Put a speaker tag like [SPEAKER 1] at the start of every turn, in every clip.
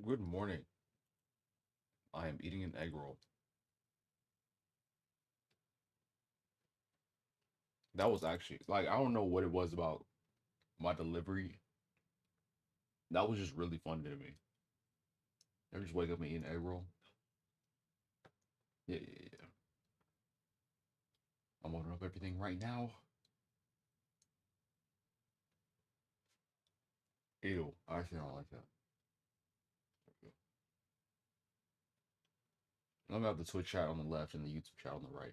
[SPEAKER 1] Good morning. I am eating an egg roll. That was actually like I don't know what it was about my delivery. That was just really fun to me. I just wake up and eat an egg roll. Yeah, yeah, yeah. I'm opening up everything right now. Ew, I actually don't like that. I'm gonna have the Twitch chat on the left and the YouTube chat on the right.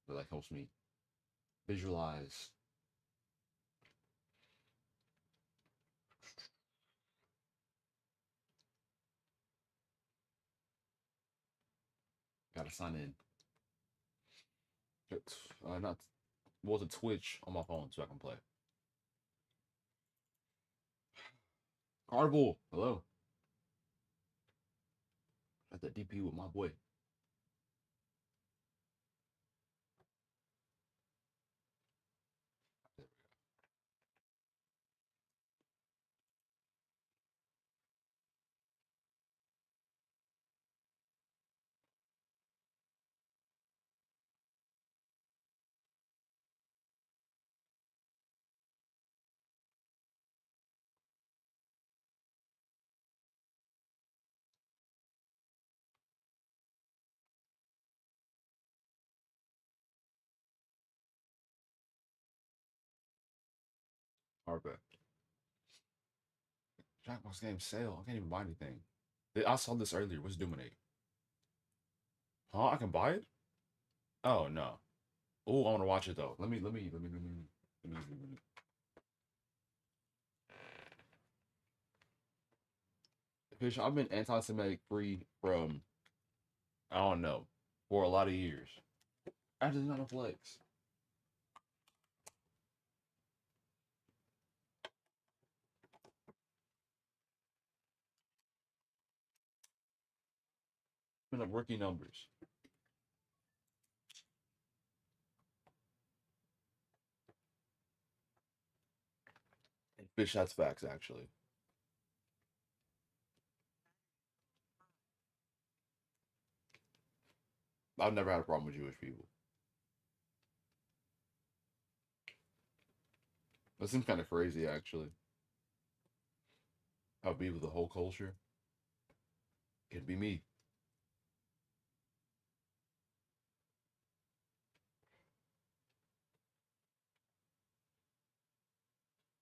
[SPEAKER 1] That like helps me visualize. Gotta sign in. Not well, the Twitch on my phone so I can play. Carnival, hello. Got that DP with my boy. Hardback. Jackbox game sale. I can't even buy anything. I saw this earlier. What's Dominate? Huh? I can buy it? Oh no. Oh, I want to watch it though. Let me. Fish, I've been anti-Semitic free from I don't know for a lot of years. I just not a flex. Been up rookie numbers. Fish, that's facts actually. I've never had a problem with Jewish people. That seems kind of crazy actually. How be with the whole culture. Could be me.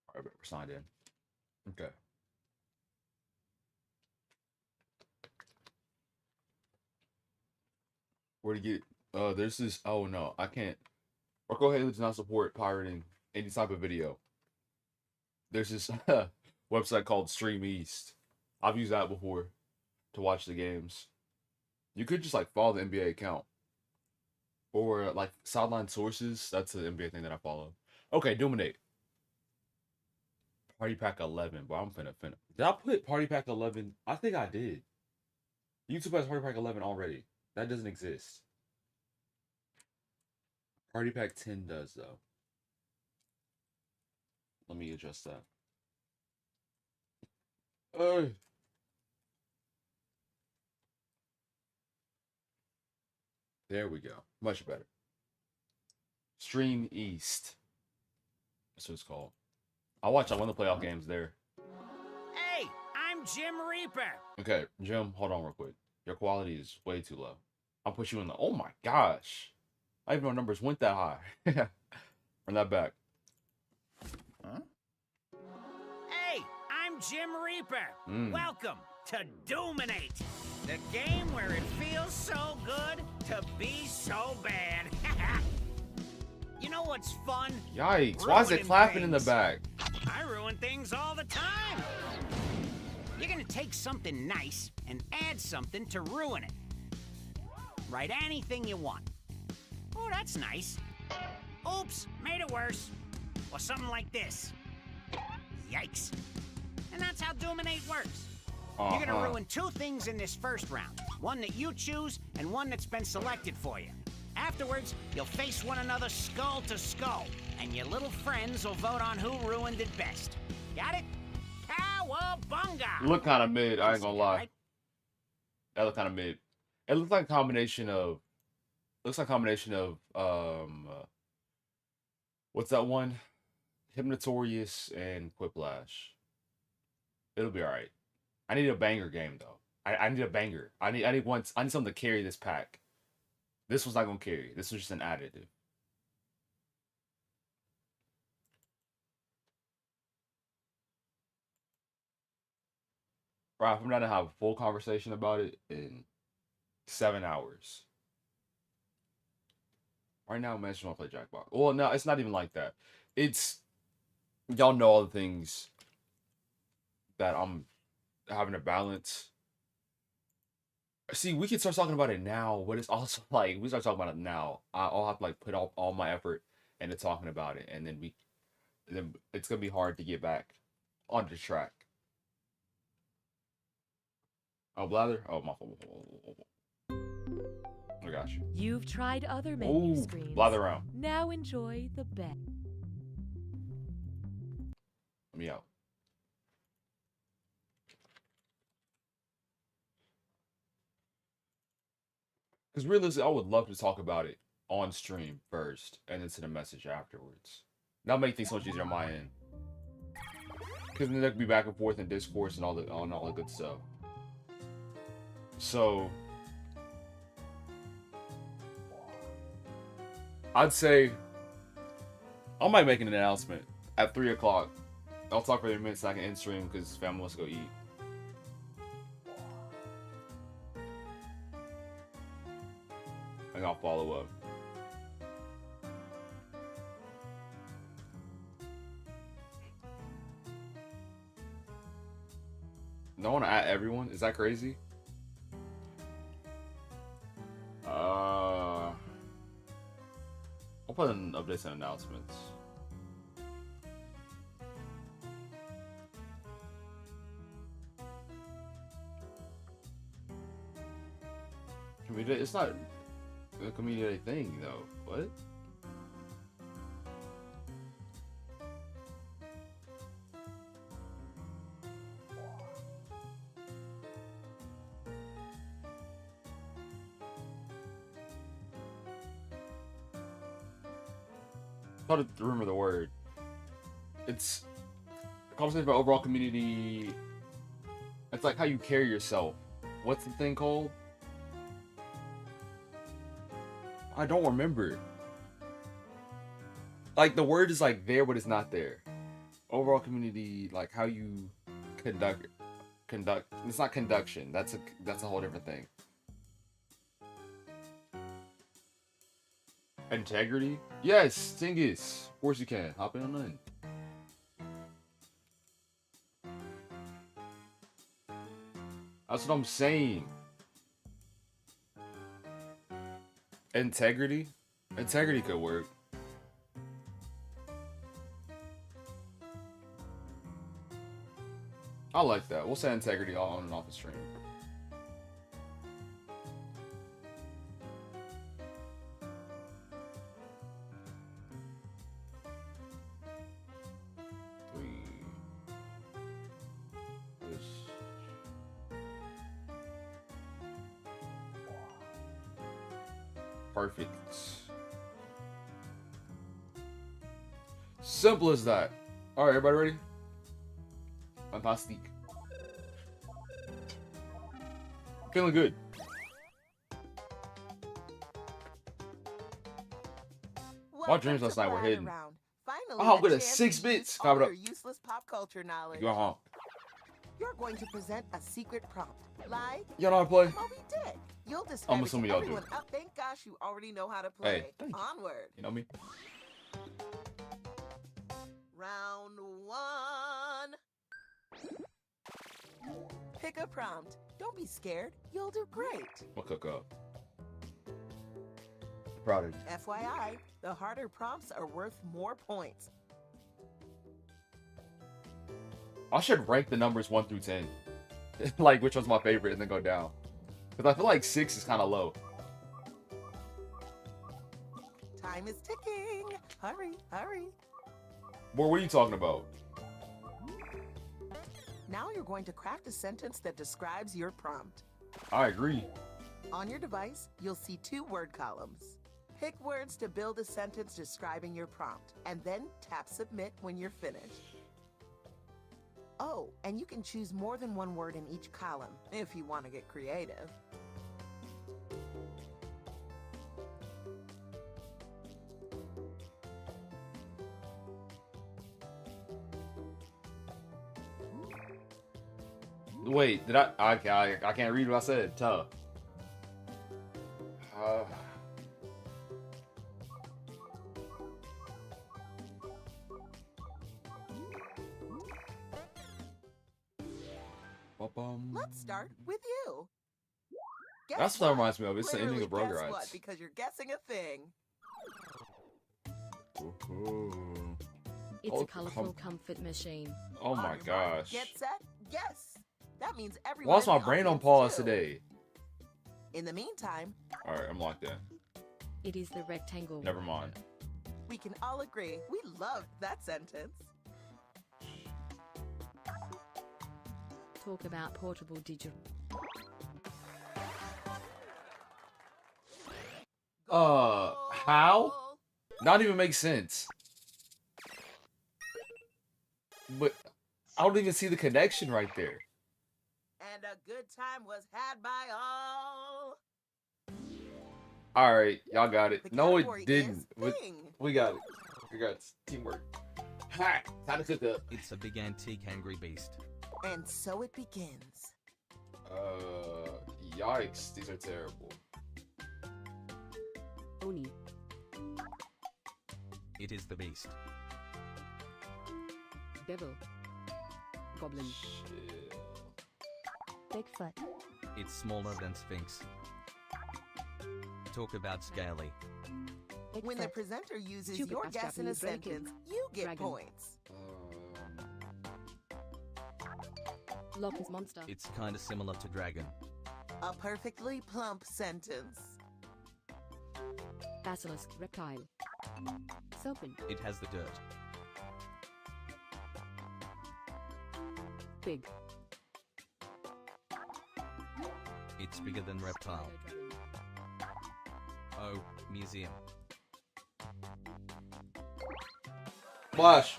[SPEAKER 1] All right, we're signed in. Okay. Where to get? There's this. Oh no, I can't. RococoHaley does not support pirating any type of video. There's this website called Stream East. I've used that before to watch the games. You could just like follow the NBA account or like sideline sources. That's the NBA thing that I follow. Okay, Dominate. Party Pack 11. But I'm finna. Did I put Party Pack 11? I think I did. YouTube has Party Pack 11 already. That doesn't exist. Party Pack 10 does though. Let me adjust that. There we go. Much better. Stream East. That's what it's called. I won the playoff games there.
[SPEAKER 2] Hey, I'm Jim Reaper.
[SPEAKER 1] Okay, Jim, hold on real quick. Your quality is way too low. I'll put you in the. Oh my gosh. I didn't even know numbers went that high. Run that back.
[SPEAKER 2] Huh? Hey, I'm Jim Reaper. Welcome to Dominate, the game where it feels so good to be so bad. You know what's fun?
[SPEAKER 1] Yikes. Why is it clapping in the back?
[SPEAKER 2] I ruin things all the time. You're gonna take something nice and add something to ruin it. Write anything you want. Oh, that's nice. Oops, made it worse. Or something like this. Yikes. And that's how Dominate works. You're gonna ruin two things in this first round. One that you choose and one that's been selected for you. Afterwards, you'll face one another skull to skull, and your little friends will vote on who ruined it best. Got it? Cowabunga!
[SPEAKER 1] Look kind of mid. I ain't gonna
[SPEAKER 2] That,
[SPEAKER 1] lie.
[SPEAKER 2] right?
[SPEAKER 1] That looked kind of mid. It looks like a combination of. Looks like a combination of what's that one? Hypnotorious and Quiplash. It'll be all right. I need a banger game though. I need a banger. I need something to carry this pack. This was not gonna carry. This was just an additive. Right, I'm gonna have a full conversation about it in 7 hours. Right now, man, I just want to play Jackbox. Well, no, it's not even like that. It's y'all know all the things that I'm having to balance. See, we can start talking about it now, but it's also like we start talking about it now. I'll have to like put all my effort into talking about it, and then it's gonna be hard to get back on the track. Oh, blather. Oh, my fault. I got you.
[SPEAKER 3] You've tried other menu
[SPEAKER 1] Ooh,
[SPEAKER 3] screens.
[SPEAKER 1] blather around.
[SPEAKER 3] Now enjoy the best.
[SPEAKER 1] Let me out. Because realistically, I would love to talk about it on stream first, and then send a message afterwards. That'll make things so much easier on my end. Because then there could be back and forth in discourse and all the good stuff. So I'd say I might make an announcement at 3 o'clock. I'll talk for a minute so I can end stream because family wants to go eat. And I'll follow up. No one at everyone? Is that crazy? I'll put in updates and announcements. It's not a community thing though. What? How to remember the word. It's a conversation about overall community. It's like how you carry yourself. What's the thing called? I don't remember. Like the word is like there, but it's not there. Overall community, like how you conduct. It's not conduction. That's a whole different thing. Integrity? Yes, Tingus. Of course you can. Hop in on in. That's what I'm saying. Integrity? Integrity could work. I like that. We'll say integrity all on and off the stream. Perfect. Simple as that. Alright, everybody ready? Fantastic. Feeling good. My dreams last night were hidden. Oh, I'm good at 6 bits.
[SPEAKER 4] All your useless pop culture knowledge.
[SPEAKER 1] Go home.
[SPEAKER 4] You're going to present a secret prompt. Like
[SPEAKER 1] Y'all know how to play?
[SPEAKER 4] Moby Dick. You'll discover
[SPEAKER 1] I'm assuming y'all do.
[SPEAKER 4] Thank gosh you already know how to play.
[SPEAKER 1] Hey, thank you.
[SPEAKER 4] Onward.
[SPEAKER 1] You know me?
[SPEAKER 4] Round 1. Pick a prompt. Don't be scared. You'll do great.
[SPEAKER 1] We'll cook up. Proud of you.
[SPEAKER 4] FYI, the harder prompts are worth more points.
[SPEAKER 1] I should rank the numbers 1 through 10. Like which one's my favorite and then go down. Because I feel like 6 is kind of low.
[SPEAKER 4] Time is ticking. Hurry, hurry.
[SPEAKER 1] Boy, what are you talking about?
[SPEAKER 4] Now you're going to craft a sentence that describes your prompt.
[SPEAKER 1] I agree.
[SPEAKER 4] On your device, you'll see 2 word columns. Pick words to build a sentence describing your prompt, and then tap Submit when you're finished. Oh, and you can choose more than 1 word in each column if you want to get creative.
[SPEAKER 1] Wait, did I can't read what I said. Tough.
[SPEAKER 4] Let's start with you. Guess
[SPEAKER 1] That's what
[SPEAKER 4] what?
[SPEAKER 1] reminds me of. It's the ending of
[SPEAKER 4] Literally, guess
[SPEAKER 1] Rugrats.
[SPEAKER 4] what? Because you're guessing a thing.
[SPEAKER 1] Ooh.
[SPEAKER 3] It's
[SPEAKER 1] Oh,
[SPEAKER 3] a colorful comfort machine.
[SPEAKER 1] Oh
[SPEAKER 4] On
[SPEAKER 1] my
[SPEAKER 4] your mark,
[SPEAKER 1] gosh.
[SPEAKER 4] Get set, guess. That means everyone.
[SPEAKER 1] Why's
[SPEAKER 4] in
[SPEAKER 1] my
[SPEAKER 4] the
[SPEAKER 1] brain on
[SPEAKER 4] audience,
[SPEAKER 1] pause
[SPEAKER 4] too.
[SPEAKER 1] today?
[SPEAKER 4] In the meantime,
[SPEAKER 1] Alright, I'm locked in.
[SPEAKER 3] It is the rectangle.
[SPEAKER 1] Never mind.
[SPEAKER 4] we can all agree we loved that sentence.
[SPEAKER 3] Talk about portable digital.
[SPEAKER 1] How? Not even make sense. But I don't even see the connection right there.
[SPEAKER 4] And a good time was had by all.
[SPEAKER 1] Alright, y'all got it.
[SPEAKER 4] The
[SPEAKER 1] No, it
[SPEAKER 4] category
[SPEAKER 1] didn't.
[SPEAKER 4] is
[SPEAKER 1] But
[SPEAKER 4] thing.
[SPEAKER 1] we got it. Congrats. Teamwork. Ha! Time to cook up.
[SPEAKER 5] It's a big antique angry beast.
[SPEAKER 4] And so it begins.
[SPEAKER 1] Yikes. These are terrible.
[SPEAKER 3] Oni.
[SPEAKER 5] It is the beast.
[SPEAKER 3] Devil. Goblin.
[SPEAKER 1] Shit.
[SPEAKER 3] Bigfoot.
[SPEAKER 5] It's smaller than Sphinx. Talk about scaly.
[SPEAKER 4] When the
[SPEAKER 3] Bigfoot.
[SPEAKER 4] presenter uses
[SPEAKER 3] Stupid
[SPEAKER 4] your
[SPEAKER 3] ass
[SPEAKER 4] guess in a
[SPEAKER 3] Japanese dragon.
[SPEAKER 4] sentence, you get
[SPEAKER 3] Dragon.
[SPEAKER 4] points.
[SPEAKER 3] Loch Ness monster.
[SPEAKER 5] It's kinda similar to dragon.
[SPEAKER 4] A perfectly plump sentence.
[SPEAKER 3] Basilisk. Reptile. Serpent.
[SPEAKER 5] It has the dirt.
[SPEAKER 3] Big.
[SPEAKER 5] It's bigger than reptile. Oh, museum.
[SPEAKER 1] Flash.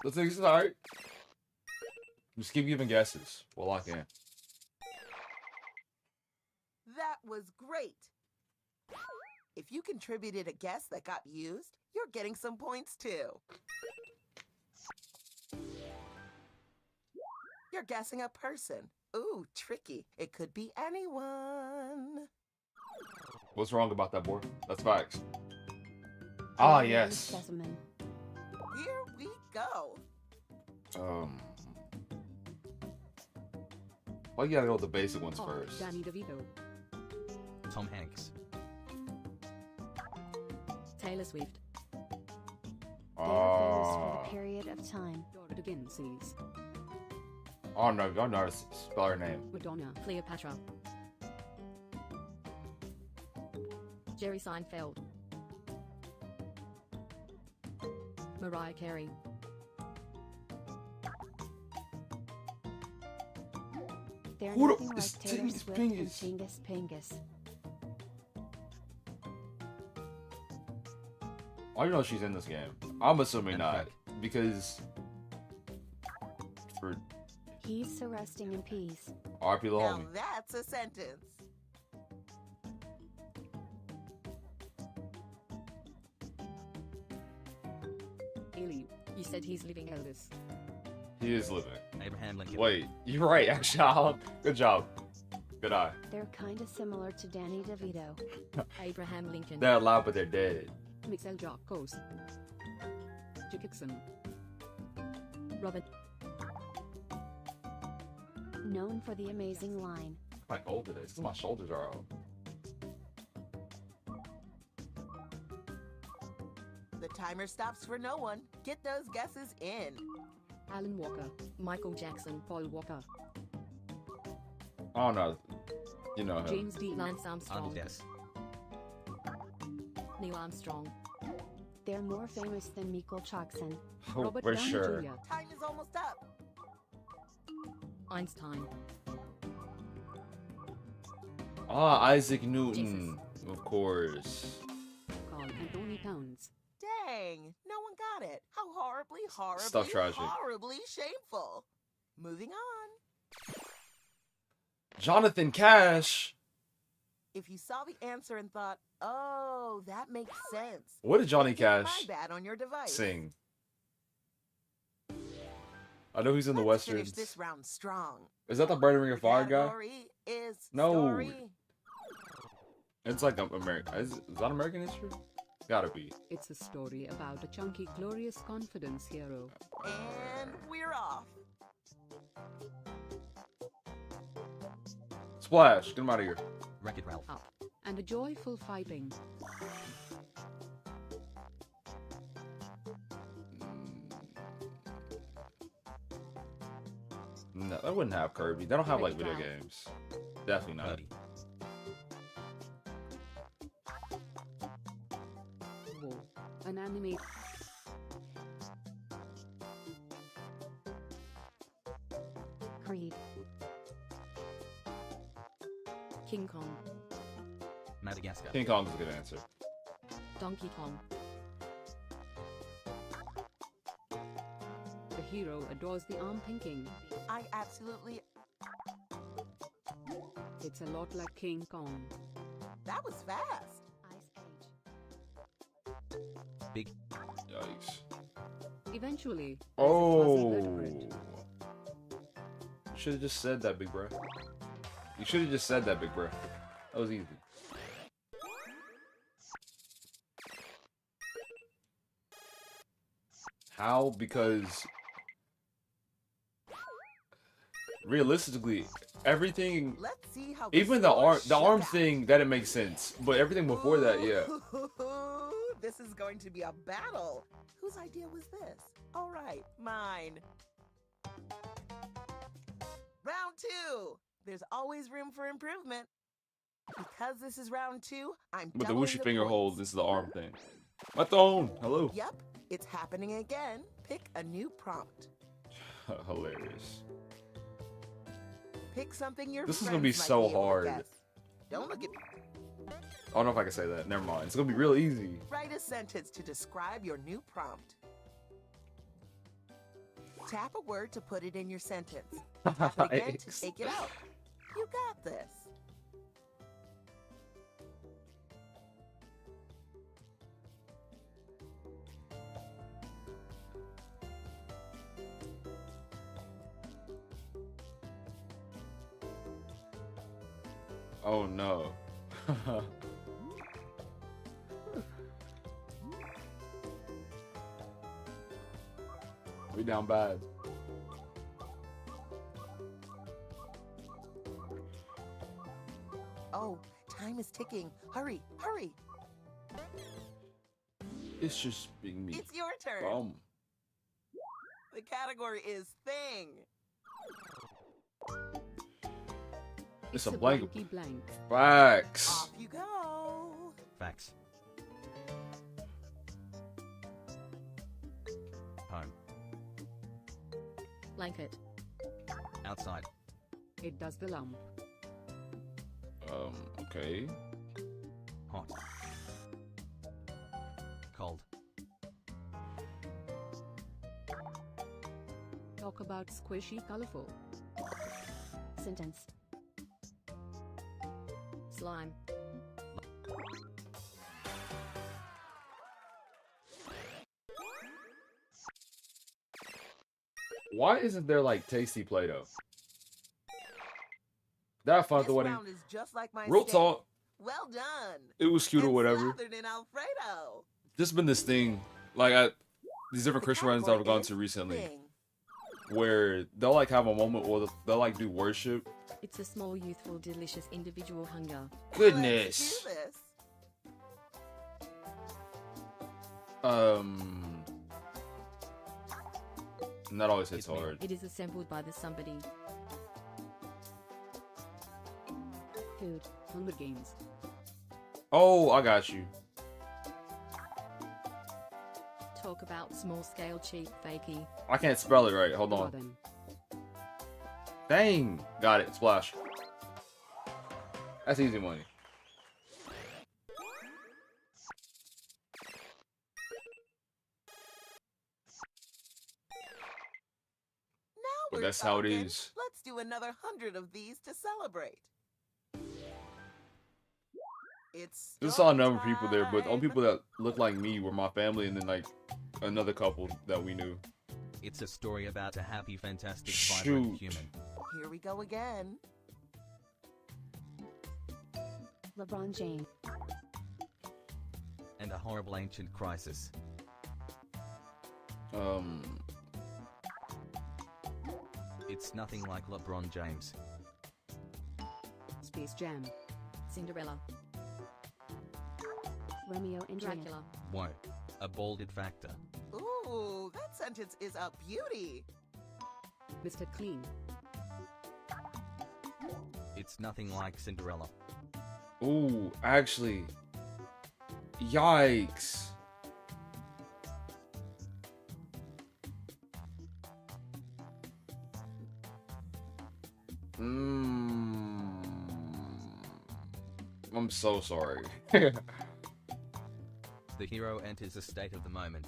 [SPEAKER 1] Let's think start. Just keep giving guesses. We'll lock in.
[SPEAKER 4] That was great. If you contributed a guess that got used, you're getting some points too. You're guessing a person. Ooh, tricky. It could be anyone.
[SPEAKER 1] What's wrong about that, boy? That's facts. Ah, yes.
[SPEAKER 3] Specimen.
[SPEAKER 4] Here we go.
[SPEAKER 1] Why you gotta go with the basic ones
[SPEAKER 3] Oh,
[SPEAKER 1] first?
[SPEAKER 3] Danny DeVito.
[SPEAKER 5] Tom Hanks.
[SPEAKER 3] Taylor Swift.
[SPEAKER 6] They are famous for
[SPEAKER 1] Oh,
[SPEAKER 6] the period of time.
[SPEAKER 3] Dora Duggan-Sees.
[SPEAKER 1] oh no, I know how to spell her name.
[SPEAKER 3] Madonna. Cleopatra. Jerry Seinfeld. Mariah Carey.
[SPEAKER 6] They're
[SPEAKER 1] Who the-
[SPEAKER 6] nothing like
[SPEAKER 1] it's
[SPEAKER 6] Taylor
[SPEAKER 1] Genghis
[SPEAKER 6] Swift and
[SPEAKER 1] Pingus.
[SPEAKER 6] Genghis Pingus.
[SPEAKER 1] I don't know she's in this game. I'm assuming
[SPEAKER 5] And
[SPEAKER 1] not.
[SPEAKER 5] Craig.
[SPEAKER 1] Because for
[SPEAKER 6] He's so resting in peace.
[SPEAKER 1] RP the
[SPEAKER 4] Now
[SPEAKER 1] homie.
[SPEAKER 4] that's a sentence.
[SPEAKER 3] Haley. You said he's living Elvis.
[SPEAKER 1] He is living.
[SPEAKER 5] Abraham Lincoln.
[SPEAKER 1] Wait, you're right, actually. Alan. Good job. Good eye.
[SPEAKER 6] They're kinda similar to Danny DeVito.
[SPEAKER 3] Abraham Lincoln.
[SPEAKER 1] They're alive, but they're dead.
[SPEAKER 3] Mixel Jacques. Jacobson. Robert.
[SPEAKER 6] Known for the amazing line.
[SPEAKER 1] I'm old today. Because my shoulders are out.
[SPEAKER 4] The timer stops for no one. Get those guesses in.
[SPEAKER 3] Alan Walker. Michael Jackson. Paul Walker.
[SPEAKER 1] Oh no. You know him.
[SPEAKER 3] James D. Lance Armstrong.
[SPEAKER 5] Yes.
[SPEAKER 3] Neil Armstrong.
[SPEAKER 6] They're more famous than Michael Jackson.
[SPEAKER 1] Oh,
[SPEAKER 3] Robert
[SPEAKER 1] for
[SPEAKER 3] Downey
[SPEAKER 1] sure.
[SPEAKER 3] Jr.
[SPEAKER 4] Time is almost up.
[SPEAKER 3] Einstein.
[SPEAKER 1] Ah, Isaac Newton. Of course.
[SPEAKER 3] Carl Anthony Towns.
[SPEAKER 4] Dang, no one got it. How horribly,
[SPEAKER 1] Stuff tragic.
[SPEAKER 4] horribly shameful. Moving on.
[SPEAKER 1] Jonathan Cash.
[SPEAKER 4] If you saw the answer and thought, oh, that makes sense.
[SPEAKER 1] What did Johnny
[SPEAKER 4] hit
[SPEAKER 1] Cash
[SPEAKER 4] My bad on your device.
[SPEAKER 1] sing? I know he's in the
[SPEAKER 4] Let's finish
[SPEAKER 1] westerns.
[SPEAKER 4] this round strong.
[SPEAKER 1] Is that the Burning Ring of Fire guy?
[SPEAKER 4] Category is
[SPEAKER 1] No.
[SPEAKER 4] story.
[SPEAKER 1] It's like American. Is that American history? Gotta be.
[SPEAKER 3] It's a story about a chunky, glorious confidence hero.
[SPEAKER 4] And we're off.
[SPEAKER 1] Splash. Get him out of here.
[SPEAKER 5] Wreck-It Ralph.
[SPEAKER 3] Up. And a joyful fighting.
[SPEAKER 1] No, that wouldn't have Kirby. They don't have like
[SPEAKER 3] Wreck-It
[SPEAKER 1] video
[SPEAKER 3] Ralph.
[SPEAKER 1] games. Definitely not.
[SPEAKER 5] Birdie.
[SPEAKER 3] War. An anime.
[SPEAKER 6] Creed.
[SPEAKER 3] King Kong.
[SPEAKER 5] Madagascar.
[SPEAKER 1] King Kong's a good answer.
[SPEAKER 3] Donkey Kong. The hero adores the arm thinking.
[SPEAKER 4] I absolutely.
[SPEAKER 3] It's a lot like King Kong.
[SPEAKER 4] That was fast.
[SPEAKER 6] Ice Age.
[SPEAKER 5] Big.
[SPEAKER 1] Yikes.
[SPEAKER 3] Eventually,
[SPEAKER 1] Oh.
[SPEAKER 3] there's a fuzzy vertebrate.
[SPEAKER 1] You should have just said that, big bro. You should have just said that, big bro. That was easy. How? Because realistically, everything,
[SPEAKER 4] Let's see how.
[SPEAKER 1] even the
[SPEAKER 4] score
[SPEAKER 1] arm
[SPEAKER 4] shook out.
[SPEAKER 1] thing, that it makes sense. But everything before that, yeah.
[SPEAKER 4] Ooh, this is going to be a battle. Whose idea was this? All right, mine. Round two. There's always room for improvement. Because this is round two, I'm
[SPEAKER 1] With the
[SPEAKER 4] doubling
[SPEAKER 1] whooshy finger
[SPEAKER 4] points.
[SPEAKER 1] hold, this is the arm thing. My phone. Hello.
[SPEAKER 4] Yep, it's happening again. Pick a new prompt.
[SPEAKER 1] Hilarious.
[SPEAKER 4] Pick something your
[SPEAKER 1] This is
[SPEAKER 4] friends
[SPEAKER 1] gonna be
[SPEAKER 4] might
[SPEAKER 1] so
[SPEAKER 4] able to
[SPEAKER 1] hard.
[SPEAKER 4] guess. Don't look at
[SPEAKER 1] I don't know if I can say that. Never mind. It's gonna be real easy.
[SPEAKER 4] Write a sentence to describe your new prompt. Tap a word to put it in your sentence. Tap it again to take it out. You got this.
[SPEAKER 1] Oh no. We down bad.
[SPEAKER 4] Oh, time is ticking. Hurry, hurry.
[SPEAKER 1] It's just being me.
[SPEAKER 4] It's your turn. The category is thing.
[SPEAKER 1] It's a blank.
[SPEAKER 3] blanky blank.
[SPEAKER 1] Facts.
[SPEAKER 4] Off you go.
[SPEAKER 5] Facts. Home.
[SPEAKER 3] Blanket.
[SPEAKER 5] Outside.
[SPEAKER 3] It does the lump.
[SPEAKER 1] Okay.
[SPEAKER 5] Hot. Cold.
[SPEAKER 3] Talk about squishy, colorful.
[SPEAKER 6] Sentence.
[SPEAKER 3] Slime.
[SPEAKER 1] Why isn't there like tasty Play-Doh? That fun at
[SPEAKER 4] This
[SPEAKER 1] the wedding.
[SPEAKER 4] round is just like my
[SPEAKER 1] Real
[SPEAKER 4] steak.
[SPEAKER 1] talk.
[SPEAKER 4] Well done.
[SPEAKER 1] It was cute or
[SPEAKER 4] And
[SPEAKER 1] whatever.
[SPEAKER 4] slathered in Alfredo.
[SPEAKER 1] Just been this thing, like these different
[SPEAKER 4] The
[SPEAKER 1] Christian weddings that I've
[SPEAKER 4] category
[SPEAKER 1] gone
[SPEAKER 4] is
[SPEAKER 1] to recently,
[SPEAKER 4] thing.
[SPEAKER 1] where they'll like have a moment where they'll like do worship.
[SPEAKER 3] It's a small, youthful, delicious individual hunger.
[SPEAKER 1] Goodness.
[SPEAKER 4] Let's do this.
[SPEAKER 1] And that always hits
[SPEAKER 5] It's me.
[SPEAKER 1] hard.
[SPEAKER 3] It is assembled by the somebody.
[SPEAKER 6] Food.
[SPEAKER 3] Hunger Games.
[SPEAKER 1] Oh, I got you.
[SPEAKER 3] talk about small scale cheap fakey.
[SPEAKER 1] I can't spell it right. Hold on.
[SPEAKER 3] Robin.
[SPEAKER 1] Dang. Got it. Splash. That's easy money. But that's how it is.
[SPEAKER 4] Let's do another 100 of these to celebrate. It's
[SPEAKER 1] There's saw a number of
[SPEAKER 4] story
[SPEAKER 1] people there, but the only
[SPEAKER 4] time.
[SPEAKER 1] people that look like me were my family and then like another couple that we knew.
[SPEAKER 5] It's a story about a happy, fantastic,
[SPEAKER 1] Shoot.
[SPEAKER 5] vibrant human.
[SPEAKER 4] Here we go again.
[SPEAKER 6] LeBron James.
[SPEAKER 5] And a horrible ancient crisis. It's nothing like LeBron James.
[SPEAKER 3] Space Jam. Cinderella.
[SPEAKER 6] Romeo and Juliet.
[SPEAKER 3] Dracula.
[SPEAKER 5] Whoa. A bolded factor.
[SPEAKER 4] Ooh, that sentence is a beauty.
[SPEAKER 3] Mr. Clean.
[SPEAKER 5] It's nothing like Cinderella.
[SPEAKER 1] Ooh, actually. Yikes. I'm so sorry.
[SPEAKER 5] The hero enters a state of the moment.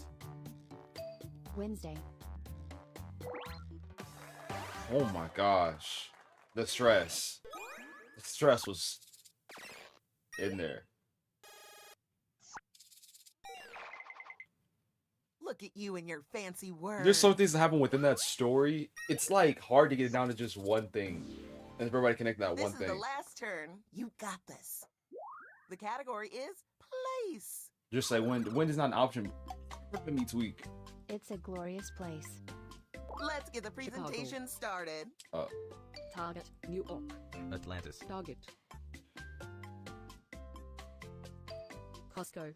[SPEAKER 6] Wednesday.
[SPEAKER 1] Oh my gosh. The stress. The stress was in there.
[SPEAKER 4] Look at you and your fancy words.
[SPEAKER 1] There's so many things that happen within that story. It's like hard to get it down to just one thing. And everybody connect that
[SPEAKER 4] This
[SPEAKER 1] one
[SPEAKER 4] is
[SPEAKER 1] thing.
[SPEAKER 4] the last turn. You got this. The category is place.
[SPEAKER 1] Just say when is not an option. Ripping me tweak.
[SPEAKER 6] It's a glorious place.
[SPEAKER 4] Let's get the presentation started.
[SPEAKER 3] Target. New York.
[SPEAKER 5] Atlantis.
[SPEAKER 3] Target. Costco.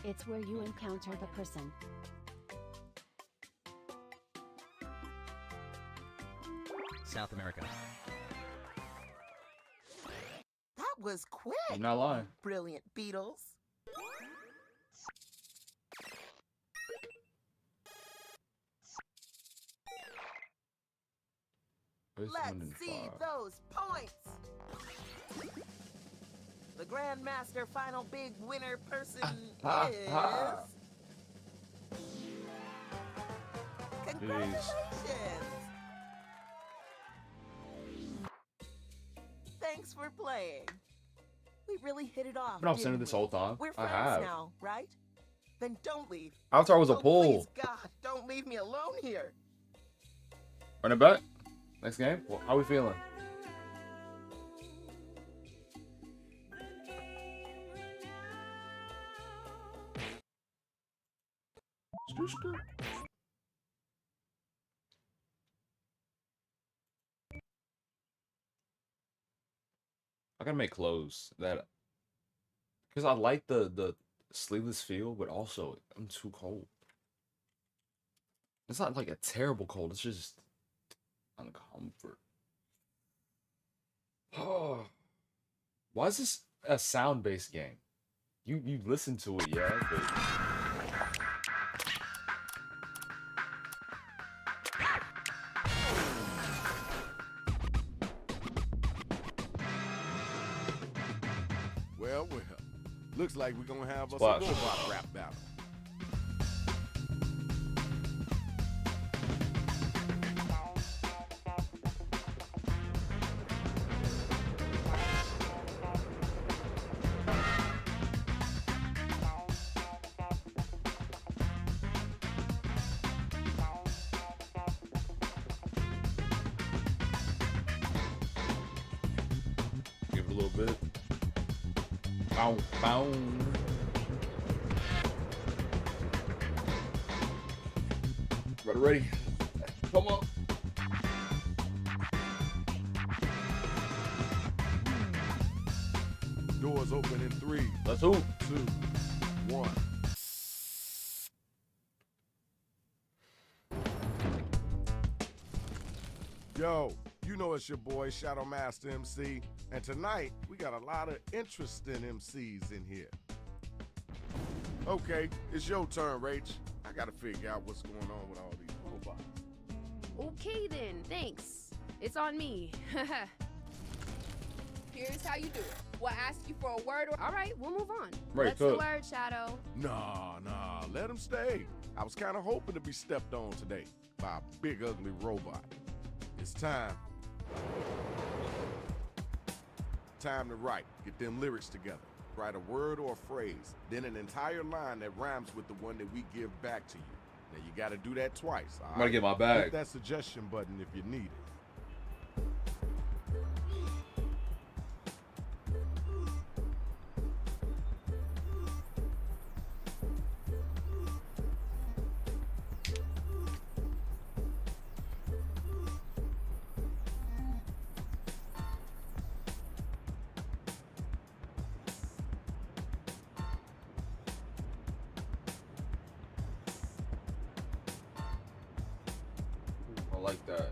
[SPEAKER 6] It's where you encounter the person.
[SPEAKER 5] South America.
[SPEAKER 4] That was quick.
[SPEAKER 1] I'm not lying.
[SPEAKER 4] Brilliant, Beatles.
[SPEAKER 1] Where's
[SPEAKER 4] Let's
[SPEAKER 1] 1 and
[SPEAKER 4] see
[SPEAKER 1] 5?
[SPEAKER 4] those points. The Grandmaster final big winner person is... Congratulations! Thanks for playing. We really hit it off.
[SPEAKER 1] I've been off center
[SPEAKER 4] didn't
[SPEAKER 1] this
[SPEAKER 4] we?
[SPEAKER 1] whole time.
[SPEAKER 4] We're
[SPEAKER 1] I
[SPEAKER 4] friends
[SPEAKER 1] have.
[SPEAKER 4] now, right? Then don't leave.
[SPEAKER 1] Avatar was a
[SPEAKER 4] Oh,
[SPEAKER 1] pull.
[SPEAKER 4] please, God, don't leave me alone here.
[SPEAKER 1] Run it back. Next game. Well, how we feeling? I gotta make clothes that because I like the sleeveless feel, but also I'm too cold. It's not like a terrible cold. It's just uncomfort. Oh, why is this a sound-based game? You listen to it, yeah, but
[SPEAKER 7] Well, looks like we're gonna have us a
[SPEAKER 1] Splash.
[SPEAKER 7] robot rap battle.
[SPEAKER 1] give it a little bit. Bow, bow. Ready? Come on.
[SPEAKER 7] Doors open in 3,
[SPEAKER 1] Let's hoop.
[SPEAKER 7] 2, 1. Yo, you know it's your boy Shadow Master MC, and tonight we got a lot of interesting MCs in here. Okay, it's your turn, Rach. I gotta figure out what's going on with all these robots.
[SPEAKER 8] Okay then, thanks. It's on me. Here's how you do it. We'll ask you for a word or... All right, we'll move on.
[SPEAKER 1] Right,
[SPEAKER 8] What's
[SPEAKER 1] cool.
[SPEAKER 8] the word, Shadow?
[SPEAKER 7] Nah, let him stay. I was kind of hoping to be stepped on today by a big ugly robot. It's time. Time to write. Get them lyrics together. Write a word or a phrase, then an entire line that rhymes with the one that we give back to you. Now you gotta do that twice.
[SPEAKER 1] I'm gonna get my bag.
[SPEAKER 7] Hit that suggestion button if you need it.
[SPEAKER 1] I like that.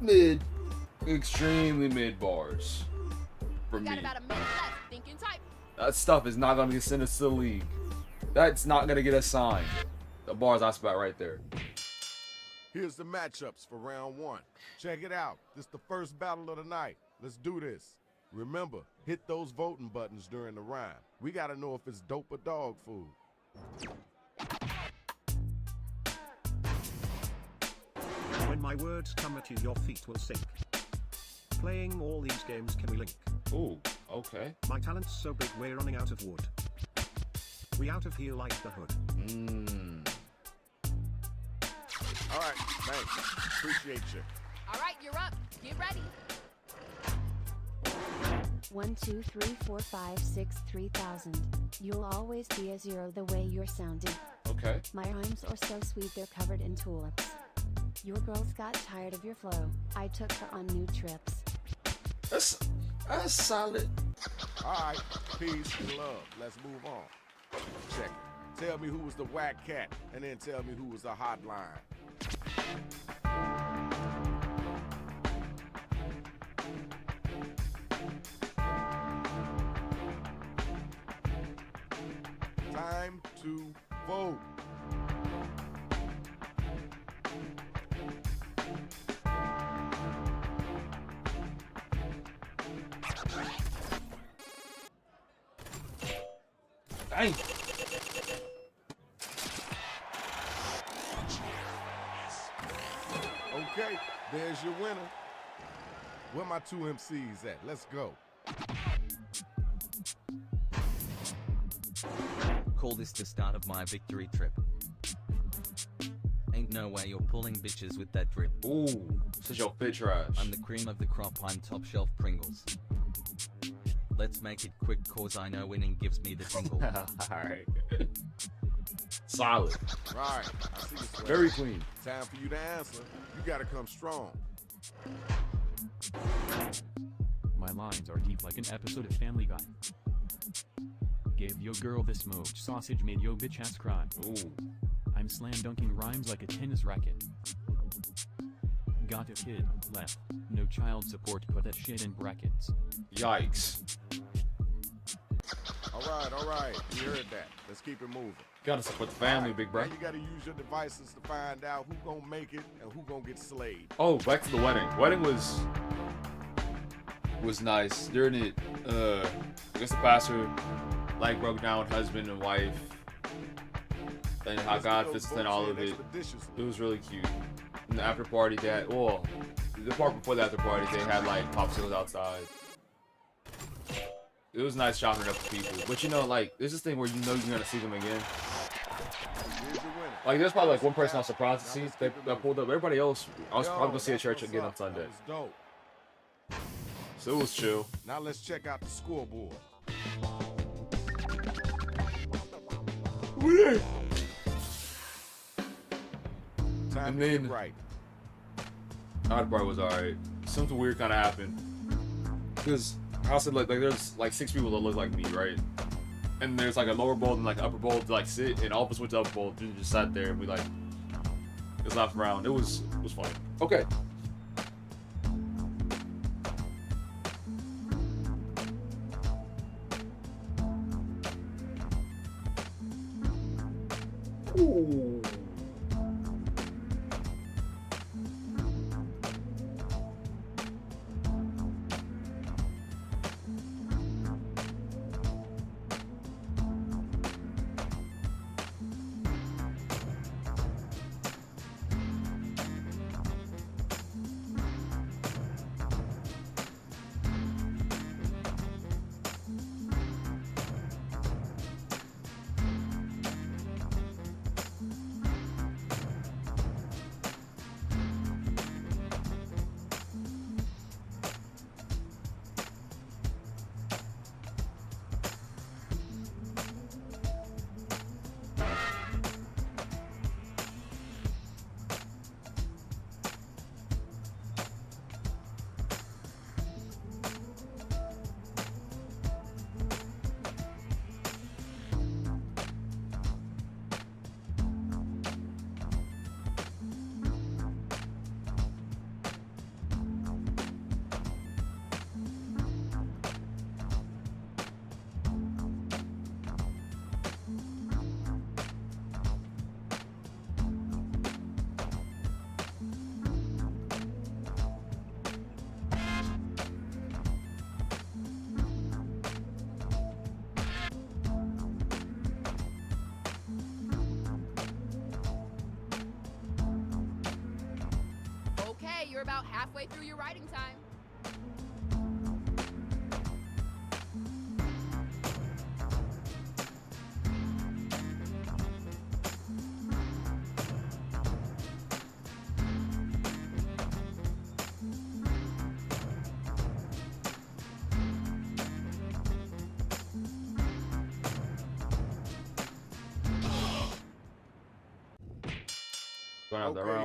[SPEAKER 1] Mid. Extremely mid bars. For me.
[SPEAKER 8] Got about a minute left. Thinking type.
[SPEAKER 1] That stuff is not gonna send us to the league. That's not gonna get us signed. The bars I spat right there.
[SPEAKER 7] Here's the matchups for round one. Check it out. This is the first battle of the night. Let's do this. Remember, hit those voting buttons during the rhyme. We gotta know if it's dope or dog food.
[SPEAKER 9] When my words come at you, your feet will sink. Playing all these games, can we link?
[SPEAKER 1] Ooh, okay.
[SPEAKER 9] My talent's so big, we're running out of wood. We out of here like the hood.
[SPEAKER 7] All right, thanks. Appreciate you.
[SPEAKER 8] All right, you're up. Get ready.
[SPEAKER 6] 1, 2, 3, 4, 5, 6, 3000. You'll always be a zero the way you're sounding.
[SPEAKER 1] Okay.
[SPEAKER 6] My rhymes are so sweet they're covered in tulips. Your girls got tired of your flow. I took her on new trips.
[SPEAKER 1] That's solid.
[SPEAKER 7] All right, peace and love. Let's move on. Check it. Tell me who was the whack cat, and then tell me who was the hotline. Time to vote.
[SPEAKER 1] Dang.
[SPEAKER 7] Okay, there's your winner. Where my two MCs at? Let's go.
[SPEAKER 5] Call this the start of my victory trip. Ain't no way you're pulling bitches with that drip.
[SPEAKER 1] Ooh, such your fit trash.
[SPEAKER 5] I'm the cream of the crop, I'm top shelf Pringles. Let's make it quick cause I know winning gives me the tingle.
[SPEAKER 1] Alright. Solid.
[SPEAKER 7] Right, I see you, Swag.
[SPEAKER 1] Very clean.
[SPEAKER 7] Time for you to answer. You gotta come strong.
[SPEAKER 10] My lines are deep like an episode of Family Guy. Gave your girl the smoked sausage, made yo bitch ass cry.
[SPEAKER 1] Ooh.
[SPEAKER 10] I I'm slam dunking rhymes like a tennis racket. Got a kid, left. No child support, put that shit in brackets.
[SPEAKER 1] Yikes.
[SPEAKER 7] All right. You heard that. Let's keep it moving.
[SPEAKER 1] Gotta support the family, big bro.
[SPEAKER 7] Now you gotta use your devices to find out who gonna make it and who gonna get slayed.
[SPEAKER 1] Oh, back to the wedding. Wedding was nice. During it, I guess the pastor like broke down with husband and wife and how God fits in all of it. It was really cute. And the after party the part before the after party, they had like popsicles outside. It was nice chopping it up with people. But you know, like, there's this thing where you know you're gonna see them again. Like, there's probably like one person I was surprised to see that pulled up. Everybody else, I was probably gonna see at church again on Sunday. So it was chill.
[SPEAKER 7] Now let's check out the scoreboard.
[SPEAKER 1] And then,
[SPEAKER 7] right.
[SPEAKER 1] Odd part was alright. Something weird kind of happened. Because I said like there's like 6 people that look like me, right? And there's like a lower bowl and like an upper bowl to like sit, and all of us went to upper bowl and just sat there and we like just laughed around. It was fun. Okay. Ooh.
[SPEAKER 8] You're about halfway through your writing time.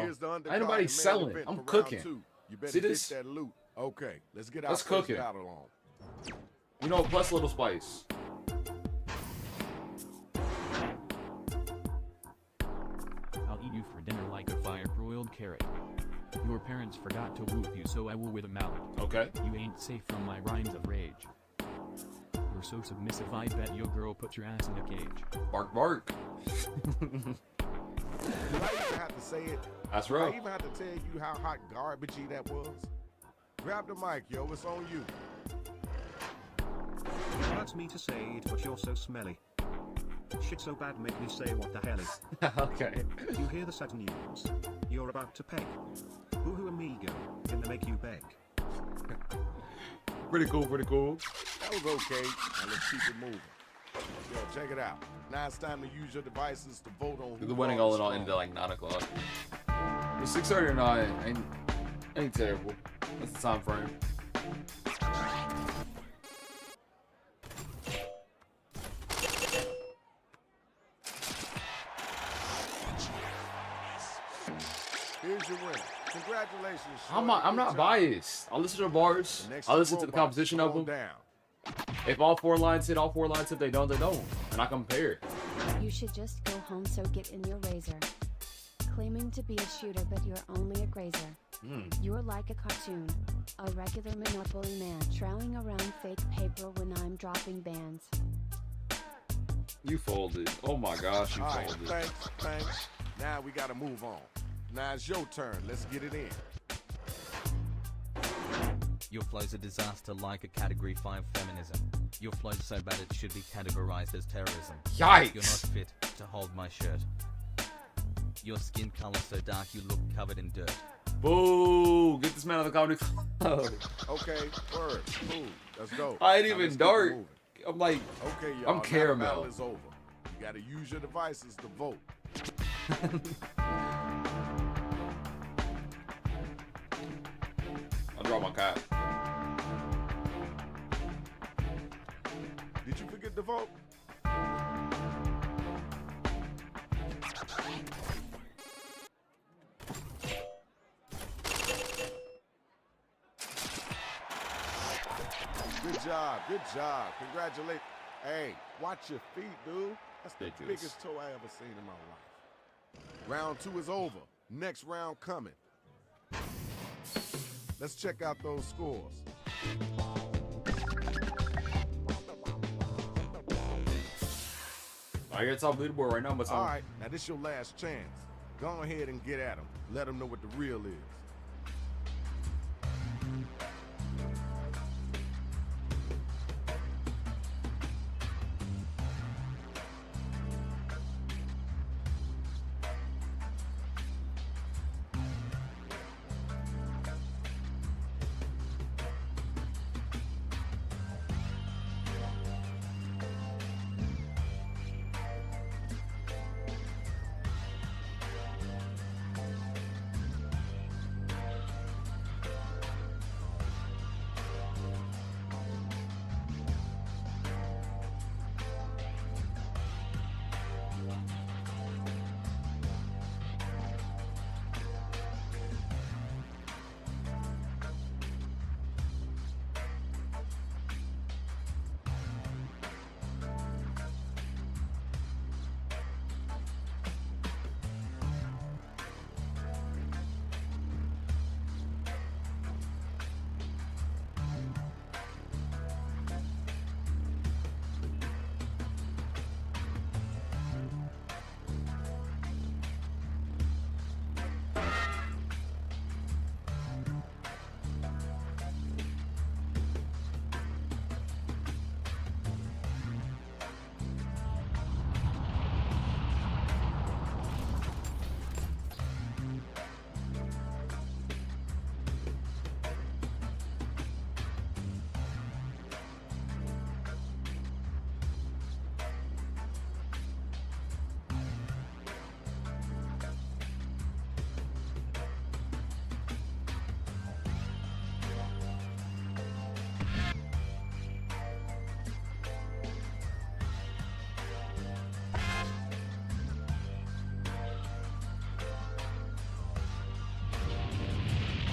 [SPEAKER 7] Here's the undercard.
[SPEAKER 1] Ain't nobody selling. I'm cooking.
[SPEAKER 7] You better
[SPEAKER 1] see this?
[SPEAKER 7] Get that loot. Okay, let's get
[SPEAKER 1] Let's
[SPEAKER 7] our
[SPEAKER 1] cook
[SPEAKER 7] first
[SPEAKER 1] it.
[SPEAKER 7] battle on.
[SPEAKER 1] You know, plus a little spice.
[SPEAKER 10] I'll eat you for dinner like a fire-broiled carrot. Your parents forgot to whoop you, so I will with a mallet.
[SPEAKER 1] Okay.
[SPEAKER 10] You ain't safe from my rhymes of rage. You're so submissive, I bet your girl put your ass in a cage.
[SPEAKER 1] Bark, bark.
[SPEAKER 7] Do I even have to say it?
[SPEAKER 1] That's
[SPEAKER 7] Do
[SPEAKER 1] right.
[SPEAKER 7] I even have to tell you how hot garbagey that was? Grab the mic, yo. It's on you.
[SPEAKER 9] That's me to say it, but you're so smelly. Shit so bad make me say what the hell is.
[SPEAKER 1] Okay.
[SPEAKER 9] You hear the sad news? You're about to peg. Boo-hoo amigo, gonna make you beg.
[SPEAKER 1] Pretty cool, pretty cool.
[SPEAKER 7] That was okay. Now let's keep it moving. Yo, check it out. Now it's time to use your devices to vote on who
[SPEAKER 1] The wedding all in all ended at like 9 o'clock. The 6:30 or 9 ain't terrible. That's the time frame.
[SPEAKER 7] Here's your winner. Congratulations,
[SPEAKER 1] I'm
[SPEAKER 7] Shorty.
[SPEAKER 1] not
[SPEAKER 7] Good job.
[SPEAKER 1] biased. I listen to the bars. I listen to the composition of them. If all 4 lines hit, all 4 lines hit. They don't, they don't. And I compare.
[SPEAKER 6] You should just go home, so get in your razor. Claiming to be a shooter, but you're only a grazer. You're like a cartoon, a regular Monopoly man, trailing around fake paper when I'm dropping bands.
[SPEAKER 1] You folded. Oh my gosh, you
[SPEAKER 7] All right,
[SPEAKER 1] folded.
[SPEAKER 7] thanks. Now we gotta move on. Now it's your turn. Let's get it in.
[SPEAKER 5] Your flow's a disaster like a category 5 feminism. Your flow's so bad it should be categorized as terrorism.
[SPEAKER 1] Yikes!
[SPEAKER 5] You're not fit to hold my shirt. Your skin color so dark you look covered in dirt.
[SPEAKER 1] Boo! Get this man out of the comedy club.
[SPEAKER 7] Okay, word. Cool. Let's go.
[SPEAKER 1] I ain't
[SPEAKER 7] Now
[SPEAKER 1] even
[SPEAKER 7] let's keep it
[SPEAKER 1] dark.
[SPEAKER 7] moving.
[SPEAKER 1] I'm like,
[SPEAKER 7] Okay, y'all.
[SPEAKER 1] I'm
[SPEAKER 7] now the
[SPEAKER 1] caramel.
[SPEAKER 7] battle is over. You gotta use your devices to vote.
[SPEAKER 1] I'll draw my cat.
[SPEAKER 7] Did you forget to vote? Good job. Congratulations. Hey, watch your feet, dude. That's the
[SPEAKER 1] Ridiculous.
[SPEAKER 7] biggest toe I ever seen in my life. Round 2 is over. Next round coming. Let's check out those scores.
[SPEAKER 1] I got top leaderboard right now, but
[SPEAKER 7] All right, now this your last chance. Go ahead and get at them. Let them know what the real is.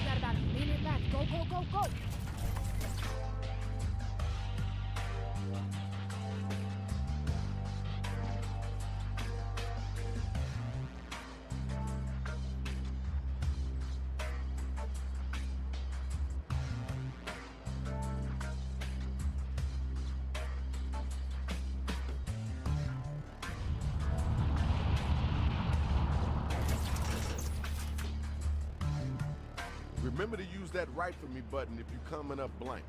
[SPEAKER 8] Got about a minute left. Go.
[SPEAKER 7] Remember to use that write for me button if you're coming up blank.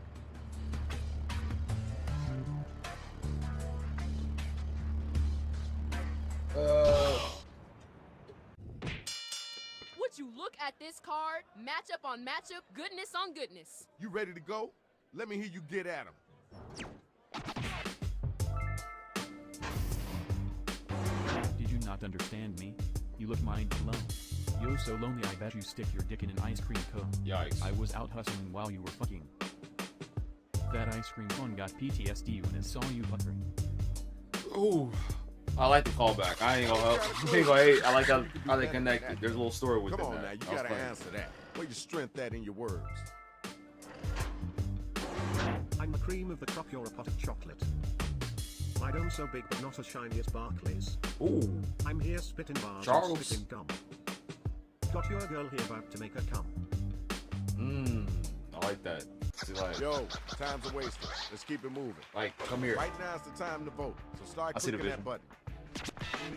[SPEAKER 8] Would you look at this card? Matchup on matchup, goodness on goodness.
[SPEAKER 7] You ready to go? Let me hear you get at him.
[SPEAKER 10] Did you not understand me? You look mind blown. Yo, so lonely, I bet you stick your dick in an ice cream cone.
[SPEAKER 1] Yikes.
[SPEAKER 10] I was out hustling while you were fucking. That ice cream cone got PTSD when it saw you puckering.
[SPEAKER 1] Ooh. I like the callback. I ain't gonna help. I ain't gonna hate. I like how they connected. There's a little story with it.
[SPEAKER 7] Come on
[SPEAKER 1] man.
[SPEAKER 7] now, you
[SPEAKER 1] That was
[SPEAKER 7] gotta
[SPEAKER 1] funny.
[SPEAKER 7] answer that. Where your strength that in your words?
[SPEAKER 9] I'm the cream of the crop, you're a pot of chocolate. My dome so big but not as shiny as Barclays.
[SPEAKER 1] Ooh.
[SPEAKER 9] I'm here spitting bars
[SPEAKER 1] Charles.
[SPEAKER 9] and spitting gum. Got your girl here about to make her come.
[SPEAKER 1] I like that. See, like,
[SPEAKER 7] Yo, time's a wasted. Let's keep it moving.
[SPEAKER 1] like, come here.
[SPEAKER 7] Right now it's the time to vote. So start
[SPEAKER 1] I see the
[SPEAKER 7] clicking that
[SPEAKER 1] vision.
[SPEAKER 7] button.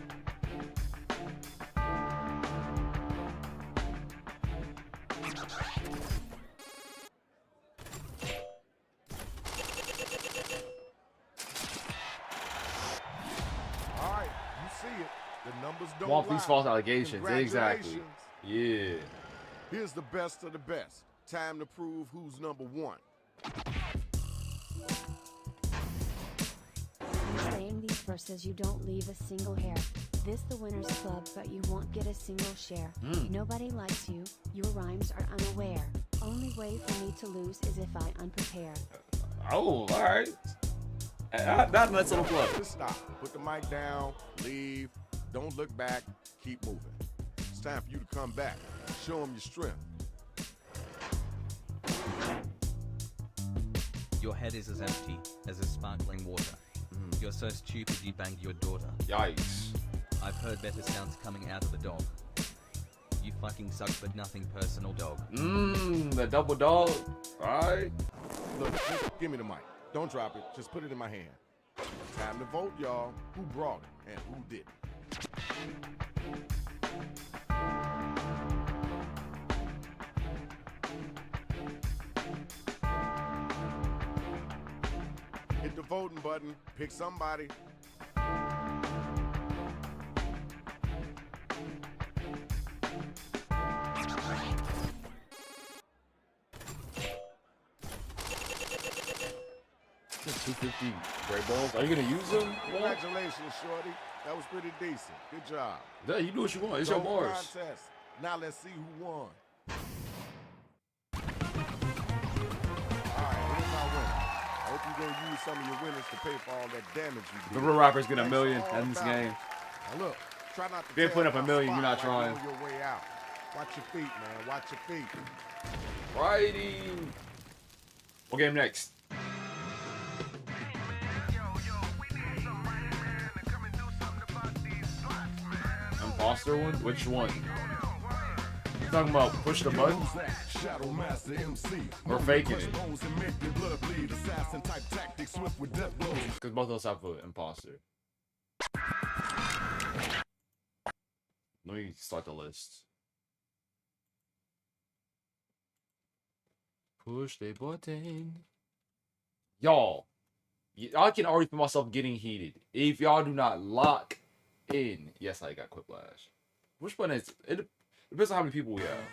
[SPEAKER 7] All right, you see it. The numbers don't
[SPEAKER 1] Want
[SPEAKER 7] lie.
[SPEAKER 1] these false allegations. Exactly.
[SPEAKER 7] Congratulations.
[SPEAKER 1] Yeah.
[SPEAKER 7] Here's the best of the best. Time to prove who's number one.
[SPEAKER 6] Saying these verses you don't leave a single hair. This the winner's club but you won't get a single share. Nobody likes you, your rhymes are unaware. Only way for me to lose is if I unprepare.
[SPEAKER 1] Oh, all right. Not nice little club.
[SPEAKER 7] Just stop. Put the mic down. Leave. Don't look back. Keep moving. It's time for you to come back. Show them your strength.
[SPEAKER 5] Your head is as empty as a sparkling water. You're so stupid you banged your daughter.
[SPEAKER 1] Yikes.
[SPEAKER 5] I've heard better sounds coming out of a dog. You fucking suck but nothing personal, dog.
[SPEAKER 1] The double dog. All right.
[SPEAKER 7] Look, just give me the mic. Don't drop it. Just put it in my hand. Time to vote, y'all. Who brought it and who didn't? Hit the voting button. Pick somebody.
[SPEAKER 1] $250 gray balls. Are you gonna use them?
[SPEAKER 7] Congratulations, Shorty. That was pretty decent. Good job.
[SPEAKER 1] Yeah, you do what you want. It's
[SPEAKER 7] Dope
[SPEAKER 1] your bars.
[SPEAKER 7] contest. Now let's see who won. Alright, here's our winner. I hope you're gonna use some of your winners to pay for all that damage you did.
[SPEAKER 1] The real rappers get a
[SPEAKER 7] Thanks
[SPEAKER 1] million
[SPEAKER 7] for all
[SPEAKER 1] in this
[SPEAKER 7] the
[SPEAKER 1] game.
[SPEAKER 7] Now look, try not to
[SPEAKER 1] If they
[SPEAKER 7] tear
[SPEAKER 1] put up a
[SPEAKER 7] my
[SPEAKER 1] million, you're not
[SPEAKER 7] spot while
[SPEAKER 1] trying.
[SPEAKER 7] you're on your way out. Watch your feet, man. Watch your feet.
[SPEAKER 1] Righty. What game next? Imposter one? Which one? You talking about push the button? Or faking it? Because both of us have an imposter. Let me start the list. Push the button. Y'all, I can already feel myself getting heated. If y'all do not lock in. Yes, I got Quiplash. Which button is it? Depends on how many people we have.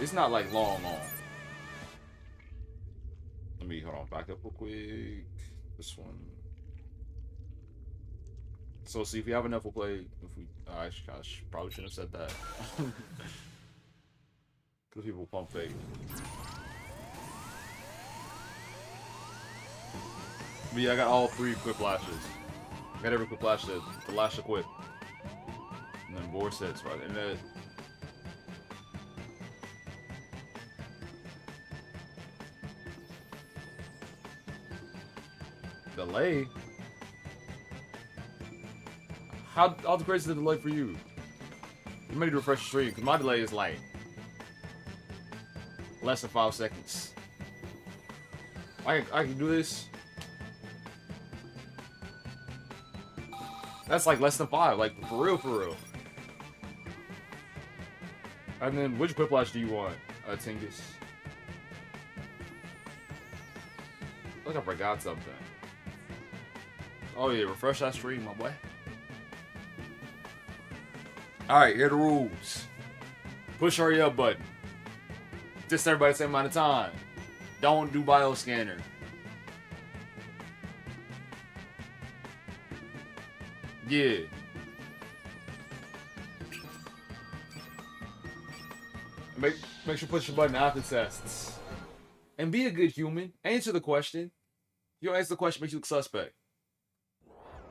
[SPEAKER 1] It's not like long. Let me hold on, back up real quick. This one. So see if we have enough, we'll play. If we, gosh, probably shouldn't have said that. Because people pump fake. But yeah, I got all 3 Quiplashes. I got every Quiplash, the lash equip. And then board sets right in it. Delay? How crazy is the delay for you? You may need to refresh the stream, because my delay is like less than 5 seconds. I can do this. That's like less than 5, like for real. And then which Quiplash do you want, Tingus? I think I forgot something. Oh yeah, refresh that stream, my boy. Alright, here are the rules. Push hurry up button. Just everybody the same amount of time. Don't do bioscanner. Yeah. Make sure you push your button after tests. And be a good human. Answer the question. If you don't answer the question, makes you look suspect.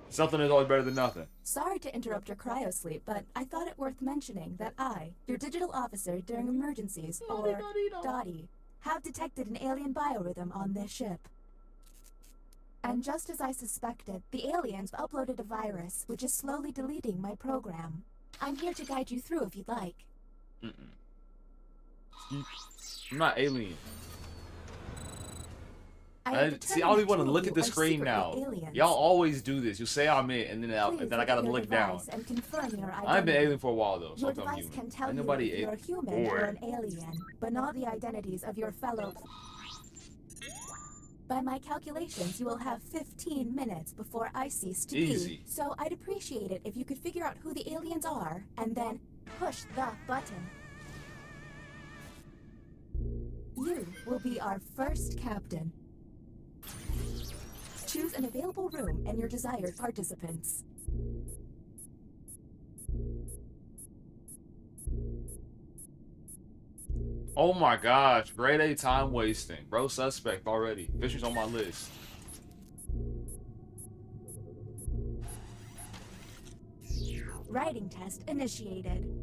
[SPEAKER 1] Something is always better than nothing.
[SPEAKER 11] Sorry to interrupt your cryosleep, but I thought it worth mentioning that I, your digital officer during emergencies, or Dottie, have detected an alien biorhythm on this ship. And just as I suspected, the aliens uploaded a virus which is slowly deleting my program. I'm here to guide you through if you'd like.
[SPEAKER 1] I'm not alien. See, I don't
[SPEAKER 11] determined
[SPEAKER 1] even want to
[SPEAKER 11] two
[SPEAKER 1] look
[SPEAKER 11] of
[SPEAKER 1] at the
[SPEAKER 11] you are
[SPEAKER 1] screen
[SPEAKER 11] secretly
[SPEAKER 1] now.
[SPEAKER 11] aliens.
[SPEAKER 1] Y'all always do this. You say I'm it, and then
[SPEAKER 11] Please
[SPEAKER 1] I
[SPEAKER 11] look
[SPEAKER 1] gotta
[SPEAKER 11] at your
[SPEAKER 1] look down.
[SPEAKER 11] device and confirm your
[SPEAKER 1] I ain't been
[SPEAKER 11] identity.
[SPEAKER 1] alien for a while though, so
[SPEAKER 11] Your
[SPEAKER 1] I'm
[SPEAKER 11] device
[SPEAKER 1] human.
[SPEAKER 11] can tell
[SPEAKER 1] Ain't
[SPEAKER 11] you
[SPEAKER 1] nobody
[SPEAKER 11] if you're a human or an alien, but not the identities of your fellow. By my calculations, you will have 15 minutes before I cease to
[SPEAKER 1] Easy.
[SPEAKER 11] be. So I'd appreciate it if you could figure out who the aliens are and then push the button. You will be our first captain. Choose an available room and your desired participants.
[SPEAKER 1] Oh my gosh, grade A time wasting. Bro, suspect already. Fisher's on my list.
[SPEAKER 11] Writing test initiated.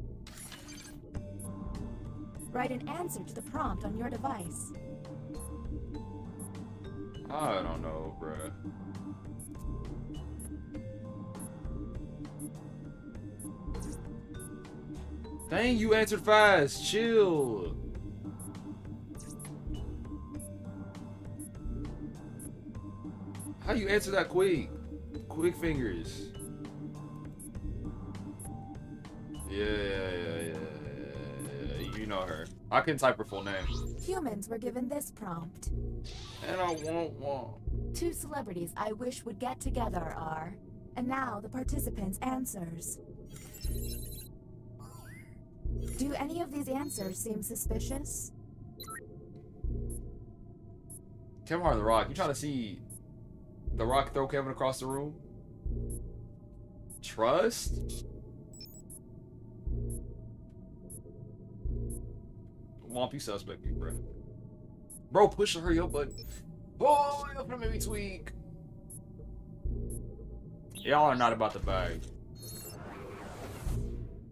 [SPEAKER 11] Write an answer to the prompt on your device.
[SPEAKER 1] I don't know, bruh. Dang, you answered fast. Chill. How you answer that quick? Quick fingers. Yeah. You know her. I can type her full name.
[SPEAKER 11] Humans were given this prompt.
[SPEAKER 1] And I want one.
[SPEAKER 11] Two celebrities I wish would get together are... And now the participants' answers. Do any of these answers seem suspicious?
[SPEAKER 1] Kevin Hart and The Rock. You trying to see The Rock throw Kevin across the room? Trust? Womp, you suspect, you, bro. Bro, push the hurry up button. Oh, you're gonna make me tweak. Y'all are not about the bag.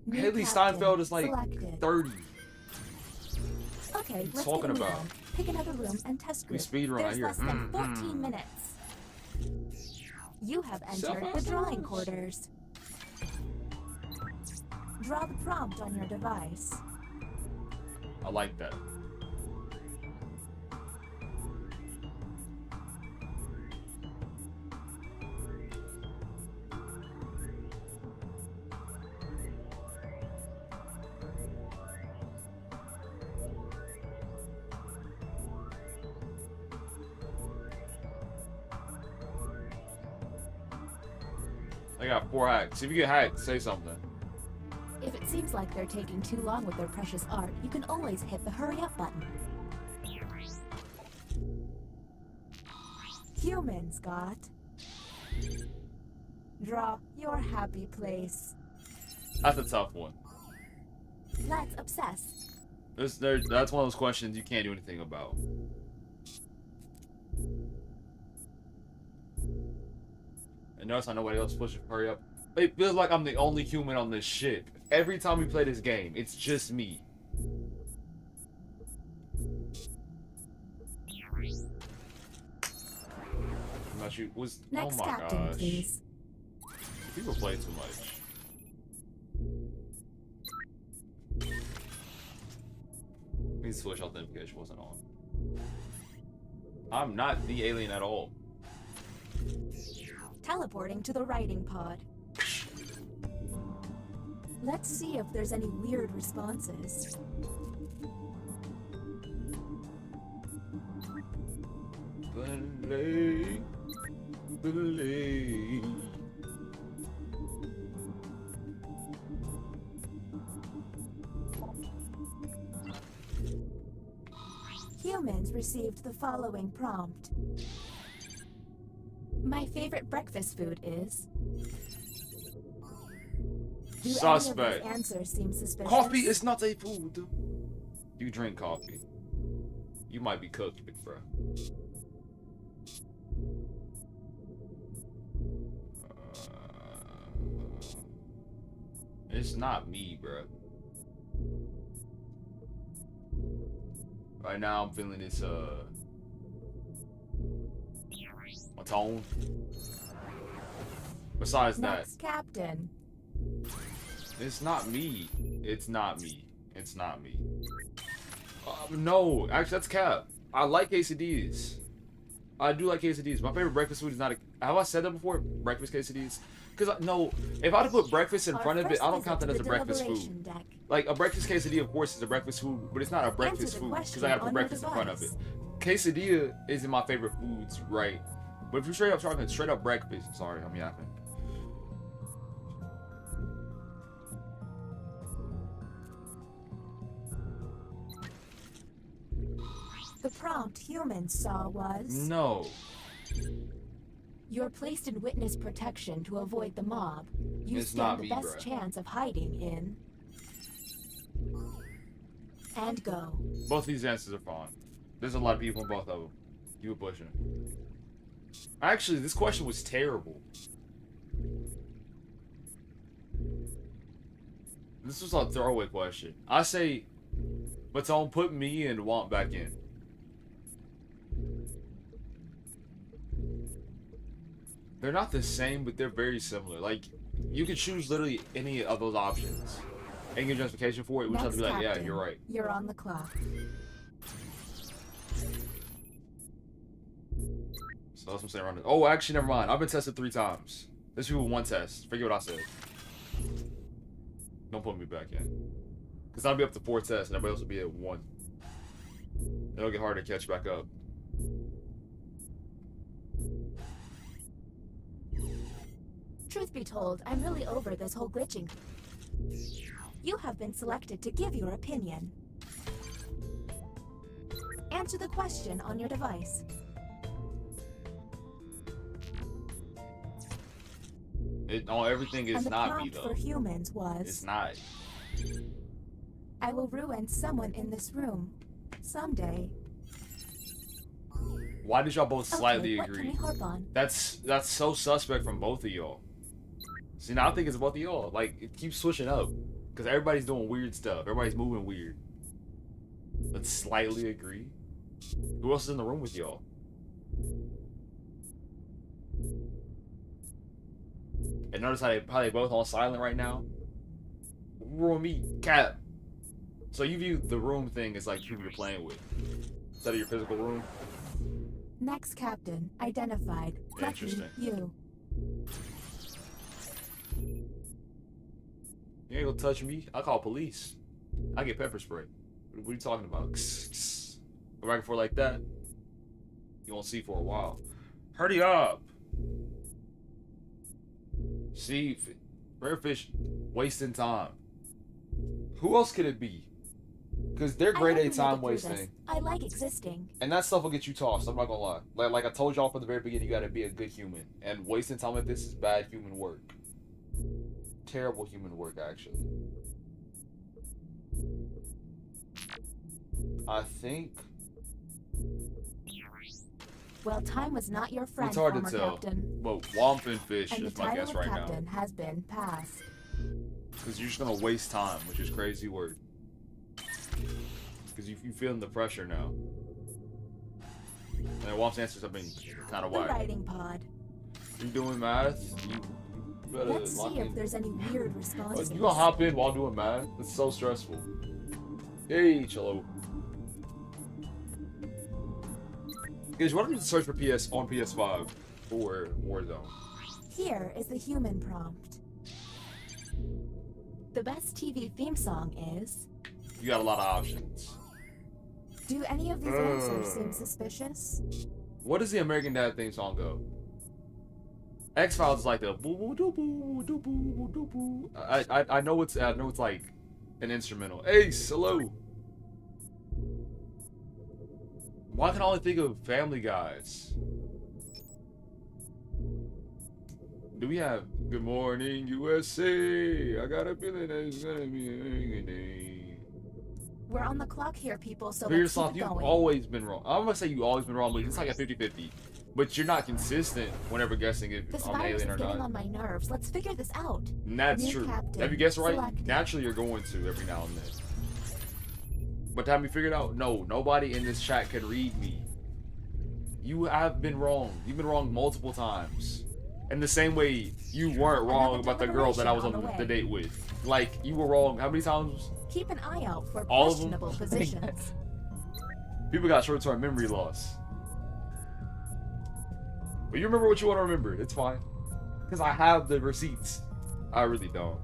[SPEAKER 11] New
[SPEAKER 1] Haley
[SPEAKER 11] captain
[SPEAKER 1] Steinfeld is like
[SPEAKER 11] selected.
[SPEAKER 1] 30.
[SPEAKER 11] Okay, let's
[SPEAKER 1] talking
[SPEAKER 11] get a move
[SPEAKER 1] about?
[SPEAKER 11] on. Pick another room and test
[SPEAKER 1] We
[SPEAKER 11] group.
[SPEAKER 1] speed run
[SPEAKER 11] There's
[SPEAKER 1] here.
[SPEAKER 11] less than 14 minutes. You have entered the drawing quarters. Draw the prompt on your device.
[SPEAKER 1] I like that. I got 4 hacks. If you get hacked, say something.
[SPEAKER 11] If it seems like they're taking too long with their precious art, you can always hit the hurry up button. Humans got. Draw your happy place.
[SPEAKER 1] That's a tough one.
[SPEAKER 11] Let's obsess.
[SPEAKER 1] That's one of those questions you can't do anything about. And notice how nobody else pushes hurry up. It feels like I'm the only human on this ship. Every time we play this game, it's just me. I'm not sure.
[SPEAKER 11] Next
[SPEAKER 1] oh my
[SPEAKER 11] captain,
[SPEAKER 1] gosh.
[SPEAKER 11] please.
[SPEAKER 1] People play too much. Need to switch out the notification wasn't on. I'm not the alien at all.
[SPEAKER 11] Teleporting to the writing pod. Let's see if there's any weird responses.
[SPEAKER 1] Believe.
[SPEAKER 11] Humans received the following prompt. My favorite breakfast food is... Do
[SPEAKER 1] Suspect.
[SPEAKER 11] any of these answers seem suspicious?
[SPEAKER 1] Coffee is not a food. You drink coffee. You might be cooked, big bro. It's not me, bro. Right now, I'm feeling this, My tone. Besides
[SPEAKER 11] Next captain.
[SPEAKER 1] it's not me. It's not me. It's not me. No, actually, that's cap. I like quesadillas. I do like quesadillas. My favorite breakfast food is not a... Have I said that before? Breakfast quesadillas? Because, no, if I had to put breakfast in front of it, I don't count that as a breakfast food. Like, a breakfast quesadilla, of course, is a breakfast food, but it's not a breakfast food because I gotta put breakfast in front of it. Quesadilla isn't my favorite foods, right? But if you're straight up talking straight up breakfast, sorry, I'm yapping.
[SPEAKER 11] The prompt humans saw was...
[SPEAKER 1] No.
[SPEAKER 11] You're placed in witness protection to avoid the mob. You
[SPEAKER 1] It's
[SPEAKER 11] stand
[SPEAKER 1] not
[SPEAKER 11] the
[SPEAKER 1] me,
[SPEAKER 11] best
[SPEAKER 1] bruh.
[SPEAKER 11] chance of hiding in... And go.
[SPEAKER 1] Both these answers are fine. There's a lot of people in both of them. You were pushing. Actually, this question was terrible. This was a throwaway question. I say, but don't put me and Want back in. They're not the same, but they're very similar. Like, you could choose literally any of those options and get justification for it. We just have to be like, yeah, you're right.
[SPEAKER 11] You're on the clock.
[SPEAKER 1] So that's what I'm saying around it. Oh, actually, never mind. I've been tested 3 times. This people one test. Forget what I said. Don't put me back in. Because I'll be up to 4 tests and everybody else will be at 1. It'll get harder to catch back up.
[SPEAKER 11] Truth be told, I'm really over this whole glitching. You have been selected to give your opinion. Answer the question on your device.
[SPEAKER 1] Everything is
[SPEAKER 11] And the
[SPEAKER 1] not me,
[SPEAKER 11] prompt
[SPEAKER 1] though.
[SPEAKER 11] for humans was...
[SPEAKER 1] It's not.
[SPEAKER 11] I will ruin someone in this room. Someday.
[SPEAKER 1] Why did y'all both slightly
[SPEAKER 11] what can
[SPEAKER 1] agree?
[SPEAKER 11] we harp on?
[SPEAKER 1] That's so suspect from both of y'all. See, now I think it's both of y'all. Like, it keeps switching up. Because everybody's doing weird stuff. Everybody's moving weird. Let's slightly agree. Who else is in the room with y'all? And notice how they probably both on silent right now? Room me, Cap. So you view the room thing as like who you're playing with. Instead of your physical room?
[SPEAKER 11] Next captain, identified. Lucky
[SPEAKER 1] Interesting.
[SPEAKER 11] you.
[SPEAKER 1] You ain't gonna touch me. I call police. I get pepper spray. What are you talking about? Go back and forth like that. You won't see for a while. Hurry up. See, rare fish wasting time. Who else could it be? Because they're grade A time wasting.
[SPEAKER 11] I like existing.
[SPEAKER 1] And that stuff will get you tossed, I'm not gonna lie. Like I told y'all from the very beginning, you gotta be a good human. And wasting time like this is bad human work. Terrible human work, actually. I think...
[SPEAKER 11] Well, time was not your friend,
[SPEAKER 1] It's hard to
[SPEAKER 11] former
[SPEAKER 1] tell.
[SPEAKER 11] captain.
[SPEAKER 1] But Womp and Fish
[SPEAKER 11] And
[SPEAKER 1] is
[SPEAKER 11] the
[SPEAKER 1] my
[SPEAKER 11] title
[SPEAKER 1] guess
[SPEAKER 11] of
[SPEAKER 1] right
[SPEAKER 11] captain
[SPEAKER 1] now.
[SPEAKER 11] has been passed.
[SPEAKER 1] Because you're just gonna waste time, which is crazy work. Because you feeling the pressure now. And Womp's answers have been kind of
[SPEAKER 11] The
[SPEAKER 1] wide.
[SPEAKER 11] writing pod.
[SPEAKER 1] You doing math? You better
[SPEAKER 11] Let's
[SPEAKER 1] lock
[SPEAKER 11] see
[SPEAKER 1] in.
[SPEAKER 11] if there's any weird responses.
[SPEAKER 1] You gonna hop in while doing math? It's so stressful. Hey, Chilo. Guys, why don't you search for PS on PS5 for Warzone?
[SPEAKER 11] Here is the human prompt. The best TV theme song is...
[SPEAKER 1] You got a lot of options.
[SPEAKER 11] Do any of these answers seem suspicious?
[SPEAKER 1] What does the American Dad theme song go? X-Files is like the boo boo doo boo doo boo doo boo. I know it's like an instrumental. Ace, hello. Why can I only think of Family Guys? Do we have Good Morning USA? I got a feeling that it's gonna be a good day.
[SPEAKER 11] We're on the clock here, people, so
[SPEAKER 1] Figure
[SPEAKER 11] let's keep
[SPEAKER 1] yourself,
[SPEAKER 11] it
[SPEAKER 1] you've
[SPEAKER 11] going.
[SPEAKER 1] always been wrong. I'm gonna say you've always been wrong, but it's like a 50-50. But you're not consistent whenever guessing if
[SPEAKER 11] This
[SPEAKER 1] I'm an
[SPEAKER 11] virus
[SPEAKER 1] alien
[SPEAKER 11] is
[SPEAKER 1] or
[SPEAKER 11] getting
[SPEAKER 1] not.
[SPEAKER 11] on my nerves. Let's figure this out.
[SPEAKER 1] And that's
[SPEAKER 11] New
[SPEAKER 1] true.
[SPEAKER 11] captain
[SPEAKER 1] Have you guessed right?
[SPEAKER 11] selected.
[SPEAKER 1] Naturally, you're going to every now and then. But have you figured out? No, nobody in this chat can read me. You have been wrong. You've been wrong multiple times. In the same way you weren't wrong about the girl that I was on the date with. Like, you were wrong how many times?
[SPEAKER 11] Keep an eye out for
[SPEAKER 1] All of them?
[SPEAKER 11] questionable positions.
[SPEAKER 1] People got short-term memory loss. But you remember what you want to remember. It's fine. Because I have the receipts. I really don't.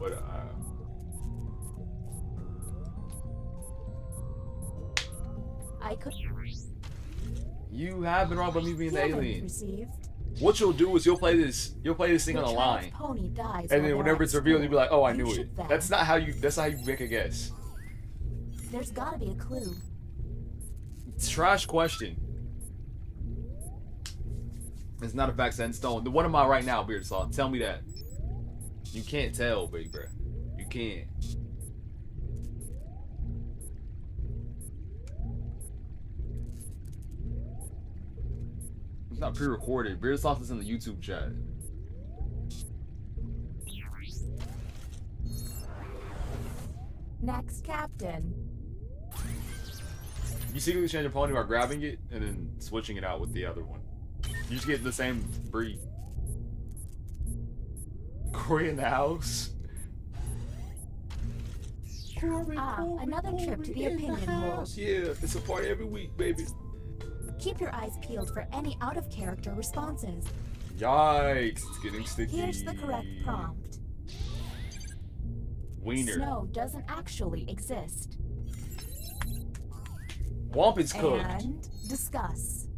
[SPEAKER 1] But,
[SPEAKER 11] I could.
[SPEAKER 1] you have been wrong about me being the
[SPEAKER 11] Damage
[SPEAKER 1] alien.
[SPEAKER 11] received.
[SPEAKER 1] What you'll do is you'll play this thing on the
[SPEAKER 11] Your
[SPEAKER 1] line.
[SPEAKER 11] child's pony dies
[SPEAKER 1] And
[SPEAKER 11] while
[SPEAKER 1] then whenever
[SPEAKER 11] they're
[SPEAKER 1] it's
[SPEAKER 11] at
[SPEAKER 1] revealed, you'll be like, oh, I
[SPEAKER 11] You
[SPEAKER 1] knew
[SPEAKER 11] should
[SPEAKER 1] it.
[SPEAKER 11] vet.
[SPEAKER 1] That's how you make a guess.
[SPEAKER 11] There's gotta be a clue.
[SPEAKER 1] It's a trash question. It's not a fact set in stone. The one am I right now, Beard Saw? Tell me that. You can't tell, baby, bro. You can't. It's not pre-recorded. Beard Sauce is in the YouTube chat.
[SPEAKER 11] Next captain.
[SPEAKER 1] You secretly change your pony by grabbing it and then switching it out with the other one. You just get the same breed. Corey in the house.
[SPEAKER 11] Another trip to the opinion hole.
[SPEAKER 1] Yeah, it's a party every week, baby.
[SPEAKER 11] Keep your eyes peeled for any out-of-character responses.
[SPEAKER 1] Yikes, it's getting sticky.
[SPEAKER 11] Here's the correct prompt.
[SPEAKER 1] Wiener.
[SPEAKER 11] Snow doesn't actually exist.
[SPEAKER 1] Womp is cooked.
[SPEAKER 11] And discuss.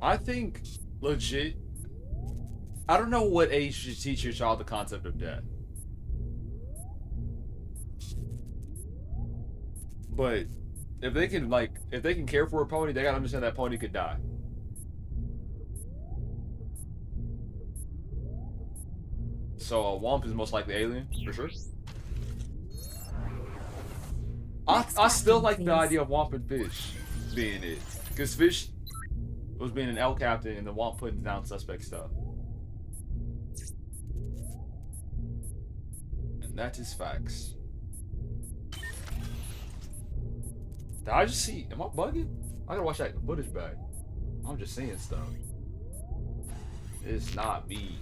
[SPEAKER 1] I think, legit, I don't know what age should teach your child the concept of death. But if they can care for a pony, they gotta understand that pony could die. So a Womp is most likely alien, for sure. I still like the idea of Womp and Fish being it. Because Fish was being an L captain and the Womp putting down suspect stuff. And that is facts. Did I just see? Am I bugging? I gotta watch that footage back. I'm just seeing stuff. It's not me.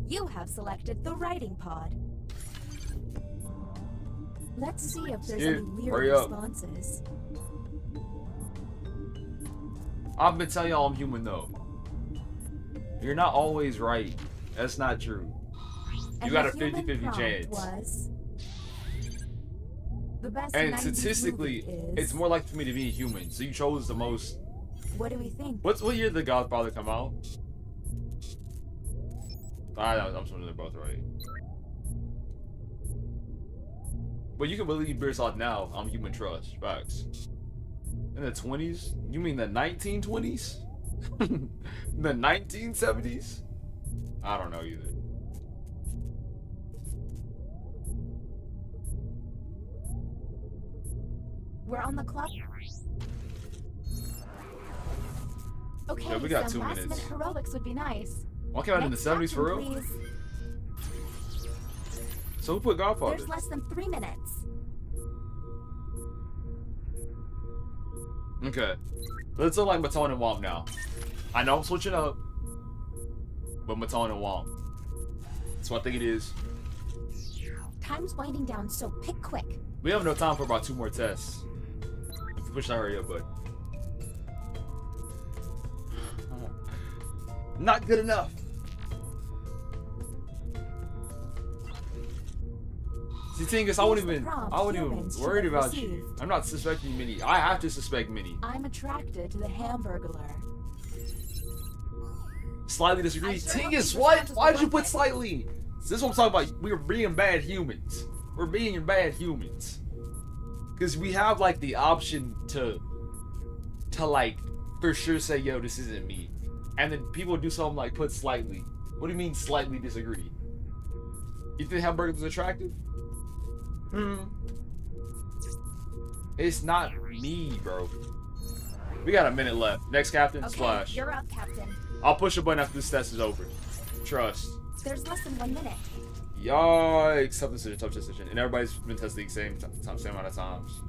[SPEAKER 11] You have selected the writing pod. Let's see if there's any weird
[SPEAKER 1] hurry up.
[SPEAKER 11] responses.
[SPEAKER 1] I've been telling y'all I'm human though. You're not always right. That's not true. You got a 50-50 chance.
[SPEAKER 11] Was the best
[SPEAKER 1] And
[SPEAKER 11] 90s
[SPEAKER 1] statistically,
[SPEAKER 11] movie is...
[SPEAKER 1] it's more likely for me to be a human. So you chose the most.
[SPEAKER 11] What do we think?
[SPEAKER 1] What year did The Godfather come out? I'm assuming they're both right. But you can believe Beersoft now. I'm human trust. Facts. In the 20s? You mean the 1920s? The 1970s? I don't know either.
[SPEAKER 11] We're on the clock. Okay,
[SPEAKER 1] Yeah, we got
[SPEAKER 11] some
[SPEAKER 1] 2
[SPEAKER 11] last
[SPEAKER 1] minutes.
[SPEAKER 11] minute heroics would be nice.
[SPEAKER 1] One came out in the
[SPEAKER 11] Next
[SPEAKER 1] 70s for real?
[SPEAKER 11] captain, please.
[SPEAKER 1] So who put Godfather?
[SPEAKER 11] There's less than 3 minutes.
[SPEAKER 1] Okay. Let's look like Matone and Womp now. I know I'm switching up, but Matone and Womp. That's what I think it is.
[SPEAKER 11] Time's winding down, so pick quick.
[SPEAKER 1] We have no time for about 2 more tests. If you push that hurry up, bud. Not good enough. See, Tingus, I wouldn't even worried about you. I'm not suspecting Minnie. I have to suspect Minnie.
[SPEAKER 11] I'm attracted to the Hamburglar.
[SPEAKER 1] Slightly disagree. Tingus, what? Why'd you put slightly? This is what I'm talking about. We're being bad humans. We're being bad humans. Because we have, like, the option to, like, for sure say, yo, this isn't me. And then people do something like put slightly. What do you mean slightly disagree? You think hamburgers is attractive? It's not me, bro. We got a minute left. Next captain,
[SPEAKER 11] Okay,
[SPEAKER 1] Splash.
[SPEAKER 11] you're up, Captain.
[SPEAKER 1] I'll push a button after this test is over. Trust.
[SPEAKER 11] There's less than 1 minute.
[SPEAKER 1] Yikes. Tough decision, tough decision. And everybody's been testing the same amount of times.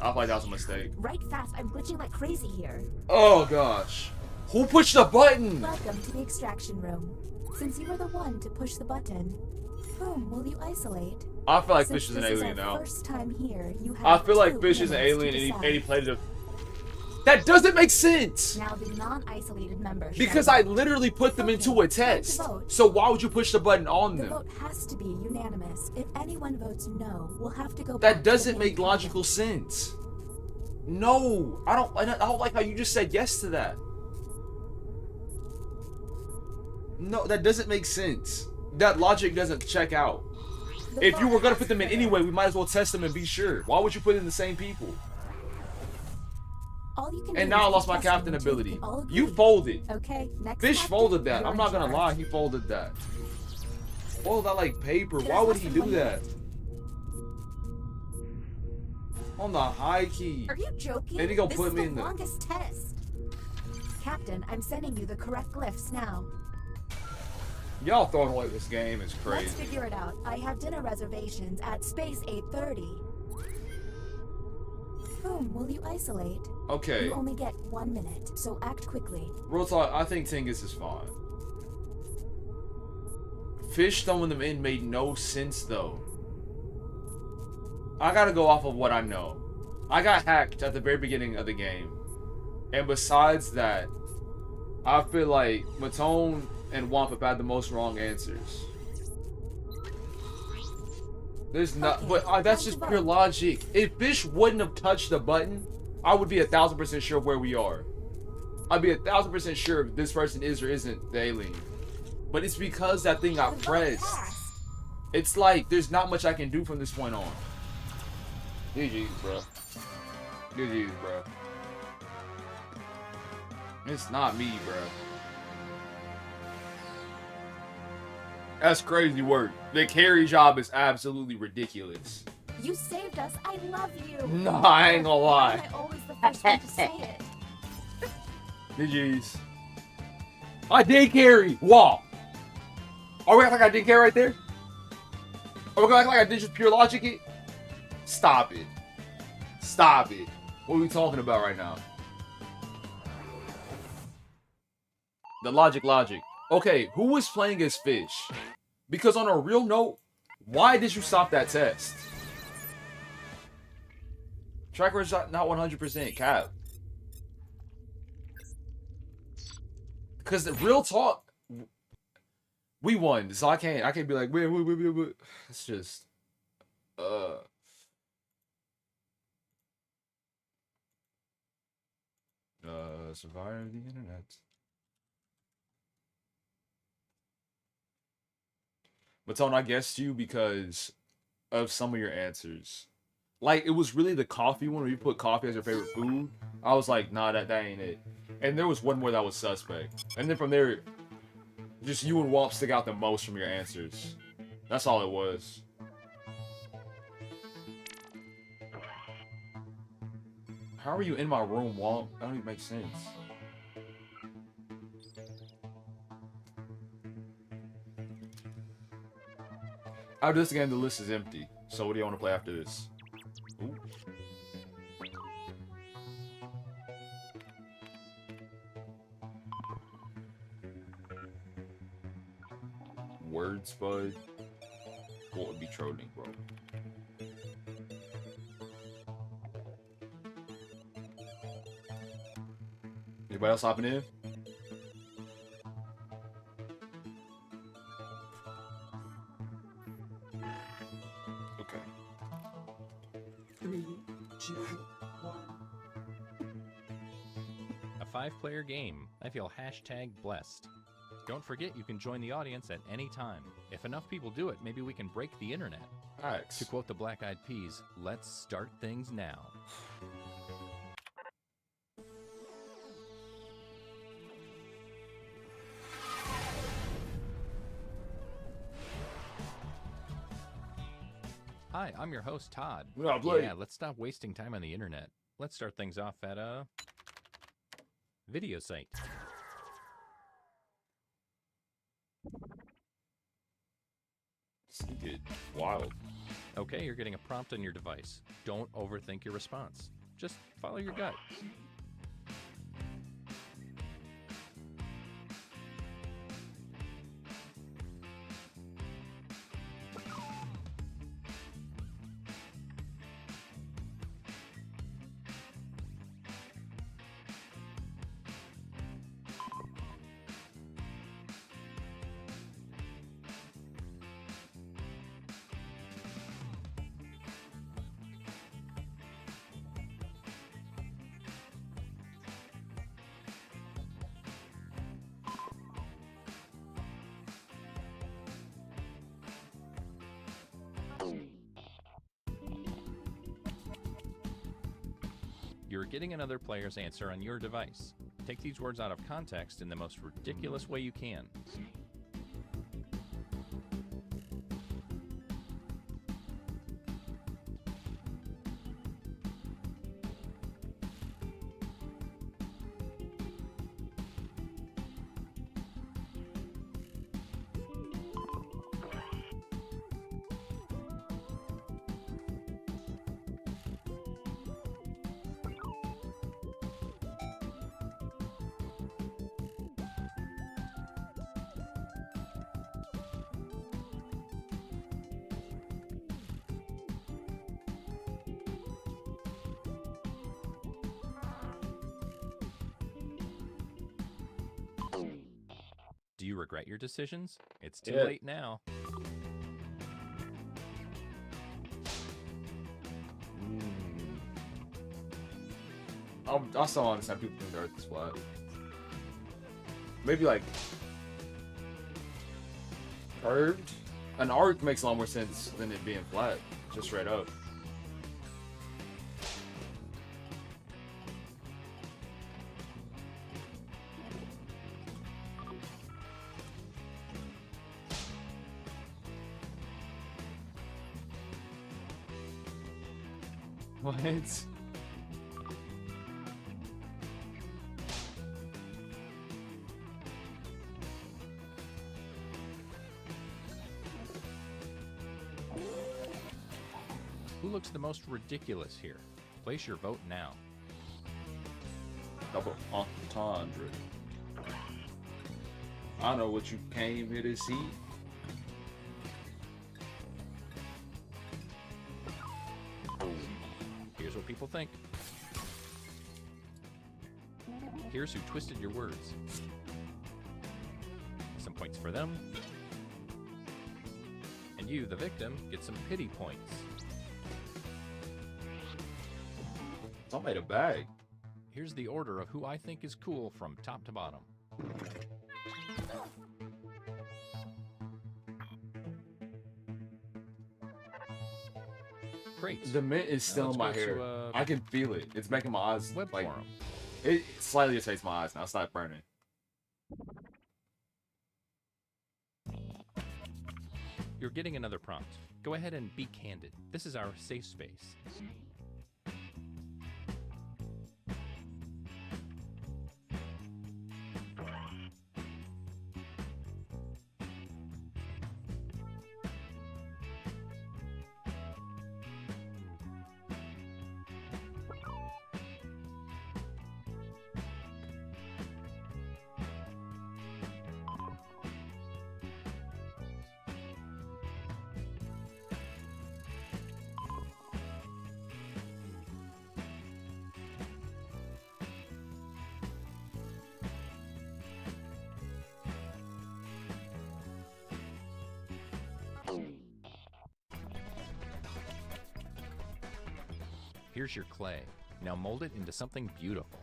[SPEAKER 1] I feel like that was a mistake.
[SPEAKER 11] Right fast, I'm glitching like crazy here.
[SPEAKER 1] Oh gosh. Who pushed the button?
[SPEAKER 11] Welcome to the extraction room. Since you were the one to push the button, whom will you isolate?
[SPEAKER 1] I feel like
[SPEAKER 11] Since
[SPEAKER 1] Fish is an
[SPEAKER 11] this
[SPEAKER 1] alien
[SPEAKER 11] our
[SPEAKER 1] now.
[SPEAKER 11] First time here, you have
[SPEAKER 1] I feel like
[SPEAKER 11] 2
[SPEAKER 1] Fish is an
[SPEAKER 11] minutes
[SPEAKER 1] alien
[SPEAKER 11] to
[SPEAKER 1] and
[SPEAKER 11] decide.
[SPEAKER 1] he played it. That doesn't make sense.
[SPEAKER 11] Now the non-isolated members.
[SPEAKER 1] Because
[SPEAKER 11] shall
[SPEAKER 1] I
[SPEAKER 11] vote.
[SPEAKER 1] literally put them into a test.
[SPEAKER 11] vote.
[SPEAKER 1] So why would you push the button on
[SPEAKER 11] The
[SPEAKER 1] them?
[SPEAKER 11] vote has to be unanimous. If anyone votes no, we'll have to go back
[SPEAKER 1] That
[SPEAKER 11] to the
[SPEAKER 1] doesn't
[SPEAKER 11] main
[SPEAKER 1] make logical sense. No, I don't like how you just said yes to that. No, that doesn't make sense. That logic doesn't check out.
[SPEAKER 11] The
[SPEAKER 1] If you
[SPEAKER 11] vote
[SPEAKER 1] were gonna
[SPEAKER 11] has
[SPEAKER 1] put them in
[SPEAKER 11] to
[SPEAKER 1] anyway, we might as well test them and be sure. Why would you put in the same people?
[SPEAKER 11] All you can
[SPEAKER 1] And
[SPEAKER 11] do
[SPEAKER 1] now I
[SPEAKER 11] is
[SPEAKER 1] lost
[SPEAKER 11] keep
[SPEAKER 1] my
[SPEAKER 11] testing
[SPEAKER 1] captain
[SPEAKER 11] until
[SPEAKER 1] ability.
[SPEAKER 11] can all agree.
[SPEAKER 1] You folded.
[SPEAKER 11] Okay, next
[SPEAKER 1] Fish
[SPEAKER 11] captain,
[SPEAKER 1] folded that.
[SPEAKER 11] you're
[SPEAKER 1] I'm
[SPEAKER 11] in
[SPEAKER 1] not gonna
[SPEAKER 11] charge.
[SPEAKER 1] lie, he folded that. Fold that like paper.
[SPEAKER 11] There's
[SPEAKER 1] Why would
[SPEAKER 11] less
[SPEAKER 1] he
[SPEAKER 11] than
[SPEAKER 1] do
[SPEAKER 11] 1
[SPEAKER 1] that?
[SPEAKER 11] minute.
[SPEAKER 1] On the high key.
[SPEAKER 11] Are you joking?
[SPEAKER 1] And he gonna
[SPEAKER 11] This
[SPEAKER 1] put
[SPEAKER 11] is
[SPEAKER 1] me
[SPEAKER 11] the
[SPEAKER 1] in the.
[SPEAKER 11] longest test. Captain, I'm sending you the correct glyphs now.
[SPEAKER 1] Y'all throwing away this game is
[SPEAKER 11] Let's
[SPEAKER 1] crazy.
[SPEAKER 11] figure it out. I have dinner reservations at Space 830. Whom will you isolate?
[SPEAKER 1] Okay.
[SPEAKER 11] You only get 1 minute, so act quickly.
[SPEAKER 1] Real talk, I think Tingus is fine. Fish throwing them in made no sense though. I gotta go off of what I know. I got hacked at the very beginning of the game. And besides that, I feel like Matone and Womp have had the most wrong answers. There's not,
[SPEAKER 11] Okay,
[SPEAKER 1] but that's
[SPEAKER 11] time
[SPEAKER 1] just
[SPEAKER 11] to
[SPEAKER 1] pure
[SPEAKER 11] vote.
[SPEAKER 1] logic. If Fish wouldn't have touched the button, I would be 1,000% sure where we are. I'd be 1,000% sure if this person is or isn't the alien. But it's because that thing got
[SPEAKER 11] The vote
[SPEAKER 1] pressed.
[SPEAKER 11] passed.
[SPEAKER 1] It's like there's not much I can do from this point on. GG's, bro. GG's, bro. It's not me, bro. That's crazy work. The carry job is absolutely ridiculous.
[SPEAKER 11] You saved us. I love you.
[SPEAKER 1] No, I ain't gonna
[SPEAKER 11] Why
[SPEAKER 1] lie.
[SPEAKER 11] am I always the first one to say it?
[SPEAKER 1] GG's. I did carry. Wow. Are we acting like I did carry right there? Are we gonna act like I did just pure logic it? Stop it. Stop it. What are we talking about right now? The logic. Okay, who was playing as Fish? Because on a real note, why did you stop that test? Track record's not 100% cap. Because the real talk, we won, so I can't be like, wait. It's just, survive the internet. Matone, I guessed you because of some of your answers. Like, it was really the coffee one where you put coffee as your favorite food. I was like, nah, that ain't it. And there was one more that was suspect. And then from there, just you and Womp stick out the most from your answers. That's all it was. How are you in my room, Womp? That don't even make sense. After this game, the list is empty. So what do you want to play after this? Ooh. Words, bud. What would be trolling, bro? Anybody else hopping in? Okay.
[SPEAKER 4] 3, 2, 1.
[SPEAKER 12] A 5-player game. I feel #blessed. Don't forget you can join the audience at any time. If enough people do it, maybe we can break the internet.
[SPEAKER 1] Thanks.
[SPEAKER 12] To quote the Black Eyed Peas, let's start things now. Hi, I'm your host, Todd. Yeah, let's stop wasting time on the internet. Let's start things off at a video site.
[SPEAKER 1] This could get wild.
[SPEAKER 12] Okay, you're getting a prompt on your device. Don't overthink your response. Just follow your gut. You're getting another player's answer on your device. Take these words out of context in the most ridiculous way you can. Do you regret your decisions? It's too late now.
[SPEAKER 1] I still understand people think the Earth is flat. Maybe like curved. An arc makes a lot more sense than it being flat, just straight up. What?
[SPEAKER 12] Who looks the most ridiculous here? Place your vote now.
[SPEAKER 1] Double entendre. I know what you came here to see.
[SPEAKER 12] Here's what people think. Here's who twisted your words. Some points for them. And you, the victim, get some pity points.
[SPEAKER 1] It's all made of bag.
[SPEAKER 12] Here's the order of who I think is cool from top to bottom. Great.
[SPEAKER 1] The mint is still in my hair. I can feel it. It's making my eyes
[SPEAKER 12] web
[SPEAKER 1] like
[SPEAKER 12] forum.
[SPEAKER 1] it slightly irritates my eyes now. It's not burning.
[SPEAKER 12] You're getting another prompt. Go ahead and be candid. This is our safe space. Here's your clay. Now mold it into something beautiful.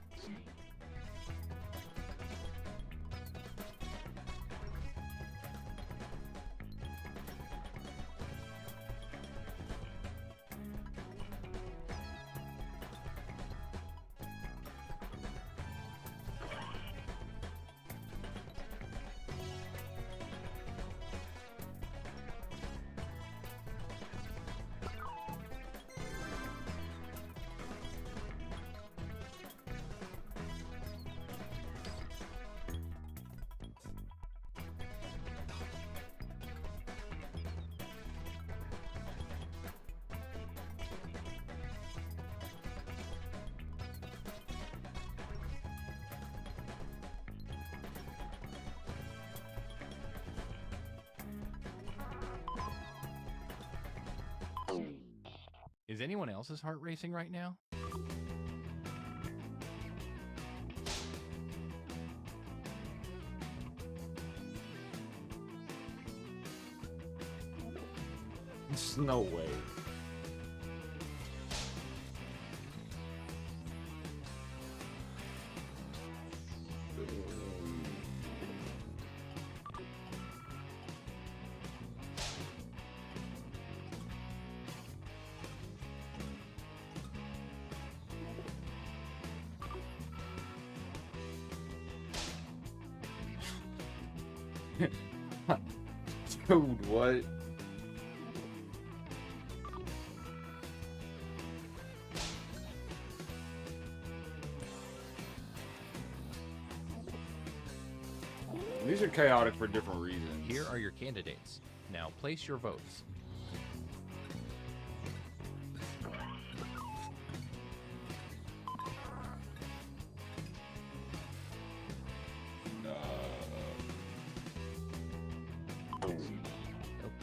[SPEAKER 12] Is anyone else's heart racing right now?
[SPEAKER 1] There's no way. Dude, what? These are chaotic for different reasons.
[SPEAKER 12] Here are your candidates. Now place your votes.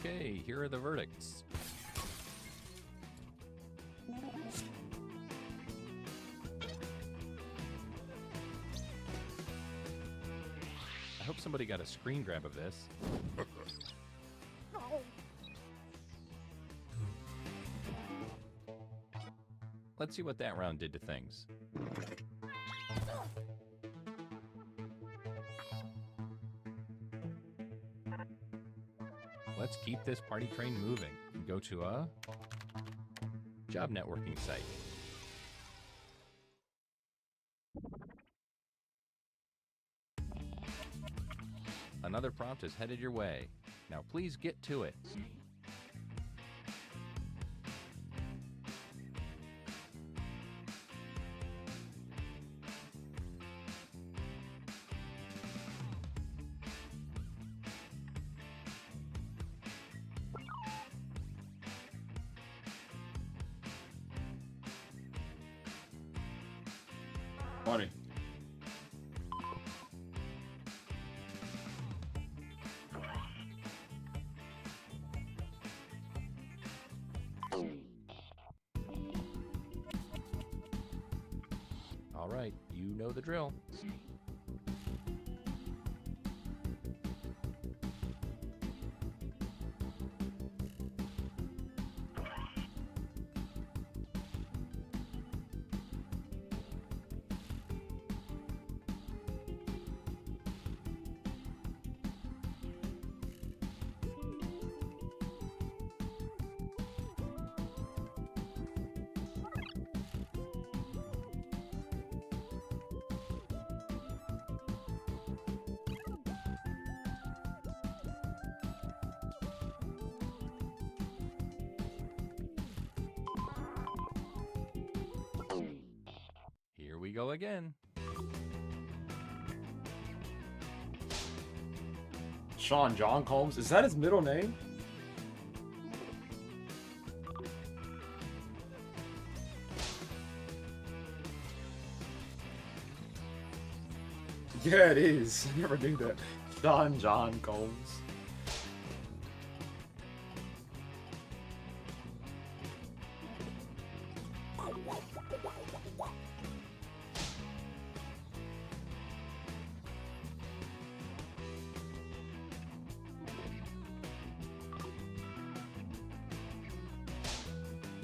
[SPEAKER 12] Okay, here are the verdicts. I hope somebody got a screen grab of this. Let's see what that round did to things. Let's keep this party train moving and go to a job networking site. Another prompt is headed your way. Now please get to it.
[SPEAKER 1] Funny.
[SPEAKER 12] All right, you know the drill. Here we go again.
[SPEAKER 1] Sean John Combs? Is that his middle name? Yeah, it is. I never knew that. Sean John Combs.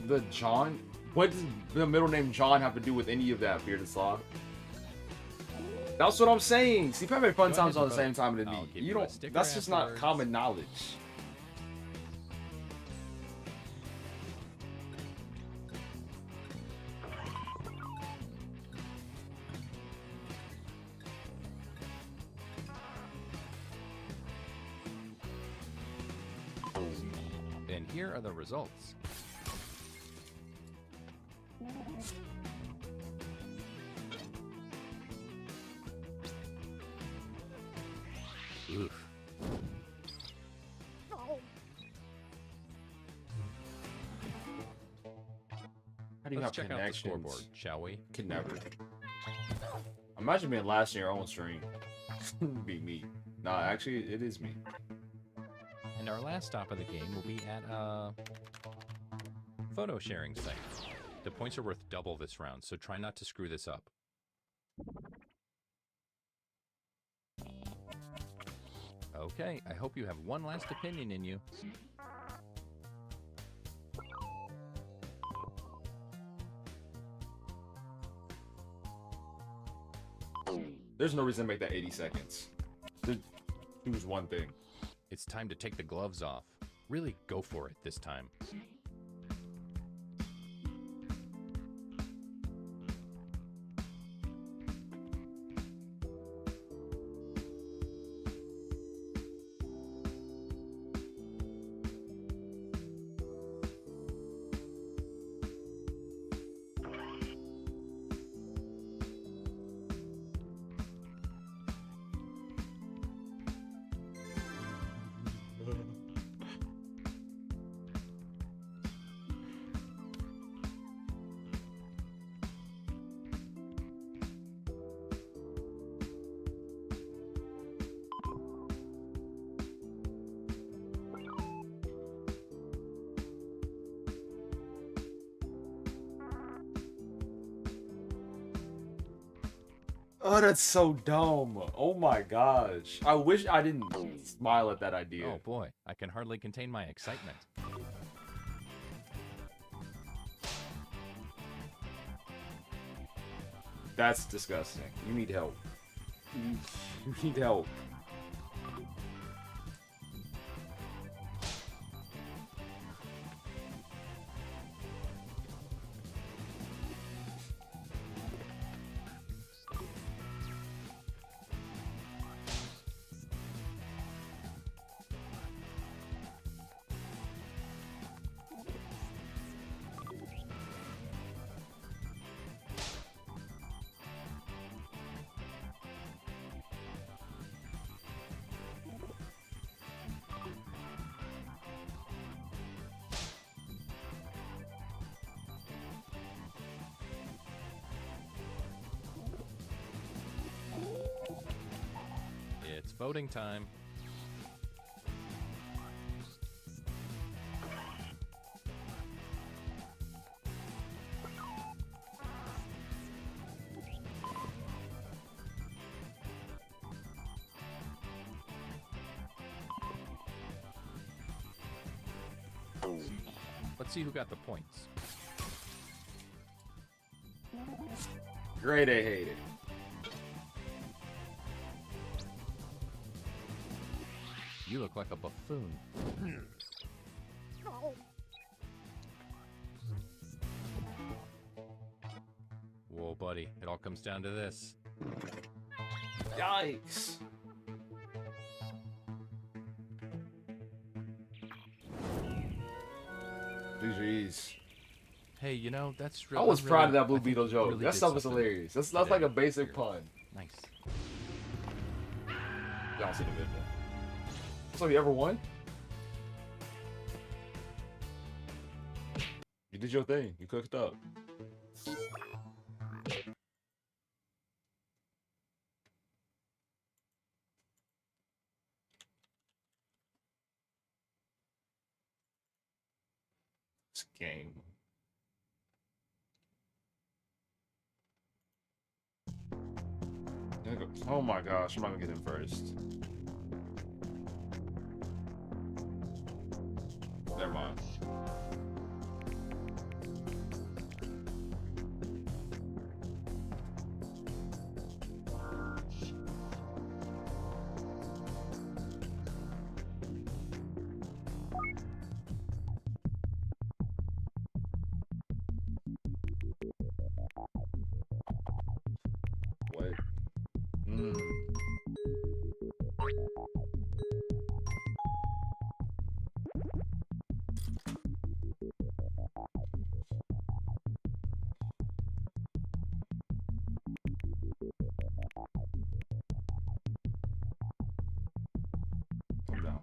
[SPEAKER 1] The John? What does the middle name John have to do with any of that, Bearded Sloth? That's what I'm saying. See, having fun
[SPEAKER 12] Go
[SPEAKER 1] times
[SPEAKER 12] ahead
[SPEAKER 1] on the
[SPEAKER 12] and
[SPEAKER 1] same time
[SPEAKER 12] vote.
[SPEAKER 1] to
[SPEAKER 12] I'll
[SPEAKER 1] me.
[SPEAKER 12] give
[SPEAKER 1] You
[SPEAKER 12] you a
[SPEAKER 1] don't.
[SPEAKER 12] sticker
[SPEAKER 1] That's just not
[SPEAKER 12] afterwards.
[SPEAKER 1] common knowledge.
[SPEAKER 12] And here are the results. Oof.
[SPEAKER 1] How do you
[SPEAKER 12] Let's
[SPEAKER 1] have
[SPEAKER 12] check out the
[SPEAKER 1] connections?
[SPEAKER 12] scoreboard, shall we?
[SPEAKER 1] Could never. Imagine being last in your own stream. Be me. Nah, actually, it is me.
[SPEAKER 12] And our last stop of the game will be at Photo sharing site. The points are worth double this round, so try not to screw this up. Okay, I hope you have one last opinion in you.
[SPEAKER 1] There's no reason to make that 80 seconds. Choose one thing.
[SPEAKER 12] It's time to take the gloves off. Really go for it this time.
[SPEAKER 1] Oh, that's so dumb. Oh my gosh. I wish I didn't smile at that idea.
[SPEAKER 12] Oh boy, I can hardly contain my excitement.
[SPEAKER 1] That's disgusting. You need help. You need help.
[SPEAKER 12] It's voting time. Let's see who got the points.
[SPEAKER 1] Great, I hate it.
[SPEAKER 12] You look like a buffoon. Whoa, buddy. It all comes down to this.
[SPEAKER 1] Yikes. GG's.
[SPEAKER 12] Hey, you know, that's
[SPEAKER 1] I
[SPEAKER 12] really...
[SPEAKER 1] was proud of that Blue
[SPEAKER 12] I think
[SPEAKER 1] Beetle
[SPEAKER 12] you
[SPEAKER 1] joke.
[SPEAKER 12] really
[SPEAKER 1] That
[SPEAKER 12] did
[SPEAKER 1] stuff was
[SPEAKER 12] something
[SPEAKER 1] hilarious. That's
[SPEAKER 12] today.
[SPEAKER 1] like a basic pun.
[SPEAKER 12] Nice.
[SPEAKER 1] Y'all see the video. So you ever won? You did your thing. You cooked up. This game. Oh my gosh, I'm not gonna get him first. Never mind. What? Calm down.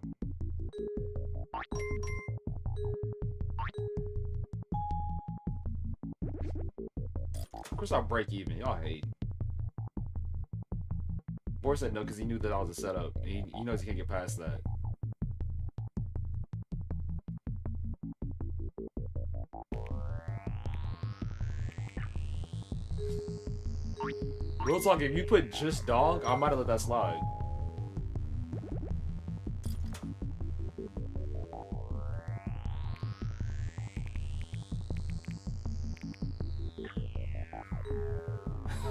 [SPEAKER 1] Of course I'll break even. Y'all hate. Boris said no because he knew that I was a setup. He knows he can't get past that. Real talk, if you put just dog, I might have let that slide.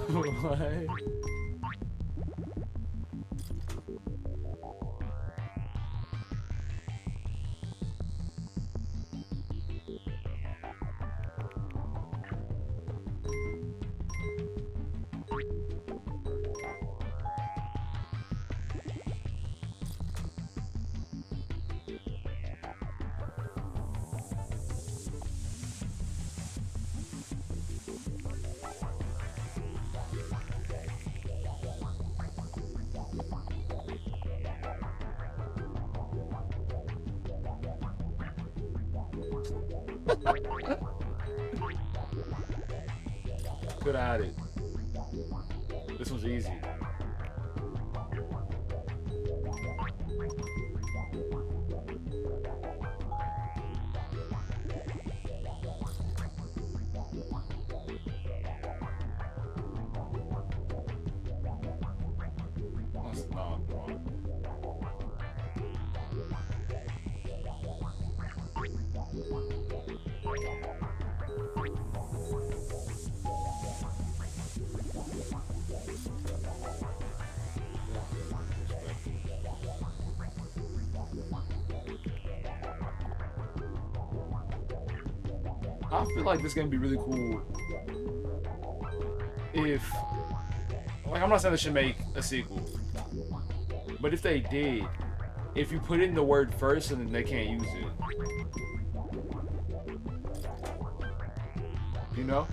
[SPEAKER 1] What? Could have had it. This was easy. That's not wrong. I feel like this game would be really cool if, like, I'm not saying they should make a sequel, but if they did, if you put in the word first and then they can't use it, you know,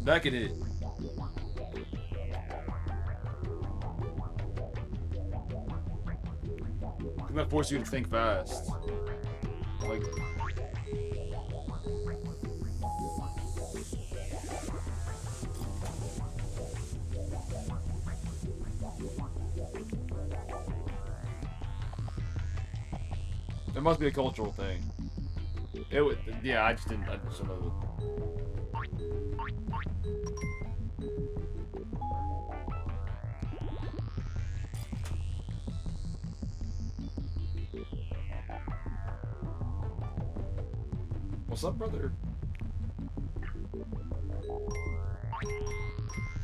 [SPEAKER 1] that could hit. That forces you to think fast, like. It must be a cultural thing. It would, yeah. I just didn't know. What's up, brother?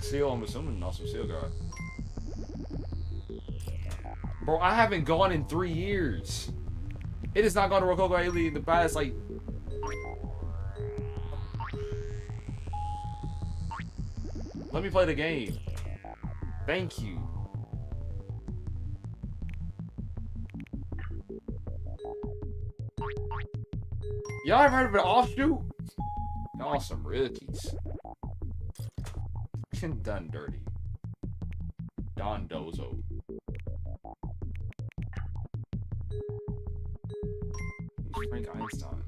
[SPEAKER 1] Seal, I'm assuming also Seal guy. Bro, I haven't gone in 3 years. It has not gone to RococoHaley in the past, like... Let me play the game. Thank you. Y'all ever heard of an offshoot? Y'all some rookies. Done dirty. Don Dozo. Frank Einstein.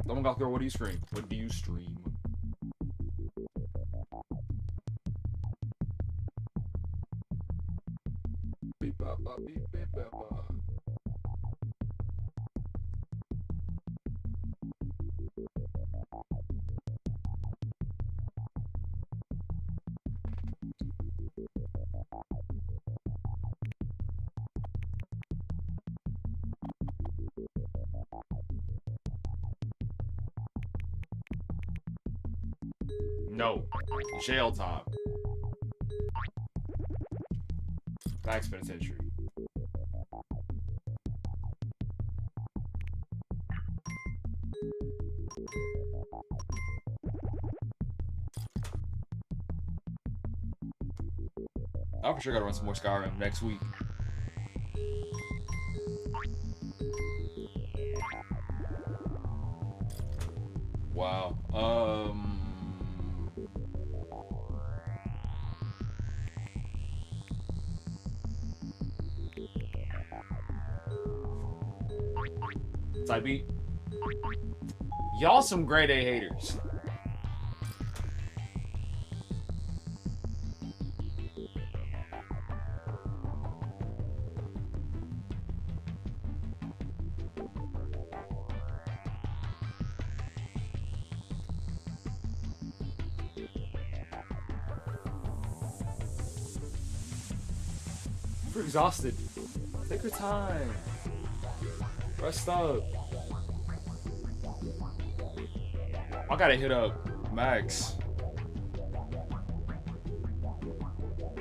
[SPEAKER 1] Someone got there. What do you stream? What do you stream? Beep, bop, bop, beep, beep, bop, bop. No. Jail time. Max penitentiary. I'm for sure gotta run some more Skyrim next week. Wow. Side beat. Y'all some grade A haters. We're exhausted. Take your time. Rest up. I gotta hit up Max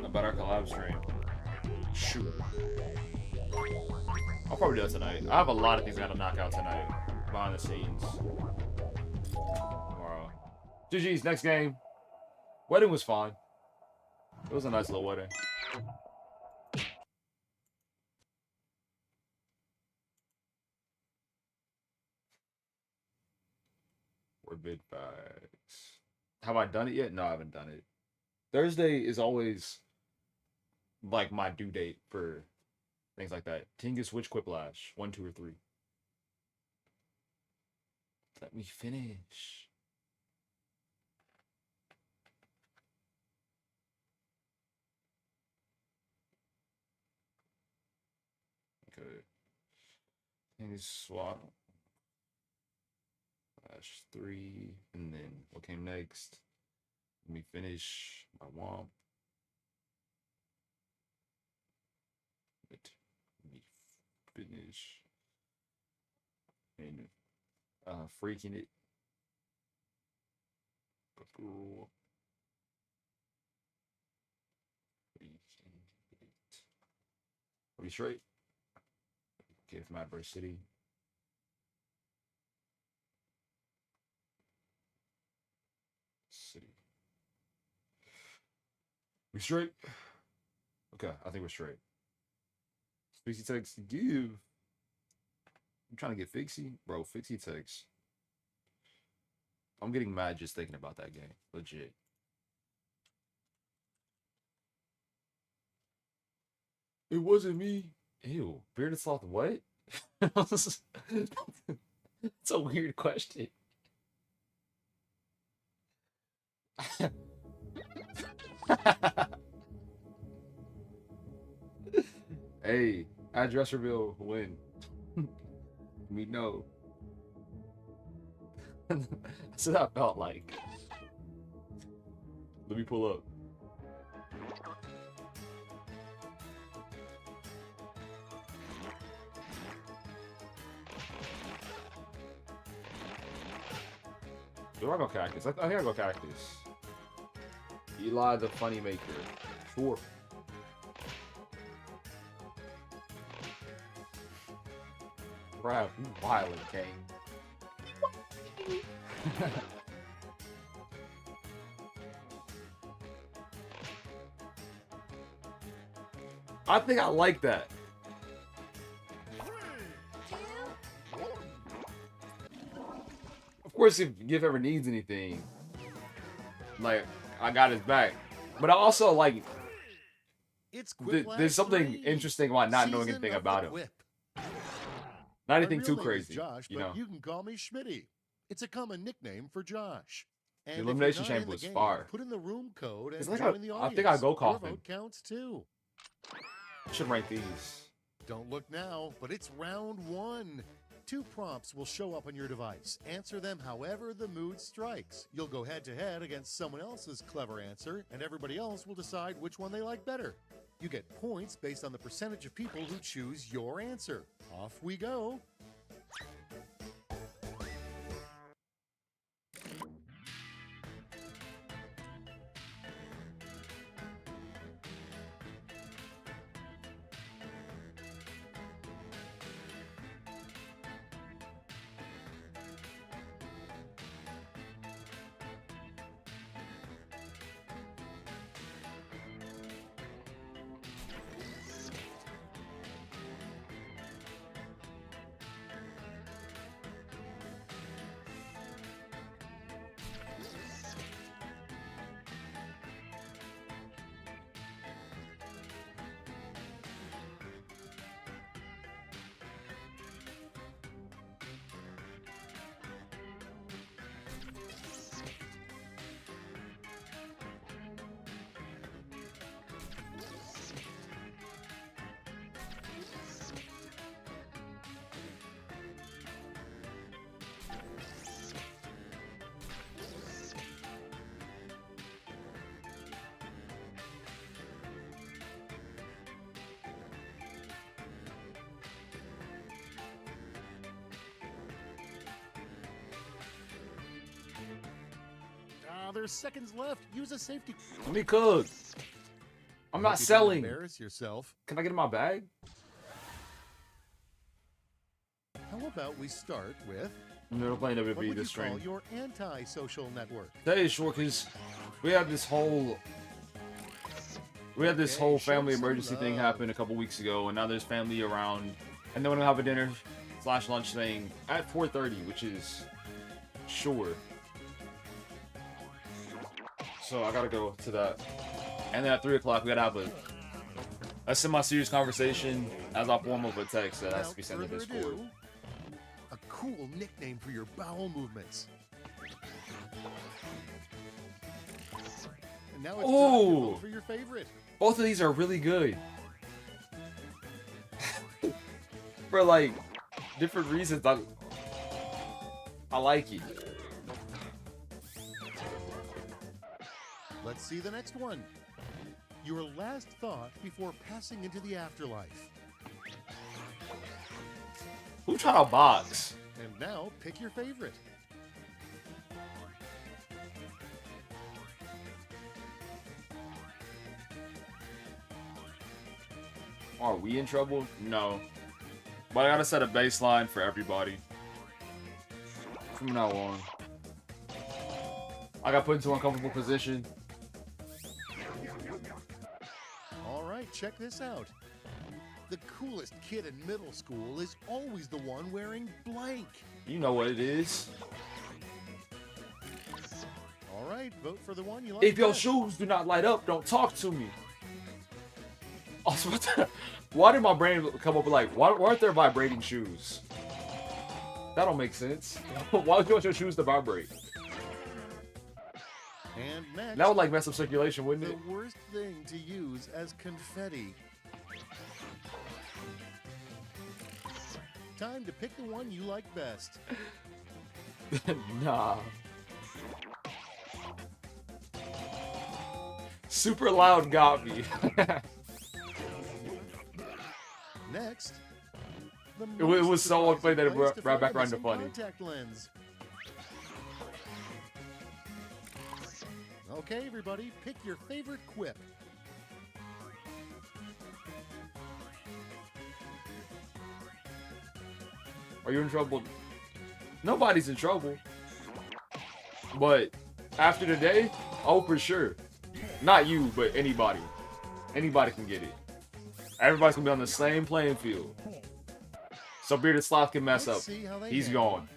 [SPEAKER 1] about our collab stream. Shoot. I'll probably do that tonight. I have a lot of things I gotta knock out tonight. Behind the scenes. Tomorrow. GG's, next game. Wedding was fine. It was a nice little wedding. We're bid bags. Have I done it yet? No, I haven't done it. Thursday is always like my due date for things like that. Tingus Witch Quiplash. 1, 2, or 3. Let me finish. Okay. Tingus Swap. 3, and then what came next? Let me finish my womp. Let me finish. And freaking it. Are we straight? Give Madbury City. City. We straight? Okay, I think we're straight. Fixie text give. I'm trying to get Fixie. Bro, Fixie text. I'm getting mad just thinking about that game. Legit. It wasn't me. Ew. Bearded Sloth what? It's a weird question. Hey, address reveal when? Me know. That's what I felt like. Let me pull up. Do I go Cactus? I think I go Cactus. Eli the Funny Maker. Sure. Crap, you violent, Kane. I think I like that. Of course, if Gif ever needs anything, like, I got his back. But I also, like, there's something interesting about not knowing anything about him. Not anything too crazy,
[SPEAKER 13] Josh,
[SPEAKER 1] you know.
[SPEAKER 13] But you can call me Schmitty. It's a common nickname for Josh. And
[SPEAKER 1] The Elimination Chamber was fire.
[SPEAKER 13] Put in the room code and
[SPEAKER 1] It's like
[SPEAKER 13] join the audience.
[SPEAKER 1] I think I go
[SPEAKER 13] Your
[SPEAKER 1] Coffin.
[SPEAKER 13] vote counts too.
[SPEAKER 1] Should rank these.
[SPEAKER 13] Don't look now, but it's round 1. 2 prompts will show up on your device. Answer them however the mood strikes. You'll go head-to-head against someone else's clever answer, and everybody else will decide which one they like better. You get points based on the percentage of people who choose your answer. Off we go. there's seconds left. Use a safety.
[SPEAKER 1] Let me cook. I'm not selling.
[SPEAKER 13] Embarrass yourself.
[SPEAKER 1] Can I get in my bag?
[SPEAKER 13] How about we start with
[SPEAKER 1] No, playing
[SPEAKER 13] what
[SPEAKER 1] WWE
[SPEAKER 13] would
[SPEAKER 1] this
[SPEAKER 13] you call
[SPEAKER 1] stream.
[SPEAKER 13] your anti-social network?
[SPEAKER 1] That is short because we had this whole family emergency thing happen a couple weeks ago, and now there's family around, and then we're gonna have a dinner/lunch thing at 4:30, which is sure. So I gotta go to that, and then at 3 o'clock we gotta have a semi-serious conversation as a form of a text that has to be sent to
[SPEAKER 13] Without further
[SPEAKER 1] Discord.
[SPEAKER 13] ado, a cool nickname for your bowel movements. And now it's time to
[SPEAKER 1] Ooh.
[SPEAKER 13] vote for your favorite.
[SPEAKER 1] Both of these are really good. For like different reasons, I like it.
[SPEAKER 13] Let's see the next one. Your last thought before passing into the afterlife.
[SPEAKER 1] Who trying to box?
[SPEAKER 13] And now pick your favorite.
[SPEAKER 1] Are we in trouble? No. But I gotta set a baseline for everybody. From now on. I got put into an uncomfortable position.
[SPEAKER 13] All right, check this out. The coolest kid in middle school is always the one wearing blank.
[SPEAKER 1] You know what it is.
[SPEAKER 13] All right, vote for the one you like.
[SPEAKER 1] If your
[SPEAKER 13] best.
[SPEAKER 1] shoes do not light up, don't talk to me. Also, why did my brain come up with like, why aren't there vibrating shoes? That don't make sense. Why would you want your shoes to vibrate?
[SPEAKER 13] And next,
[SPEAKER 1] That would like mess up circulation, wouldn't
[SPEAKER 13] the
[SPEAKER 1] it?
[SPEAKER 13] worst thing to use as confetti. Time to pick the one you like best.
[SPEAKER 1] Nah. Super loud got me.
[SPEAKER 13] Next, the
[SPEAKER 1] It was
[SPEAKER 13] most
[SPEAKER 1] so unfunny that it
[SPEAKER 13] surprising place to
[SPEAKER 1] brought back
[SPEAKER 13] find a
[SPEAKER 1] around to
[SPEAKER 13] missing
[SPEAKER 1] funny.
[SPEAKER 13] Contact lens. Okay, everybody, pick your favorite quip.
[SPEAKER 1] Are you in trouble? Nobody's in trouble. But after today, oh for sure. Not you, but anybody. Anybody can get it. Everybody's gonna be on the same playing field. So Bearded Sloth can mess up.
[SPEAKER 13] Let's see how they
[SPEAKER 1] He's
[SPEAKER 13] handle.
[SPEAKER 1] gone.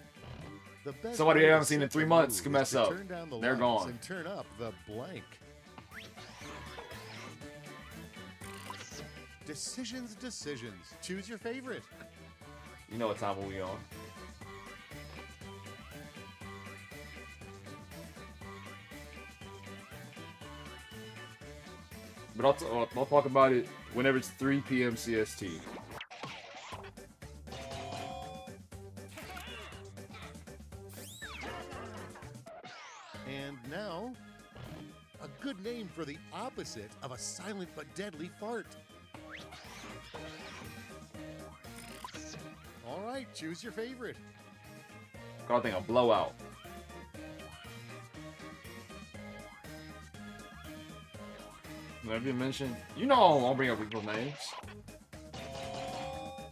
[SPEAKER 13] The best
[SPEAKER 1] Somebody
[SPEAKER 13] way
[SPEAKER 1] I
[SPEAKER 13] to
[SPEAKER 1] haven't seen in
[SPEAKER 13] set
[SPEAKER 1] 3
[SPEAKER 13] the
[SPEAKER 1] months
[SPEAKER 13] mood
[SPEAKER 1] can
[SPEAKER 13] is
[SPEAKER 1] mess
[SPEAKER 13] to
[SPEAKER 1] up.
[SPEAKER 13] turn down the
[SPEAKER 1] They're
[SPEAKER 13] lights
[SPEAKER 1] gone.
[SPEAKER 13] And turn up the blank. Decisions. Choose your favorite.
[SPEAKER 1] You know what time are we on. But I'll talk about it whenever it's 3 p.m. CST.
[SPEAKER 13] And now, a good name for the opposite of a silent but deadly fart. All right, choose your favorite.
[SPEAKER 1] I think a blowout. Have you mentioned? You know I won't bring up people's names.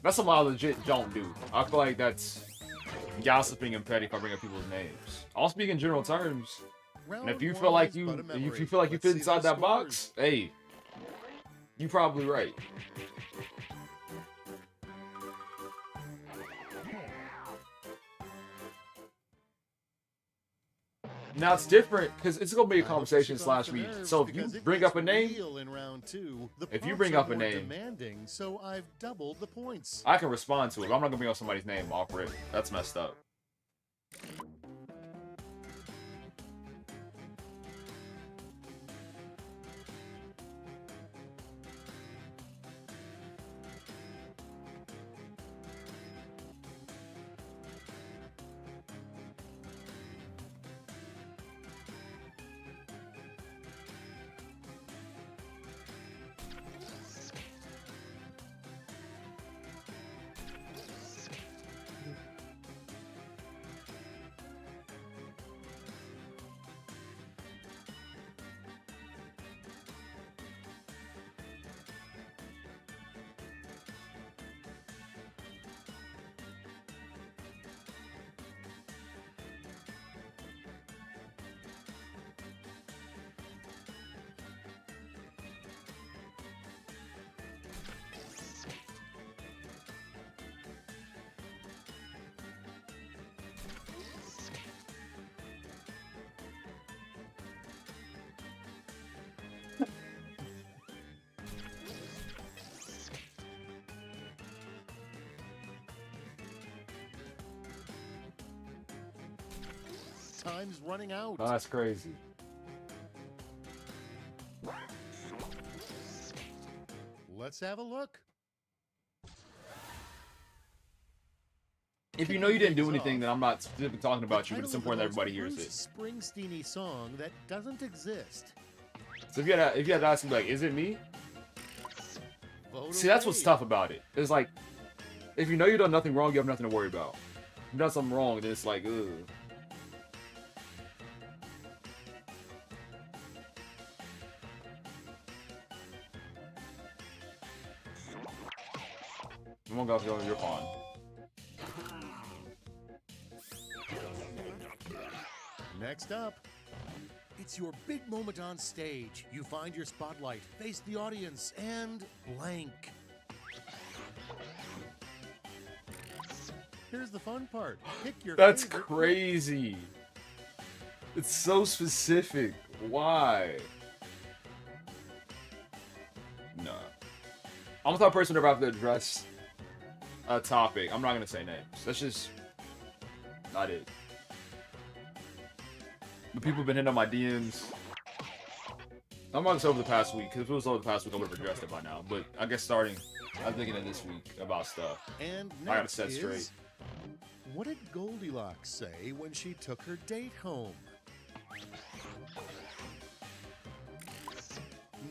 [SPEAKER 1] That's something I legit don't do. I feel like that's gossiping and petty if I bring up people's names. I'll speak in general terms. And if you feel like you fit inside that box, hey, you probably right. Now it's different because it's gonna be a conversation slash read. So if you bring up a name, if you bring up a name,
[SPEAKER 13] demanding, so I've doubled the points.
[SPEAKER 1] I can respond to it. But I'm not gonna bring up somebody's name off rip. That's messed up.
[SPEAKER 13] Time's running out.
[SPEAKER 1] Oh, that's crazy.
[SPEAKER 13] Let's have a look.
[SPEAKER 1] If you know you didn't do
[SPEAKER 13] Kicking
[SPEAKER 1] anything,
[SPEAKER 13] things
[SPEAKER 1] then I'm not specifically talking about you, but
[SPEAKER 13] title
[SPEAKER 1] it's
[SPEAKER 13] of the
[SPEAKER 1] important that
[SPEAKER 13] most
[SPEAKER 1] everybody hears it.
[SPEAKER 13] Bruce Springsteen-y song that doesn't exist.
[SPEAKER 1] So if you had to ask me, like, is it me?
[SPEAKER 13] Vote
[SPEAKER 1] See, that's what's
[SPEAKER 13] away.
[SPEAKER 1] tough about it. It's like, if you know you've done nothing wrong, you have nothing to worry about. If you've done something wrong, then it's like, ugh. I'm gonna go to your pawn.
[SPEAKER 13] Next up, it's your big moment on stage. You find your spotlight, face the audience, and blank. Here's the fun part. Pick your
[SPEAKER 1] That's
[SPEAKER 13] favorite
[SPEAKER 1] crazy. It's so specific. Why? No. I'm the type of person whenever I have to address a topic, I'm not gonna say names. That's just not it. But people have been hitting on my DMs. I'm not gonna say over the past week, because if it was over the past week, I would have addressed it by now. But I guess starting, I'm thinking of this week about stuff.
[SPEAKER 13] And
[SPEAKER 1] I gotta
[SPEAKER 13] next
[SPEAKER 1] set
[SPEAKER 13] is,
[SPEAKER 1] straight.
[SPEAKER 13] what did Goldilocks say when she took her date home?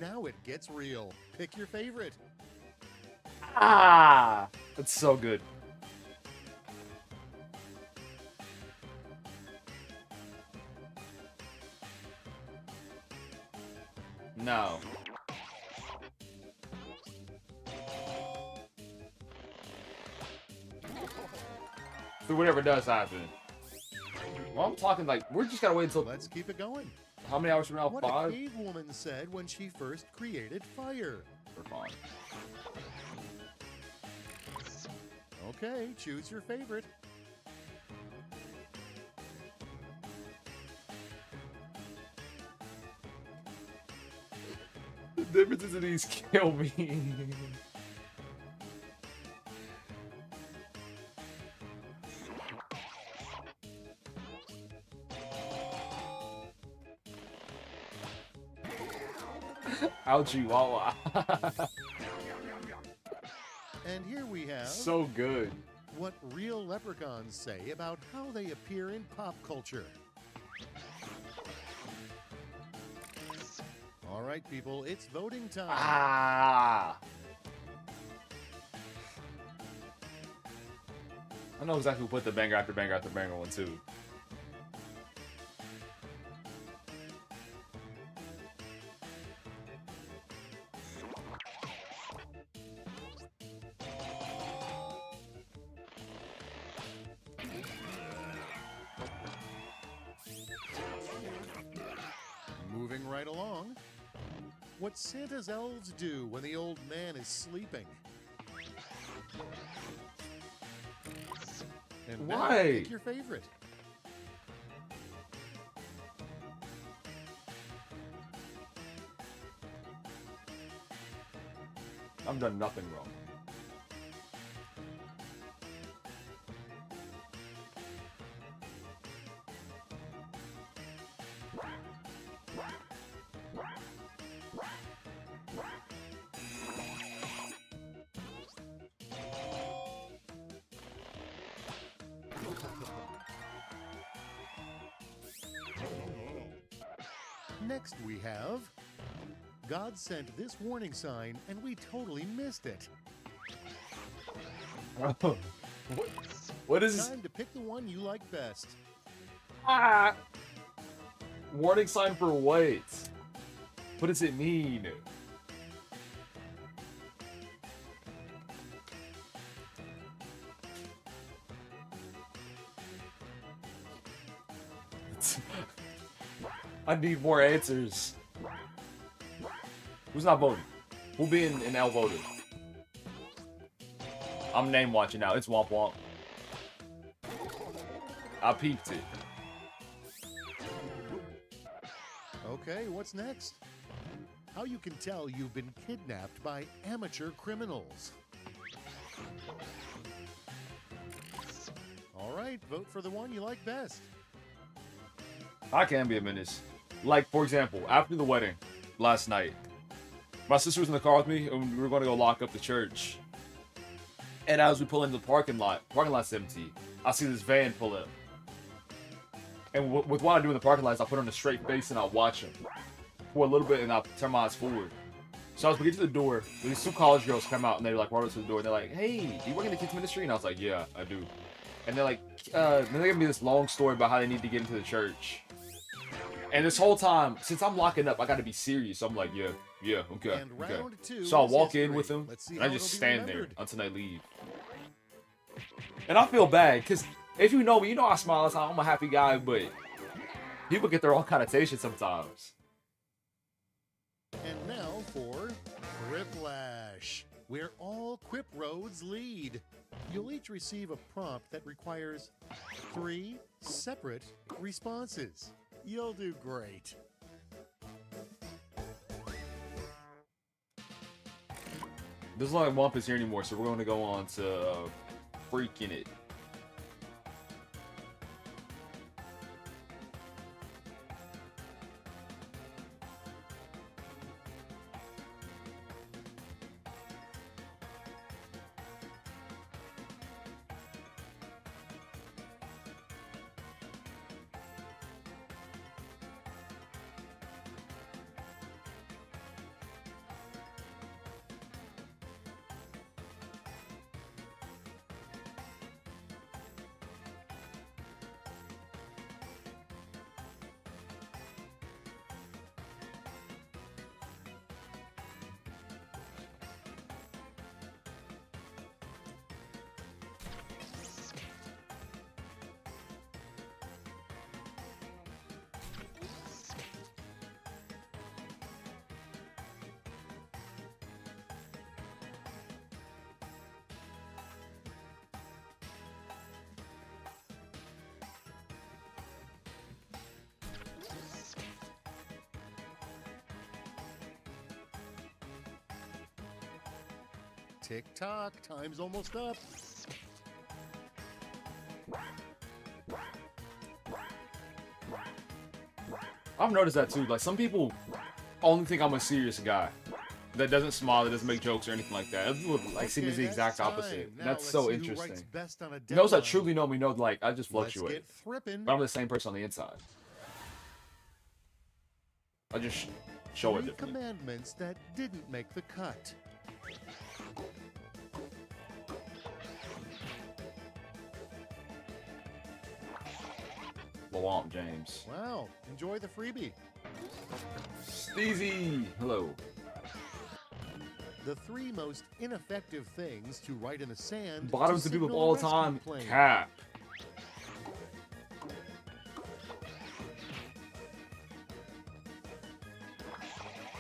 [SPEAKER 13] Now it gets real. Pick your favorite.
[SPEAKER 1] Ah! That's so good. No. So whatever does happen. Well, I'm talking like, we're just gotta wait until...
[SPEAKER 13] Let's keep it going.
[SPEAKER 1] How many hours from now?
[SPEAKER 13] What
[SPEAKER 1] 5?
[SPEAKER 13] a cave woman said when she first created fire.
[SPEAKER 1] We're fine.
[SPEAKER 13] Okay, choose your favorite.
[SPEAKER 1] The differences in these kill me. Ouchie Wawa.
[SPEAKER 13] And here we have
[SPEAKER 1] So good.
[SPEAKER 13] what real leprechauns say about how they appear in pop culture. All right, people, it's voting time.
[SPEAKER 1] Ah. I know exactly who put the banger after banger after banger one too.
[SPEAKER 13] Moving right along. What Santa's elves do when the old man is sleeping. And now
[SPEAKER 1] Why?
[SPEAKER 13] pick your favorite.
[SPEAKER 1] I've done nothing wrong.
[SPEAKER 13] Next we have God sent this warning sign and we totally missed it.
[SPEAKER 1] What is this?
[SPEAKER 13] Time to pick the one you like best.
[SPEAKER 1] Ah! Warning sign for what? What does it mean? I need more answers. Who's not voting? Who being an L voted? I'm name watching now. It's Womp Womp. I peeped it.
[SPEAKER 13] Okay, what's next? How you can tell you've been kidnapped by amateur criminals. All right, vote for the one you like best.
[SPEAKER 1] I can be a menace. Like, for example, after the wedding last night, my sister was in the car with me, and we were going to go lock up the church. And as we pull into the parking lot's empty, I see this van pull up. And with what I do in the parking lot is I put on a straight face and I watch him for a little bit, and I turn my eyes forward. So as we get to the door, these 2 college girls come out, and they're like, right up to the door, and they're like, hey, do you work in the kids ministry? And I was like, yeah, I do. And they're like, then they give me this long story about how they need to get into the church. And this whole time, since I'm locking up, I got to be serious. So I'm like, yeah, okay. So I walk in with them, and I just stand there until they leave. And I feel bad, because if you know me, you know I smile all the time. I'm a happy guy, but people get their own connotation sometimes.
[SPEAKER 13] And now for Quiplash, where all Quip roads lead. You'll each receive a prompt that requires 3 separate responses. You'll do great.
[SPEAKER 1] There's not like Wampus here anymore, so we're going to go on to Freaking It.
[SPEAKER 13] Tick-tock, time's almost up.
[SPEAKER 1] I've noticed that too. Like, some people only think I'm a serious guy that doesn't smile, that doesn't make jokes or anything like that. Other people like see me as the exact opposite. That's so interesting. Those that truly know me know, like, I just fluctuate. But I'm the same person on the inside. I just show it differently.
[SPEAKER 13] Commandments that didn't make the cut.
[SPEAKER 1] LeWomp James.
[SPEAKER 13] Wow, enjoy the freebie.
[SPEAKER 1] Steezy, hello.
[SPEAKER 13] The 3 most ineffective things to write in the sand.
[SPEAKER 1] Bottoms to people all the time. Cap.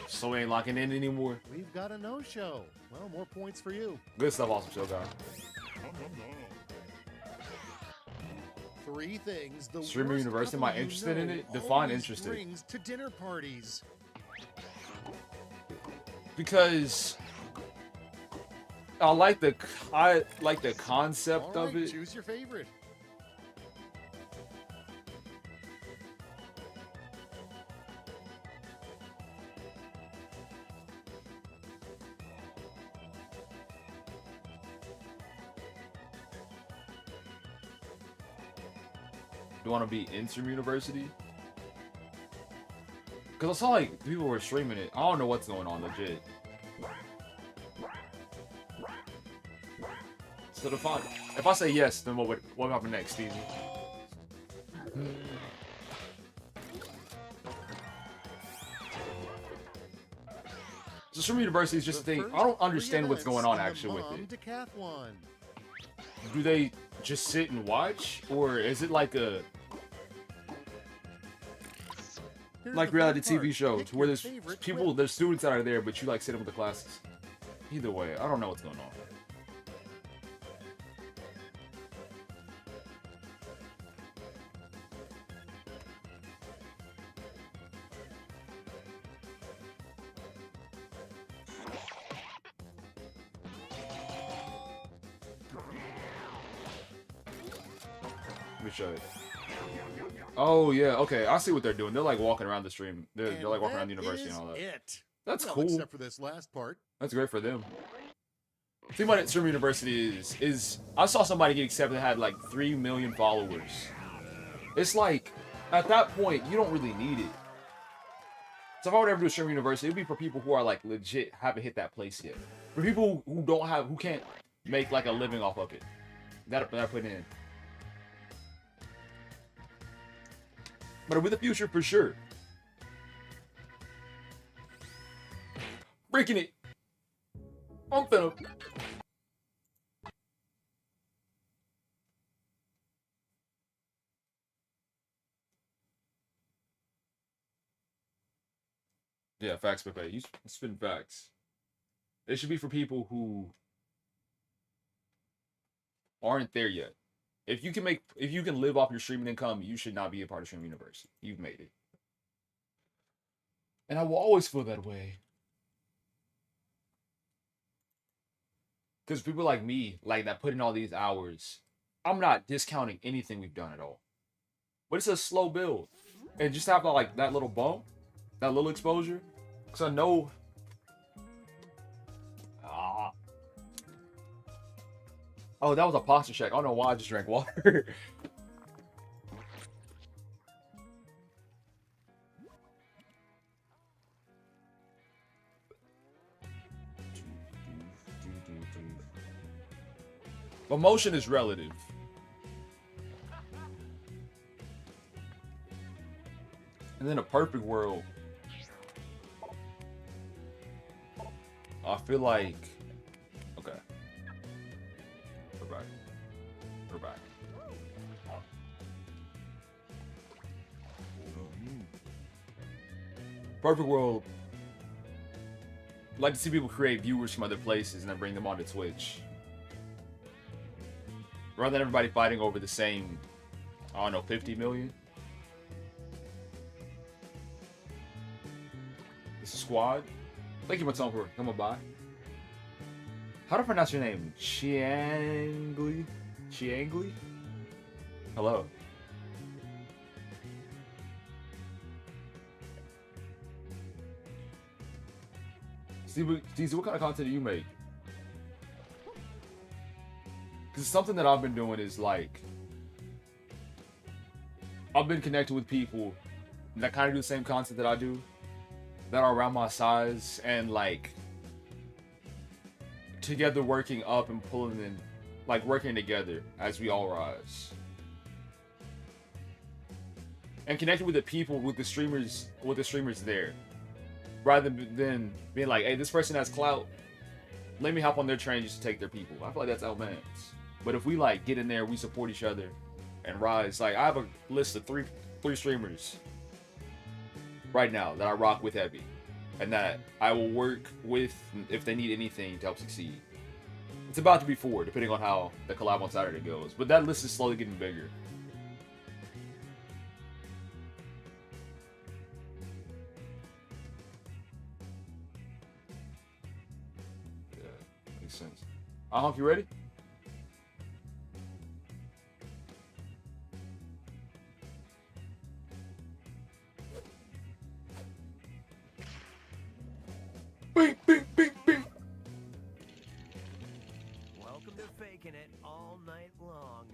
[SPEAKER 1] So we ain't locking in anymore.
[SPEAKER 13] We've got a no-show. Well, more points for you.
[SPEAKER 1] Good stuff, awesome show, guy.
[SPEAKER 13] 3 things the
[SPEAKER 1] Streamer University, am I interested in it? Define interested.
[SPEAKER 13] Brings to dinner parties.
[SPEAKER 1] Because I like the concept of it.
[SPEAKER 13] Choose your favorite.
[SPEAKER 1] Do you want to be Interim University? Because I saw like people were streaming it. I don't know what's going on, legit. So define. If I say yes, then what would happen next, Steven? So Stream University is just a thing. I don't understand what's going on actually with it.
[SPEAKER 13] Decathlon.
[SPEAKER 1] Do they just sit and watch, or is it like a reality TV shows where there's people, there's students that are there, but you like sit in with the classes? Either way, I don't know what's going on. Let me show you. Oh yeah, okay. I see what they're doing. They're like walking around the stream. They're
[SPEAKER 13] And
[SPEAKER 1] like walking around the
[SPEAKER 13] that
[SPEAKER 1] university and
[SPEAKER 13] is
[SPEAKER 1] all that.
[SPEAKER 13] It.
[SPEAKER 1] That's
[SPEAKER 13] Well,
[SPEAKER 1] cool.
[SPEAKER 13] Except for this last part.
[SPEAKER 1] That's great for them. The thing about Stream University is I saw somebody get accepted that had like 3 million followers. It's like, at that point, you don't really need it. So if I would ever do a Stream University, it'd be for people who are like legit haven't hit that place yet. For people who don't have, who can't make like a living off of it. That I put in. But with the future, for sure. Breaking it. I'm finna. Yeah, facts, Pepe. You spin facts. It should be for people who aren't there yet. If you can live off your streaming income, you should not be a part of Stream University. You've made it. And I will always feel that way. Because people like me, like that put in all these hours, I'm not discounting anything we've done at all. But it's a slow build. And just have like that little bump, that little exposure. Because I know... Oh, that was a posture check. I don't know why I just drank water. Emotion is relative. And in a perfect world, I feel like... Okay. We're back. We're back. Perfect world. I'd like to see people create viewers from other places and then bring them onto Twitch. Rather than everybody fighting over the same, I don't know, 50 million. This is Squad. Thank you, Matone, for coming by. How do I pronounce your name? Chiangli? Chiangli? Hello. Steve, what kind of content do you make? Because something that I've been doing is like, I've been connecting with people that kind of do the same content that I do, that are around my size, and like together working up and pulling in, like working together as we all rise. And connecting with the people, with the streamers there. Rather than being like, hey, this person has clout, let me hop on their train just to take their people. I feel like that's outmanaged. But if we like get in there, we support each other and rise. Like I have a list of three streamers right now that I rock with heavy, and that I will work with if they need anything to help succeed. It's about to be 4, depending on how the collab on Saturday goes. But that list is slowly getting bigger. Yeah, makes sense. Ahonk, you ready? Bing, bing, bing, bing.
[SPEAKER 14] Welcome to Faking It all night long.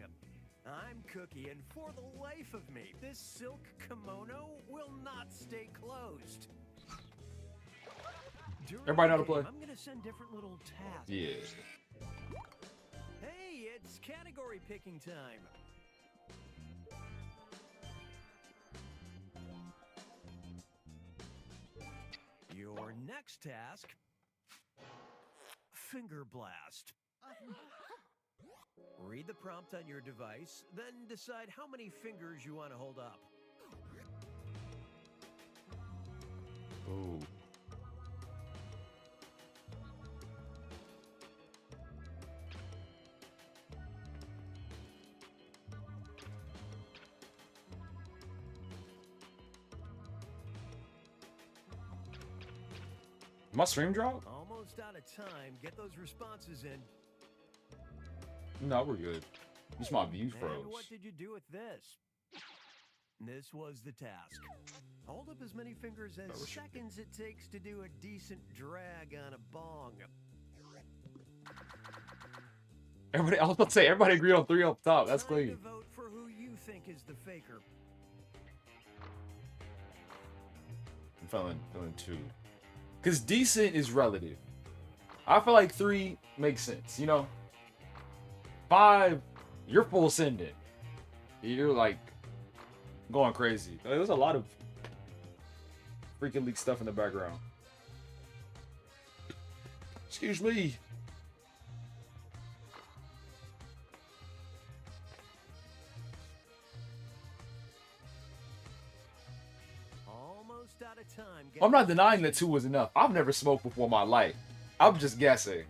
[SPEAKER 14] I'm Cookie, and for the life of me, this silk kimono will not stay closed.
[SPEAKER 1] Everybody know how to play?
[SPEAKER 14] I'm gonna send different little tasks.
[SPEAKER 1] Yeah.
[SPEAKER 14] Hey, it's category picking time. Your next task, Finger Blast. Read the prompt on your device, then decide how many fingers you want to hold up.
[SPEAKER 1] Ooh. My stream drop?
[SPEAKER 14] Almost out of time. Get those responses in.
[SPEAKER 1] No, we're good. Just my views froze.
[SPEAKER 14] And what did you do with this? This was the task. Hold up as many fingers as seconds it takes to do a decent drag on a bong.
[SPEAKER 1] Everybody, I was about to say, everybody agreed on 3 up top. That's
[SPEAKER 14] Time
[SPEAKER 1] clean.
[SPEAKER 14] to vote for who you think is the faker.
[SPEAKER 1] I'm feeling 2. Because decent is relative. I feel like 3 makes sense, you know? 5, you're full sending. You're like going crazy. There's a lot of freaking leak stuff in the background. Excuse me.
[SPEAKER 14] Almost out of time.
[SPEAKER 1] I'm not denying that 2 was enough. I've never smoked before in my life. I'm just guessing.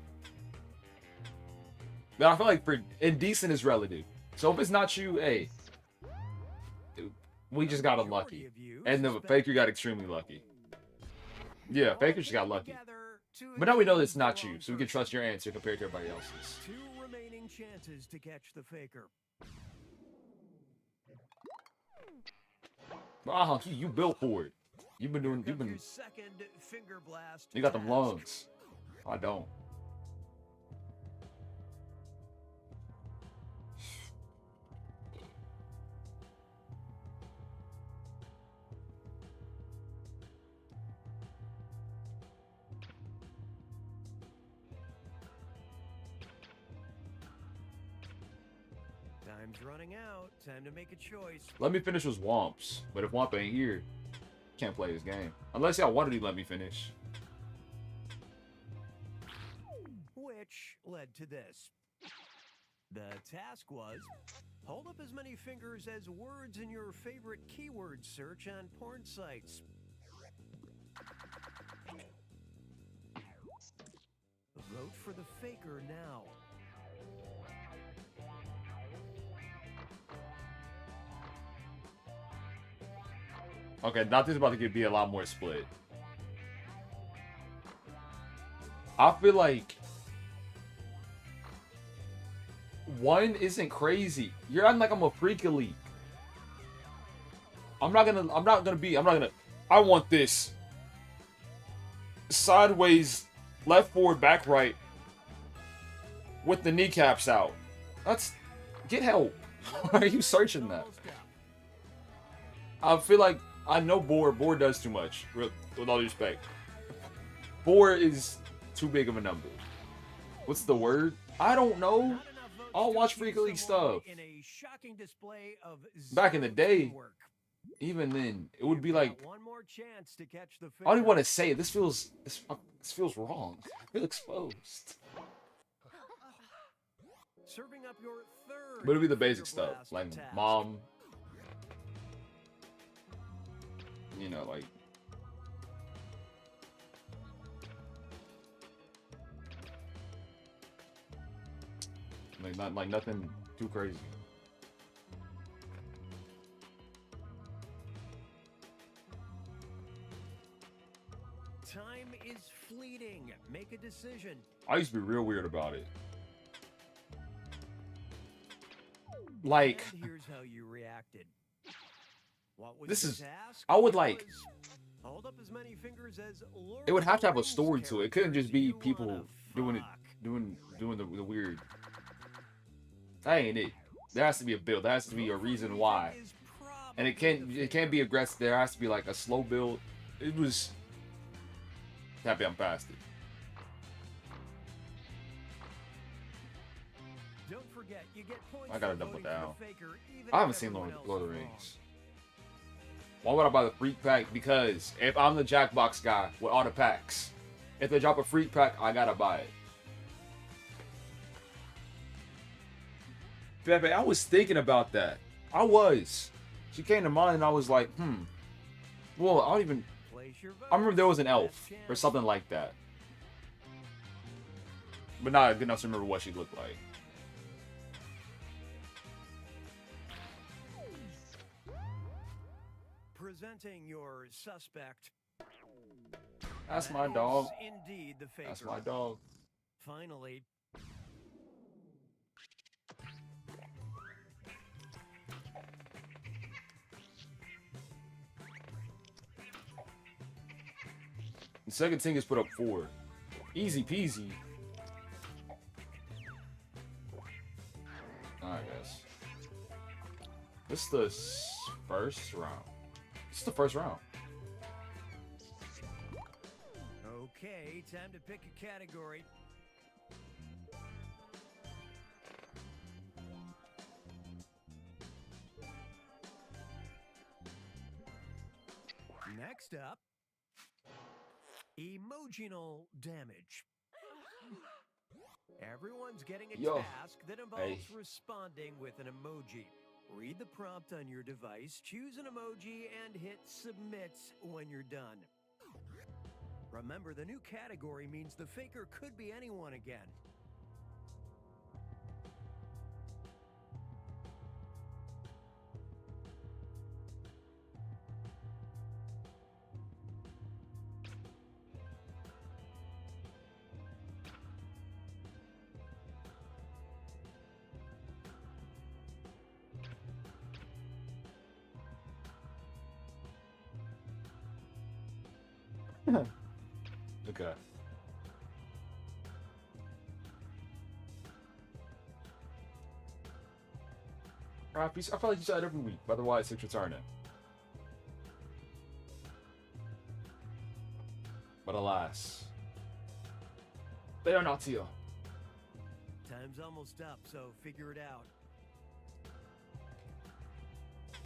[SPEAKER 1] But I feel like for indecent is relative. So if it's not you, hey, we just got unlucky. And the faker got extremely lucky. Yeah, faker just got lucky. But now we know that it's not you, so we can trust your answer compared to everybody else's.
[SPEAKER 14] 2 remaining chances to catch the faker.
[SPEAKER 1] Wow, you built for it. You've been doing.
[SPEAKER 14] Your second finger blast.
[SPEAKER 1] You got them lungs. I don't.
[SPEAKER 14] Time's running out. Time to make a choice.
[SPEAKER 1] Let me finish with Womps. But if Womp ain't here, can't play this game. Unless y'all wanted to let me finish.
[SPEAKER 14] Which led to this. The task was, hold up as many fingers as words in your favorite keyword search on porn sites. Vote for the faker now.
[SPEAKER 1] Okay, now this is about to be a lot more split. I feel like 1 isn't crazy. You're acting like I'm a freak elite. I want this sideways, left, forward, back, right with the kneecaps out. Get help. Why are you searching that? I feel like I know Boar does too much, with all due respect. Boar is too big of a number. What's the word? I don't know. I'll watch Freak League stuff. Back in the day, even then, it would be like, I don't even want to say it. This feels wrong. I feel exposed.
[SPEAKER 14] Serving up your third.
[SPEAKER 1] But it'll be the basic stuff, like mom. You know, like. Like nothing too crazy.
[SPEAKER 14] Time is fleeting. Make a decision.
[SPEAKER 1] I used to be real weird about it. Like,
[SPEAKER 14] and here's how you reacted. What was
[SPEAKER 1] this
[SPEAKER 14] the
[SPEAKER 1] is,
[SPEAKER 14] task?
[SPEAKER 1] I would like,
[SPEAKER 14] hold up as many fingers as
[SPEAKER 1] it would have to have a story to it. It couldn't just be people doing the weird. That ain't it. There has to be a build. There has to be a reason why. And it can't be aggressive. There has to be like a slow build. It was happy I'm past it.
[SPEAKER 14] Don't forget, you get points
[SPEAKER 1] I gotta
[SPEAKER 14] for
[SPEAKER 1] double
[SPEAKER 14] voting for
[SPEAKER 1] down.
[SPEAKER 14] the faker, even
[SPEAKER 1] I haven't
[SPEAKER 14] if
[SPEAKER 1] seen Lord
[SPEAKER 14] everyone
[SPEAKER 1] of the
[SPEAKER 14] else
[SPEAKER 1] Rings.
[SPEAKER 14] is
[SPEAKER 1] Why would I buy the freak pack? Because if I'm the Jackbox guy with all the packs, if they drop a freak pack, I gotta buy it. Pepe, I was thinking about that. I was. She came to mind and I was like, well, I don't even. I remember there was an elf or something like that. But not good enough to remember what she looked like.
[SPEAKER 14] Presenting your suspect.
[SPEAKER 1] That's my
[SPEAKER 14] That
[SPEAKER 1] dog.
[SPEAKER 14] is indeed the faker.
[SPEAKER 1] That's my dog.
[SPEAKER 14] Finally.
[SPEAKER 1] The second thing is put up 4. Easy peasy. I guess. This is the first round. This is the first round.
[SPEAKER 14] Okay, time to pick a category. Next up, emotional damage. Everyone's getting a task that involves responding with an emoji. Read the prompt on your device, choose an emoji, and hit submit when you're done. Remember, the new category means the faker could be anyone again.
[SPEAKER 1] Okay. I feel like you said it every week, but otherwise it's returning. But alas, they are not here.
[SPEAKER 14] Time's almost up, so figure it out.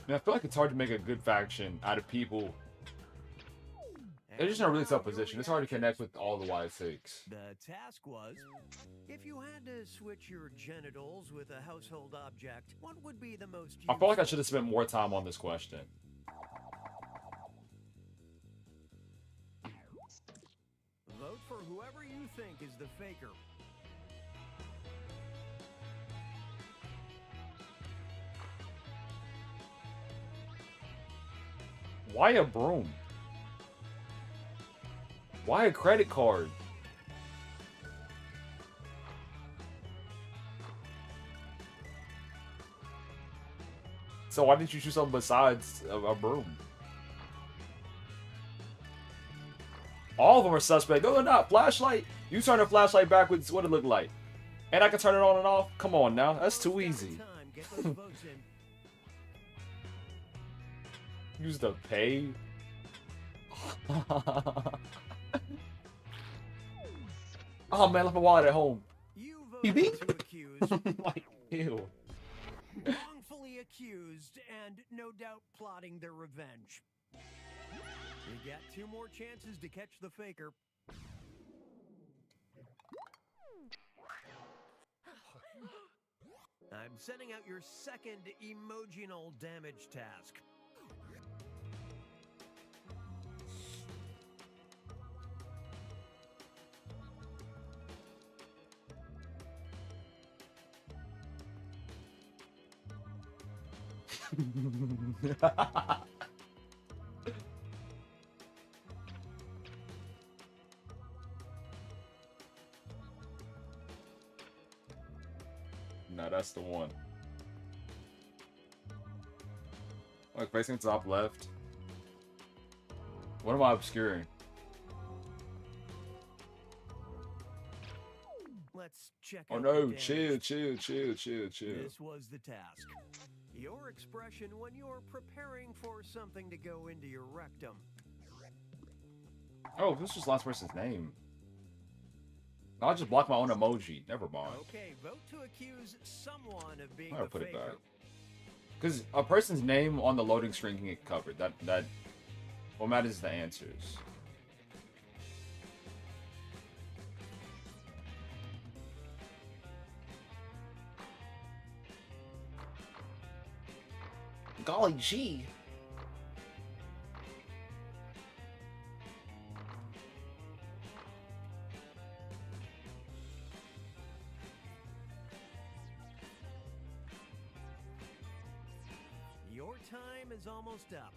[SPEAKER 1] I feel like it's hard to make a good faction out of people. They're just in a really tough position. It's hard to connect with all the Y6.
[SPEAKER 14] The task was, if you had to switch your genitals with a household object, what would be the most useful?
[SPEAKER 1] I feel like I should have spent more time on this question.
[SPEAKER 14] Vote for whoever you think is the faker.
[SPEAKER 1] Why a broom? Why a credit card? So why didn't you choose something besides a broom? All of them are suspect. No, they're not. Flashlight. You turn a flashlight backwards, what it look like? And I can turn it on and off? Come on now. That's too easy. Use the pay. Oh man, I left my wallet at home.
[SPEAKER 14] You voted to accuse.
[SPEAKER 1] Like, ew.
[SPEAKER 14] Wrongfully accused and no doubt plotting their revenge. You got 2 more chances to catch the faker. I'm sending out your second emotional damage task.
[SPEAKER 1] No, that's the one. Like facing top left. What am I obscuring?
[SPEAKER 14] Let's check
[SPEAKER 1] Oh
[SPEAKER 14] out
[SPEAKER 1] no,
[SPEAKER 14] the
[SPEAKER 1] chill.
[SPEAKER 14] This was the task. Your expression when you're preparing for something to go into your rectum.
[SPEAKER 1] Oh, this was last person's name. I'll just block my own emoji. Never mind.
[SPEAKER 14] Okay, vote to accuse someone of being
[SPEAKER 1] I'll
[SPEAKER 14] the
[SPEAKER 1] put it
[SPEAKER 14] faker.
[SPEAKER 1] back. Because a person's name on the loading screen can get covered. That what matters is the answers. Golly gee.
[SPEAKER 14] Your time is almost up.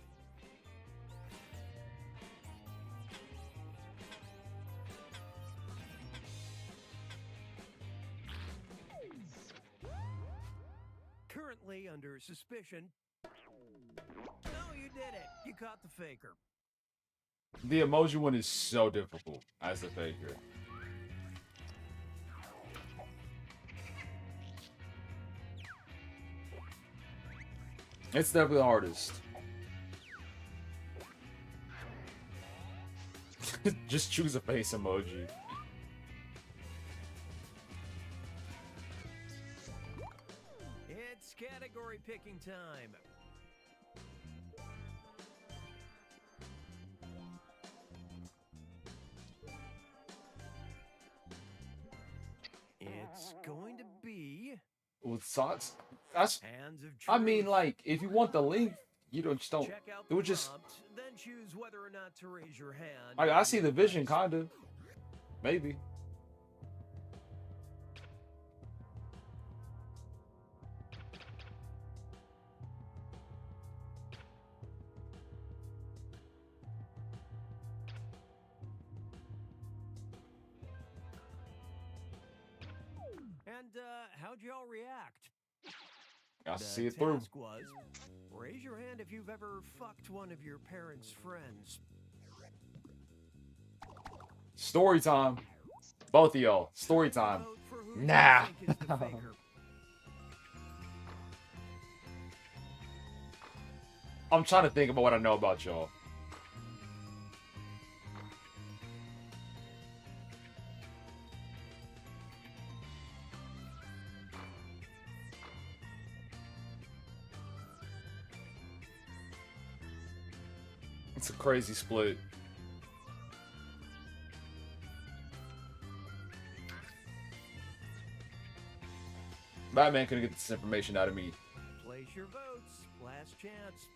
[SPEAKER 14] Currently under suspicion. No, you did it. You caught the faker.
[SPEAKER 1] The emoji one is so difficult as a faker. It's definitely the hardest. Just choose a face emoji.
[SPEAKER 14] It's category picking time. It's going to be
[SPEAKER 1] With socks? That's.
[SPEAKER 14] Hands of
[SPEAKER 1] I mean,
[SPEAKER 14] Truth.
[SPEAKER 1] like, if you want the link, you just don't.
[SPEAKER 14] Check out
[SPEAKER 1] It would
[SPEAKER 14] the
[SPEAKER 1] just.
[SPEAKER 14] prompt, then choose whether or not to raise your hand.
[SPEAKER 1] I see the vision, kinda. Maybe.
[SPEAKER 14] And how'd y'all react?
[SPEAKER 1] I
[SPEAKER 14] The
[SPEAKER 1] see it through.
[SPEAKER 14] task was, raise your hand if you've ever fucked one of your parents' friends.
[SPEAKER 1] Story time. Both of y'all. Story time.
[SPEAKER 14] Vote for who you
[SPEAKER 1] Nah.
[SPEAKER 14] think is the faker.
[SPEAKER 1] I'm trying to think about what I know about y'all. It's a crazy split. Batman couldn't get this information out of me.
[SPEAKER 14] Place your votes. Last chance.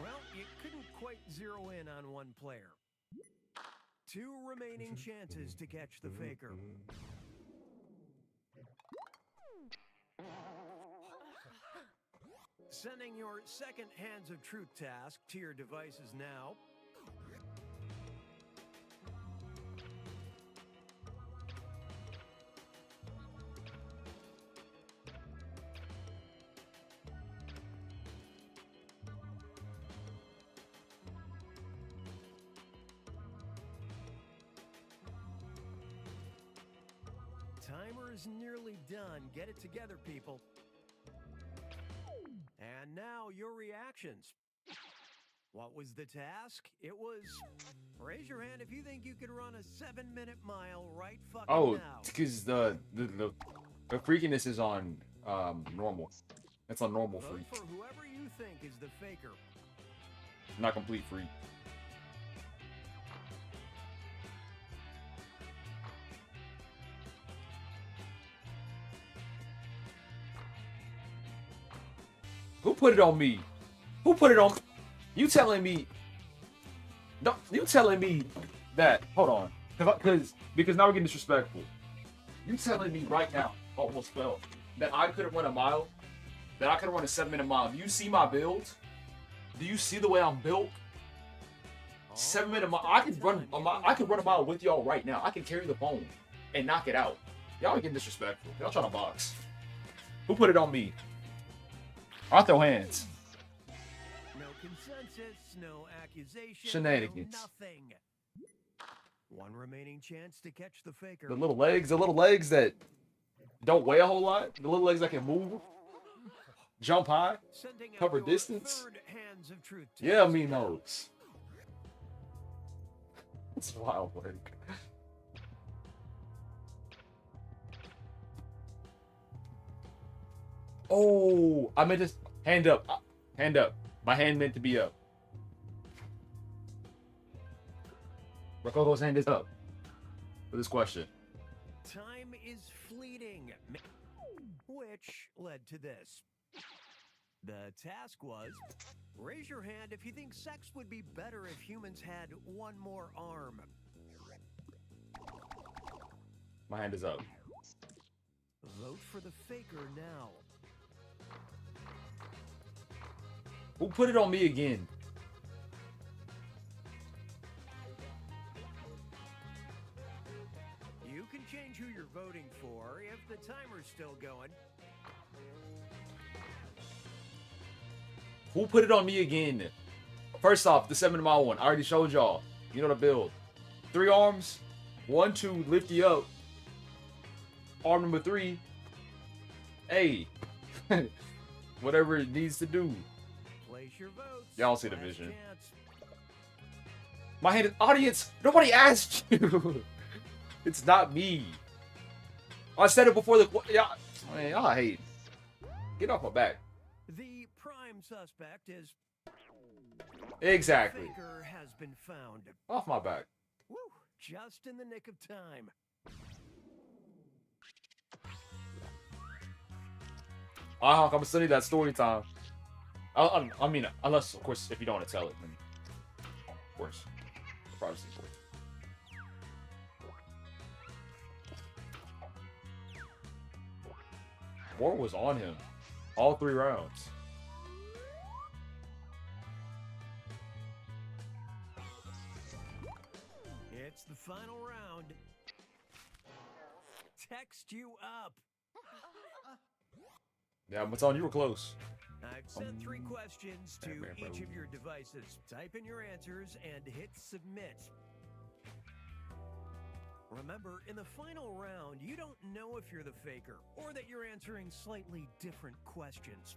[SPEAKER 14] Well, you couldn't quite zero in on one player. 2 remaining chances to catch the faker. Sending your second Hands of Truth task to your devices now. Timer is nearly done. Get it together, people. And now your reactions. What was the task? It was raise your hand if you think you could run a 7-minute mile right fucking
[SPEAKER 1] Oh,
[SPEAKER 14] now.
[SPEAKER 1] because the freakiness is on normal. It's on normal
[SPEAKER 14] Vote
[SPEAKER 1] freak,
[SPEAKER 14] for whoever you think is the faker.
[SPEAKER 1] not complete freak. Who put it on me? Who put it on? You telling me? No, you telling me that? Hold on, because now we're getting disrespectful. You telling me right now, almost fell, that I couldn't run a mile? That I could run a 7-minute mile? Do you see my build? Do you see the way I'm built? 7-minute mile. I could run a mile. I could run a mile with y'all right now. I can carry the phone and knock it out. Y'all are getting disrespectful. Y'all trying to box. Who put it on me? I'll throw hands.
[SPEAKER 14] No consensus, no accusation,
[SPEAKER 1] Shenanigans.
[SPEAKER 14] no nothing. 1 remaining chance to catch the faker.
[SPEAKER 1] The little legs that don't weigh a whole lot. The little legs that can move, jump high,
[SPEAKER 14] Sending out
[SPEAKER 1] cover
[SPEAKER 14] your
[SPEAKER 1] distance.
[SPEAKER 14] 3rd Hands of Truth
[SPEAKER 1] Yeah,
[SPEAKER 14] task.
[SPEAKER 1] me knows. It's wild work. Oh, I meant to hand up. Hand up. My hand meant to be up. Rococo's hand is up for this question.
[SPEAKER 14] Time is fleeting, which led to this. The task was, raise your hand if you think sex would be better if humans had 1 more arm.
[SPEAKER 1] My hand is up.
[SPEAKER 14] Vote for the faker now.
[SPEAKER 1] Who put it on me again?
[SPEAKER 14] You can change who you're voting for if the timer's still going.
[SPEAKER 1] Who put it on me again? First off, the 7 mile one. I already showed y'all. You know the build. 3 arms. 1, 2, lift you up. Arm number 3. Hey. Whatever it needs to do.
[SPEAKER 14] Place your votes.
[SPEAKER 1] Y'all see the vision. My hand is audience. Nobody asked you. It's not me. I said it before the. Y'all, man, y'all hate. Get off my back.
[SPEAKER 14] The prime suspect is.
[SPEAKER 1] Exactly.
[SPEAKER 14] Faker has been found.
[SPEAKER 1] Off my back.
[SPEAKER 14] Woo, just in the nick of time.
[SPEAKER 1] I'm gonna send you that story time. I mean, unless of course if you don't want to tell it, then of course, privacy for it. War was on him, all 3 rounds.
[SPEAKER 14] It's the final round. Text you up.
[SPEAKER 1] Yeah, what's on? You were close.
[SPEAKER 14] I've sent 3 questions to each of your devices. Type in your answers and hit submit. Remember, in the final round, you don't know if you're the faker or that you're answering slightly different questions.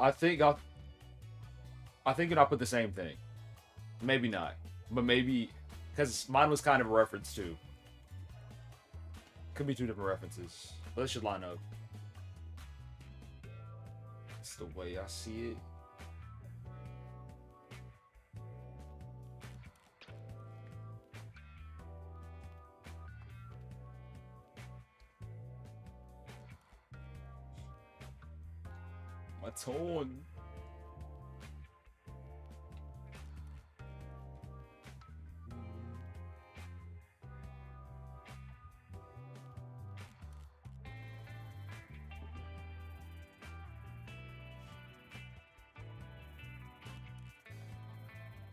[SPEAKER 1] I think I'll put the same thing. Maybe not, but maybe because mine was kind of a reference too. Could be 2 different references, but it should line up. That's the way I see it. My tone.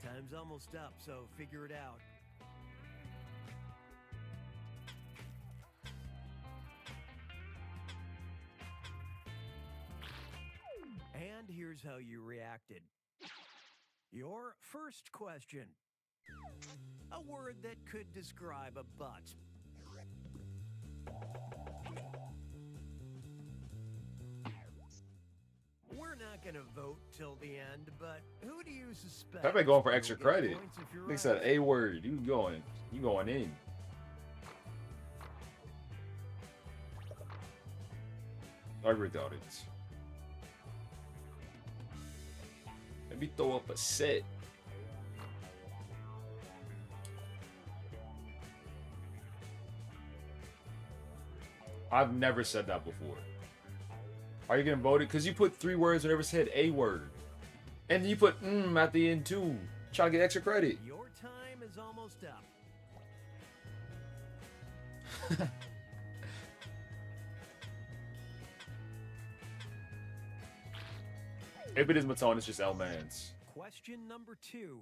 [SPEAKER 14] Time's almost up, so figure it out. And here's how you reacted. Your first question. A word that could describe a butt. We're not gonna vote till the end, but who do you suspect?
[SPEAKER 1] Pepe going for extra
[SPEAKER 14] will get
[SPEAKER 1] credit.
[SPEAKER 14] points if you're
[SPEAKER 1] They said
[SPEAKER 14] right?
[SPEAKER 1] A word. You going in. I agree with the audience. Maybe throw up a set. I've never said that before. Are you getting voted? Because you put 3 words and never said a word. And you put at the end too. Trying to get extra credit.
[SPEAKER 14] Your time is almost up.
[SPEAKER 1] If it is Matone, it's just L-Mans.
[SPEAKER 14] Question number 2.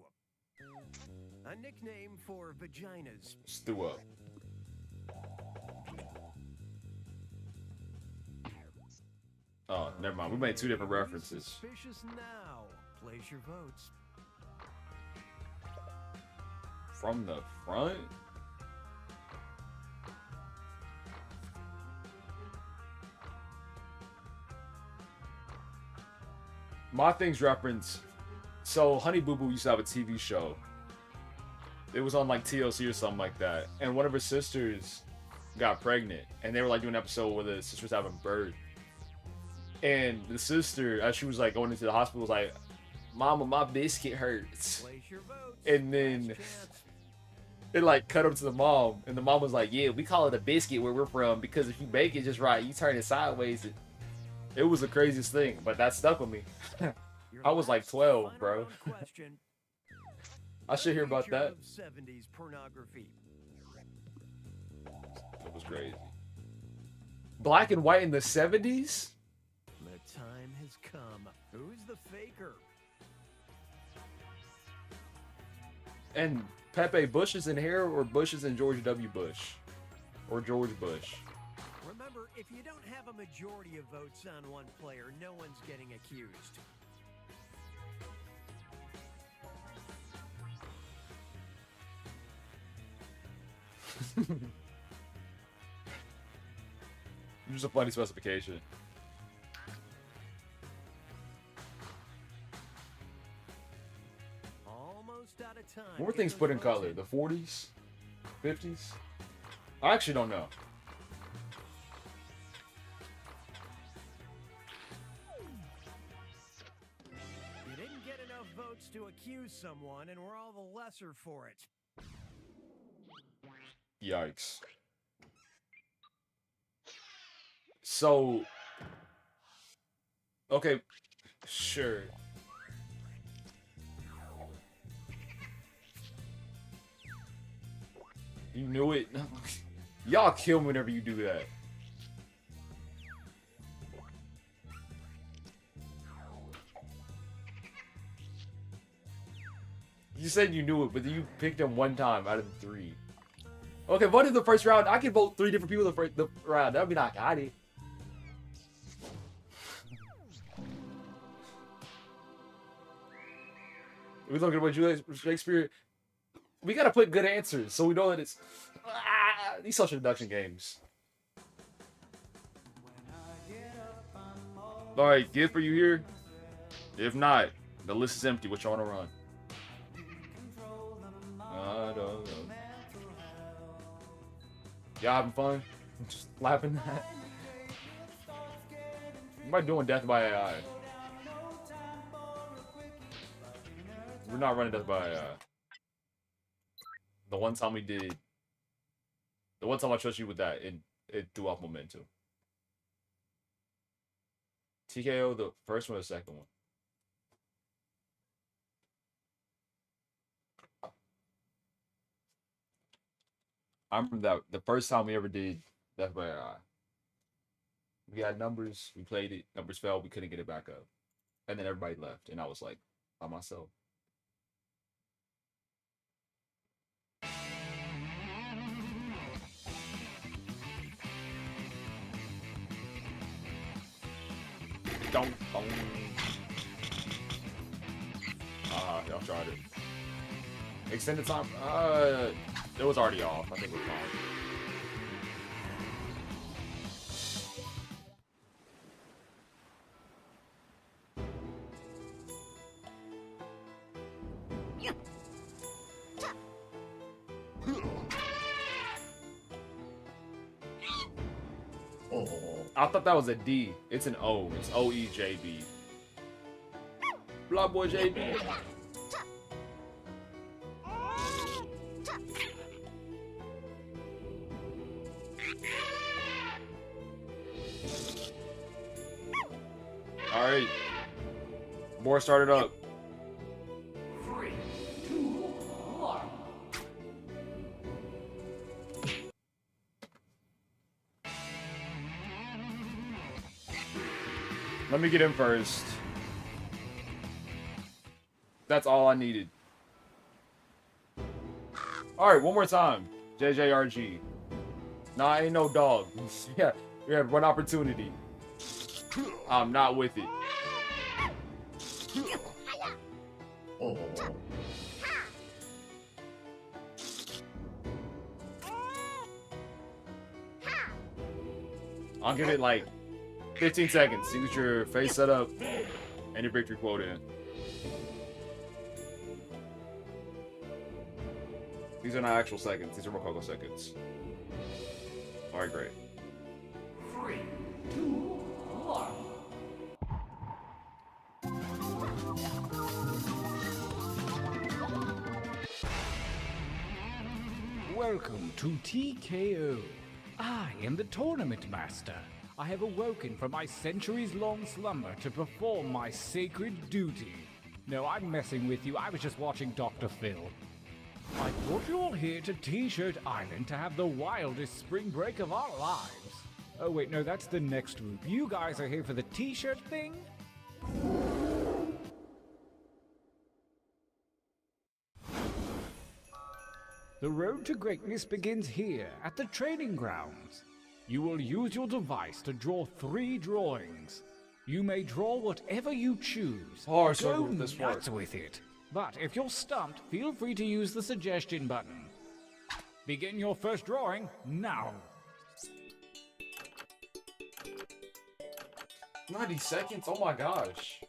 [SPEAKER 14] A nickname for vaginas.
[SPEAKER 1] Stew up. Oh, never mind. We made 2 different references.
[SPEAKER 14] Suspicious now. Place your votes.
[SPEAKER 1] From the front? My thing's reference. So Honey Boo Boo used to have a TV show. It was on like TLC or something like that. And one of her sisters got pregnant, and they were like doing an episode where the sister was having birth, and the sister, as she was like going into the hospital, was like, "Mama, my biscuit hurts," and then it like cut up to the mom, and the mom was like, "Yeah, we call it a biscuit where we're from because if you bake it just right, you turn it sideways." It was the craziest thing, but that stuck with me. I was like 12, bro. I should hear about that.
[SPEAKER 14] 70s pornography.
[SPEAKER 1] It was crazy. Black and white in the 70s?
[SPEAKER 14] The time has come. Who's the faker?
[SPEAKER 1] And Pepe Bush's in hair or Bush's in George W. Bush? Or George Bush?
[SPEAKER 14] Remember, if you don't have a majority of votes on one player, no one's getting accused.
[SPEAKER 1] Just a funny specification.
[SPEAKER 14] Almost out of time.
[SPEAKER 1] What were things put in color? The 40s? 50s? I actually don't know.
[SPEAKER 14] You didn't get enough votes to accuse someone, and we're all the lesser for it.
[SPEAKER 1] Yikes. So, okay, sure. You knew it. Y'all kill me whenever you do that. You said you knew it, but you picked him one time out of the 3. Okay, vote in the first round. I can vote 3 different people in the round. That'd be not got it. We looking at what Julius Shakespeare. We gotta put good answers so we know that it's these social deduction games. All right, good for you here. If not, the list is empty. What y'all wanna run? I don't know. Y'all having fun? Just laughing at. Am I doing death by AI? We're not running death by AI. The one time we did. The one time I trust you with that, it threw off momentum. TKO, the first one or the second one? I remember that the first time we ever did Death by AI. We had numbers, we played it, numbers fell, we couldn't get it back up. And then everybody left, and I was like, by myself. Don't. Y'all tried it. Extended time. It was already off. I think we're fine. I thought that was a D. It's an O. It's O-E-J-B. Blood boy JB. All right. More started up.
[SPEAKER 15] 3, 2, 1.
[SPEAKER 1] Let me get in first. That's all I needed. All right, one more time. JJRG. Nah, ain't no dog. Yeah, we have one opportunity. I'm not with it. I'll give it like 15 seconds. See what your face set up and your victory quote in. These are not actual seconds. These are Rococo seconds. All right, great.
[SPEAKER 15] 3, 2, 1.
[SPEAKER 16] Welcome to TKO. I am the tournament master. I have awoken from my centuries-long slumber to perform my sacred duty. No, I'm messing with you. I was just watching Dr. Phil. I brought you all here to T-Shirt Island to have the wildest spring break of our lives. Oh wait, no, that's the next group. You guys are here for the T-shirt thing? The road to greatness begins here, at the training grounds. You will use your device to draw 3 drawings. You may draw whatever you choose.
[SPEAKER 1] Go
[SPEAKER 16] Go
[SPEAKER 1] with this part.
[SPEAKER 16] nuts with it. But if you're stumped, feel free to use the suggestion button. Begin your first drawing now.
[SPEAKER 1] 90 seconds? Oh my gosh.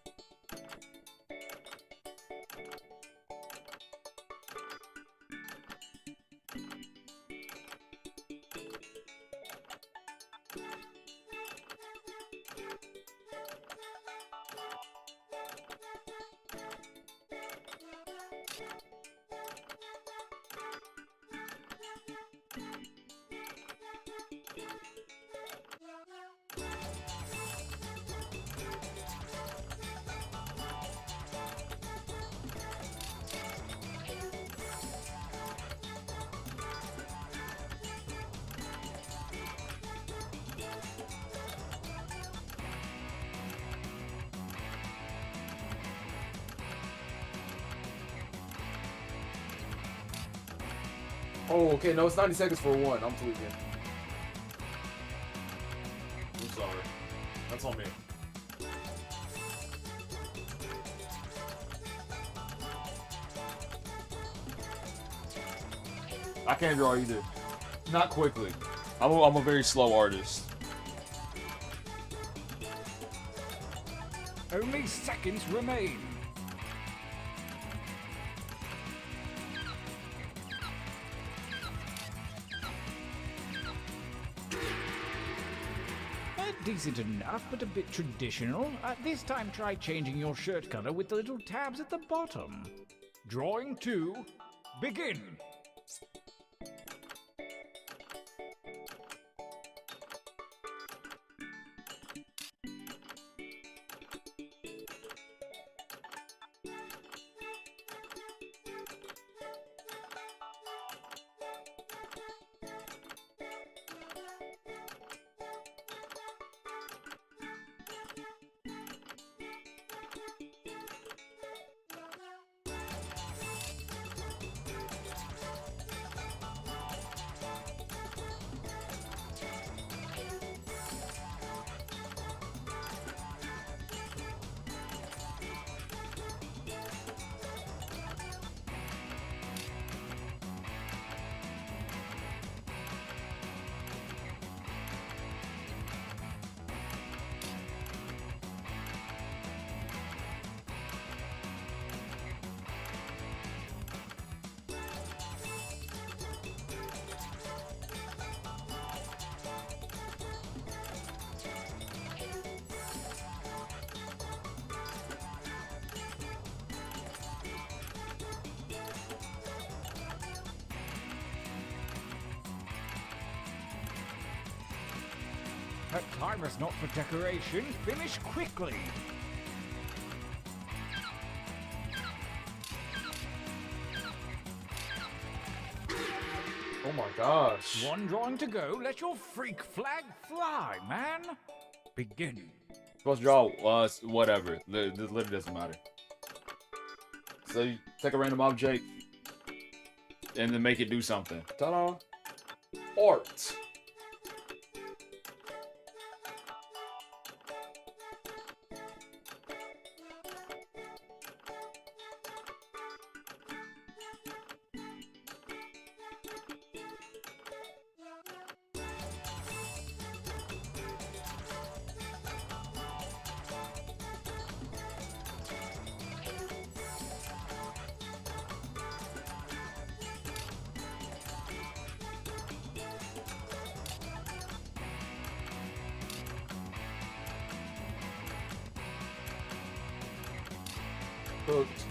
[SPEAKER 1] Oh, okay, no, it's 90 seconds for one. I'm tweaking. I'm sorry. That's on me. I can't draw either. Not quickly. I'm a very slow artist.
[SPEAKER 16] Only seconds remain. Decent enough, but a bit traditional. This time try changing your shirt color with the little tabs at the bottom. Drawing 2, begin! That timer's not for decoration. Finish quickly.
[SPEAKER 1] Oh my gosh.
[SPEAKER 16] One drawing to go. Let your freak flag fly, man. Begin.
[SPEAKER 1] Supposed to draw whatever. This literally doesn't matter. So you take a random object and then make it do something. Ta-da! Art. cooked.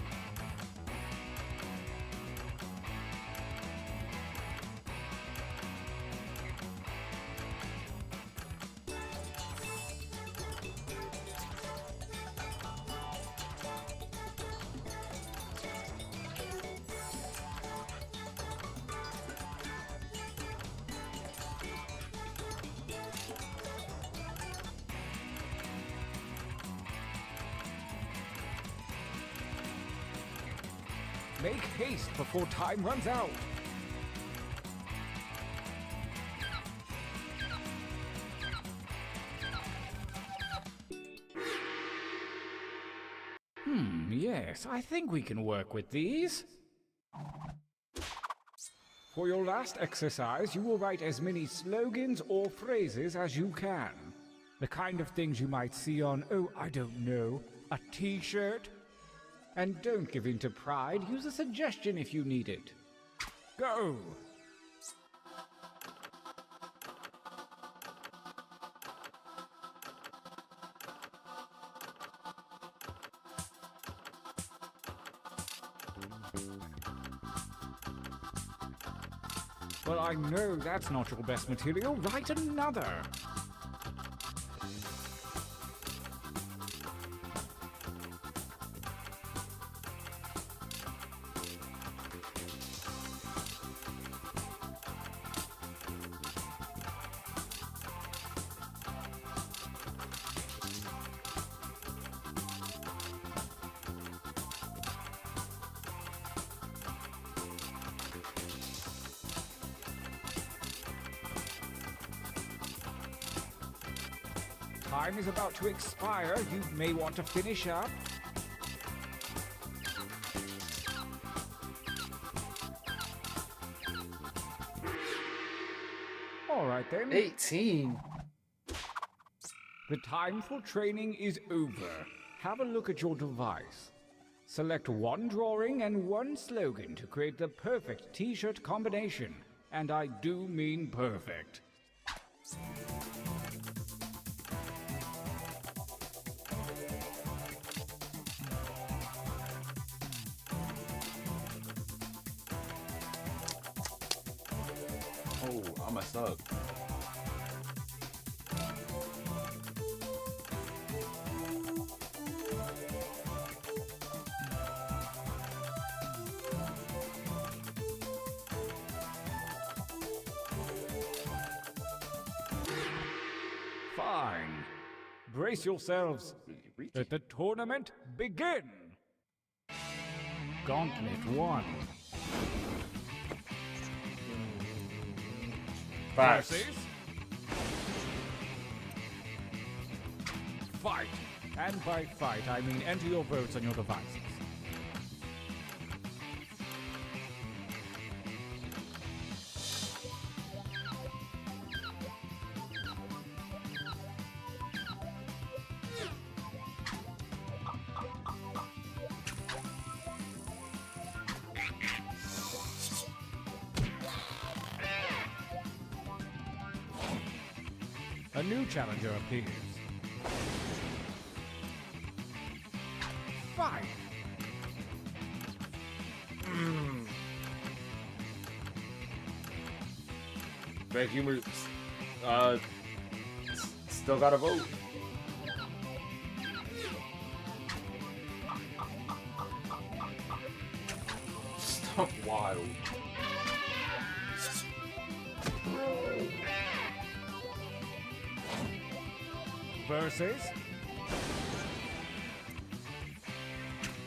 [SPEAKER 16] Make haste before time runs out. Yes, I think we can work with these. For your last exercise, you will write as many slogans or phrases as you can. The kind of things you might see on, oh, I don't know, a t-shirt. And don't give in to pride, use a suggestion if you need it. Go! Well, I know that's not your best material. Write another. Time is about to expire. You may want to finish up. All right then.
[SPEAKER 1] 18.
[SPEAKER 16] The time for training is over. Have a look at your device. Select one drawing and one slogan to create the perfect t-shirt combination. And I do mean perfect.
[SPEAKER 1] Oh, I messed up.
[SPEAKER 16] Fine. Brace yourselves. Let the tournament begin. Gauntlet 1.
[SPEAKER 1] Facts.
[SPEAKER 16] Versus fight. And by fight, I mean enter your votes on your devices. A new challenger appears. Fight!
[SPEAKER 1] Bad humor. Still gotta vote. Stop wild.
[SPEAKER 16] Versus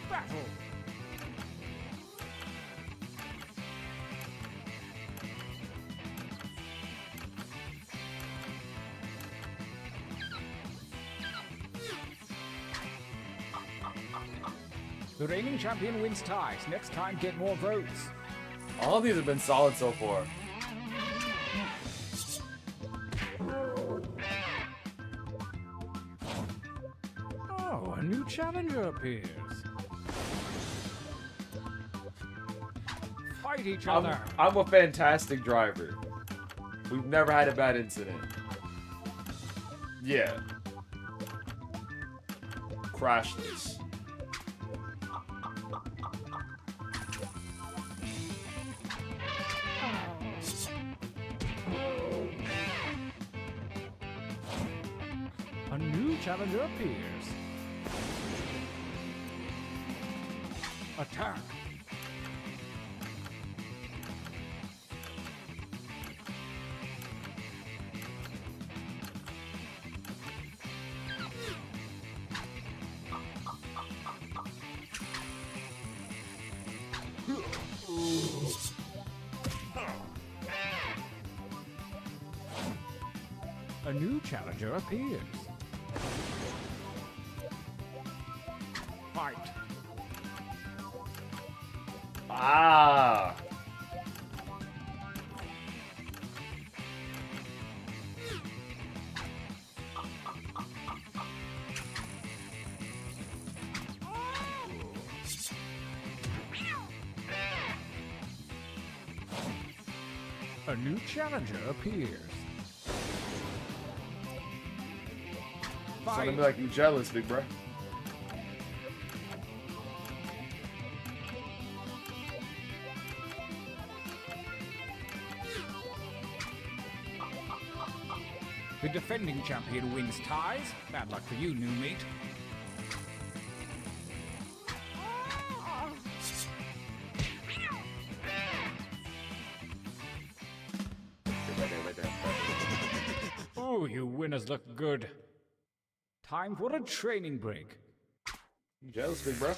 [SPEAKER 16] battle. The reigning champion wins ties. Next time, get more votes.
[SPEAKER 1] All of these have been solid so far.
[SPEAKER 16] Oh, a new challenger appears. Fight each other.
[SPEAKER 1] I'm a fantastic driver. We've never had a bad incident. Yeah. Crashless.
[SPEAKER 16] challenger appears. Attack. A new challenger appears. Fight.
[SPEAKER 1] Ah.
[SPEAKER 16] A new challenger appears.
[SPEAKER 1] Sounding like you jealous, big bro.
[SPEAKER 16] The defending champion wins ties. Bad luck for you, new mate. Oh, you winners look good. Time for a training break.
[SPEAKER 1] You jealous, big bro?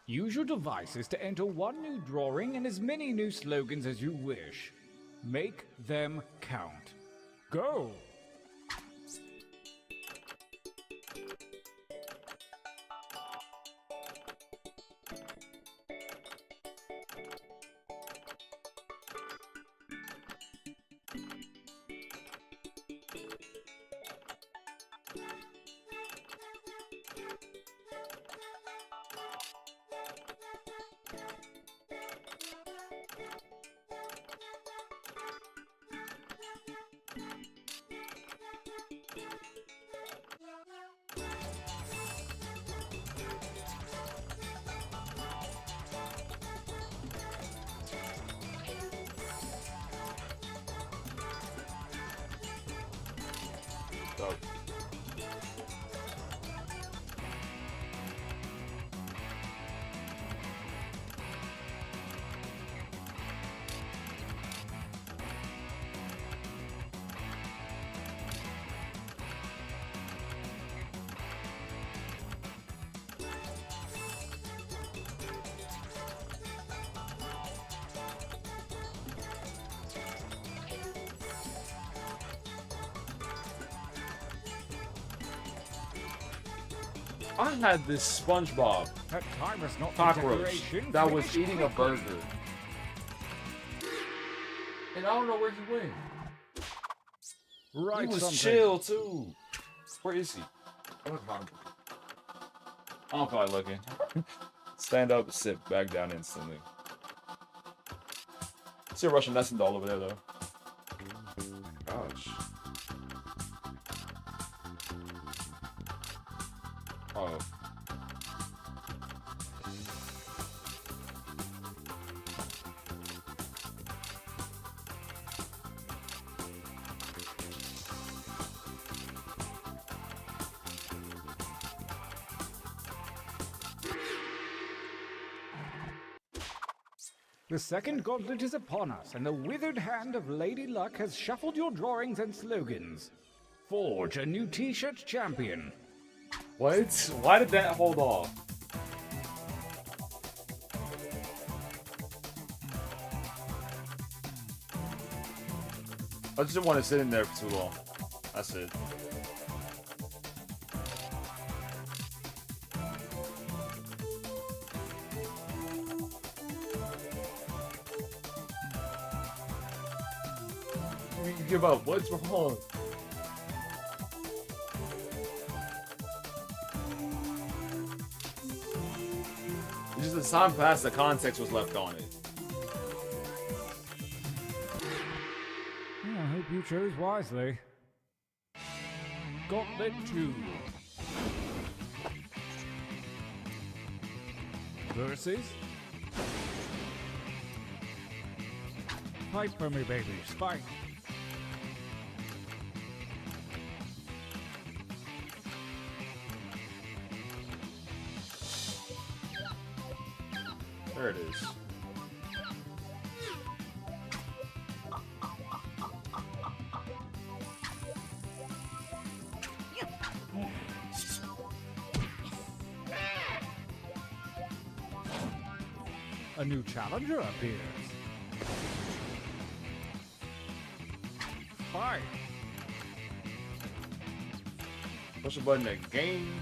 [SPEAKER 16] Use your devices to enter one new drawing and as many new slogans as you wish. Make them count. Go!
[SPEAKER 1] Go. I had this SpongeBob
[SPEAKER 16] That time is not for
[SPEAKER 1] cockroach
[SPEAKER 16] decoration.
[SPEAKER 1] that was
[SPEAKER 16] Finish
[SPEAKER 1] eating a
[SPEAKER 16] quickly.
[SPEAKER 1] burger. And I don't know where he went.
[SPEAKER 16] Right,
[SPEAKER 1] He was
[SPEAKER 16] something.
[SPEAKER 1] chill too. Where is he? I don't feel like looking. Stand up, sit back down instantly. See a Russian nesting doll over there though. Gosh. Oh.
[SPEAKER 16] The second gauntlet is upon us, and the withered hand of Lady Luck has shuffled your drawings and slogans. Forge a new t-shirt champion.
[SPEAKER 1] What? Why did that hold off? I just didn't want to sit in there for too long. That's it. You give up. What's wrong? It's just as time passed, the context was left on it.
[SPEAKER 16] I hope you chose wisely. Gauntlet 2. Versus... Fight for me, babies. Fight.
[SPEAKER 1] There it is.
[SPEAKER 16] A new challenger appears. Fight.
[SPEAKER 1] Push the button to game.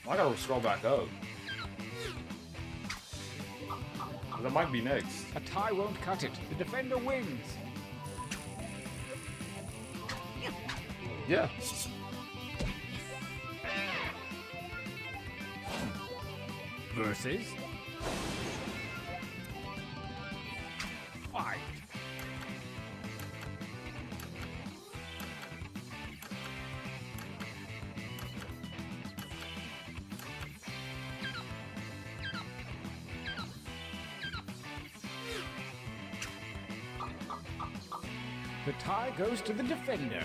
[SPEAKER 1] I gotta scroll back up. That might be next.
[SPEAKER 16] A tie won't cut it. The defender wins.
[SPEAKER 1] Yeah.
[SPEAKER 16] Versus. Fight. The tie goes to the defender.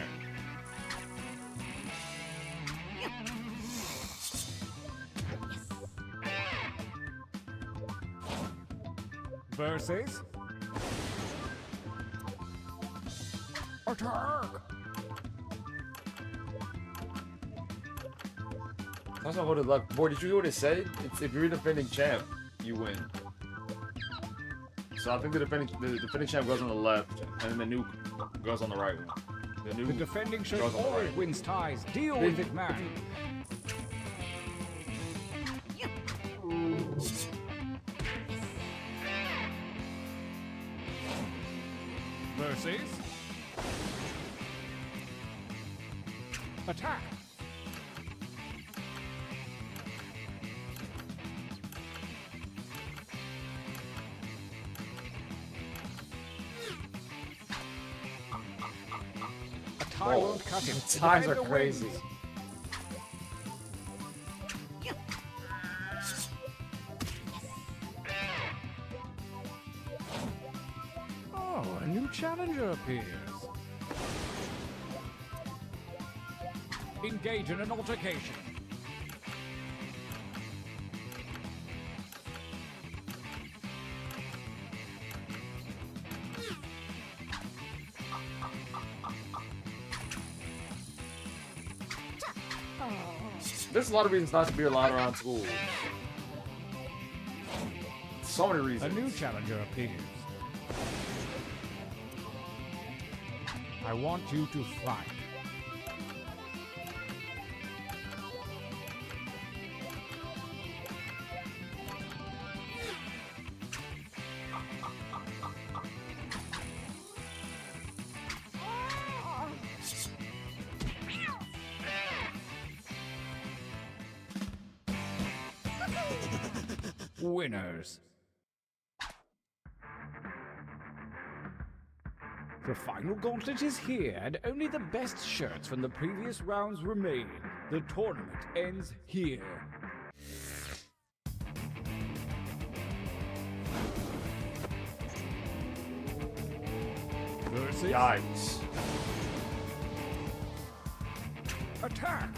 [SPEAKER 16] Versus. Attack!
[SPEAKER 1] That's not what it left. Boy, did you hear what it said? It's if you're defending champ, you win. So I think the defending champ goes on the left, and then the new goes on the right one.
[SPEAKER 16] The defending champ
[SPEAKER 1] goes on the
[SPEAKER 16] always
[SPEAKER 1] right.
[SPEAKER 16] wins ties. Deal with it, man. Versus. Attack. A tie won't cut it. The
[SPEAKER 1] Ties are
[SPEAKER 16] defender
[SPEAKER 1] crazy.
[SPEAKER 16] wins. Oh, a new challenger appears. Engage in an altercation.
[SPEAKER 1] There's a lot of reasons not to be allowed around school. So many reasons.
[SPEAKER 16] A new challenger appears. I want you to fight. Winners. The final gauntlet is here, and only the best shirts from the previous rounds remain. The tournament ends here. Versus.
[SPEAKER 1] Yikes.
[SPEAKER 16] Attack!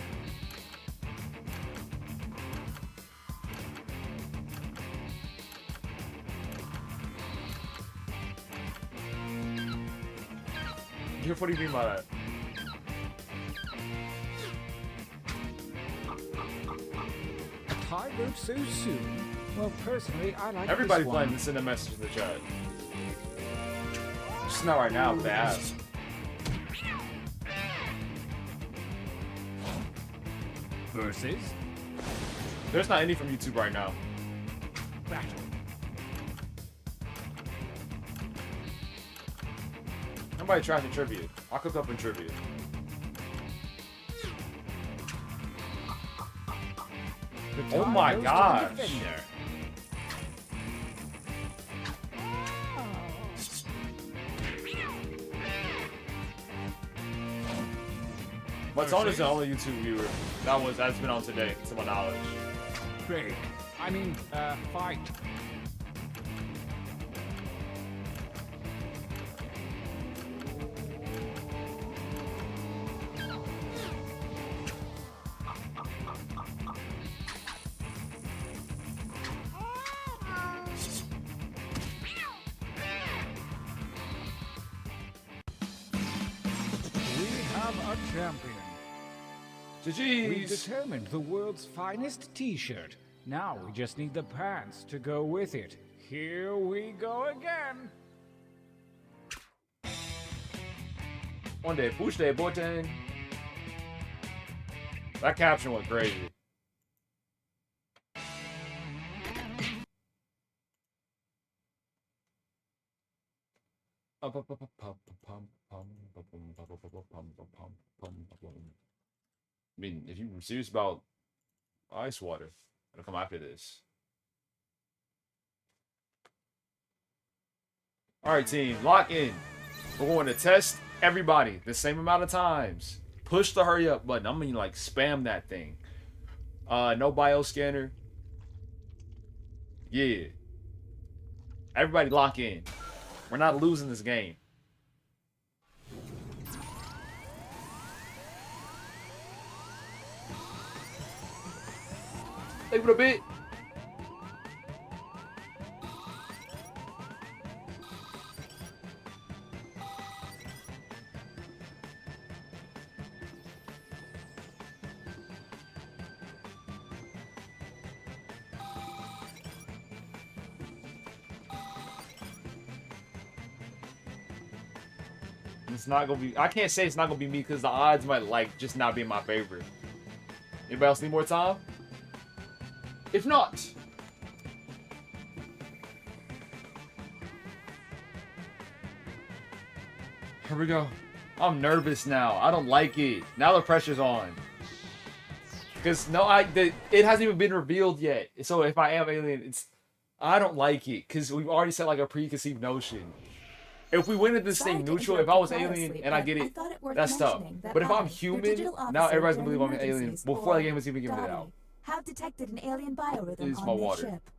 [SPEAKER 1] What do you mean by that?
[SPEAKER 16] A tie vote so soon? Well, personally, I like
[SPEAKER 1] Everybody
[SPEAKER 16] this
[SPEAKER 1] playing
[SPEAKER 16] one.
[SPEAKER 1] and send a message in the chat. Just not right now, but they have.
[SPEAKER 16] Versus.
[SPEAKER 1] There's not any from YouTube right now.
[SPEAKER 16] Battle.
[SPEAKER 1] Somebody tried to tribute. I'll cook up in tribute.
[SPEAKER 16] The
[SPEAKER 1] Oh
[SPEAKER 16] tie
[SPEAKER 1] my
[SPEAKER 16] goes to the
[SPEAKER 1] gosh.
[SPEAKER 16] defender.
[SPEAKER 1] But Tone is the only YouTube viewer that's been on today, to my knowledge.
[SPEAKER 16] Fake. Fight. have a champion. We've
[SPEAKER 1] GG's.
[SPEAKER 16] determined the world's finest t-shirt. Now we just need the pants to go with it. Here we go again.
[SPEAKER 1] One day, push day, boy. That caption went crazy. I mean, if you're serious about ice water, it'll come after this. All right, team, lock in. We're going to test everybody the same amount of times. Push the hurry up button. I mean, like, spam that thing. No bioscanner. Yeah. Everybody lock in. We're not losing this game. Leave it a bit. It's not gonna be. I can't say it's not gonna be me because the odds might like just not be in my favor. Anybody else need more time? If not, here we go. I'm nervous now. I don't like it. Now the pressure's on. Because it hasn't even been revealed yet. So if I am alien, I don't like it because we've already set like a preconceived notion. If we went into this thing neutral, if I was alien and I get it, that's tough. But if I'm human, now everybody's gonna believe I'm an alien before the game was even given it out.
[SPEAKER 11] Have detected an alien biorhythm on their ship.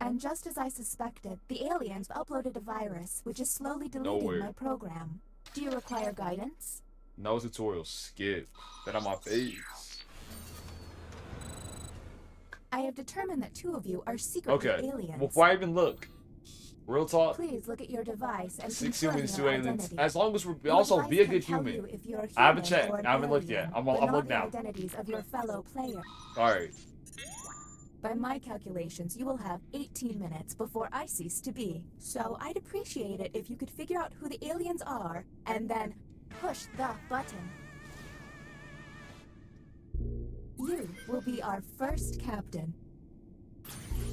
[SPEAKER 11] And just as I suspected, the aliens uploaded a virus which is slowly deleting my program. Do you require guidance?
[SPEAKER 1] No tutorial. Skip. That on my face.
[SPEAKER 11] I have determined that 2 of you are secretly aliens.
[SPEAKER 1] Before I even look, real talk.
[SPEAKER 11] Please look at your device and
[SPEAKER 1] 6
[SPEAKER 11] confirm
[SPEAKER 1] humans,
[SPEAKER 11] your
[SPEAKER 1] 2 aliens.
[SPEAKER 11] identity.
[SPEAKER 1] As long as we're also be a good human. I haven't checked. I haven't looked yet. I'm looking now.
[SPEAKER 11] Identities of your fellow player.
[SPEAKER 1] All right.
[SPEAKER 11] By my calculations, you will have 18 minutes before I cease to be. So I'd appreciate it if you could figure out who the aliens are and then push the button. You will be our first captain.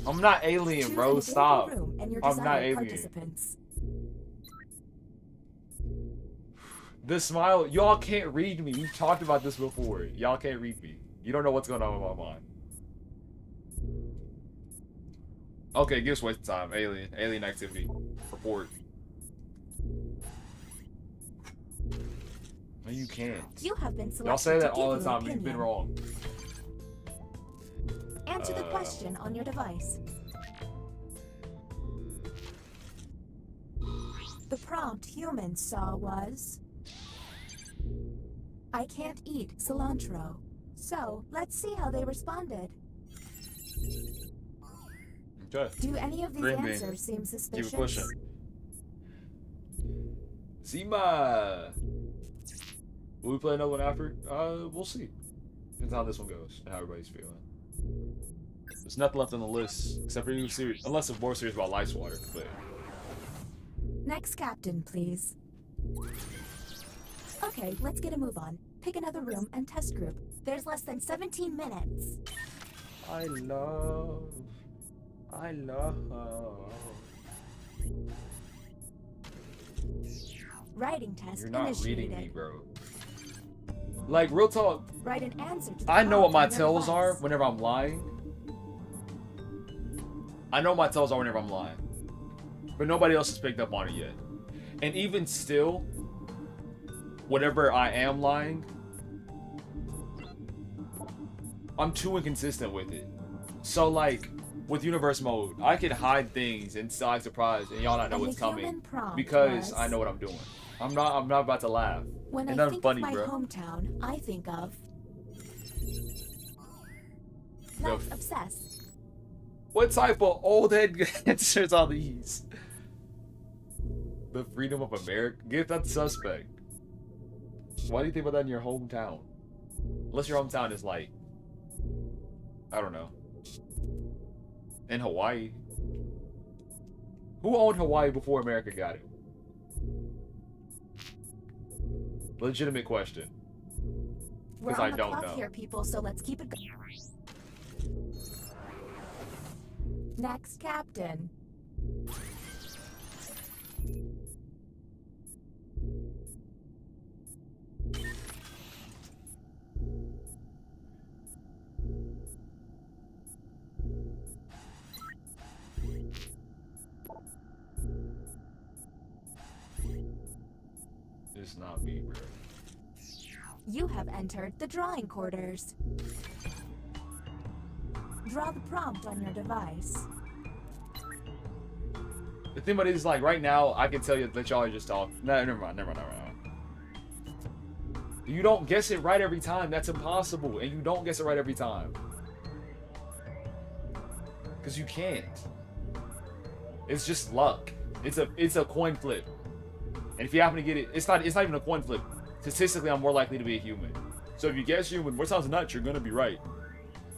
[SPEAKER 1] I'm not alien, bro. Stop. I'm not alien. The smile. Y'all can't read me. We've talked about this before. Y'all can't read me. You don't know what's going on in my mind. Okay, give us waste time. Alien activity. Report. No, you can't.
[SPEAKER 11] You have been selected.
[SPEAKER 1] Y'all say that all the time. You've been wrong.
[SPEAKER 11] Answer the question on your device. The prompt humans saw was, I can't eat cilantro. So, let's see how they responded.
[SPEAKER 1] Okay.
[SPEAKER 11] Do any of these answers seem suspicious?
[SPEAKER 1] Keep pushing. Zima! Will we play another one after? We'll see. Depends how this one goes and how everybody's feeling. There's nothing left on the list except for new series, unless it's more serious about Lice Water. But
[SPEAKER 11] next captain, please. Okay, let's get a move on. Pick another room and test group. There's less than 17 minutes.
[SPEAKER 1] I love.
[SPEAKER 11] Writing test
[SPEAKER 1] You're not
[SPEAKER 11] initiated.
[SPEAKER 1] reading me, bro. Like, real talk.
[SPEAKER 11] Write an answer to the
[SPEAKER 1] I know what my
[SPEAKER 11] prompt on your
[SPEAKER 1] tells are
[SPEAKER 11] device.
[SPEAKER 1] whenever I'm lying. I know what my tells are whenever I'm lying. But nobody else has picked up on it yet. And even still, whenever I am lying, I'm too inconsistent with it. So, like, with universe mode, I can hide things and still act surprised and y'all not know what's coming because I know what I'm doing. I'm not about to laugh.
[SPEAKER 11] When
[SPEAKER 1] It's
[SPEAKER 11] I
[SPEAKER 1] not
[SPEAKER 11] think
[SPEAKER 1] funny,
[SPEAKER 11] of my
[SPEAKER 1] bro.
[SPEAKER 11] hometown, I think of not obsessed.
[SPEAKER 1] What type of old head answers are these? The freedom of America? Give that the suspect. Why do you think about that in your hometown? Unless your hometown is like, I don't know, in Hawaii. Who owned Hawaii before America got it? Legitimate question. Because I don't know.
[SPEAKER 11] Here, people, so let's keep it going. Next, Captain.
[SPEAKER 1] It's not me, bro.
[SPEAKER 11] You have entered the drawing quarters. Draw the prompt on your device.
[SPEAKER 1] The thing about it is, like, right now, I can tell you that y'all are just talking. No, never mind. You don't guess it right every time. That's impossible. And you don't guess it right every time. Because you can't. It's just luck. It's a coin flip. And if you happen to get it, it's not even a coin flip. Statistically, I'm more likely to be a human. So if you guess human, more times than not, you're gonna be right.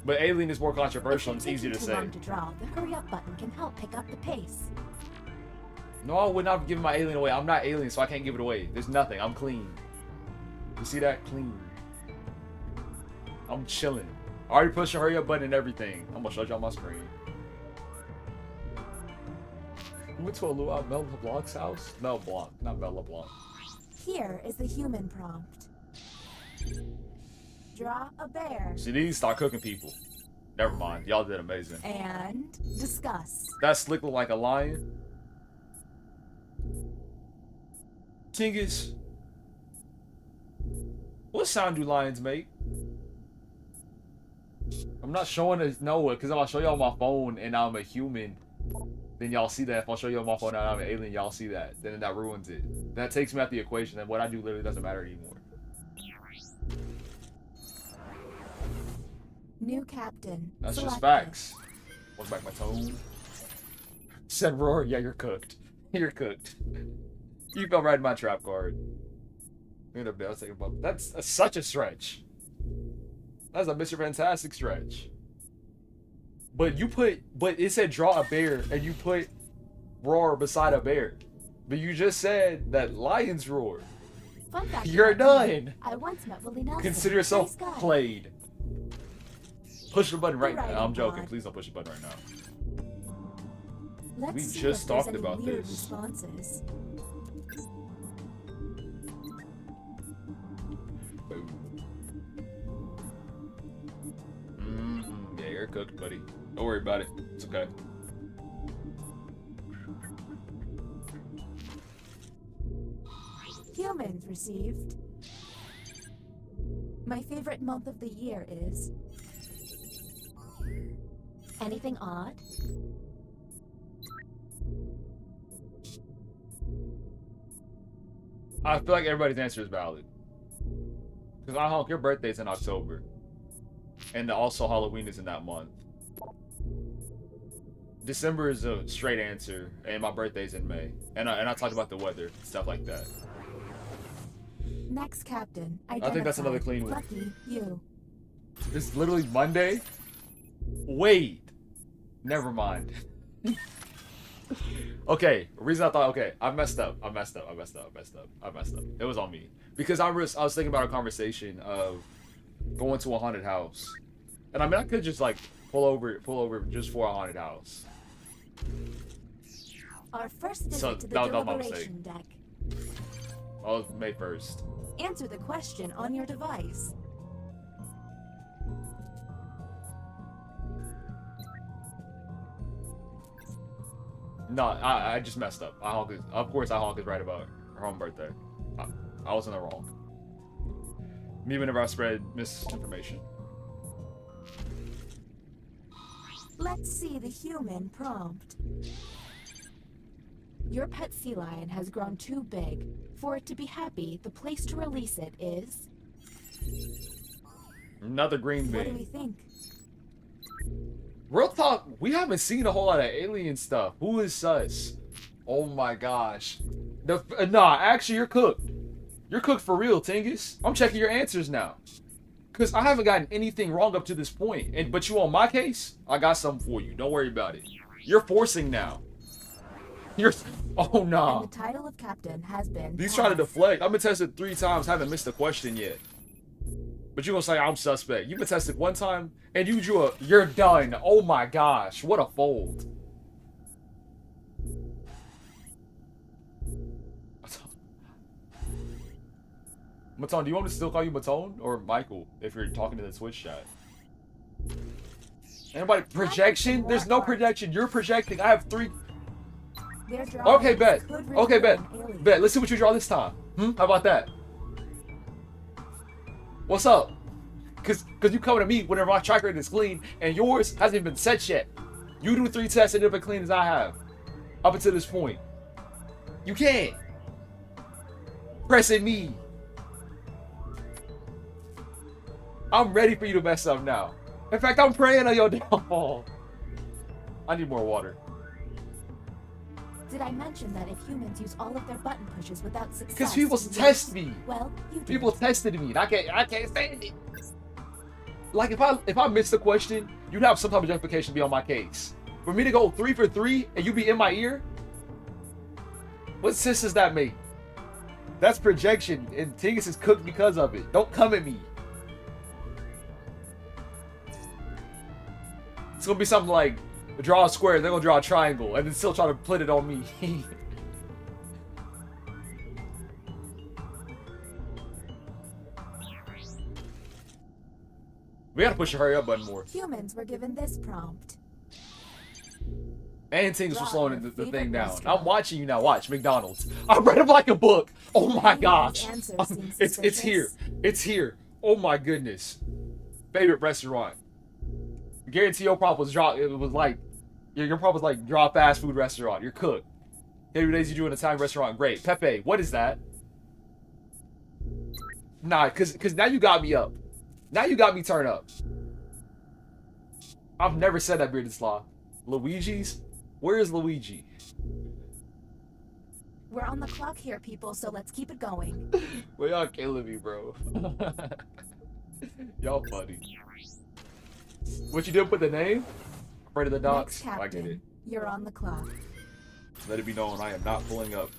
[SPEAKER 1] But alien is more controversial and it's easier to say.
[SPEAKER 11] Long to draw, the hurry up button can help pick up the pace.
[SPEAKER 1] No, I would not give my alien away. I'm not alien, so I can't give it away. There's nothing. I'm clean. You see that? Clean. I'm chilling. I already pushed the hurry up button and everything. I'm gonna show you on my screen. We went to a luau at Mel LeBlanc's house? Mel Blanc, not Mel LeBlanc.
[SPEAKER 11] Here is the human prompt. Draw a bear.
[SPEAKER 1] See, these start cooking people. Never mind. Y'all did amazing.
[SPEAKER 11] And discuss.
[SPEAKER 1] That slick look like a lion. Tingus. What sound do lions make? I'm not showing it Noah, because if I show y'all my phone and I'm a human, then y'all see that. If I show you on my phone and I'm an alien, y'all see that. Then that ruins it. That takes me out the equation, and what I do literally doesn't matter anymore.
[SPEAKER 11] New captain.
[SPEAKER 1] That's
[SPEAKER 11] Selected.
[SPEAKER 1] just facts. What's back my tone? Said Roar, yeah, you're cooked. You're cooked. You fell right in my trap card. That's such a stretch. That's a Mr. Fantastic stretch. But it said draw a bear, and you put roar beside a bear. But you just said that lions roar.
[SPEAKER 11] Fun fact
[SPEAKER 1] You're done.
[SPEAKER 11] I once met Willie Nelson.
[SPEAKER 1] Consider yourself
[SPEAKER 11] Nice guy.
[SPEAKER 1] played. Push the button right
[SPEAKER 11] Right,
[SPEAKER 1] now. I'm joking.
[SPEAKER 11] Rod.
[SPEAKER 1] Please don't push the button right now.
[SPEAKER 11] Let's
[SPEAKER 1] We
[SPEAKER 11] see
[SPEAKER 1] just
[SPEAKER 11] if there's
[SPEAKER 1] talked
[SPEAKER 11] any
[SPEAKER 1] about
[SPEAKER 11] weird
[SPEAKER 1] this.
[SPEAKER 11] Responses.
[SPEAKER 1] Yeah, you're cooked, buddy. Don't worry about it. It's okay.
[SPEAKER 11] Humans received. My favorite month of the year is. Anything odd?
[SPEAKER 1] I feel like everybody's answer is valid. Because I honk, your birthday's in October. And also Halloween is in that month. December is a straight answer, and my birthday's in May. And I talked about the weather, stuff like that.
[SPEAKER 11] Next captain.
[SPEAKER 1] I think that's another clean one.
[SPEAKER 11] Lucky you.
[SPEAKER 1] It's literally Monday? Wait. Never mind. Okay, reason I thought, okay, I messed up. It was on me. Because I was thinking about a conversation of going to a haunted house. And I mean, I could just like pull over just for a haunted house.
[SPEAKER 11] Our first visit
[SPEAKER 1] So,
[SPEAKER 11] to the
[SPEAKER 1] that was my mistake.
[SPEAKER 11] deliberation deck.
[SPEAKER 1] Oh, May 1st.
[SPEAKER 11] Answer the question on your device.
[SPEAKER 1] No, I just messed up. Of course, I honk is right about her own birthday. I was in the wrong. Me whenever I spread misinformation.
[SPEAKER 11] Let's see the human prompt. Your pet sea lion has grown too big. For it to be happy, the place to release it is...
[SPEAKER 1] Another green
[SPEAKER 11] What do
[SPEAKER 1] bean.
[SPEAKER 11] we think?
[SPEAKER 1] Real talk, we haven't seen a whole lot of alien stuff. Who is sus? Oh my gosh. Nah, actually, you're cooked. You're cooked for real, Tingus. I'm checking your answers now. Because I haven't gotten anything wrong up to this point. But you on my case, I got something for you. Don't worry about it. You're forcing now. You're... Oh, nah.
[SPEAKER 11] And the title of captain has been...
[SPEAKER 1] He's trying to deflect. I've been tested 3 times. Haven't missed a question yet. But you're going to say I'm suspect. You've been tested 1 time, and you drew a... You're done. Oh, my gosh. What a fold. Matone, do you want me to still call you Matone or Michael if you're talking to the Twitch chat? Anybody projection? There's no projection. You're projecting. I have 3. Okay, bet. Okay, bet. Bet. Let's see what you draw this time. How about that? What's up? Cause you coming to me whenever my track record is clean and yours hasn't even been set yet. You do 3 tests and they're as clean as I have up until this point. You can't. Pressing me. I'm ready for you to mess up now. In fact, I'm praying on your downfall. I need more water.
[SPEAKER 11] Did I mention that if humans use all of their button pushes without success?
[SPEAKER 1] Because people test me.
[SPEAKER 11] Well, you
[SPEAKER 1] people tested me. And I can't stand it. Like if I missed the question, you'd have some type of justification to be on my case. For me to go 3 for 3 and you be in my ear, what sense does that make? That's projection, and Tingus is cooked because of it. Don't come at me. It's gonna be something like draw a square, they're gonna draw a triangle, and then still try to put it on me. We gotta push the hurry up button more.
[SPEAKER 11] Humans were given this prompt.
[SPEAKER 1] And things were slowing the thing down. I'm watching you now. Watch McDonald's. I read it like a book. Oh my gosh. It's here. It's here. Oh my goodness. Favorite restaurant. I guarantee your prompt was draw. It was like your prompt was like draw a fast food restaurant. You're cooked. Every days you do an Italian restaurant. Great. Pepe. What is that? Nah, cause now you got me up. Now you got me turned up. I've never said that, Bearded Slaw. Luigi's? Where is Luigi?
[SPEAKER 11] We're on the clock here, people, so let's keep it going.
[SPEAKER 1] Well, y'all killing me, bro. Y'all funny. What you did with the name? Afraid of the dogs?
[SPEAKER 11] Captain,
[SPEAKER 1] I get it.
[SPEAKER 11] You're on the clock.
[SPEAKER 1] Let it be known, I am not pulling up.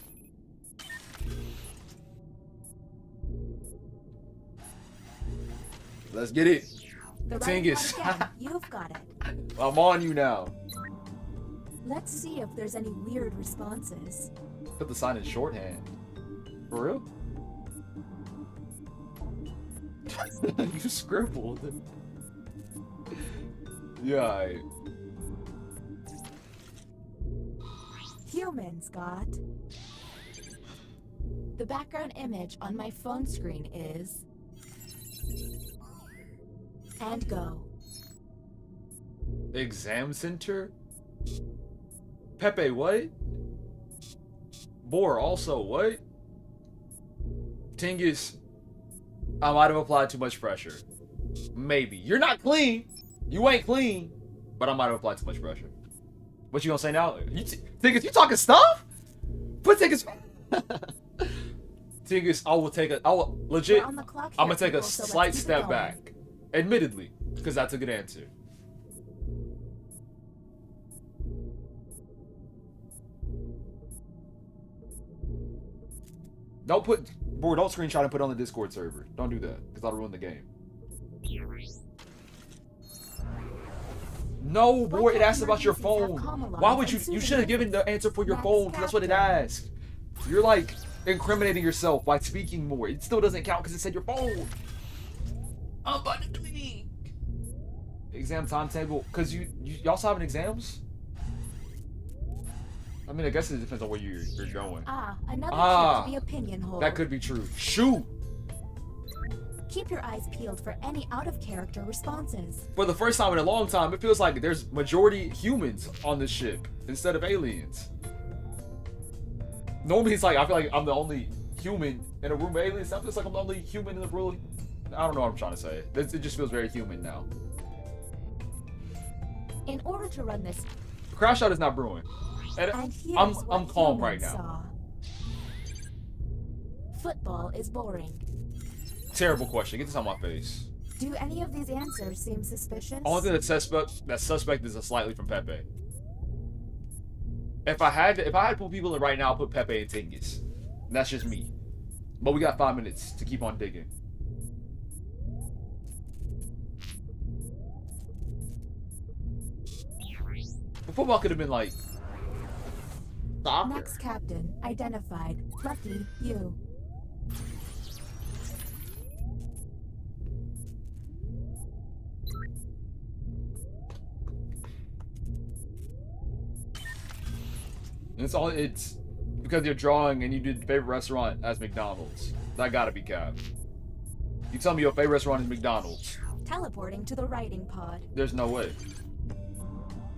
[SPEAKER 1] Let's get it. Tingus.
[SPEAKER 11] You've got it.
[SPEAKER 1] I'm on you now.
[SPEAKER 11] Let's see if there's any weird responses.
[SPEAKER 1] Put the sign in shorthand. For real? You scribbled. Yeah.
[SPEAKER 11] Humans got. The background image on my phone screen is. And go.
[SPEAKER 1] Exam center? Pepe, what? Boar, also, what? Tingus, I might have applied too much pressure. Maybe. You're not clean. You ain't clean. But I might have applied too much pressure. What you gonna say now? Tingus, you talking stuff? Put Tingus... Tingus, I will legit, I'm gonna take a slight step back. Admittedly, because that's a good answer. Don't screenshot and put it on the Discord server. Don't do that, because I'll ruin the game. No, boy, it asked about your phone. Why would you should have given the answer for your phone, because that's what it asked. You're like incriminating yourself by speaking more. It still doesn't count because it said your phone. I'm about to tweak. Exam timetable, because you also having exams? I mean, I guess it depends on where you're going.
[SPEAKER 11] Another tip to the opinion hole.
[SPEAKER 1] That could be true. Shoot!
[SPEAKER 11] Keep your eyes peeled for any out-of-character responses.
[SPEAKER 1] For the first time in a long time, it feels like there's majority humans on this ship instead of aliens. Normally, it's like, I feel like I'm the only human in a room of aliens. It feels like I'm the only human in the room. I don't know what I'm trying to say. It just feels very human now.
[SPEAKER 11] In order to run this...
[SPEAKER 1] Crash out is not brewing. And I'm calm right now.
[SPEAKER 11] Football is boring.
[SPEAKER 1] Terrible question. Get this on my face.
[SPEAKER 11] Do any of these answers seem suspicious?
[SPEAKER 1] Only thing that suspect is a slightly from Pepe. If I had to put people in right now, I'll put Pepe and Tingus. And that's just me. But we got 5 minutes to keep on digging. But football could have been like soccer.
[SPEAKER 11] Next captain identified. Lucky you.
[SPEAKER 1] It's because you're drawing and you did favorite restaurant as McDonald's. That gotta be cap. You tell me your favorite restaurant is McDonald's.
[SPEAKER 11] Teleporting to the writing pod.
[SPEAKER 1] There's no way.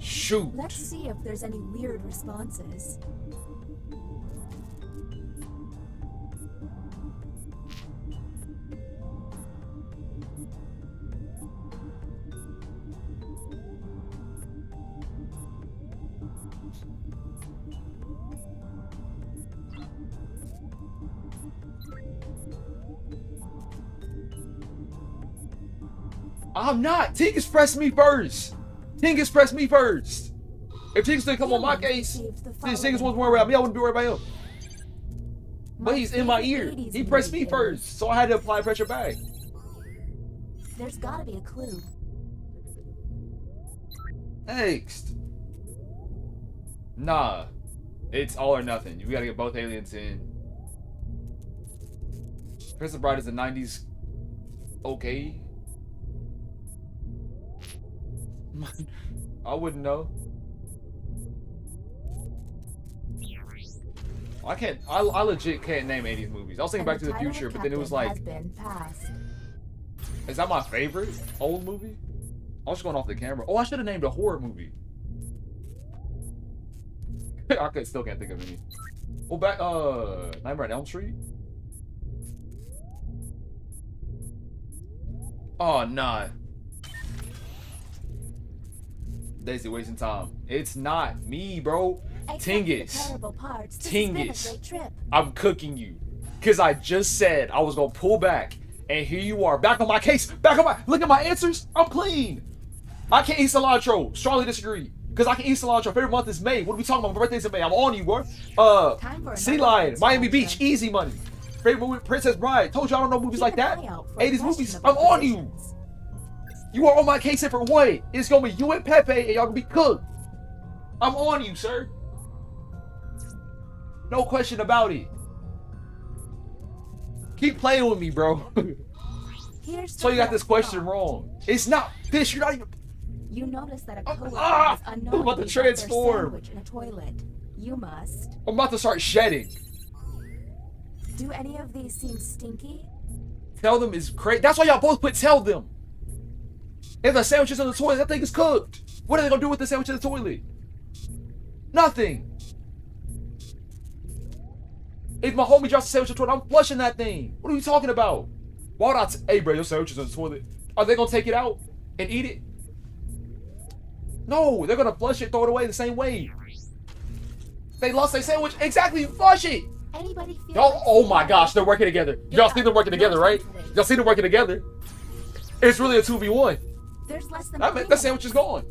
[SPEAKER 1] Shoot.
[SPEAKER 11] Let's see if there's any weird responses.
[SPEAKER 1] I'm not. Tingus pressed me first. Tingus pressed me first. If Tingus didn't come on my case, then Tingus wasn't worried about me. I wouldn't be worried about him. But he's in my ear. He pressed me first, so I had to apply pressure back.
[SPEAKER 11] There's gotta be a clue.
[SPEAKER 1] Next. Nah. It's all or nothing. You gotta get both aliens in. Princess Bride is the 90s. Okay. I wouldn't know. I legit can't name 80s movies. I was thinking Back to the Future, but then it was like, is that my favorite old movie? I was going off the camera. Oh, I should have named a horror movie. I still can't think of any. Well, back Nightmare on Elm Street. Oh nah. Daisy wasting time. It's not me, bro. Tingus. Tingus. I'm cooking you. Cause I just said I was gonna pull back. And here you are. Back on my case. Back on my look at my answers. I'm clean. I can't eat cilantro. Strongly disagree. Cause I can eat cilantro. Favorite month is May. What are we talking about? My birthday's in May. I'm on you, bro. Sea Lion, Miami Beach, easy money. Favorite movie, Princess Bride. Told you I don't know movies like that. 80s movies. I'm on you. You are on my case for what? It's gonna be you and Pepe, and y'all gonna be cooked. I'm on you, sir. No question about it. Keep playing with me, bro. So you got this question wrong. It's not fish. You're not even.
[SPEAKER 11] You notice that a coworker is
[SPEAKER 1] I'm about to transform.
[SPEAKER 11] In a toilet. You must.
[SPEAKER 1] I'm about to start shedding.
[SPEAKER 11] Do any of these seem stinky?
[SPEAKER 1] Tell them is crazy. That's why y'all both put tell them. If the sandwich is in the toilet, that thing is cooked. What are they gonna do with the sandwich in the toilet? Nothing. If my homie drops a sandwich in the toilet, I'm flushing that thing. What are you talking about? Why would I hey bro, your sandwich is in the toilet. Are they gonna take it out and eat it? No, they're gonna flush it, throw it away the same way. They lost their sandwich. Exactly, flush it.
[SPEAKER 11] Anybody feel
[SPEAKER 1] Oh my gosh, they're working together. Y'all see them working together, right? Y'all see them working together. It's really a 2v1.
[SPEAKER 11] There's less than
[SPEAKER 1] that sandwich is gone.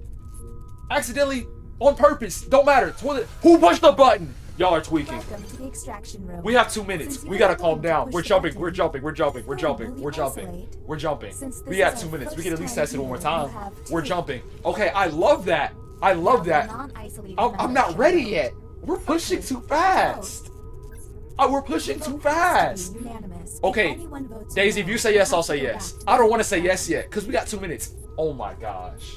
[SPEAKER 1] Accidentally, on purpose. Don't matter. Toilet. Who pushed the button? Y'all are tweaking.
[SPEAKER 11] Welcome to the extraction room.
[SPEAKER 1] We have 2 minutes. We gotta calm down. We're jumping. We're jumping. We're jumping. We're jumping. We're jumping. We're jumping. We got 2 minutes. We can at least test it one more time. We're jumping. Okay, I love that. I love that. I'm not ready yet. We're pushing too fast. We're pushing too fast. Okay, Daisy, if you say yes, I'll say yes. I don't want to say yes yet because we got 2 minutes. Oh my gosh.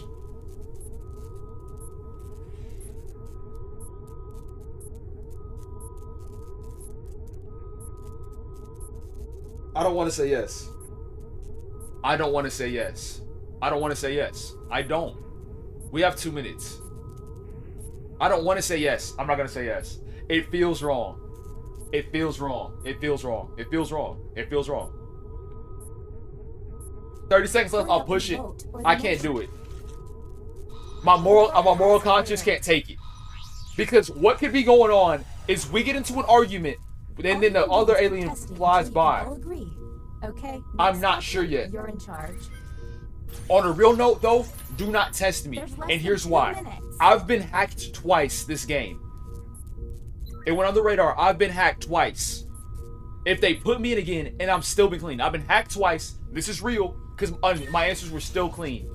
[SPEAKER 1] I don't want to say yes. I don't want to say yes. I don't want to say yes. I don't. We have 2 minutes. I don't want to say yes. I'm not going to say yes. It feels wrong. It feels wrong. It feels wrong. It feels wrong. It feels wrong. 30 seconds left. I'll push it. I can't do it. My moral conscience can't take it. Because what could be going on is we get into an argument then the other alien flies by.
[SPEAKER 11] Agree. Okay.
[SPEAKER 1] I'm not sure yet.
[SPEAKER 11] You're in charge.
[SPEAKER 1] On a real note, though, do not test me. And here's why.
[SPEAKER 11] Minutes.
[SPEAKER 1] I've been hacked twice this game. It went on the radar. I've been hacked twice. If they put me in again, and I'm still been clean. I've been hacked twice. This is real, because my answers were still clean.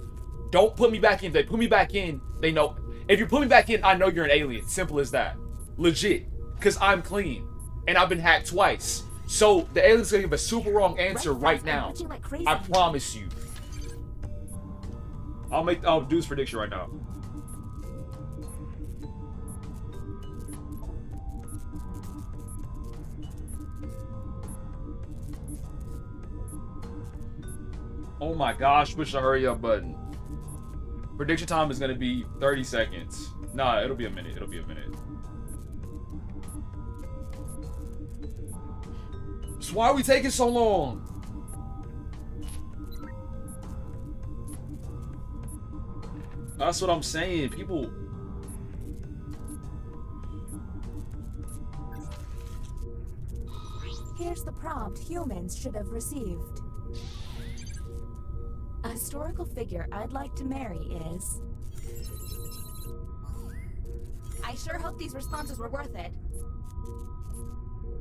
[SPEAKER 1] Don't put me back in. If they put me back in, they know. If you put me back in, I know you're an alien. Simple as that. Legit. Because I'm clean. And I've been hacked twice. So, the alien's going to give a super wrong answer right now. I promise you. I'll do this prediction right now. Oh my gosh, push the hurry up button. Prediction time is gonna be 30 seconds. Nah, it'll be a minute. It'll be a minute. So why are we taking so long? That's what I'm saying. People.
[SPEAKER 11] Here's the prompt humans should have received. A historical figure I'd like to marry is... I sure hope these responses were worth it.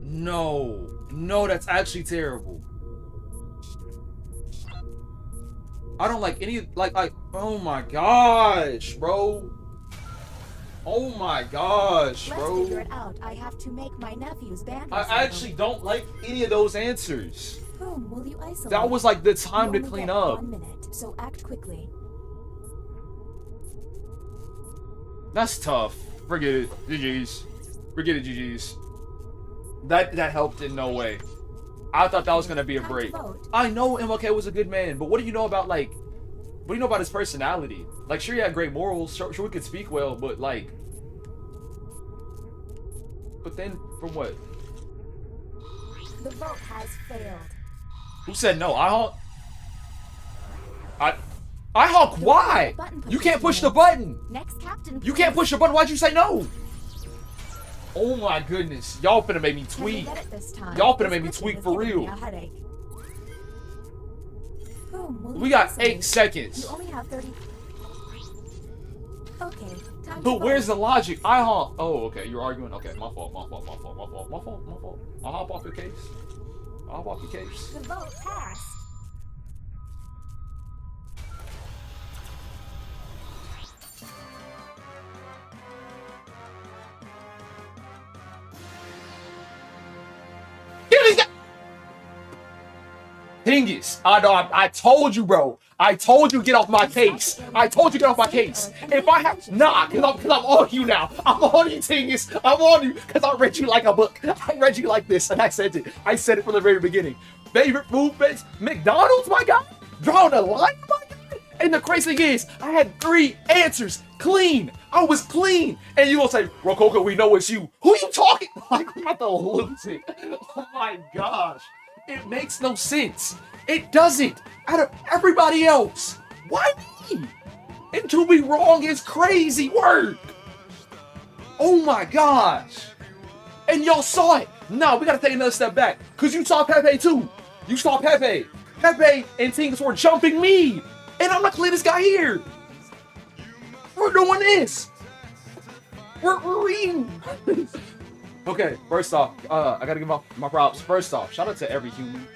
[SPEAKER 1] No. No, that's actually terrible. I don't like any, like, oh my gosh, bro. Oh my gosh, bro.
[SPEAKER 11] Let's figure it out. I have to make my nephew's band.
[SPEAKER 1] I actually don't like any of those answers.
[SPEAKER 11] Whom will you isolate?
[SPEAKER 1] That was like the time to clean up.
[SPEAKER 11] 1 minute, so act quickly.
[SPEAKER 1] That's tough. Forget it. GG's. Forget it, GG's. That helped in no way. I thought that was gonna be a break. I know MLK was a good man, but what do you know about, like, what do you know about his personality? Like, sure he had great morals, sure we could speak well, but like, but then from what?
[SPEAKER 11] The vote has failed.
[SPEAKER 1] Who said no? I honk. Why? You can't push the button.
[SPEAKER 11] Next captain.
[SPEAKER 1] You can't push the button. Why'd you say no? Oh my goodness. Y'all finna make me tweet. Y'all finna make me tweet for real. We got 8 seconds.
[SPEAKER 11] You only have 30. Okay.
[SPEAKER 1] But where's the logic? I honk. Oh, okay. You're arguing. Okay, my fault. I'll hop off your case. I'll hop off your case.
[SPEAKER 11] The vote passed.
[SPEAKER 1] Dingus, I told you, bro. I told you get off my case. I told you get off my case. If I have cause I'm on you now. I'm on you, Dingus. I'm on you because I read you like a book. I read you like this, and I said it. I said it from the very beginning. Favorite food, McDonald's, my guy. Drawing a line, my guy. And the crazy thing is, I had 3 answers clean. I was clean, and you gonna say, Rococo, we know it's you. Who you talking? Like, I'm about to lose it. Oh my gosh. It makes no sense. It doesn't. Out of everybody else, why me? And to be wrong is crazy work. Oh my gosh. And y'all saw it. No, we gotta take another step back. Cause you saw Pepe too. You saw Pepe. Pepe and Tingus were jumping me. And I'm not gonna let this guy here. We're doing this. We're reading. Okay, first off, I gotta give my props. First off, shout out to every human.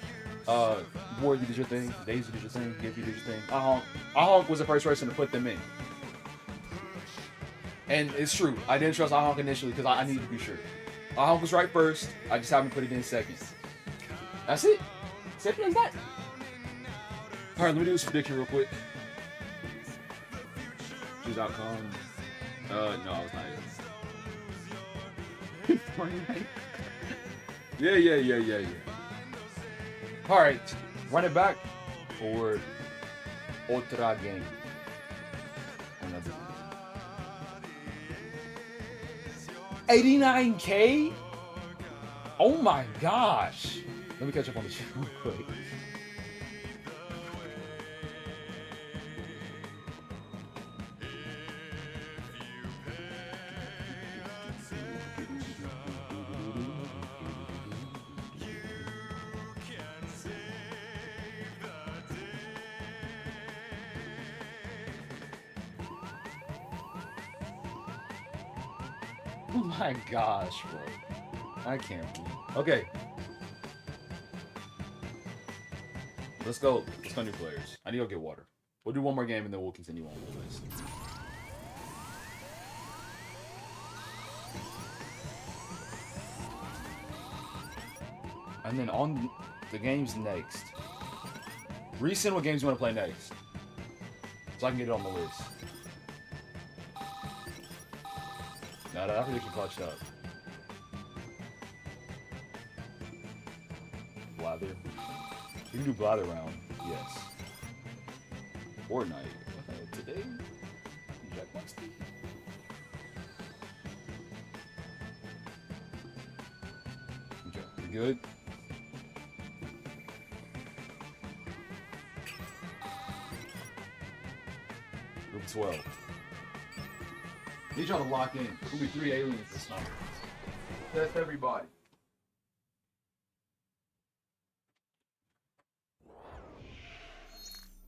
[SPEAKER 1] Boy, you did your thing. Daisy did your thing. Giffy did your thing. Ahonk was the first person to put them in. And it's true. I didn't trust Ahonk initially because I needed to be sure. Ahonk was right first. I just haven't put it in second. That's it. Simple as that. Alright, let me do this prediction real quick. Choose.com. No, I was not even. Yeah. Alright, run it back for otra game. Another game. 89K? Oh my gosh. Let me catch up on the shit real quick. Oh my gosh, bro. I can't believe. Okay. Let's go new players. I need to go get water. We'll do one more game and then we'll continue on with this. And then on the games next. Resend what games you want to play next. So I can get it on the list. Now that prediction clutched up. Blather. We can do Blather round. Yes. Fortnite. Today? Jack Buxton? Okay, we good? Group 12. Need y'all to lock in. There's gonna be 3 aliens this time. That's everybody.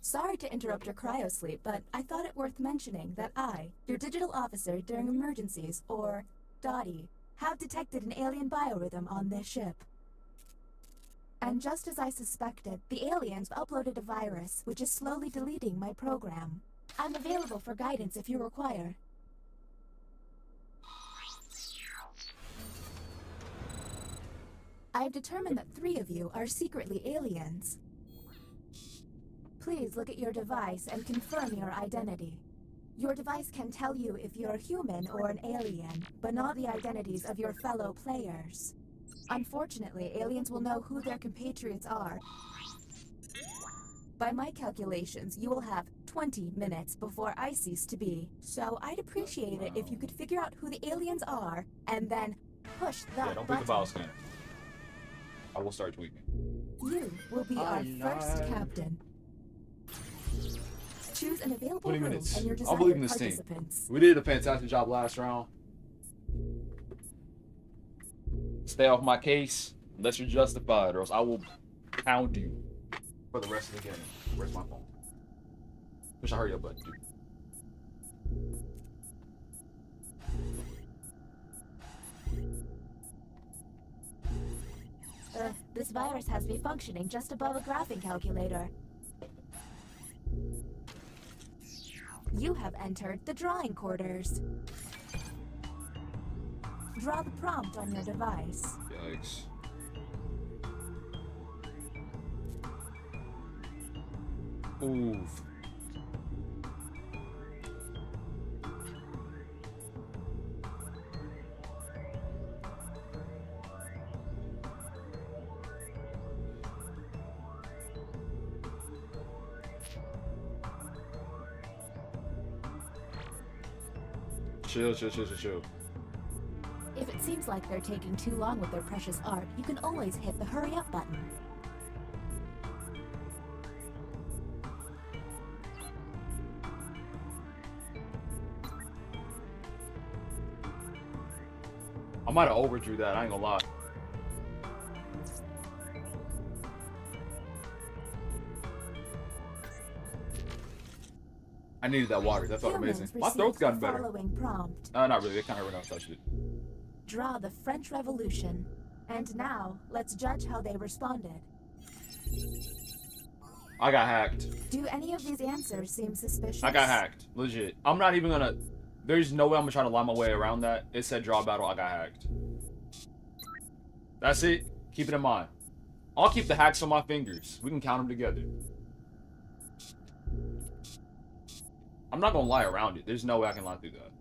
[SPEAKER 11] Sorry to interrupt your cryosleep, but I thought it worth mentioning that I, your digital officer during emergencies, or Dottie, have detected an alien biorhythm on this ship. And just as I suspected, the aliens uploaded a virus which is slowly deleting my program. I'm available for guidance if you require. I've determined that 3 of you are secretly aliens. Please look at your device and confirm your identity. Your device can tell you if you're human or an alien, but not the identities of your fellow players. Unfortunately, aliens will know who their compatriots are. By my calculations, you will have 20 minutes before I cease to be. So I'd appreciate it if you could figure out who the aliens are and then push that
[SPEAKER 1] don't
[SPEAKER 11] button.
[SPEAKER 1] pick the file scanner. I will start tweaking.
[SPEAKER 11] You will be our first captain. Choose an available
[SPEAKER 1] 20
[SPEAKER 11] room
[SPEAKER 1] minutes.
[SPEAKER 11] and your
[SPEAKER 1] I believe in
[SPEAKER 11] desired
[SPEAKER 1] this team.
[SPEAKER 11] participants.
[SPEAKER 1] We did a fantastic job last round. Stay off my case unless you're justified, or else I will pound you for the rest of the game. Where's my phone? Push a hurry up button, dude.
[SPEAKER 11] This virus has me functioning just above a graphing calculator. You have entered the drawing quarters. Draw the prompt on your device.
[SPEAKER 1] Yikes. Oof. Chill.
[SPEAKER 11] If it seems like they're taking too long with their precious art, you can always hit the hurry up button.
[SPEAKER 1] I might have overdrew that, I ain't gonna lie. I needed that water. That felt amazing. My throat's gotten better.
[SPEAKER 11] Prompt.
[SPEAKER 1] Not really. It kind of hurt when I touched it.
[SPEAKER 11] Draw the French Revolution. And now, let's judge how they responded.
[SPEAKER 1] I got hacked.
[SPEAKER 11] Do any of these answers seem suspicious?
[SPEAKER 1] I got hacked. Legit. I'm not even gonna... There's no way I'm gonna try to lie my way around that. It said draw battle. I got hacked. That's it. Keep it in mind. I'll keep the hacks on my fingers. We can count them together. I'm not gonna lie around it. There's no way I can lie through that.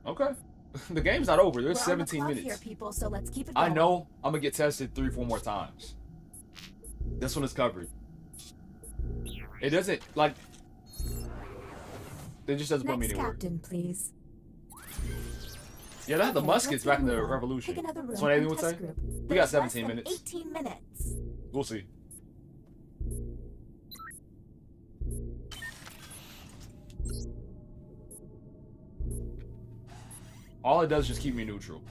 [SPEAKER 1] Okay. The game's not over. There's 17 minutes.
[SPEAKER 11] Here, people, so let's keep it
[SPEAKER 1] I
[SPEAKER 11] going.
[SPEAKER 1] know I'm gonna get tested 3-4 more times. This one is covered. It doesn't, like... It just doesn't put me anywhere.
[SPEAKER 11] Captain, please.
[SPEAKER 1] Yeah, they had the muskets back in the Revolution. That's what Alien would say. We got 17 minutes.
[SPEAKER 11] 18 minutes.
[SPEAKER 1] We'll see. All it does is just keep me neutral.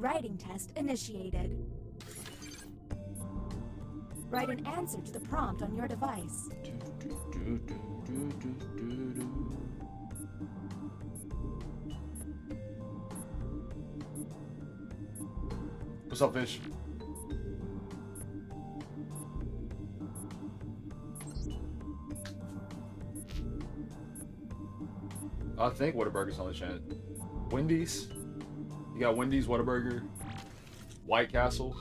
[SPEAKER 11] Writing test initiated. Write an answer to the prompt on your device.
[SPEAKER 1] What's up, fish? I think Whataburger's on the chat. Wendy's? You got Wendy's, Whataburger, White Castle.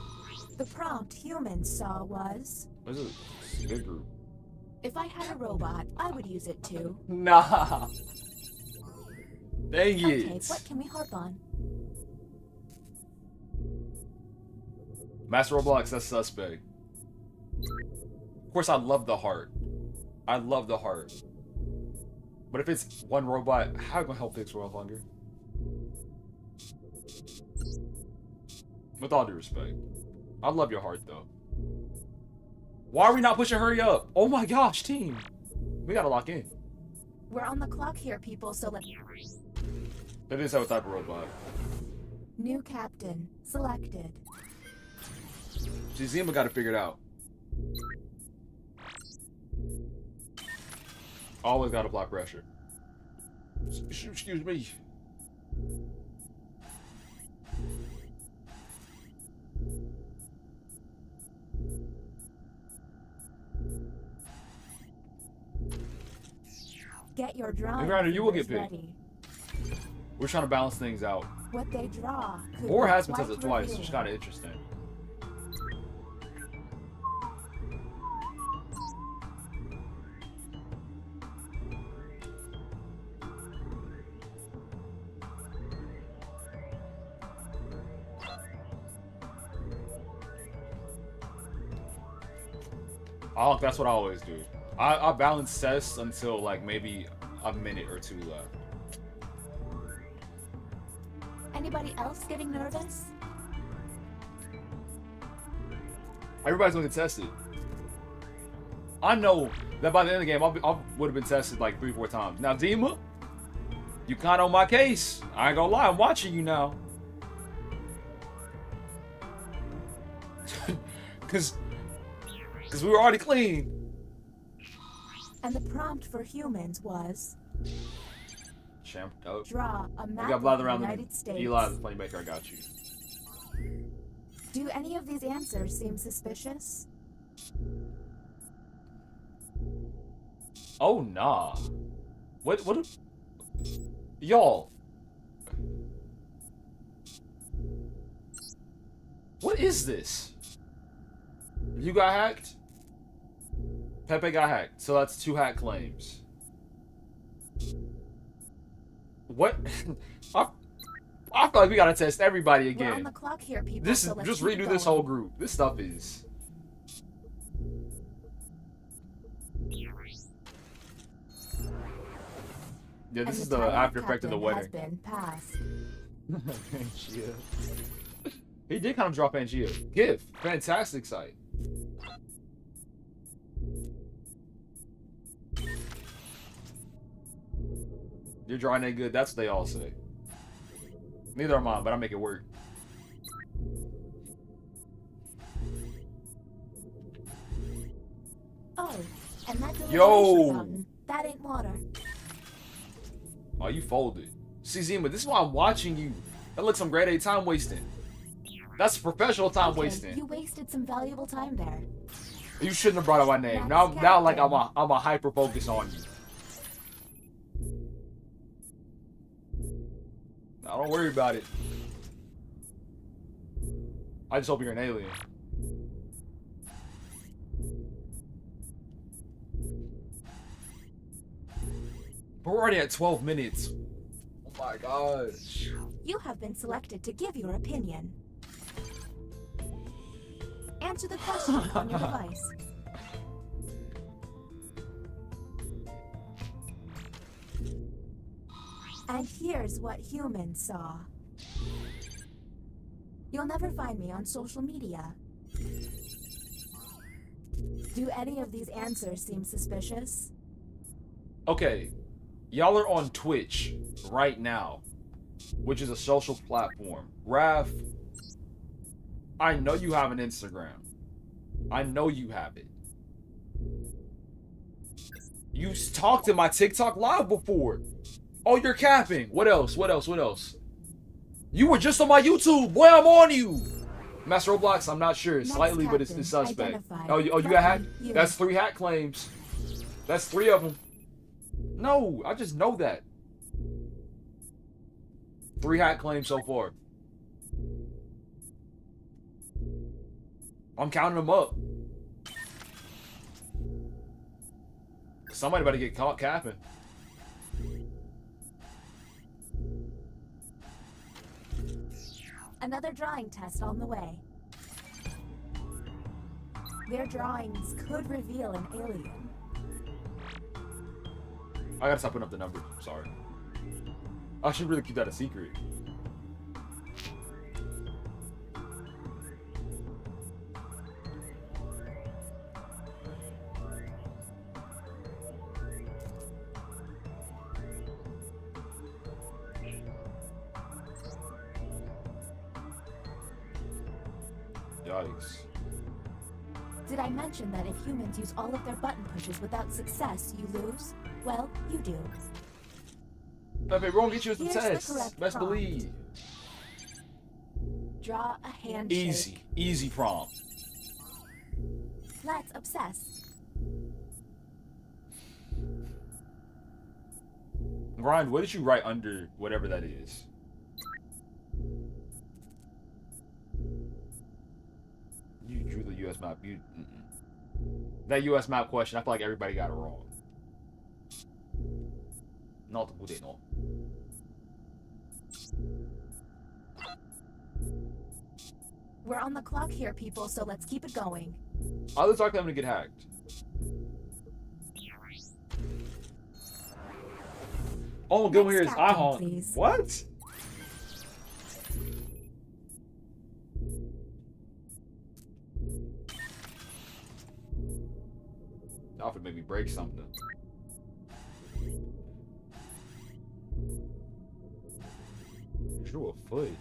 [SPEAKER 11] The prompt humans saw was...
[SPEAKER 1] What is it? It's a good group.
[SPEAKER 11] If I had a robot, I would use it too.
[SPEAKER 1] Nah. Dang it.
[SPEAKER 11] Okay, what can we harp on?
[SPEAKER 1] Master Roblox, that's suspect. Of course, I love the heart. I love the heart. But if it's one robot, how are you gonna help fix world hunger? With all due respect. I love your heart, though. Why are we not pushing hurry up? Oh my gosh, team. We gotta lock in.
[SPEAKER 11] We're on the clock here, people, so let's...
[SPEAKER 1] That is what type of robot.
[SPEAKER 11] New captain. Selected.
[SPEAKER 1] See, Zima got it figured out. Always gotta apply pressure. Excuse me.
[SPEAKER 11] Get your drawing.
[SPEAKER 1] Grinder, you will get picked.
[SPEAKER 11] Ready.
[SPEAKER 1] We're trying to balance things out.
[SPEAKER 11] What they draw.
[SPEAKER 1] Boar has been tested twice, which is kind of interesting. Oh, that's what I always do. I balance tests until like maybe a minute or two left.
[SPEAKER 11] Anybody else getting nervous?
[SPEAKER 1] Everybody's gonna get tested. I know that by the end of the game, I would have been tested like 3-4 times. Now, Dima, you kind of on my case. I ain't gonna lie, I'm watching you now. Cause we were already clean.
[SPEAKER 11] And the prompt for humans was... draw a map
[SPEAKER 1] got blather
[SPEAKER 11] of
[SPEAKER 1] around
[SPEAKER 11] the United States.
[SPEAKER 1] Eli, the funny maker, I got you.
[SPEAKER 11] Do any of these answers seem suspicious?
[SPEAKER 1] Oh, nah. What y'all. What is this? You got hacked? Pepe got hacked, so that's 2 hack claims. What? I feel like we gotta test everybody again.
[SPEAKER 11] We're on the clock here, people.
[SPEAKER 1] This
[SPEAKER 11] so
[SPEAKER 1] is
[SPEAKER 11] let's
[SPEAKER 1] just
[SPEAKER 11] keep
[SPEAKER 1] redo
[SPEAKER 11] it
[SPEAKER 1] this
[SPEAKER 11] going.
[SPEAKER 1] whole group. This stuff is. Yeah, this is the after effect of the wedding.
[SPEAKER 11] Has been passed.
[SPEAKER 1] Pangea. He did kind of drop Pangea. Give. Fantastic sight. Your drawing ain't good. That's what they all say. Neither are mine, but I make it work.
[SPEAKER 11] Oh, and that
[SPEAKER 1] Yo!
[SPEAKER 11] fountain, that ain't water.
[SPEAKER 1] Oh, you folded. See, Zima, this is why I'm watching you. That looks some grade A time wasting. That's professional time wasting.
[SPEAKER 11] You wasted some valuable time there.
[SPEAKER 1] You shouldn't have brought up my name. Now, like I'm a hyper focus on you. Now, don't worry about it. I just hope you're an alien. But we're already at 12 minutes. Oh my gosh.
[SPEAKER 11] You have been selected to give your opinion. Answer the question on your device. And here's what humans saw. You'll never find me on social media. Do any of these answers seem suspicious?
[SPEAKER 1] Okay, y'all are on Twitch right now, which is a social platform. Raph, I know you have an Instagram. I know you have it. You talked in my TikTok live before. Oh, you're capping. What else? What else? What else? You were just on my YouTube. Boy, I'm on you. Master Roblox, I'm not sure. Slightly, but it's suspect. Oh, you got hacked? That's 3 hack claims. That's 3 of them. No, I just know that. 3 hack claims so far. I'm counting them up. Somebody better get caught capping.
[SPEAKER 11] Another drawing test on the way. Their drawings could reveal an alien.
[SPEAKER 1] I gotta stop putting up the numbers. Sorry. I should really keep that a secret. Yikes.
[SPEAKER 11] Did I mention that if humans use all of their button pushes without success, you lose? Well, you do.
[SPEAKER 1] Pepe, we're gonna get you as the
[SPEAKER 11] Here's the
[SPEAKER 1] test.
[SPEAKER 11] correct
[SPEAKER 1] Best
[SPEAKER 11] prompt.
[SPEAKER 1] believe.
[SPEAKER 11] Draw a handshake.
[SPEAKER 1] Easy. Easy prompt.
[SPEAKER 11] Let's obsess.
[SPEAKER 1] Grind, what did you write under whatever that is? You drew the US map. That US map question, I feel like everybody got it wrong. Not the Bude, no.
[SPEAKER 11] We're on the clock here, people, so let's keep it going.
[SPEAKER 1] I looks like I'm gonna get hacked. Oh, go here is iHaunt. What? Y'all would make me break something. You drew a foot.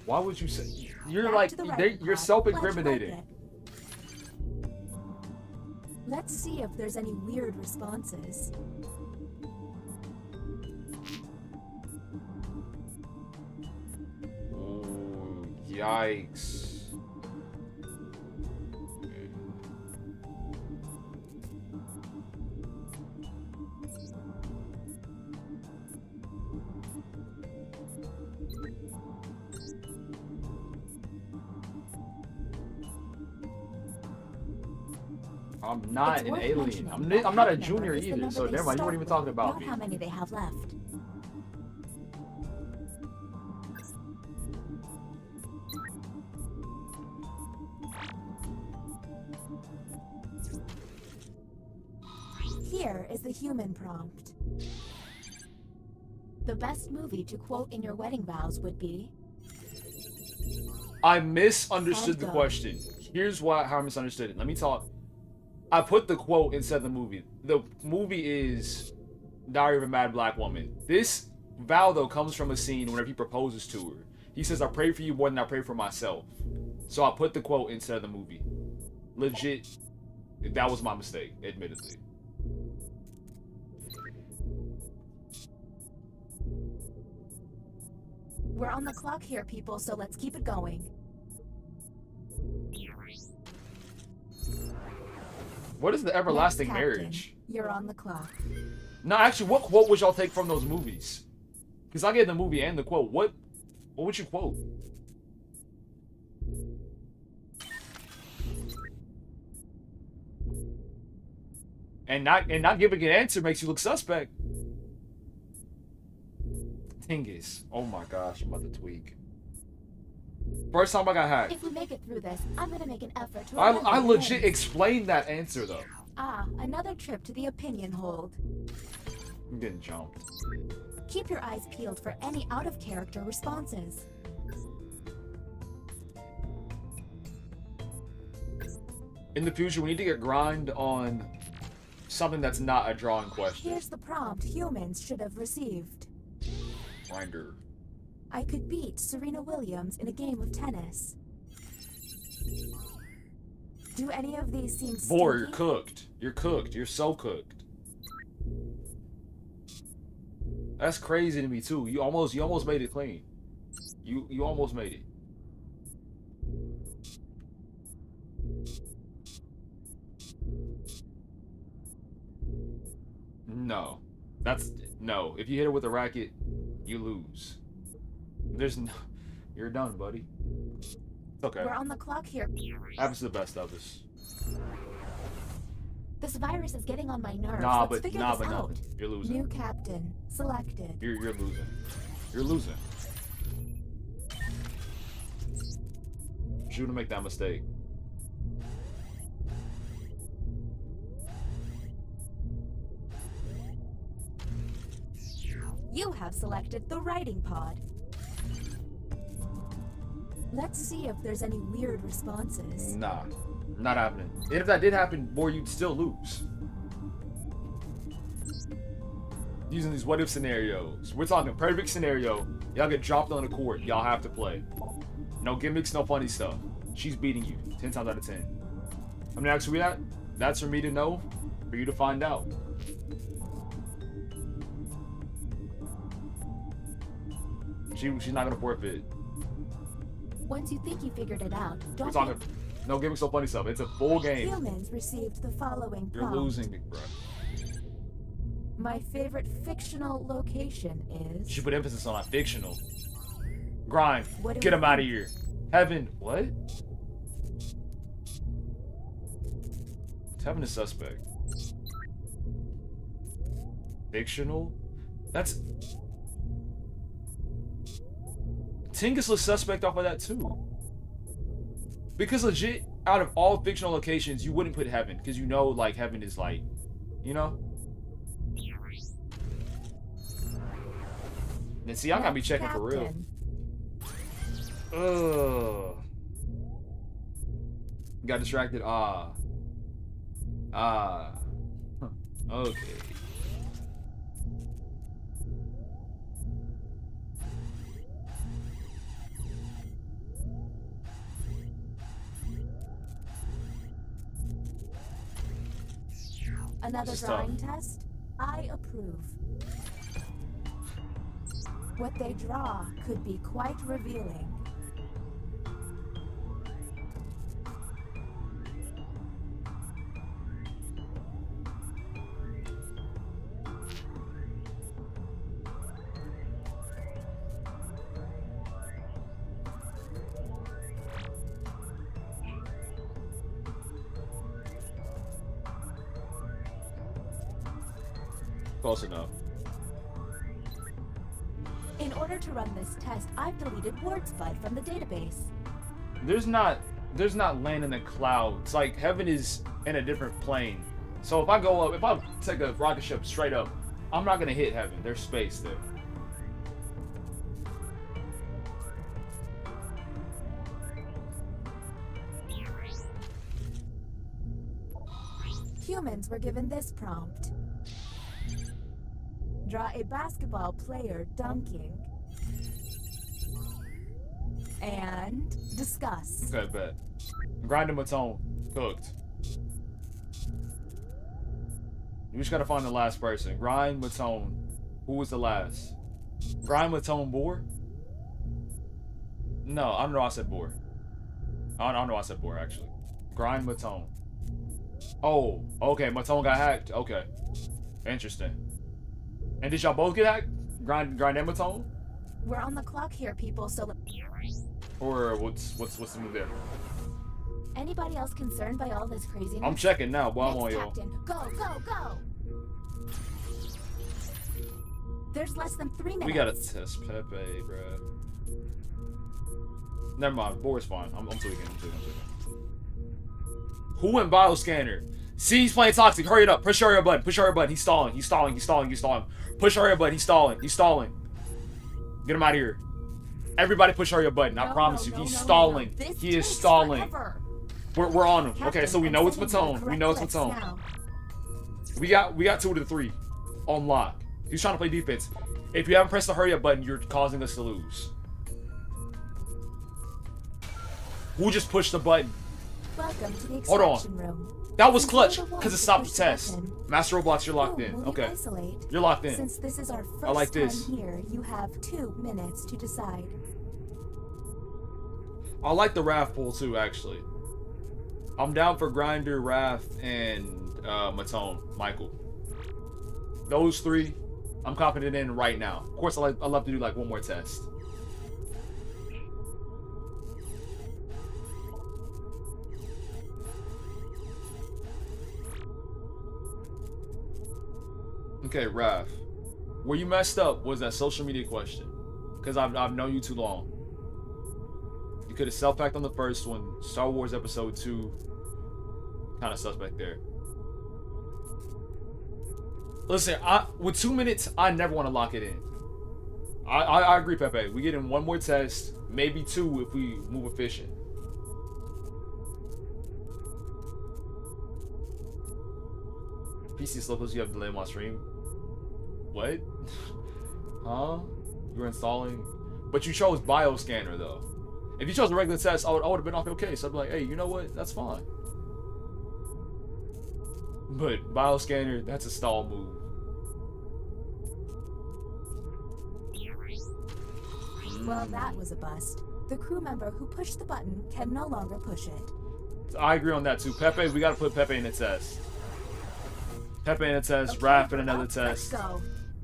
[SPEAKER 1] Why would you say you're like you're self-incriminating?
[SPEAKER 11] Let's see if there's any weird responses.
[SPEAKER 1] Oh, yikes. I'm not an alien. I'm not a junior either, so never mind. You weren't even talking about me.
[SPEAKER 11] How many they have left? Here is the human prompt. The best movie to quote in your wedding vows would be...
[SPEAKER 1] I misunderstood the question. Here's how I misunderstood it. Let me talk. I put the quote instead of the movie. The movie is Diary of a Mad Black Woman. This vow, though, comes from a scene whenever he proposes to her. He says, I pray for you more than I pray for myself. So I put the quote instead of the movie. Legit, that was my mistake, admittedly.
[SPEAKER 11] We're on the clock here, people, so let's keep it going.
[SPEAKER 1] What is the everlasting marriage?
[SPEAKER 11] You're on the clock.
[SPEAKER 1] No, actually, what quote would y'all take from those movies? Because I gave the movie and the quote. What would you quote? And not giving an answer makes you look suspect. Tingus. Oh my gosh, I'm about to tweak. First time I got hacked.
[SPEAKER 11] If we make it through this, I'm gonna make an effort to
[SPEAKER 1] I legit explained that answer though.
[SPEAKER 11] Ah, another trip to the opinion hold.
[SPEAKER 1] I'm getting jumped.
[SPEAKER 11] Keep your eyes peeled for any out-of-character responses.
[SPEAKER 1] In the future, we need to get grind on something that's not a drawing question.
[SPEAKER 11] Here's the prompt humans should have received.
[SPEAKER 1] Grinder.
[SPEAKER 11] I could beat Serena Williams in a game of tennis. Do any of these seem
[SPEAKER 1] Boy,
[SPEAKER 11] stinky?
[SPEAKER 1] you're cooked. You're cooked. You're so cooked. That's crazy to me too. You almost made it clean. You almost made it. No. No. If you hit it with a racket, you lose. There's no... You're done, buddy. It's okay.
[SPEAKER 11] We're on the clock here.
[SPEAKER 1] Happens to the best of us.
[SPEAKER 11] This virus is getting on my nerves.
[SPEAKER 1] Nah,
[SPEAKER 11] Let's
[SPEAKER 1] but
[SPEAKER 11] figure
[SPEAKER 1] nah,
[SPEAKER 11] this
[SPEAKER 1] but
[SPEAKER 11] out.
[SPEAKER 1] nothing. You're losing.
[SPEAKER 11] New captain selected.
[SPEAKER 1] You're losing. You're losing. Shouldn't make that mistake.
[SPEAKER 11] You have selected the writing pod. Let's see if there's any weird responses.
[SPEAKER 1] Nah, not happening. And if that did happen, boy, you'd still lose. Using these what if scenarios. We're talking perfect scenario. Y'all get dropped on the court. Y'all have to play. No gimmicks, no funny stuff. She's beating you 10 times out of 10. I'm gonna ask you that. That's for me to know, for you to find out. She's not gonna forfeit.
[SPEAKER 11] Once you think you figured it out,
[SPEAKER 1] We're
[SPEAKER 11] don't
[SPEAKER 1] talking no gimmicks, no funny stuff. It's a full game.
[SPEAKER 11] Humans received the following
[SPEAKER 1] You're
[SPEAKER 11] prompt.
[SPEAKER 1] losing, big bro.
[SPEAKER 11] My favorite fictional location is...
[SPEAKER 1] She put emphasis on fictional. Grind.
[SPEAKER 11] What do
[SPEAKER 1] Get
[SPEAKER 11] we
[SPEAKER 1] him out of
[SPEAKER 11] think?
[SPEAKER 1] here. Heaven. What? Heaven is suspect. Fictional? That's... Tingus looks suspect off of that too. Because legit, out of all fictional locations, you wouldn't put Heaven. Because you know, like, Heaven is like, you know? And see, I gotta be checking for real. Ugh. Got distracted. Okay.
[SPEAKER 11] Another
[SPEAKER 1] This is
[SPEAKER 11] drawing
[SPEAKER 1] tough.
[SPEAKER 11] test? I approve. What they draw could be quite revealing.
[SPEAKER 1] Close enough.
[SPEAKER 11] In order to run this test, I've deleted Ward's Bud from the database.
[SPEAKER 1] There's not land in the clouds. Like, Heaven is in a different plane. So if I go up, if I take a rocket ship straight up, I'm not gonna hit Heaven. There's space there.
[SPEAKER 11] Humans were given this prompt. Draw a basketball player dunking. And discuss.
[SPEAKER 1] Okay, bet. Grind him a tone. Cooked. You just gotta find the last person. Grind Matone. Who was the last? Grind Matone Boar? No, I don't know I said Boar. I don't know I said Boar, actually. Grind Matone. Oh, okay. Matone got hacked. Okay. Interesting. And did y'all both get hacked? Grind and Matone?
[SPEAKER 11] We're on the clock here, people, so...
[SPEAKER 1] Or what's the move there?
[SPEAKER 11] Anybody else concerned by all this craziness?
[SPEAKER 1] I'm checking now, boy. I'm
[SPEAKER 11] Next
[SPEAKER 1] on yo.
[SPEAKER 11] captain, go, go, go! There's less than 3 minutes.
[SPEAKER 1] We gotta test Pepe, bruh. Never mind. Boar's fine. I'm tweaking. Who went bioscanner? See, he's playing toxic. Hurry it up. Push hurry up button. Push hurry up button. He's stalling. He's stalling. He's stalling. He's stalling. Push hurry up button. He's stalling. He's stalling. Get him out of here. Everybody push hurry up button. I promise you. He's stalling. He is stalling. We're on him. Okay, so we know it's Matone. We know it's Matone. We got 2 to 3 on lock. He's trying to play defense. If you haven't pressed the hurry up button, you're causing us to lose. Who just pushed the button?
[SPEAKER 11] Welcome to the
[SPEAKER 1] Hold on.
[SPEAKER 11] extraction room.
[SPEAKER 1] That was
[SPEAKER 11] Control
[SPEAKER 1] clutch,
[SPEAKER 11] the one
[SPEAKER 1] because it
[SPEAKER 11] to
[SPEAKER 1] stopped
[SPEAKER 11] push
[SPEAKER 1] the test.
[SPEAKER 11] button.
[SPEAKER 1] Master Roblox, you're locked in.
[SPEAKER 11] Whom will you
[SPEAKER 1] Okay.
[SPEAKER 11] isolate?
[SPEAKER 1] You're locked in.
[SPEAKER 11] Since this is our first
[SPEAKER 1] I like this.
[SPEAKER 11] time here, you have 2 minutes to decide.
[SPEAKER 1] I like the Raph pool too, actually. I'm down for Grinder, Raph, and Matone, Michael. Those 3, I'm confident in right now. Of course, I love to do like one more test. Okay, Raph. Where you messed up was that social media question. Because I've known you too long. You could have self-packed on the first one. Star Wars Episode 2. Kind of suspect there. Listen, with 2 minutes, I never want to lock it in. I agree, Pepe. We get in one more test. Maybe 2 if we move efficient. PC Slowpoke, you have delay on stream. What? Huh? You were installing? But you chose Bioscanner though. If you chose a regular test, I would have been off okay. So I'd be like, hey, you know what? That's fine. But Bioscanner, that's a stall move.
[SPEAKER 11] Well, that was a bust. The crew member who pushed the button can no longer push it.
[SPEAKER 1] I agree on that too. Pepe, we gotta put Pepe in the test. Pepe in a test, Raph in another test.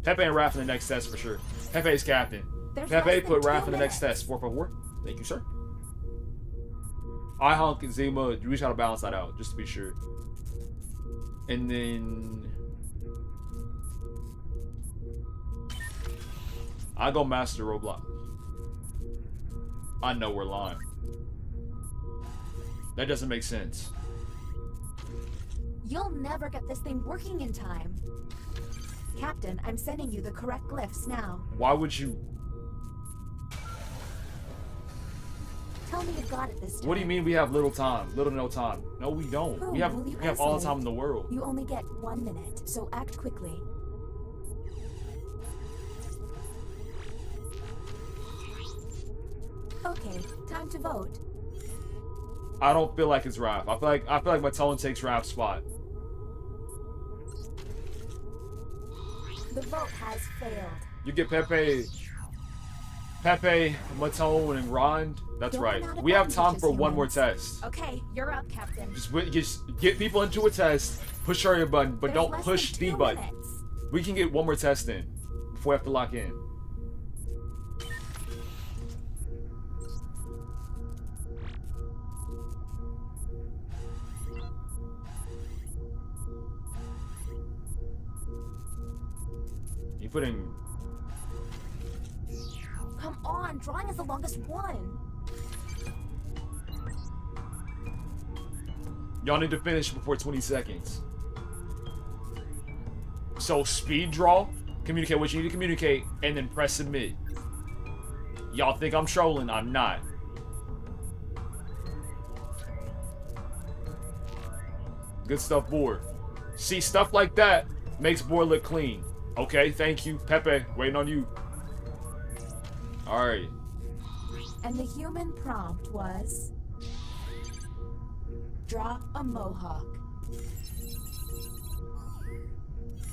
[SPEAKER 1] Pepe and Raph in the next test for sure. Pepe's captain. Pepe put Raph in the next test. 4-4-4. Thank you, sir. I Honk and Zima, we just gotta balance that out, just to be sure. And then I go Master Roblox. I know we're lying. That doesn't make sense.
[SPEAKER 11] You'll never get this thing working in time. Captain, I'm sending you the correct glyphs now.
[SPEAKER 1] Why would you?
[SPEAKER 11] Tell me you've got it this time.
[SPEAKER 1] What do you mean we have little time? Little to no time. No, we don't.
[SPEAKER 11] Whom
[SPEAKER 1] We have
[SPEAKER 11] will you
[SPEAKER 1] all the
[SPEAKER 11] isolate?
[SPEAKER 1] time in the world.
[SPEAKER 11] You only get 1 minute, so act quickly. Okay, time to vote.
[SPEAKER 1] I don't feel like it's Raph. I feel like my tone takes Raph's spot.
[SPEAKER 11] The vote has failed.
[SPEAKER 1] You get Pepe, Matone, and Rond. That's
[SPEAKER 11] Don't
[SPEAKER 1] right.
[SPEAKER 11] run out of
[SPEAKER 1] We have time
[SPEAKER 11] advantages,
[SPEAKER 1] for one more
[SPEAKER 11] humans.
[SPEAKER 1] test.
[SPEAKER 11] Okay, you're up, Captain.
[SPEAKER 1] Just get people into a test. Push hurry button, but
[SPEAKER 11] There's
[SPEAKER 1] don't
[SPEAKER 11] less
[SPEAKER 1] push
[SPEAKER 11] than
[SPEAKER 1] the
[SPEAKER 11] 2
[SPEAKER 1] button.
[SPEAKER 11] minutes.
[SPEAKER 1] We can get one more test in before we have to lock in. You putting.
[SPEAKER 11] Come on, drawing is the longest one.
[SPEAKER 1] Y'all need to finish before 20 seconds. So speed draw, communicate what you need to communicate, and then press submit. Y'all think I'm trolling? I'm not. Good stuff, board. See, stuff like that makes board look clean. Okay, thank you. Pepe, waiting on you. Alright.
[SPEAKER 11] And the human prompt was... draw a mohawk.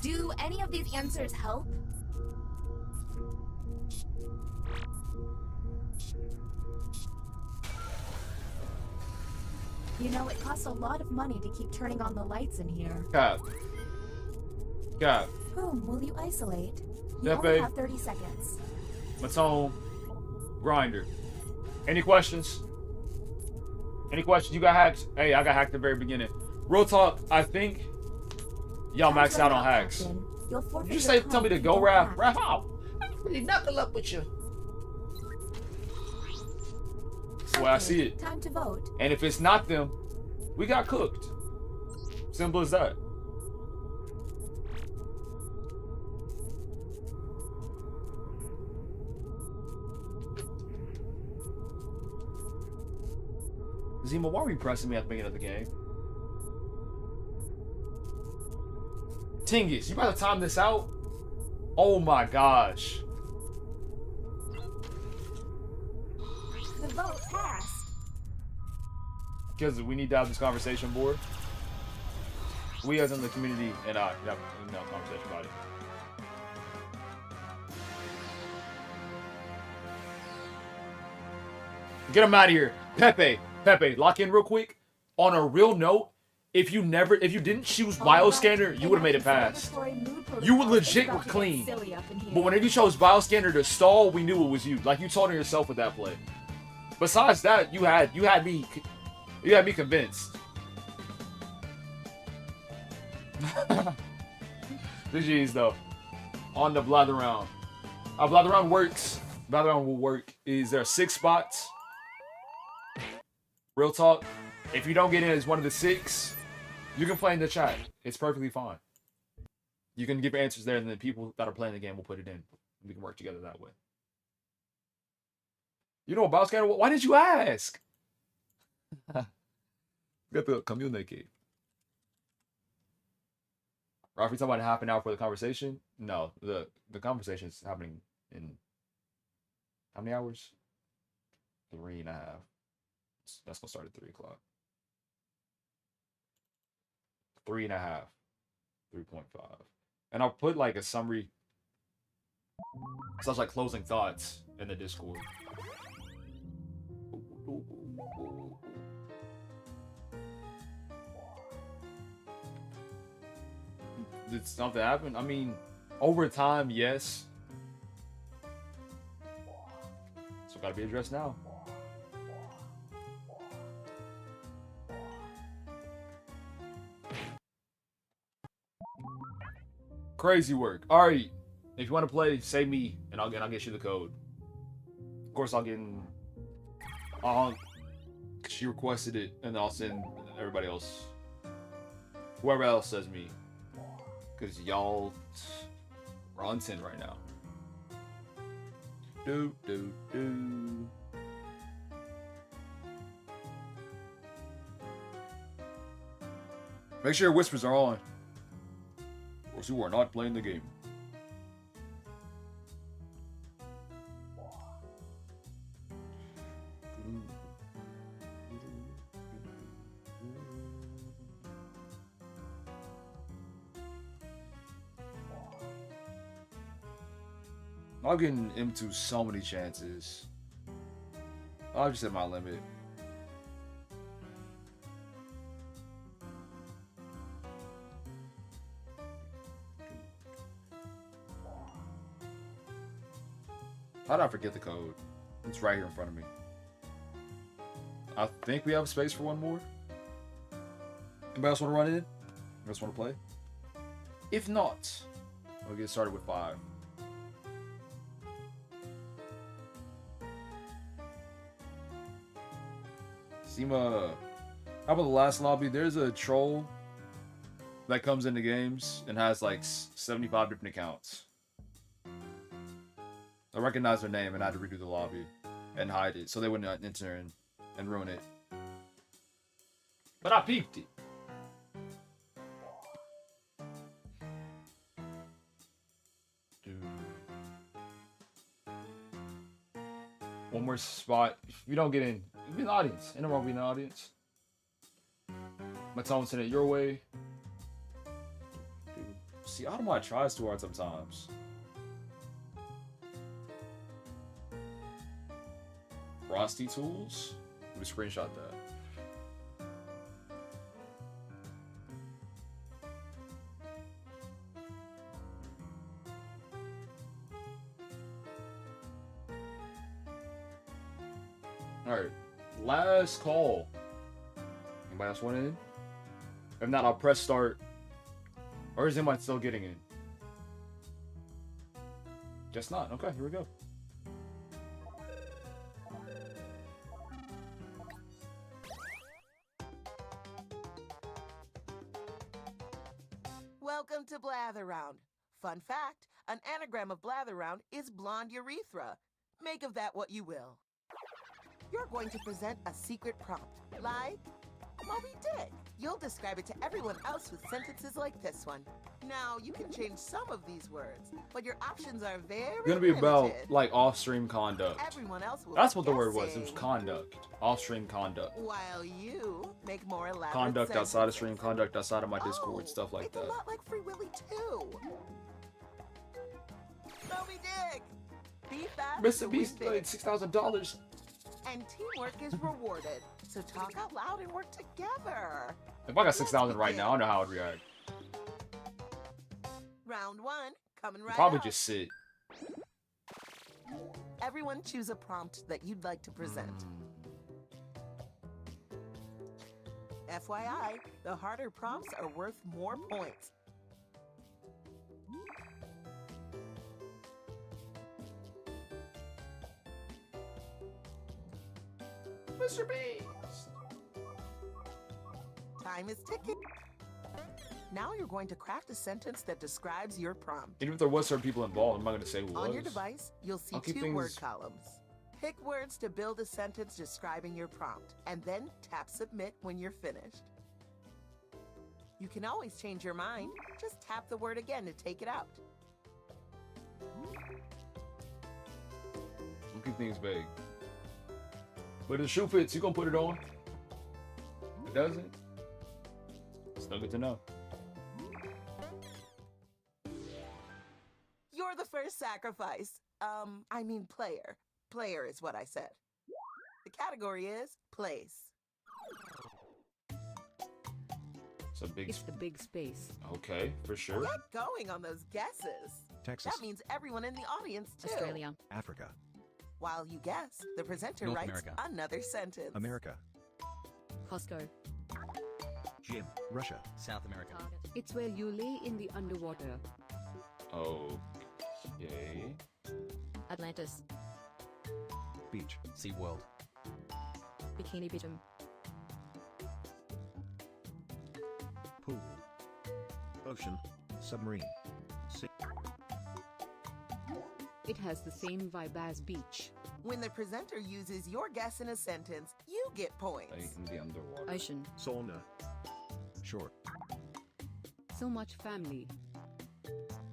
[SPEAKER 11] Do any of these answers help? You know, it costs a lot of money to keep turning on the lights in here.
[SPEAKER 1] Cap. Cap.
[SPEAKER 11] Whom will you isolate? You
[SPEAKER 1] Pepe.
[SPEAKER 11] only have 30 seconds.
[SPEAKER 1] Matone. Grinder. Any questions? Any questions? You got hacked? Hey, I got hacked at the very beginning. Real talk, I think y'all maxed out on hacks.
[SPEAKER 11] You'll forfeit
[SPEAKER 1] You just
[SPEAKER 11] your
[SPEAKER 1] tell me to
[SPEAKER 11] time if
[SPEAKER 1] go
[SPEAKER 11] you
[SPEAKER 1] Raph.
[SPEAKER 11] don't
[SPEAKER 1] Raph out. Really knuckle up with you. That's the way I see it.
[SPEAKER 11] Time to vote.
[SPEAKER 1] And if it's not them, we got cooked. Simple as that. Zima, why were you pressing me at the beginning of the game? Tingus, you about to time this out? Oh my gosh.
[SPEAKER 11] The vote passed.
[SPEAKER 1] because we need to have this conversation board. We as in the community and I have a conversation about it. Get him out of here. Pepe, lock in real quick. On a real note, if you didn't choose Bioscanner, you would have made it past. You were legit clean. But whenever you chose Bioscanner to stall, we knew it was you. Like you told on yourself with that play. Besides that, you had me convinced. The G's though. On the blather round. How blather round works. Blather round will work. Is there 6 spots? Real talk. If you don't get in as one of the 6, you can play in the chat. It's perfectly fine. You can give your answers there, and then people that are playing the game will put it in. We can work together that way. You know about Scanner? Why did you ask? Got to communicate. Rafi talking about half an hour for the conversation? No, the conversation is happening in how many hours? 3.5. That's gonna start at 3 o'clock. 3.5. 3.5. And I'll put like a summary. Sounds like closing thoughts in the Discord. Did something happen? I mean, over time, yes. So gotta be addressed now. Crazy work. Alright. If you want to play, say me, and I'll get you the code. Of course, I'll get in. She requested it, and I'll send everybody else. Whoever else says me. Because y'all are on 10 right now. Do. Make sure your whispers are on. Or else you are not playing the game. I'm getting into so many chances. I'll just hit my limit. How did I forget the code? It's right here in front of me. I think we have space for one more. Anybody else want to run in? Anybody else want to play? If not, we'll get started with 5. Sema, how about the last lobby? There's a troll that comes into games and has like 75 different accounts. I recognized their name and I had to redo the lobby and hide it so they wouldn't enter in and ruin it. But I peeped it. One more spot. If you don't get in, you'll be in the audience. Anyone will be in the audience. My tone send it your way. Dude. See, Automod tries too hard sometimes. Frosty tools? Let me screenshot that. Alright, last call. Anybody else want in? If not, I'll press start. Or is anybody still getting in? Guess not. Okay, here we go.
[SPEAKER 4] Welcome to Blather Round. Fun fact, an anagram of Blather Round is blonde urethra. Make of that what you will. You're going to present a secret prompt. Lie Moby Dick. You'll describe it to everyone else with sentences like this one. Now, you can change some of these words, but your options are very
[SPEAKER 1] It's gonna be about
[SPEAKER 4] limited.
[SPEAKER 1] like off-stream conduct.
[SPEAKER 4] Everyone else will
[SPEAKER 1] That's
[SPEAKER 4] be
[SPEAKER 1] what the word was. It was
[SPEAKER 4] guessing,
[SPEAKER 1] conduct. Off-stream conduct.
[SPEAKER 4] while you make more elaborate
[SPEAKER 1] Conduct outside of
[SPEAKER 4] sentences.
[SPEAKER 1] stream, conduct outside of my Discord, stuff like
[SPEAKER 4] It's
[SPEAKER 1] that.
[SPEAKER 4] a lot like Free Willy too. Moby Dick. Be fast to
[SPEAKER 1] Mr.
[SPEAKER 4] win
[SPEAKER 1] Beast
[SPEAKER 4] big.
[SPEAKER 1] paid $6,000.
[SPEAKER 4] And teamwork is rewarded. So talk out loud and work together.
[SPEAKER 1] If I got 6,000 right now, I know how I'd react.
[SPEAKER 4] Round one, coming right
[SPEAKER 1] Probably
[SPEAKER 4] up.
[SPEAKER 1] just sit.
[SPEAKER 4] Everyone choose a prompt that you'd like to present. FYI, the harder prompts are worth more points.
[SPEAKER 1] Mr. Beast.
[SPEAKER 4] Time is ticking. Now you're going to craft a sentence that describes your prompt.
[SPEAKER 1] Even if there was certain people involved, I'm not gonna say who
[SPEAKER 4] On
[SPEAKER 1] was.
[SPEAKER 4] your device, you'll see
[SPEAKER 1] I'll keep
[SPEAKER 4] 2 word
[SPEAKER 1] things-
[SPEAKER 4] columns. Pick words to build a sentence describing your prompt, and then tap submit when you're finished. You can always change your mind. Just tap the word again to take it out.
[SPEAKER 1] We'll keep things vague. But if the shoe fits, you gonna put it on. If it doesn't, still good to know.
[SPEAKER 4] You're the first sacrifice. I mean player. Player is what I said. The category is place.
[SPEAKER 1] It's a big.
[SPEAKER 3] It's the big space.
[SPEAKER 1] Okay, for sure.
[SPEAKER 4] Get going on those guesses.
[SPEAKER 9] Texas.
[SPEAKER 4] That means everyone in the audience too.
[SPEAKER 3] Australia.
[SPEAKER 9] Africa.
[SPEAKER 4] While you guess, the presenter
[SPEAKER 5] North
[SPEAKER 4] writes
[SPEAKER 5] America.
[SPEAKER 4] another sentence.
[SPEAKER 9] America.
[SPEAKER 3] Costco.
[SPEAKER 9] Gym. Russia.
[SPEAKER 5] South America.
[SPEAKER 3] It's where you lay in the underwater.
[SPEAKER 1] Okay.
[SPEAKER 3] Atlantis.
[SPEAKER 9] Beach.
[SPEAKER 5] SeaWorld.
[SPEAKER 3] Bikini Bottom.
[SPEAKER 9] Pool. Ocean. Submarine. Sea.
[SPEAKER 3] It has the same vibe as beach.
[SPEAKER 4] When the presenter uses your guess in a sentence, you get points.
[SPEAKER 1] Like in the underwater.
[SPEAKER 3] Ocean.
[SPEAKER 9] Sauna. Shore.
[SPEAKER 3] So much family.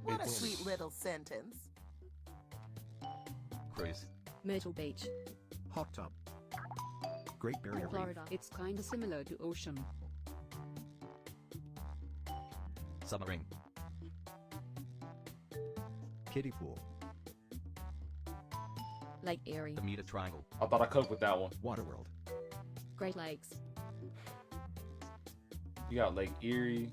[SPEAKER 4] What a
[SPEAKER 1] It's-
[SPEAKER 4] sweet little sentence.
[SPEAKER 5] Cruise.
[SPEAKER 3] Myrtle Beach.
[SPEAKER 9] Hot tub. Great Barrier Reef.
[SPEAKER 3] Florida. It's kinda similar to ocean.
[SPEAKER 5] Submarine.
[SPEAKER 9] Kiddie pool.
[SPEAKER 3] Lake Erie.
[SPEAKER 5] Bermuda Triangle.
[SPEAKER 1] I thought I cooked with that one.
[SPEAKER 9] Waterworld.
[SPEAKER 3] Great Lakes.
[SPEAKER 1] You got Lake Erie.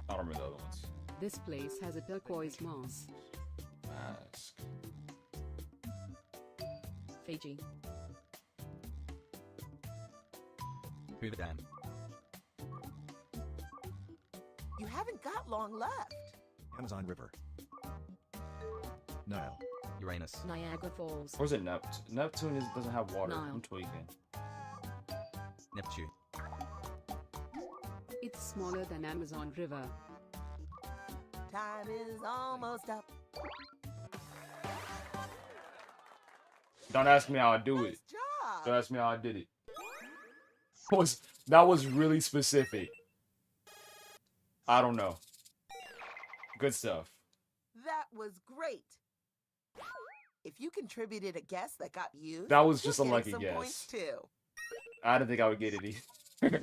[SPEAKER 1] I don't remember the other ones.
[SPEAKER 3] This place has a turquoise moss.
[SPEAKER 1] Mask.
[SPEAKER 3] Fiji.
[SPEAKER 5] Hoover Dam.
[SPEAKER 4] You haven't got long left.
[SPEAKER 9] Amazon River. Nile.
[SPEAKER 5] Uranus.
[SPEAKER 3] Niagara Falls.
[SPEAKER 1] Or is it Neptune? Neptune doesn't have water.
[SPEAKER 3] Nile.
[SPEAKER 1] I'm tweaking.
[SPEAKER 5] Neptune.
[SPEAKER 3] It's smaller than Amazon River.
[SPEAKER 4] Time is almost up.
[SPEAKER 1] Don't ask me how I do it.
[SPEAKER 4] Nice job.
[SPEAKER 1] Don't ask me how I did it. That was really specific. I don't know. Good stuff.
[SPEAKER 4] That was great. If you contributed a guess that got used,
[SPEAKER 1] That was
[SPEAKER 4] you'll
[SPEAKER 1] just a
[SPEAKER 4] get
[SPEAKER 1] lucky
[SPEAKER 4] some
[SPEAKER 1] guess.
[SPEAKER 4] points too.
[SPEAKER 1] I didn't think I would get it either.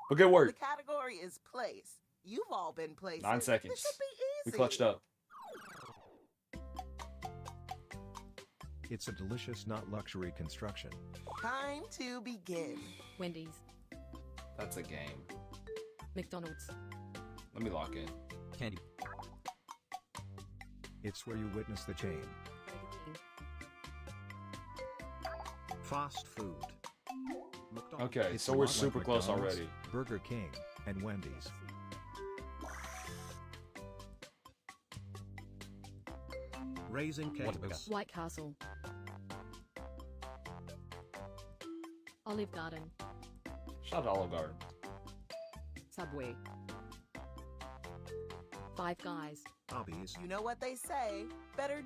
[SPEAKER 1] But good
[SPEAKER 4] The
[SPEAKER 1] work.
[SPEAKER 4] category is place. You've all been places.
[SPEAKER 1] 9 seconds.
[SPEAKER 4] This should be
[SPEAKER 1] We
[SPEAKER 4] easy.
[SPEAKER 1] clutched up.
[SPEAKER 9] It's a delicious, not luxury construction.
[SPEAKER 4] Time to begin.
[SPEAKER 3] Wendy's.
[SPEAKER 1] That's a game.
[SPEAKER 3] McDonald's.
[SPEAKER 1] Let me lock in.
[SPEAKER 5] Candy.
[SPEAKER 9] It's where you witness the chain. Fast food. McDonald's.
[SPEAKER 1] Okay,
[SPEAKER 9] It's
[SPEAKER 1] so
[SPEAKER 9] a
[SPEAKER 1] we're
[SPEAKER 9] lot like
[SPEAKER 1] super close
[SPEAKER 9] McDonald's,
[SPEAKER 1] already.
[SPEAKER 9] Burger King and Wendy's. Raising Cane's.
[SPEAKER 3] White Castle. Olive Garden.
[SPEAKER 1] Shout out to Olive Garden.
[SPEAKER 3] Subway. Five Guys.
[SPEAKER 9] Arby's.
[SPEAKER 4] You know what they say. Better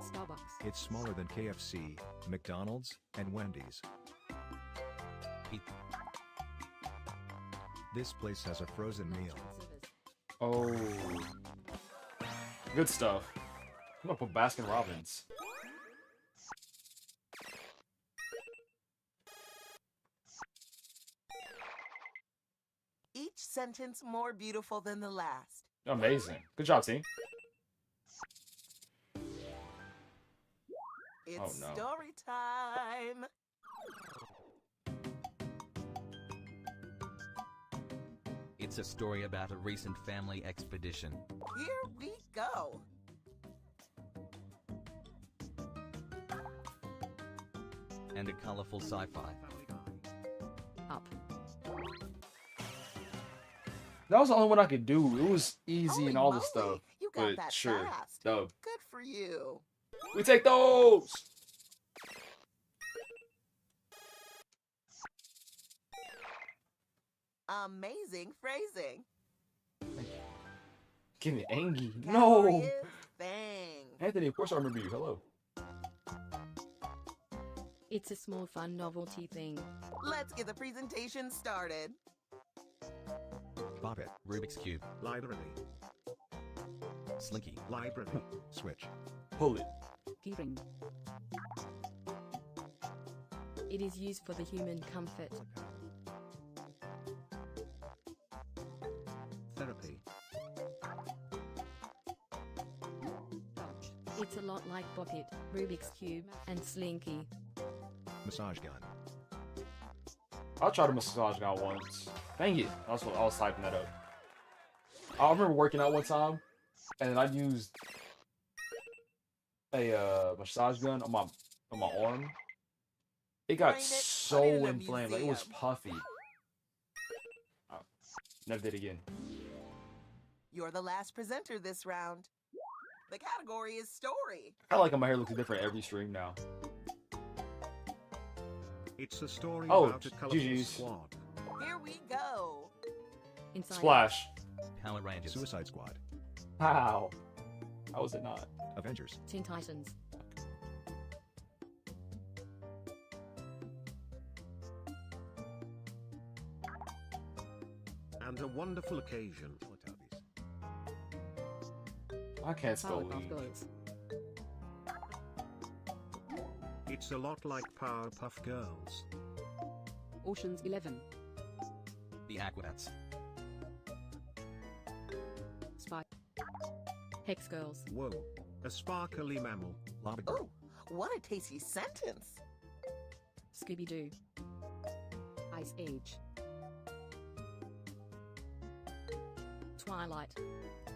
[SPEAKER 3] Starbucks.
[SPEAKER 9] It's smaller than KFC, McDonald's, and Wendy's.
[SPEAKER 5] Pizza.
[SPEAKER 9] This place has a frozen meal.
[SPEAKER 1] Oh. Good stuff. I'm gonna put Baskin Robbins.
[SPEAKER 4] Each sentence more beautiful than the last.
[SPEAKER 1] Amazing. Good job, team.
[SPEAKER 4] It's
[SPEAKER 1] Oh, no.
[SPEAKER 4] story time.
[SPEAKER 5] It's a story about a recent family expedition.
[SPEAKER 4] Here we go.
[SPEAKER 5] And a colorful sci-fi.
[SPEAKER 3] Up.
[SPEAKER 1] That was the only one I could do. It was easy
[SPEAKER 4] Holy
[SPEAKER 1] and all
[SPEAKER 4] moly,
[SPEAKER 1] the stuff.
[SPEAKER 4] You got
[SPEAKER 1] But
[SPEAKER 4] that
[SPEAKER 1] sure.
[SPEAKER 4] fast.
[SPEAKER 1] Dub.
[SPEAKER 4] Good for you.
[SPEAKER 1] We take those!
[SPEAKER 4] Amazing phrasing.
[SPEAKER 1] Getting angry.
[SPEAKER 4] Category
[SPEAKER 1] No!
[SPEAKER 4] is Thing.
[SPEAKER 1] Anthony, of course I remember you. Hello.
[SPEAKER 3] It's a small fun novelty thing.
[SPEAKER 4] Let's get the presentation started.
[SPEAKER 9] Bop it.
[SPEAKER 5] Rubik's Cube.
[SPEAKER 9] Library.
[SPEAKER 5] Slinky.
[SPEAKER 9] Library. Switch.
[SPEAKER 1] Pull it.
[SPEAKER 3] Keyring. It is used for the human comfort.
[SPEAKER 9] Therapy.
[SPEAKER 3] It's a lot like Bop It, Rubik's Cube, and Slinky.
[SPEAKER 9] Massage gun.
[SPEAKER 1] I tried a massage gun once. Dang it. I was typing that up. I remember working out one time, and I used a massage gun on my arm. It got
[SPEAKER 4] Put it
[SPEAKER 1] so
[SPEAKER 4] in a
[SPEAKER 1] inflamed. Like, it was
[SPEAKER 4] museum.
[SPEAKER 1] puffy. Never did again.
[SPEAKER 4] You're the last presenter this round. The category is story.
[SPEAKER 1] I like how my hair looks different every stream now.
[SPEAKER 9] It's a story
[SPEAKER 1] Oh,
[SPEAKER 9] about a colorful
[SPEAKER 1] GG's.
[SPEAKER 9] squad.
[SPEAKER 4] Here we go.
[SPEAKER 3] Inside.
[SPEAKER 1] Splash.
[SPEAKER 5] Power Rangers.
[SPEAKER 9] Suicide Squad.
[SPEAKER 1] How? How was it not?
[SPEAKER 9] Avengers.
[SPEAKER 3] Teen Titans.
[SPEAKER 9] And a wonderful occasion.
[SPEAKER 1] I can't spell
[SPEAKER 3] Powerpuff
[SPEAKER 1] league.
[SPEAKER 3] Girls.
[SPEAKER 9] It's a lot like Powerpuff Girls.
[SPEAKER 3] Ocean's 11.
[SPEAKER 5] The Aquabats.
[SPEAKER 3] Spy. Hex Girls.
[SPEAKER 9] Whoa. A sparkly mammal. Lava
[SPEAKER 4] Oh, what a tasty sentence.
[SPEAKER 3] Scooby-Doo. Ice Age. Twilight.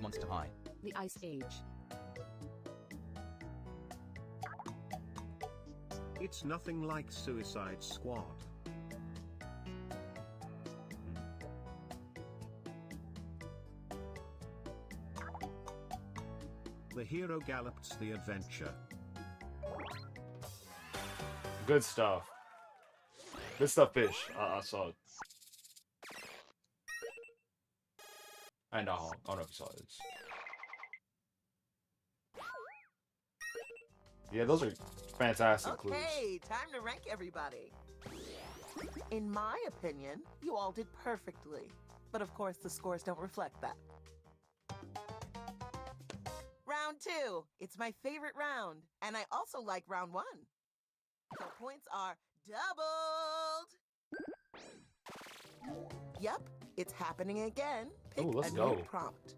[SPEAKER 5] Monster High.
[SPEAKER 3] The Ice Age.
[SPEAKER 9] It's nothing like Suicide Squad. The hero gallops the adventure.
[SPEAKER 1] Good stuff. Good stuff, fish. I saw it. And I don't know if you saw this. Yeah, those are fantastic clues.
[SPEAKER 4] Okay, time to rank everybody. In my opinion, you all did perfectly. But of course, the scores don't reflect that. Round 2. It's my favorite round. And I also like round 1. So points are doubled. Yep, it's happening again. Pick
[SPEAKER 1] Ooh, let's
[SPEAKER 4] a
[SPEAKER 1] go.
[SPEAKER 4] new prompt.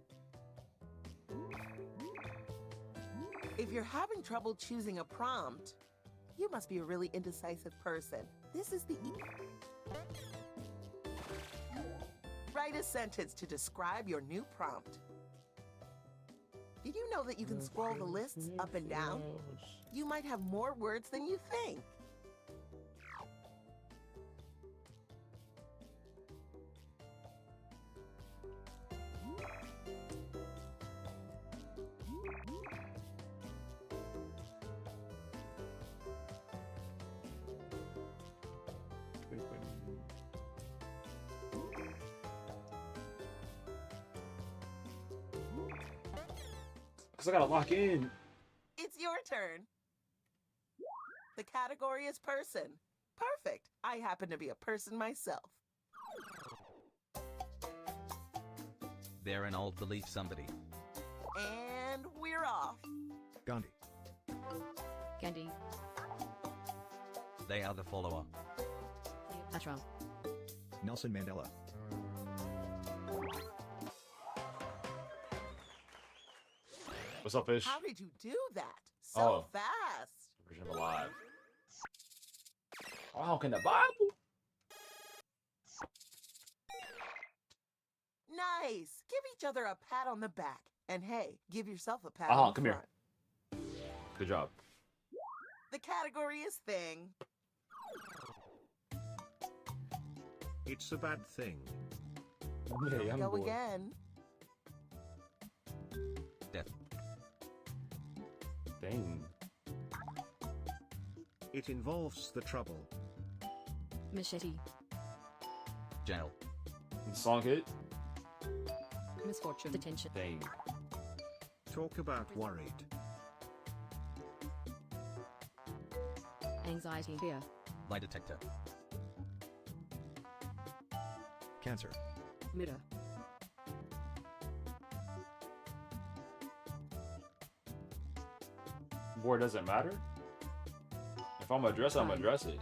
[SPEAKER 4] If you're having trouble choosing a prompt, you must be a really indecisive person. This is the Write a sentence to describe your new prompt. Did you know that you can scroll the lists up and down? You might have more words than you think.
[SPEAKER 1] Because I gotta lock in.
[SPEAKER 4] It's your turn. The category is person. Perfect. I happen to be a person myself.
[SPEAKER 5] They're an old belief somebody.
[SPEAKER 4] And we're off.
[SPEAKER 9] Gandhi.
[SPEAKER 3] Gandhi.
[SPEAKER 5] They are the follower.
[SPEAKER 3] Cleopatra.
[SPEAKER 9] Nelson Mandela.
[SPEAKER 1] What's up, fish?
[SPEAKER 4] How did you do that? So fast.
[SPEAKER 1] Version of alive. Oh, how can the Bible?
[SPEAKER 4] Nice. Give each other a pat on the back. And hey, give yourself a pat
[SPEAKER 1] Uh-huh,
[SPEAKER 4] on the
[SPEAKER 1] come
[SPEAKER 4] front.
[SPEAKER 1] here. Good job.
[SPEAKER 4] The category is thing.
[SPEAKER 9] It's a bad thing.
[SPEAKER 1] Yeah, young
[SPEAKER 4] Go
[SPEAKER 1] boy.
[SPEAKER 4] again.
[SPEAKER 5] Death.
[SPEAKER 1] Thing.
[SPEAKER 9] It involves the trouble.
[SPEAKER 3] Machete.
[SPEAKER 5] Jail.
[SPEAKER 1] The song hit.
[SPEAKER 3] Misfortune. Detention.
[SPEAKER 1] Thing.
[SPEAKER 9] Talk about worried.
[SPEAKER 3] Anxiety. Fear.
[SPEAKER 5] Lie detector.
[SPEAKER 9] Cancer.
[SPEAKER 3] Mirror.
[SPEAKER 1] Boy, does it matter? If I'm gonna address it, I'm gonna address it.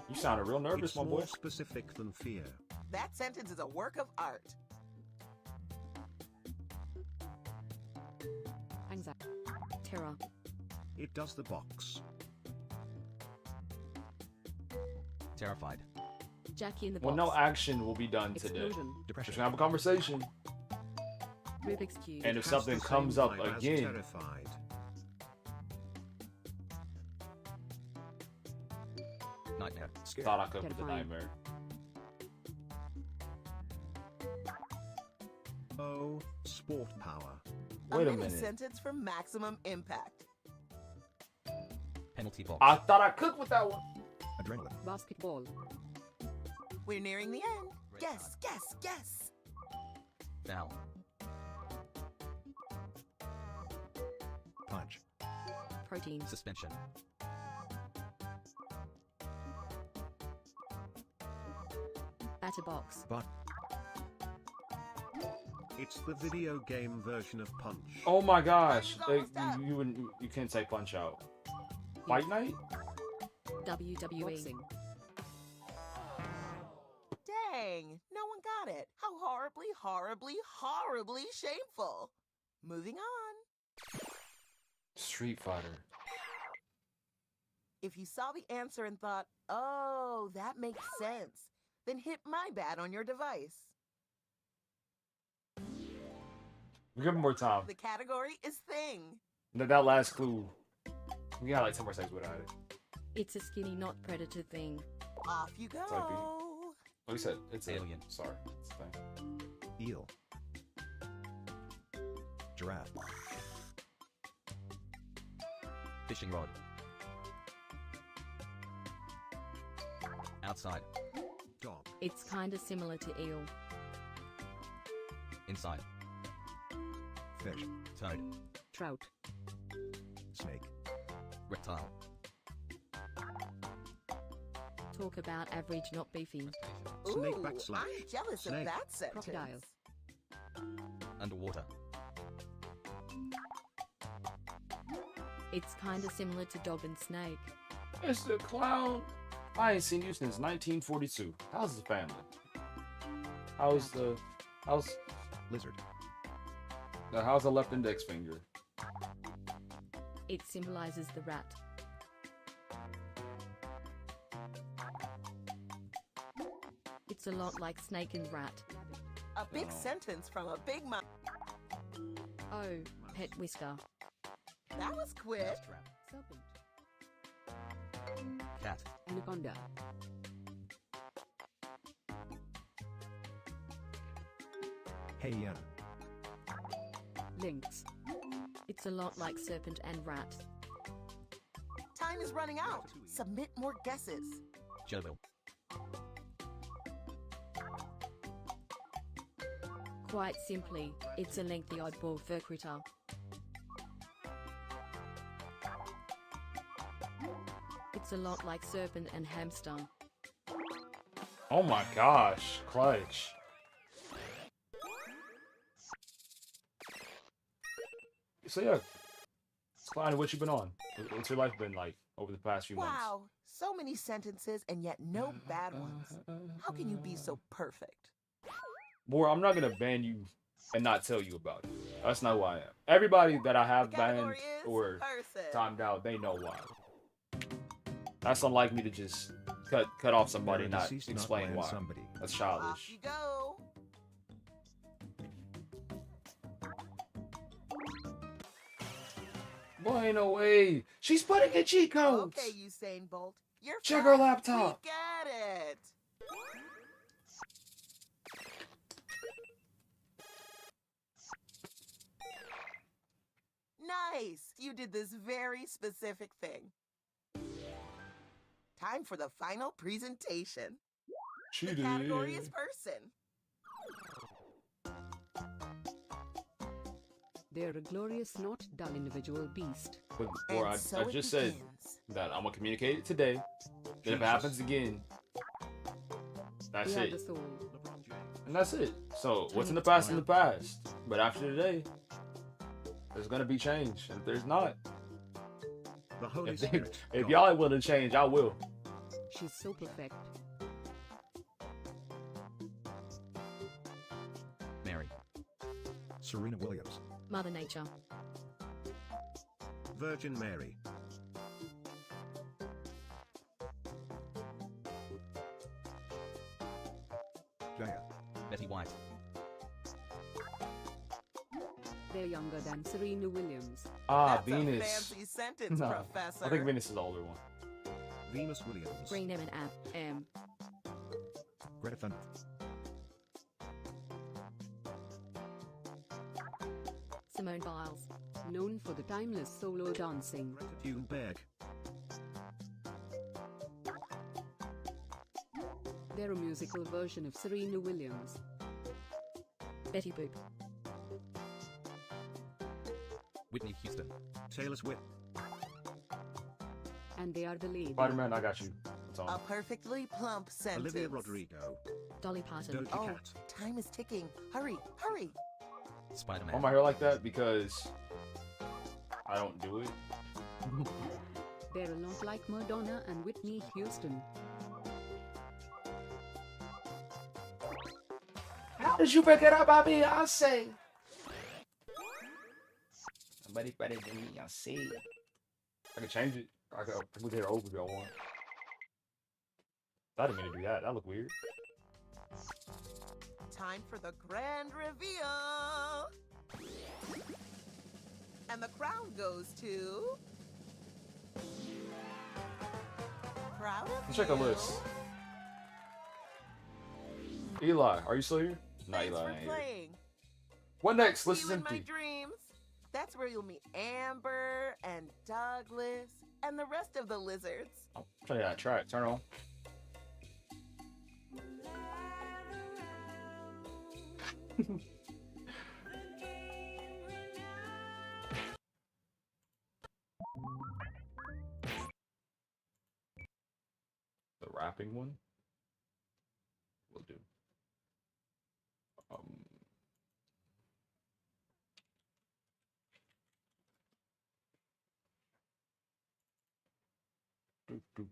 [SPEAKER 1] You sounded real nervous,
[SPEAKER 9] It's
[SPEAKER 1] my boy.
[SPEAKER 9] more specific than fear.
[SPEAKER 4] That sentence is a work of art.
[SPEAKER 3] Anxiety. Terror.
[SPEAKER 9] It does the box.
[SPEAKER 5] Terrified.
[SPEAKER 3] Jackie in the
[SPEAKER 1] Well,
[SPEAKER 3] box.
[SPEAKER 1] no action will be done today.
[SPEAKER 3] Explosion.
[SPEAKER 9] Depression.
[SPEAKER 1] Just gonna have a conversation.
[SPEAKER 3] Rubik's Cube.
[SPEAKER 1] And if
[SPEAKER 9] Has
[SPEAKER 1] something
[SPEAKER 9] the same
[SPEAKER 1] comes up
[SPEAKER 9] vibe as
[SPEAKER 1] again,
[SPEAKER 9] Terrified.
[SPEAKER 5] Nightmare.
[SPEAKER 9] Scared.
[SPEAKER 1] thought I could with the
[SPEAKER 3] Terrifying.
[SPEAKER 1] nightmare.
[SPEAKER 9] Oh, sport power.
[SPEAKER 1] Wait a
[SPEAKER 4] mini
[SPEAKER 1] minute.
[SPEAKER 4] sentence for maximum impact.
[SPEAKER 5] Penalty box.
[SPEAKER 1] I thought I cooked with that one.
[SPEAKER 9] Adrenaline.
[SPEAKER 3] Basketball.
[SPEAKER 4] We're nearing the end.
[SPEAKER 5] Red
[SPEAKER 4] Guess,
[SPEAKER 5] card.
[SPEAKER 4] guess, guess.
[SPEAKER 5] Foul.
[SPEAKER 9] Punch.
[SPEAKER 3] Protein.
[SPEAKER 5] Suspension.
[SPEAKER 3] Batter box.
[SPEAKER 9] But. It's the video game version of Punch.
[SPEAKER 1] Oh my gosh.
[SPEAKER 4] Time's almost up.
[SPEAKER 1] You can't say punch out. Fight night?
[SPEAKER 3] WWE.
[SPEAKER 8] Boxing.
[SPEAKER 4] Dang, no one got it. How horribly, horribly, horribly shameful. Moving on.
[SPEAKER 1] Street Fighter.
[SPEAKER 4] If you saw the answer and thought, oh, that makes sense, then hit my bad on your device.
[SPEAKER 1] We give him more time.
[SPEAKER 4] The category is thing.
[SPEAKER 1] That last clue. We got like 10 more seconds without it.
[SPEAKER 3] It's a skinny, not predator thing.
[SPEAKER 4] Off you go.
[SPEAKER 1] Typing. Like I said, it's
[SPEAKER 5] Alien.
[SPEAKER 1] Sorry. It's a thing.
[SPEAKER 9] Eel. Giraffe.
[SPEAKER 5] Fishing rod. Outside.
[SPEAKER 9] Dog.
[SPEAKER 3] It's kinda similar to eel.
[SPEAKER 5] Inside.
[SPEAKER 9] Fish.
[SPEAKER 5] Toad.
[SPEAKER 3] Trout.
[SPEAKER 9] Snake.
[SPEAKER 5] Reptile.
[SPEAKER 3] Talk about average, not beefy.
[SPEAKER 9] Snake
[SPEAKER 4] Ooh,
[SPEAKER 9] backslash.
[SPEAKER 4] I'm jealous
[SPEAKER 9] Snake.
[SPEAKER 4] of that sentence.
[SPEAKER 3] Crocodile.
[SPEAKER 5] Underwater.
[SPEAKER 3] It's kinda similar to dog and snake.
[SPEAKER 1] It's the clown. I ain't seen you since 1942. How's the family? How's
[SPEAKER 9] Lizard.
[SPEAKER 1] how's the left index finger?
[SPEAKER 3] It symbolizes the rat. It's a lot like snake and rat.
[SPEAKER 4] A big
[SPEAKER 1] Oh.
[SPEAKER 4] sentence from a big mouth.
[SPEAKER 3] Oh, pet whisker.
[SPEAKER 4] That was quick.
[SPEAKER 5] Mousetrap.
[SPEAKER 3] Serpent.
[SPEAKER 5] Cat.
[SPEAKER 3] Anaconda.
[SPEAKER 9] Hyena.
[SPEAKER 3] Lynx. It's a lot like serpent and rat.
[SPEAKER 4] Time is running out. Submit more guesses.
[SPEAKER 5] Gerbil.
[SPEAKER 3] Quite simply, it's a lengthy oddball fur critter. It's a lot like serpent and hamster.
[SPEAKER 1] Oh my gosh, clutch. So yeah, Klein, what you been on? What's your life been like over the past few months?
[SPEAKER 4] Wow, so many sentences and yet no bad ones. How can you be so perfect?
[SPEAKER 1] Boy, I'm not gonna ban you and not tell you about it. That's not who I am. Everybody that I have banned or timed out, they know why. That's unlike me to just cut off somebody and not explain why. That's childish.
[SPEAKER 4] Off you go.
[SPEAKER 1] Boy, ain't no way. She's putting in cheat codes.
[SPEAKER 4] Okay, Usain Bolt. You're
[SPEAKER 1] Check
[SPEAKER 4] fast.
[SPEAKER 1] her laptop.
[SPEAKER 4] We get it. Nice. You did this very specific thing. Time for the final presentation. The category is person.
[SPEAKER 3] They're a glorious, not dull individual beast.
[SPEAKER 1] Or I just said that I'm gonna communicate it today. Then if it happens again, that's it. And that's it. So what's in the past in the past. But after today, there's gonna be change. And if there's not, if y'all ain't willing to change, I will.
[SPEAKER 3] She's so perfect.
[SPEAKER 9] Mary. Serena Williams.
[SPEAKER 3] Mother Nature.
[SPEAKER 9] Virgin Mary. Jaya.
[SPEAKER 5] Betty White.
[SPEAKER 3] They're younger than Serena Williams.
[SPEAKER 4] That's
[SPEAKER 1] Venus.
[SPEAKER 4] a fancy sentence,
[SPEAKER 1] No,
[SPEAKER 4] Professor.
[SPEAKER 1] I think Venus is the older one.
[SPEAKER 9] Venus Williams.
[SPEAKER 3] Green M and M.
[SPEAKER 9] Greta Thunberg.
[SPEAKER 3] Simone Biles. Known for the timeless solo dancing.
[SPEAKER 9] Greta Thunberg.
[SPEAKER 3] They're a musical version of Serena Williams. Betty Boop.
[SPEAKER 5] Whitney Houston.
[SPEAKER 9] Taylor Swift.
[SPEAKER 3] And they are the lead.
[SPEAKER 1] Spider-Man, I got you. That's all.
[SPEAKER 4] A perfectly plump sentence.
[SPEAKER 9] Olivia Rodrigo.
[SPEAKER 3] Dolly Parton.
[SPEAKER 9] Doja Cat.
[SPEAKER 4] Time is ticking. Hurry, hurry.
[SPEAKER 5] Spider-Man.
[SPEAKER 1] Why my hair like that? Because I don't do it.
[SPEAKER 3] They're a lot like Madonna and Whitney Houston.
[SPEAKER 1] How did you pick it up by Beyonce? Somebody better than Beyonce. I can change it. I can move it over if y'all want. I didn't mean to do that. That looked weird.
[SPEAKER 4] Time for the grand reveal. And the crown goes to... Proud of
[SPEAKER 1] Let's check a
[SPEAKER 4] you.
[SPEAKER 1] list. Eli, are you still here? No,
[SPEAKER 4] Thanks
[SPEAKER 1] Eli
[SPEAKER 4] for
[SPEAKER 1] ain't here.
[SPEAKER 4] playing.
[SPEAKER 1] What next?
[SPEAKER 4] See
[SPEAKER 1] List is
[SPEAKER 4] you in my
[SPEAKER 1] empty.
[SPEAKER 4] dreams. That's where you'll meet Amber and Douglas and the rest of the lizards.
[SPEAKER 1] I'll try that track. Turn on. The rapping one will do.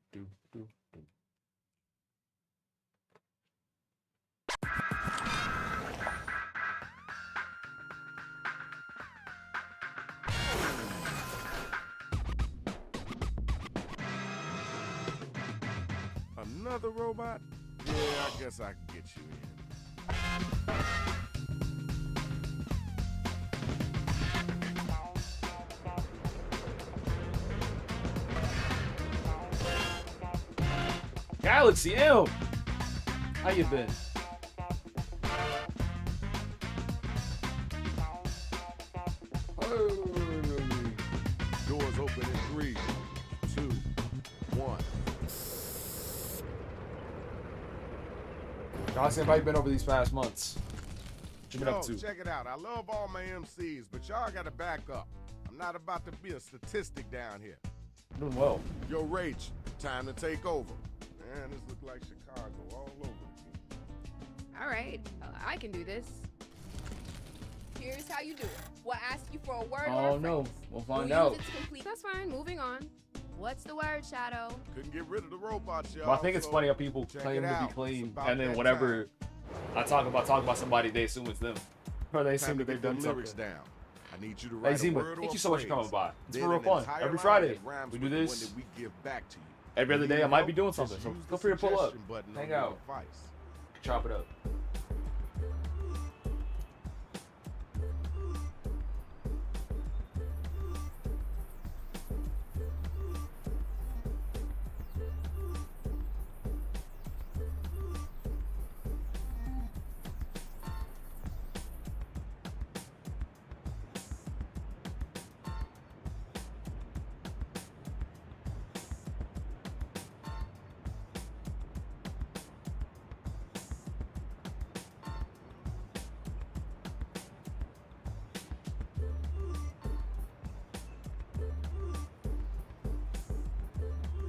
[SPEAKER 1] Do.
[SPEAKER 7] Another robot? Yeah, I guess I can get you in.
[SPEAKER 1] Galaxy M. How you been?
[SPEAKER 7] Doors open in 3, 2, 1.
[SPEAKER 1] Guys, how you been over these past months? What you been up to?
[SPEAKER 7] Check it out. I love all my MCs, but y'all gotta back up. I'm not about to be a statistic down here.
[SPEAKER 1] Doing well.
[SPEAKER 7] Yo, Rach, time to take over. Man, this looks like Chicago all over again.
[SPEAKER 8] All right, I can do this. Here's how you do it. We'll ask you for a word or a
[SPEAKER 1] Oh
[SPEAKER 8] phrase.
[SPEAKER 1] no, we'll find
[SPEAKER 8] We'll
[SPEAKER 1] out.
[SPEAKER 8] use it to complete. That's fine. Moving on. What's the word, Shadow?
[SPEAKER 7] Couldn't get rid of the robots, y'all.
[SPEAKER 1] But I think it's
[SPEAKER 7] so
[SPEAKER 1] funny how people
[SPEAKER 7] check
[SPEAKER 1] claim
[SPEAKER 7] it
[SPEAKER 1] to
[SPEAKER 7] out.
[SPEAKER 1] be clean,
[SPEAKER 7] It's about
[SPEAKER 1] and then
[SPEAKER 7] that
[SPEAKER 1] whenever
[SPEAKER 7] time.
[SPEAKER 1] I talk about somebody, they assume it's them, or they assume
[SPEAKER 7] Time to
[SPEAKER 1] that they've
[SPEAKER 7] get the
[SPEAKER 1] done something.
[SPEAKER 7] lyrics down. I need you to
[SPEAKER 1] Hey
[SPEAKER 7] write a
[SPEAKER 1] Zima,
[SPEAKER 7] word or
[SPEAKER 1] thank
[SPEAKER 7] a
[SPEAKER 1] you so much for
[SPEAKER 7] phrase.
[SPEAKER 1] coming by. It's
[SPEAKER 7] Then
[SPEAKER 1] real
[SPEAKER 7] an
[SPEAKER 1] fun.
[SPEAKER 7] entire
[SPEAKER 1] Every
[SPEAKER 7] line
[SPEAKER 1] Friday
[SPEAKER 7] that rhymes
[SPEAKER 1] we do
[SPEAKER 7] with the one
[SPEAKER 1] this.
[SPEAKER 7] that we give back to you.
[SPEAKER 1] Every other
[SPEAKER 7] If you
[SPEAKER 1] day I
[SPEAKER 7] need
[SPEAKER 1] might be
[SPEAKER 7] help,
[SPEAKER 1] doing
[SPEAKER 7] just
[SPEAKER 1] something, so
[SPEAKER 7] use
[SPEAKER 1] feel
[SPEAKER 7] the
[SPEAKER 1] free to pull up,
[SPEAKER 7] suggestion button on
[SPEAKER 1] hang
[SPEAKER 7] your
[SPEAKER 1] out,
[SPEAKER 7] device.
[SPEAKER 1] chop it up.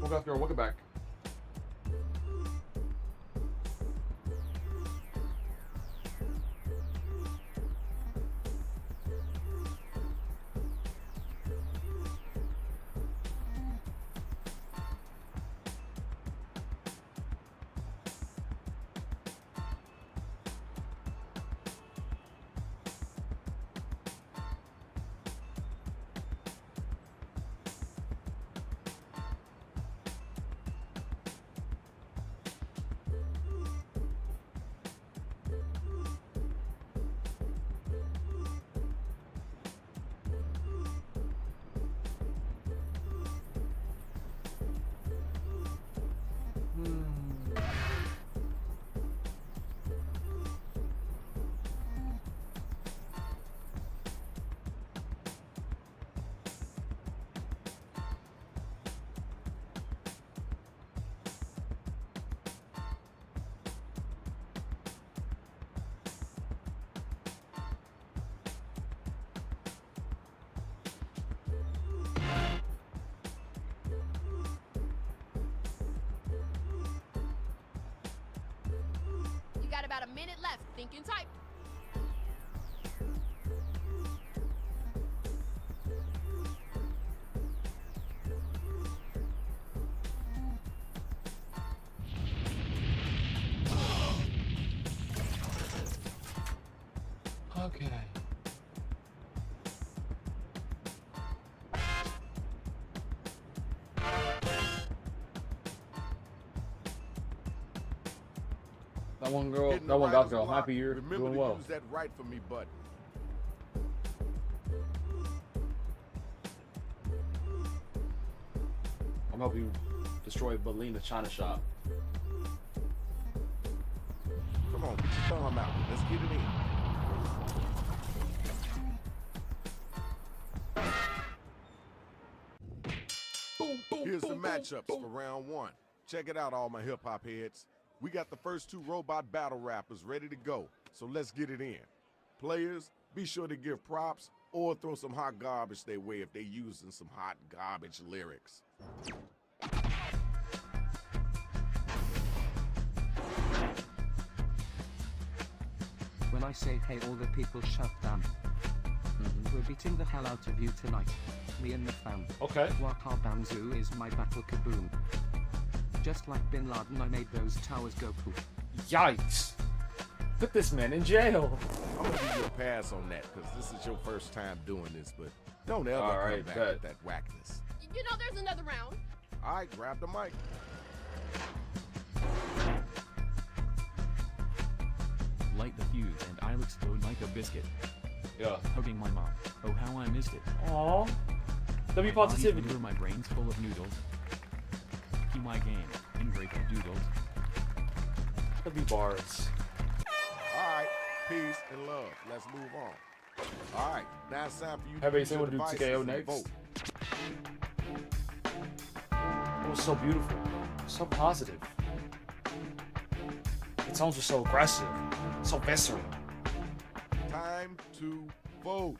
[SPEAKER 1] Welcome back, girl. Welcome back.
[SPEAKER 8] You got about a minute left. Think and type.
[SPEAKER 1] Okay. That one girl,
[SPEAKER 7] Hitting
[SPEAKER 1] that
[SPEAKER 7] the
[SPEAKER 1] one
[SPEAKER 7] writer's
[SPEAKER 1] girl.
[SPEAKER 7] block.
[SPEAKER 1] Happy you're
[SPEAKER 7] Remember
[SPEAKER 1] doing
[SPEAKER 7] to
[SPEAKER 1] well.
[SPEAKER 7] use that "Write for Me" button.
[SPEAKER 1] I'm helping you destroy Belina China Shop.
[SPEAKER 7] Come on, put your thumb out. Let's get it in. Here's the matchups for round one. Check it out, all my hip-hop heads. We got the first two robot battle rappers ready to go, so let's get it in. Players, be sure to give props or throw some hot garbage their way if they're using some hot garbage lyrics.
[SPEAKER 17] When I say hey, all the people shut down. We're beating the hell out of you tonight. Me and the fam.
[SPEAKER 1] Okay.
[SPEAKER 17] Waka Bamzu is my battle kaboom. Just like Bin Laden, I made those towers go poof.
[SPEAKER 1] Yikes. Put this man in jail.
[SPEAKER 7] I'm gonna give you a pass on that because this is your first time doing this, but don't ever
[SPEAKER 1] All
[SPEAKER 7] come
[SPEAKER 1] right,
[SPEAKER 7] back
[SPEAKER 1] bet.
[SPEAKER 7] with that whackness.
[SPEAKER 8] You know there's another round.
[SPEAKER 7] All right, grab the mic.
[SPEAKER 10] Light the fuse and I'll explode like a biscuit.
[SPEAKER 1] Yeah.
[SPEAKER 10] Hugging my mom. Oh, how I missed it.
[SPEAKER 1] Aww. W
[SPEAKER 10] My body's
[SPEAKER 1] positivity.
[SPEAKER 10] under, my brain's full of noodles. Keep my game. Ungrateful doodles.
[SPEAKER 1] W bars.
[SPEAKER 7] All right, peace and love. Let's move on. All right, now it's time for you
[SPEAKER 1] Hey,
[SPEAKER 7] to
[SPEAKER 1] babe,
[SPEAKER 7] use
[SPEAKER 1] say
[SPEAKER 7] your
[SPEAKER 1] what to do
[SPEAKER 7] devices
[SPEAKER 1] TKO
[SPEAKER 7] and
[SPEAKER 1] next.
[SPEAKER 7] vote.
[SPEAKER 1] It was so beautiful. So positive. The tones were so aggressive. So visceral.
[SPEAKER 7] Time to vote.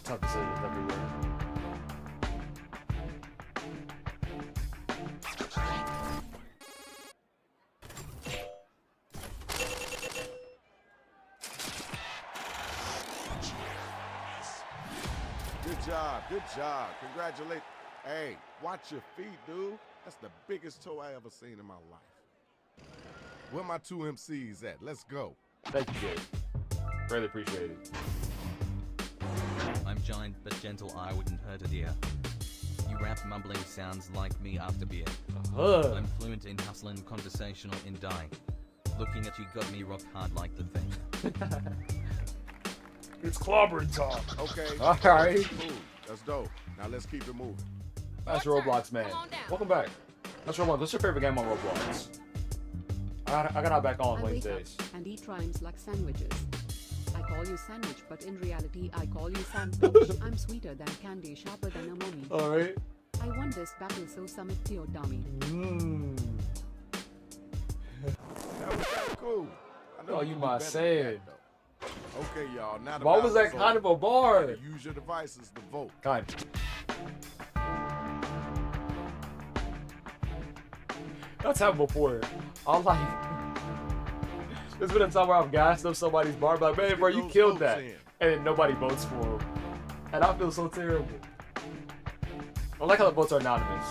[SPEAKER 1] Tough decisions everywhere.
[SPEAKER 7] job. Good job. Congratulations. Hey, watch your feet, dude. That's the biggest toe I ever seen in my life. Where my two MCs at? Let's go.
[SPEAKER 1] Thank you, Gabe. Really appreciate it.
[SPEAKER 5] I'm giant but gentle, I wouldn't hurt a deer. You rap mumbling sounds like me after beer. I'm fluent in hustle and conversational in die. Looking at you got me rock hard like the thing.
[SPEAKER 1] It's clobbering talk.
[SPEAKER 7] Okay.
[SPEAKER 1] All right.
[SPEAKER 7] Cool. That's dope. Now let's keep it moving.
[SPEAKER 1] That's Roblox, man. Welcome back. That's Roblox. What's your favorite game on Roblox? I got out back on
[SPEAKER 3] I wake up
[SPEAKER 1] Wednesdays.
[SPEAKER 3] and eat rhymes like sandwiches. I call you sandwich, but in reality I call you sandwich. I'm sweeter than candy, sharper than a mummy.
[SPEAKER 1] Alright.
[SPEAKER 3] I won this battle, so submit to your dummy.
[SPEAKER 7] That was kind of cool. I know
[SPEAKER 1] Oh,
[SPEAKER 7] we
[SPEAKER 1] you
[SPEAKER 7] can do
[SPEAKER 1] my
[SPEAKER 7] better than
[SPEAKER 1] saying.
[SPEAKER 7] that, though. Okay, y'all. Now the
[SPEAKER 1] Why was
[SPEAKER 7] battle's
[SPEAKER 1] that kind
[SPEAKER 7] over.
[SPEAKER 1] of a bar?
[SPEAKER 7] Use your devices to vote.
[SPEAKER 1] Kind. That's happened before. I'm like, there's been a time where I've gassed up somebody's bar, like, man, bro, you killed that, and then nobody votes for him, and I feel so terrible. I like how the votes are anonymous.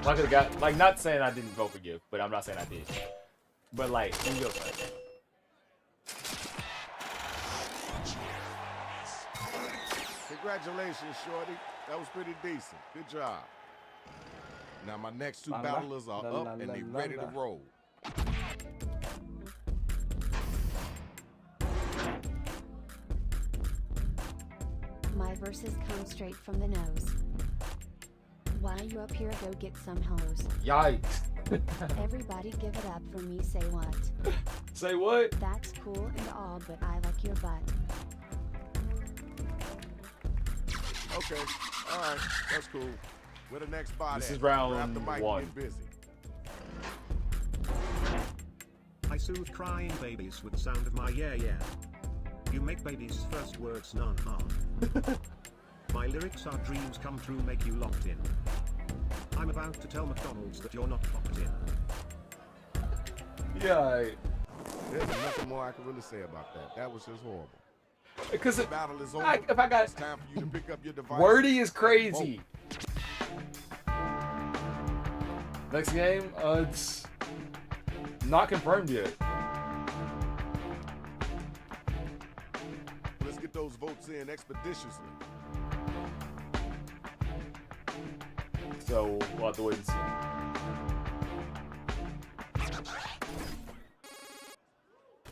[SPEAKER 1] I could have got, like, not saying I didn't vote for you, but I'm not saying I did. But like, you go first.
[SPEAKER 7] Congratulations, Shorty. That was pretty decent. Good job. Now my next two battlers are up and they ready to roll.
[SPEAKER 6] My verses come straight from the nose. While you up here, go get some hoes.
[SPEAKER 1] Yikes.
[SPEAKER 6] Everybody give it up for me, say what?
[SPEAKER 1] Say what?
[SPEAKER 6] That's cool and all, but I like your butt.
[SPEAKER 7] Okay, all right, that's cool. Where the next spot
[SPEAKER 1] This
[SPEAKER 7] at?
[SPEAKER 1] is round
[SPEAKER 7] Grab the mic and
[SPEAKER 1] 1.
[SPEAKER 7] get busy.
[SPEAKER 9] I soothe crying babies with the sound of my yeah. You make babies' first words non-ha. My lyrics are dreams come true, make you locked in. I'm about to tell McDonald's that you're not locked in.
[SPEAKER 1] Yeah.
[SPEAKER 7] There's nothing more I can really say about that. That was just horrible.
[SPEAKER 1] Because
[SPEAKER 7] the battle is over.
[SPEAKER 1] if I got
[SPEAKER 7] it's time for you to pick up your device.
[SPEAKER 1] wordy is crazy. Next game, it's not confirmed yet.
[SPEAKER 7] Let's get those votes in expeditiously.
[SPEAKER 1] So we'll have to wait and see.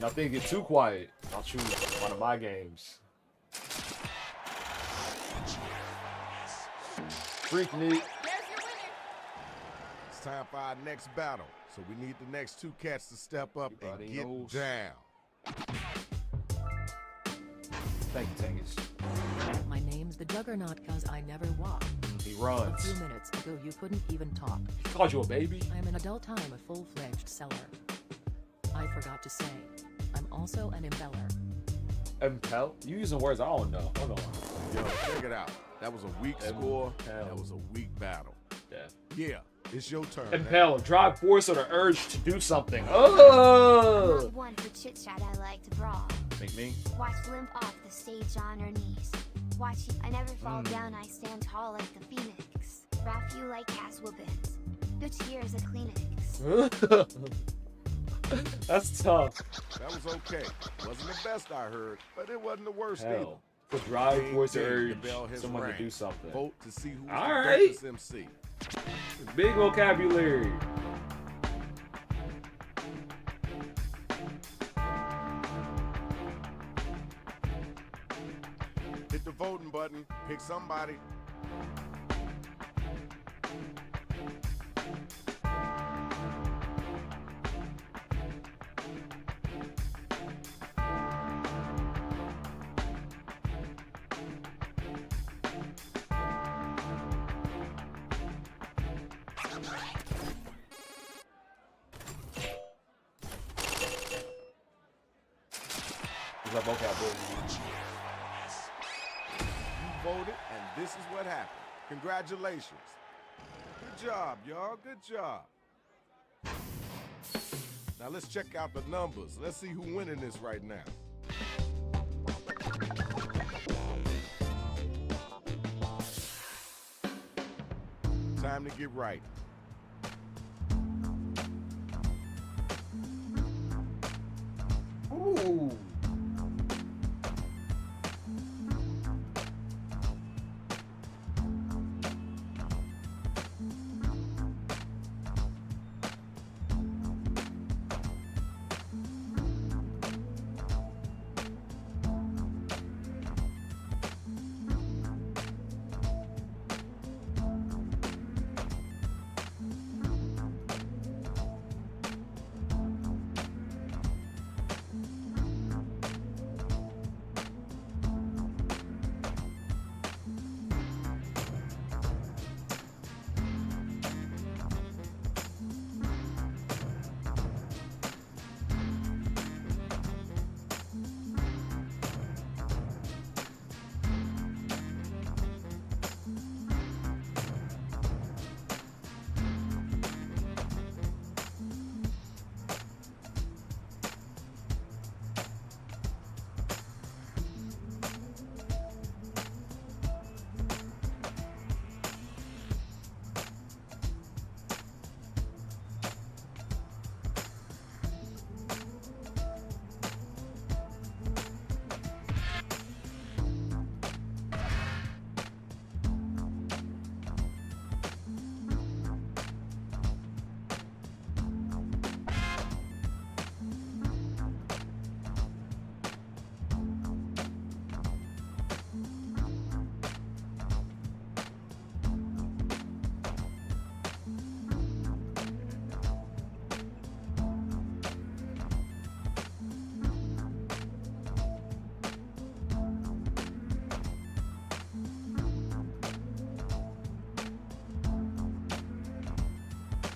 [SPEAKER 1] Nothing get too quiet. I'll choose one of my games. Freak Neat.
[SPEAKER 7] It's time for our next battle. So we need the next two cats to step up and get down.
[SPEAKER 1] Thank you, Tangus.
[SPEAKER 18] My name's the Juggernaut cause I never walk.
[SPEAKER 1] He runs.
[SPEAKER 18] A few minutes ago you couldn't even talk.
[SPEAKER 1] He called you a baby?
[SPEAKER 18] I'm an adult, I'm a full-fledged seller. I forgot to say, I'm also an impeller.
[SPEAKER 1] Impel? You using words I don't know. Hold on.
[SPEAKER 7] Yo, check it out. That was a weak score. That was a weak battle. Yeah, it's your turn.
[SPEAKER 1] Impel, drive force or the urge to do something. Oh!
[SPEAKER 19] Not one for chit chat, I like to brawl.
[SPEAKER 1] Think me?
[SPEAKER 19] Watch limp off the stage on her knees. Watch you, I never fall down, I stand tall like the phoenix. Wrap you like ass whoopings. Bitch, here's a Kleenex.
[SPEAKER 1] That's tough.
[SPEAKER 7] That was okay. Wasn't the best I heard, but it wasn't the worst either.
[SPEAKER 1] Hell. For drive force
[SPEAKER 7] Ding,
[SPEAKER 1] or
[SPEAKER 7] ding,
[SPEAKER 1] urge
[SPEAKER 7] the bell has
[SPEAKER 1] someone to
[SPEAKER 7] rang.
[SPEAKER 1] do something.
[SPEAKER 7] Vote to see who's
[SPEAKER 1] All
[SPEAKER 7] the
[SPEAKER 1] right.
[SPEAKER 7] dopest MC.
[SPEAKER 1] Big vocabulary.
[SPEAKER 7] Hit the voting button. Pick somebody.
[SPEAKER 1] Is that vocabulary?
[SPEAKER 7] You voted, and this is what happened. Congratulations. Good job, y'all. Good job. Now let's check out the numbers. Let's see who's winning this right now. Time to get right.
[SPEAKER 1] Ooh.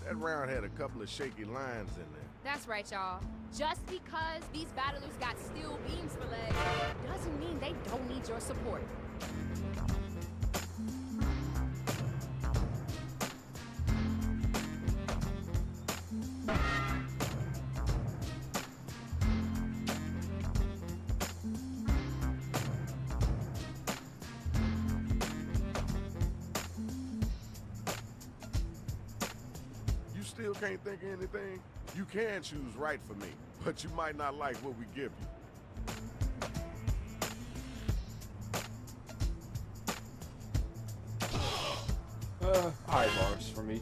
[SPEAKER 7] That round had a couple of shaky lines in there.
[SPEAKER 8] That's right, y'all. Just because these battlers got steel beams for legs doesn't mean they don't need your support.
[SPEAKER 7] You still can't think of anything? You can choose right for me, but you might not like what we give you.
[SPEAKER 1] Alright, bars for me.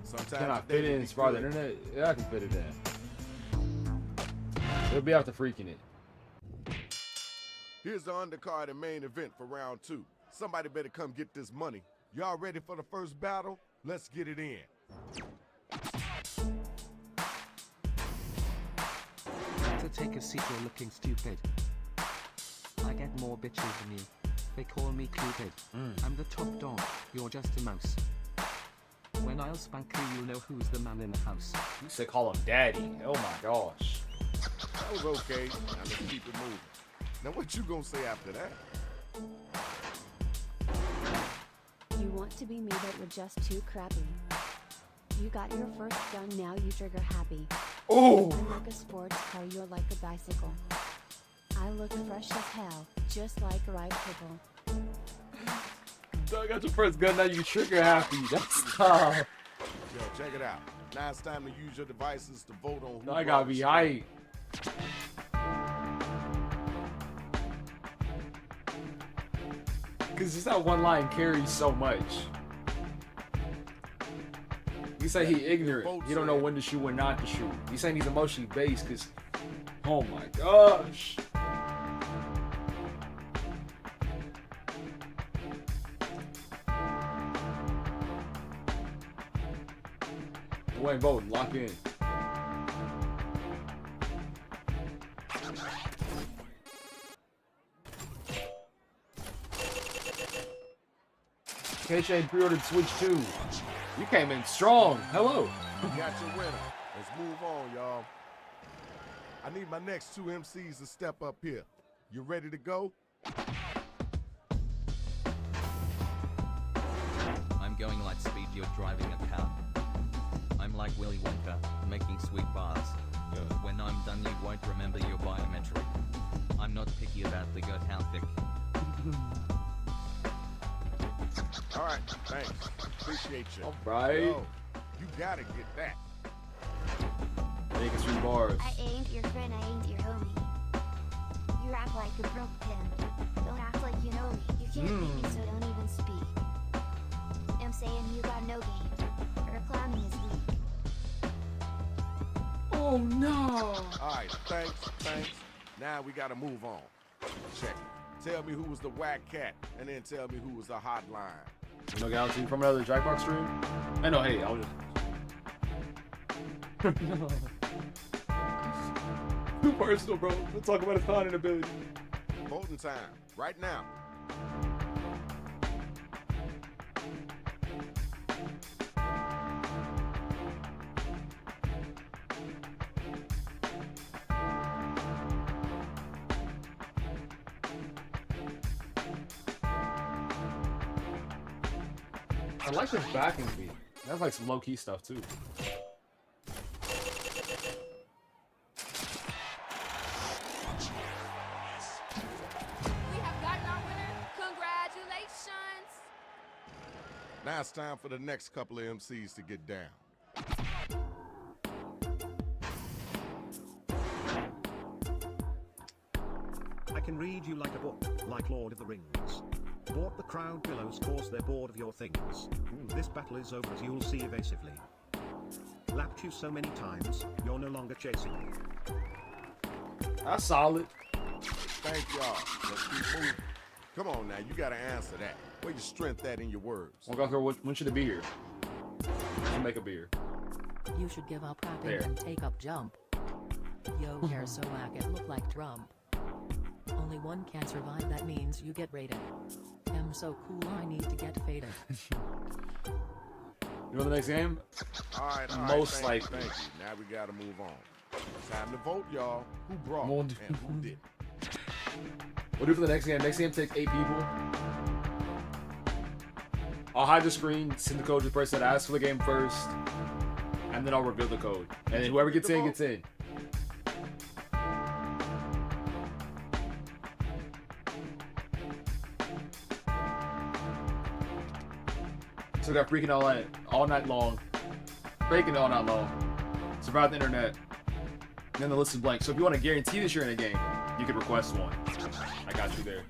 [SPEAKER 7] Sometimes
[SPEAKER 1] Can I fit it in spot the internet? Yeah, I can fit it in. It'll be after freaking it.
[SPEAKER 7] Here's the undercard and main event for round 2. Somebody better come get this money. Y'all ready for the first battle? Let's get it in.
[SPEAKER 17] To take a seat, you're looking stupid. I get more bitches than you. They call me Cupid. I'm the top dog, you're just a mouse. When I'll spank you, you'll know who's the man in the house.
[SPEAKER 1] You said call him daddy. Oh my gosh.
[SPEAKER 7] That was okay. Now let's keep it moving. Now what you gonna say after that?
[SPEAKER 6] You want to be me, but you're just too crappy. You got your first gun, now you trigger happy.
[SPEAKER 1] Oh!
[SPEAKER 6] I'm like a sports car, you're like a bicycle. I look fresh as hell, just like a ride pickle.
[SPEAKER 1] I got your first gun, now you trigger happy. That's tough.
[SPEAKER 7] Yo, check it out. Now it's time to use your devices to vote on who
[SPEAKER 1] I gotta be hype. Cause just that one line carries so much. You say he ignorant. He don't know when to shoot, when not to shoot. He's saying he's emotionally based cause, oh my gosh. You ain't voting, lock in. KJ pre-ordered Switch 2. You came in strong. Hello.
[SPEAKER 7] You got your winner. Let's move on, y'all. I need my next two MCs to step up here. You ready to go?
[SPEAKER 5] I'm going light speed, you're driving a car. I'm like Willy Wonka, making sweet bars. When I'm done, you won't remember your biometric. I'm not picky about the gut how thick.
[SPEAKER 7] All right, thanks. Appreciate you.
[SPEAKER 1] All right.
[SPEAKER 7] Yo, you gotta get that.
[SPEAKER 1] Make us 3 bars.
[SPEAKER 19] I ain't your friend, I ain't your homie. You rap like a broke pin. Don't act like you know me. You can't beat me, so don't even speak. I'm saying you got no game. Or clowning is weak.
[SPEAKER 1] Oh no!
[SPEAKER 7] Alright, thanks. Now we gotta move on. Check it. Tell me who was the whack cat, and then tell me who was the hotline.
[SPEAKER 1] You know, Galaxy from another Jackbox stream? I know, hey, I was just. Too personal, bro. We'll talk about his finding ability.
[SPEAKER 7] Voting time, right now.
[SPEAKER 1] I like this backing beat. That's like some low-key stuff, too.
[SPEAKER 8] We have gotten our winner. Congratulations.
[SPEAKER 7] Now it's time for the next couple of MCs to get down.
[SPEAKER 9] I can read you like a book, like Lord of the Rings. Bought the crowd pillows cause they're bored of your things. This battle is over as you'll see evasively. Lapped you so many times, you're no longer chasing me.
[SPEAKER 1] That's solid.
[SPEAKER 7] Thank y'all. Let's keep moving. Come on now, you gotta answer that. Where your strength at in your words?
[SPEAKER 1] When should it be here? Should make a beer.
[SPEAKER 18] You should give up rapping
[SPEAKER 1] There.
[SPEAKER 18] and take up jump. Yo, hair so whack it look like Trump. Only one can survive, that means you get raided. I'm so cool, I need to get faded.
[SPEAKER 1] You know the next game?
[SPEAKER 7] All right,
[SPEAKER 1] Most
[SPEAKER 7] thank you,
[SPEAKER 1] likely.
[SPEAKER 7] thank you. Now we gotta move on. Time to vote, y'all. Who brought
[SPEAKER 1] More
[SPEAKER 7] and who did?
[SPEAKER 1] We'll do for the next game. Next game takes 8 people. I'll hide the screen, send the code to the person that asked for the game first, and then I'll reveal the code. And then whoever gets in, gets in. So we got freaking all night long. Breaking all night long. Survive the internet. And then the list is blank. So if you want to guarantee that you're in a game, you can request one. I got you there.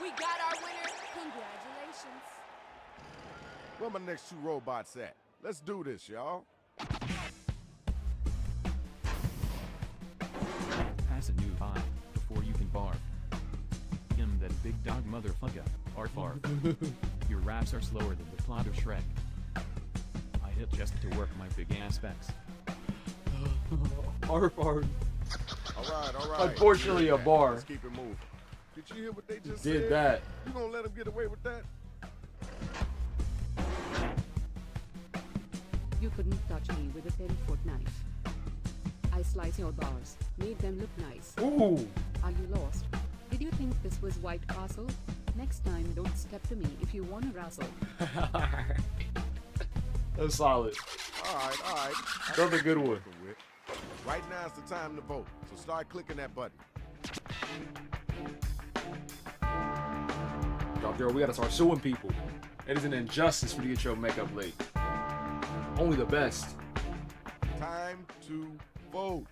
[SPEAKER 8] We got our winner. Congratulations.
[SPEAKER 7] Where my next 2 robots at? Let's do this, y'all.
[SPEAKER 10] Pass a new vibe before you can barf. That big dog motherfucker, arf arf. Your raps are slower than the plot of Shrek. I hit just to work my big aspects.
[SPEAKER 1] Arf arf.
[SPEAKER 7] All right.
[SPEAKER 1] Unfortunately, a bar.
[SPEAKER 7] Let's keep it moving. Did you hear what they just
[SPEAKER 1] Did
[SPEAKER 7] said?
[SPEAKER 1] that.
[SPEAKER 7] You gonna let them get away with that?
[SPEAKER 3] You couldn't touch me with a 10-foot knife. I slice your bars, made them look nice.
[SPEAKER 1] Ooh.
[SPEAKER 3] Are you lost? Did you think this was White Castle? Next time, don't step to me if you want to wrestle.
[SPEAKER 1] That's solid.
[SPEAKER 7] All right.
[SPEAKER 1] Another good one.
[SPEAKER 7] Right now is the time to vote, so start clicking that button.
[SPEAKER 1] Dog girl, we gotta start suing people. It is an injustice for you to get your makeup late. Only the best.
[SPEAKER 7] Time to vote.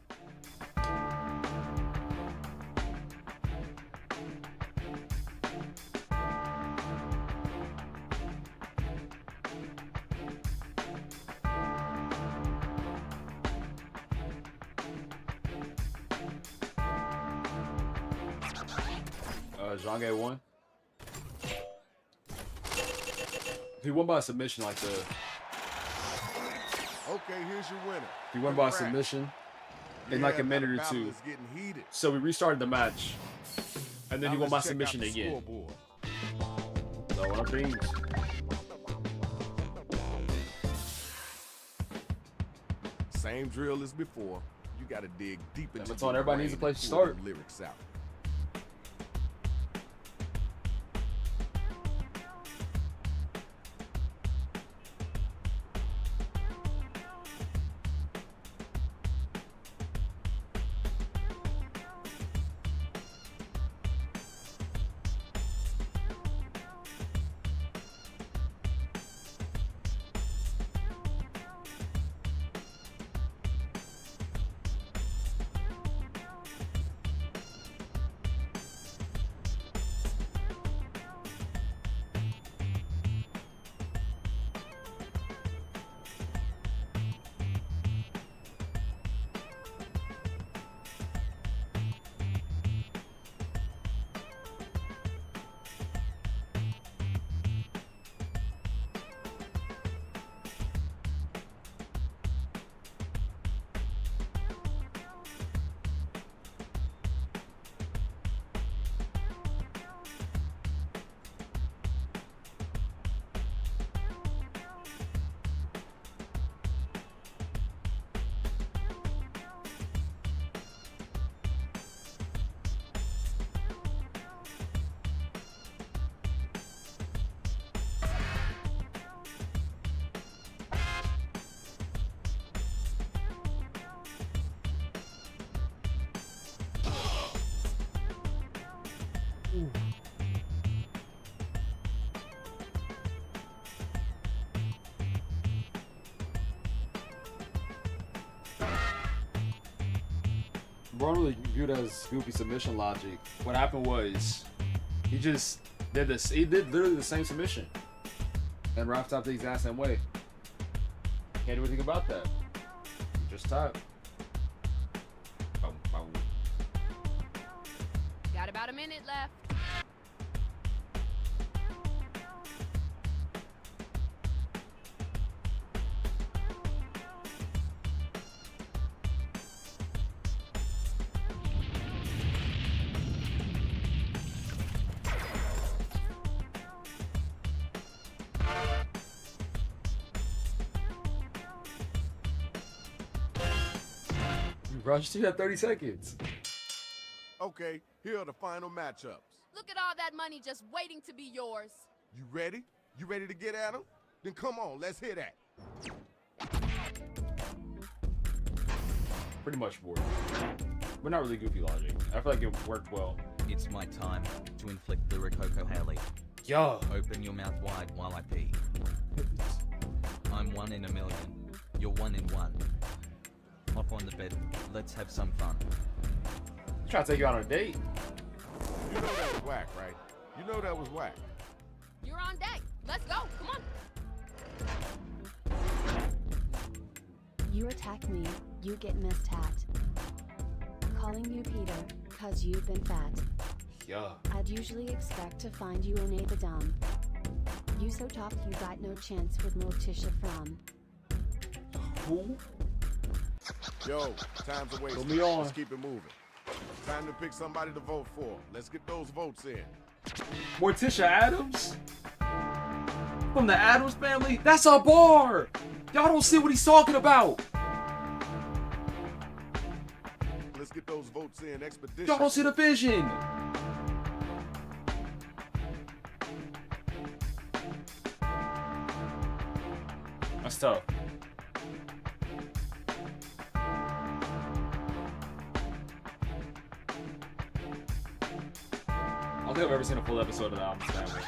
[SPEAKER 1] Zhanghe won. He won by submission, like the.
[SPEAKER 7] Okay, here's your winner.
[SPEAKER 1] He won by submission in like a minute or two.
[SPEAKER 7] Is getting heated.
[SPEAKER 1] So we restarted the match, and then
[SPEAKER 7] Now
[SPEAKER 1] he won by
[SPEAKER 7] let's check out
[SPEAKER 1] submission
[SPEAKER 7] the
[SPEAKER 1] again.
[SPEAKER 7] scoreboard.
[SPEAKER 1] So what our teams.
[SPEAKER 7] Same drill as before. You gotta dig deep into
[SPEAKER 1] That's all.
[SPEAKER 7] your
[SPEAKER 1] Everybody
[SPEAKER 7] brain
[SPEAKER 1] needs a place
[SPEAKER 7] and
[SPEAKER 1] to
[SPEAKER 7] pull
[SPEAKER 1] start.
[SPEAKER 7] them lyrics out.
[SPEAKER 1] normally viewed as goofy submission logic. What happened was he just did this. He did literally the same submission, and Ralph tapped the exact same way. Can't do anything about that. Just tap.
[SPEAKER 8] Got about a minute left.
[SPEAKER 1] Rushed you at 30 seconds.
[SPEAKER 7] Okay, here are the final matchups.
[SPEAKER 8] Look at all that money just waiting to be yours.
[SPEAKER 7] You ready? You ready to get at them? Then come on, let's hear that.
[SPEAKER 1] Pretty much bored. But not really goofy logic. I feel like it worked well.
[SPEAKER 5] It's my time to inflict the RococoHaley.
[SPEAKER 1] Yo.
[SPEAKER 5] Open your mouth wide while I pee. I'm 1 in a million. You're 1 in 1. Hop on the bed. Let's have some fun.
[SPEAKER 1] Trying to take you out on a date.
[SPEAKER 7] You know that was whack, right? You know that was whack.
[SPEAKER 8] You're on deck. Let's go. Come on.
[SPEAKER 6] You attack me, you get missed hat. Calling you Peter, cause you've been fat.
[SPEAKER 1] Yeah.
[SPEAKER 6] I'd usually expect to find you in a dumb. You so top you got no chance with Morticia from.
[SPEAKER 1] Who?
[SPEAKER 7] Yo, time's a waste.
[SPEAKER 1] Put me on.
[SPEAKER 7] Let's keep it moving. Time to pick somebody to vote for. Let's get those votes in.
[SPEAKER 1] Morticia Adams? From the Adams family? That's a bar! Y'all don't see what he's talking about!
[SPEAKER 7] Let's get those votes in expeditiously.
[SPEAKER 1] Y'all don't see the vision! That's tough. I don't think I've ever seen a full episode of the Adams family.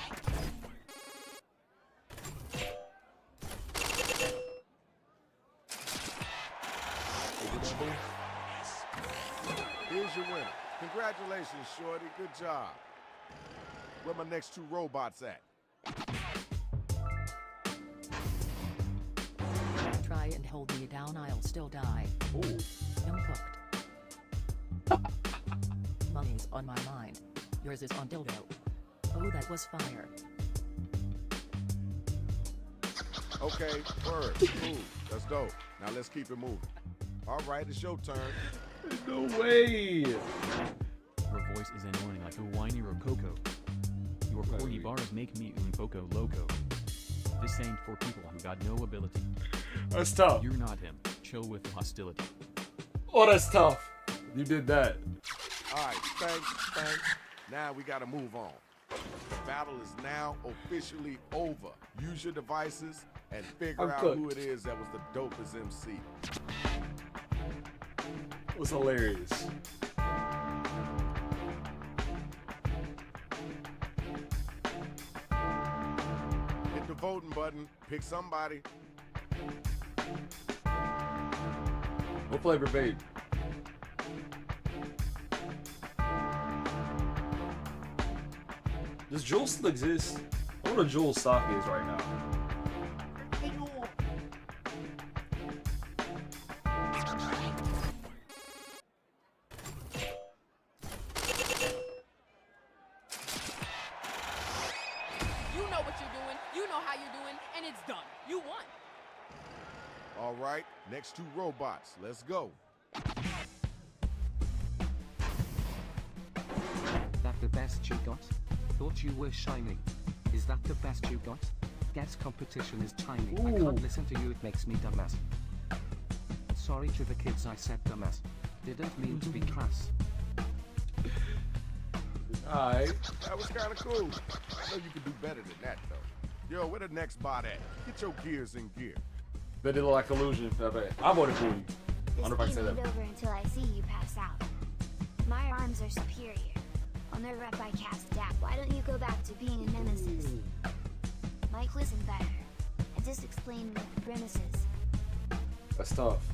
[SPEAKER 7] Here's your winner. Congratulations, Shorty. Good job. Where my next 2 robots at?
[SPEAKER 18] Try and hold me down, I'll still die.
[SPEAKER 1] Ooh.
[SPEAKER 18] I'm cooked. Money's on my mind. Yours is on dildo. Oh, that was fire.
[SPEAKER 7] Okay, word. Ooh, that's dope. Now let's keep it moving. All right, it's your turn.
[SPEAKER 1] No way!
[SPEAKER 10] Your voice is annoying like a whiny Rococo. Your corny bars make me un poco loco. This ain't for people who got no ability.
[SPEAKER 1] That's tough.
[SPEAKER 10] You're not him. Chill with the hostility.
[SPEAKER 1] Oh, that's tough. You did that.
[SPEAKER 7] All right, thanks. Now we gotta move on. The battle is now officially over. Use your devices and figure out who it is that was the dopest MC.
[SPEAKER 1] It was hilarious.
[SPEAKER 7] Hit the voting button. Pick somebody.
[SPEAKER 1] What flavor, babe? Does Jules still exist? I wonder what Jules' stock is right now.
[SPEAKER 8] You know what you're doing. You know how you're doing, and it's done. You won.
[SPEAKER 7] All right, next 2 robots. Let's go.
[SPEAKER 17] That the best you got? Thought you were shiny. Is that the best you got? Guess competition is tiny. I can't listen to you, it makes me dumbass. Sorry to the kids, I said dumbass. Didn't mean to be crass.
[SPEAKER 7] Alright, that was kind of cool. I know you can do better than that, though. Yo, where the next bot at? Get your gears in gear.
[SPEAKER 1] They did look like illusion. I voted for you. I wonder if I can say
[SPEAKER 19] This
[SPEAKER 1] that.
[SPEAKER 19] over until I see you pass out. My arms are superior. I'll never rep I cast adapt. Why don't you go back to being a nemesis? Mike, listen better. I just explained with the premises.
[SPEAKER 1] That's tough.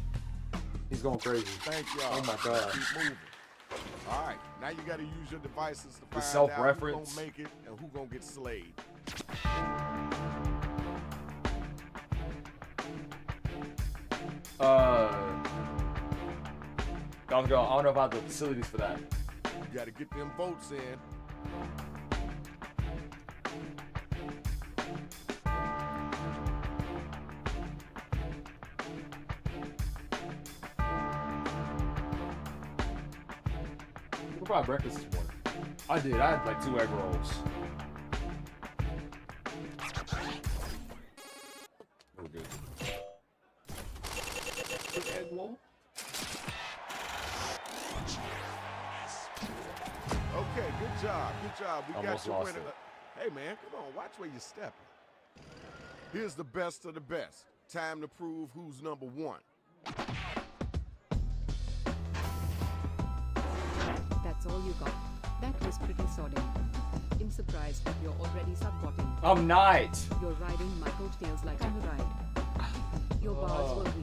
[SPEAKER 1] He's going crazy.
[SPEAKER 7] Thank y'all.
[SPEAKER 1] Oh my god.
[SPEAKER 7] Keep moving. All right, now you got to use your devices to
[SPEAKER 1] The
[SPEAKER 7] find out who's
[SPEAKER 1] self-reference.
[SPEAKER 7] gonna make it and who gonna get slayed.
[SPEAKER 1] I don't know about the facilities for that.
[SPEAKER 7] You got to get them votes in.
[SPEAKER 1] What about breakfast this morning? I did. I had like 2 egg rolls. Oh, good. Egg roll?
[SPEAKER 7] Okay, good job. Good job. We
[SPEAKER 1] Almost
[SPEAKER 7] got you
[SPEAKER 1] lost
[SPEAKER 7] winning.
[SPEAKER 1] it.
[SPEAKER 7] Hey, man, come on. Watch where you're stepping. Here's the best of the best. Time to prove who's number one.
[SPEAKER 3] That's all you got. That was pretty solid. I'm surprised that you're already sub-botting.
[SPEAKER 1] I'm not.
[SPEAKER 3] You're riding my coattails like I'm a ride. Your bars were weak.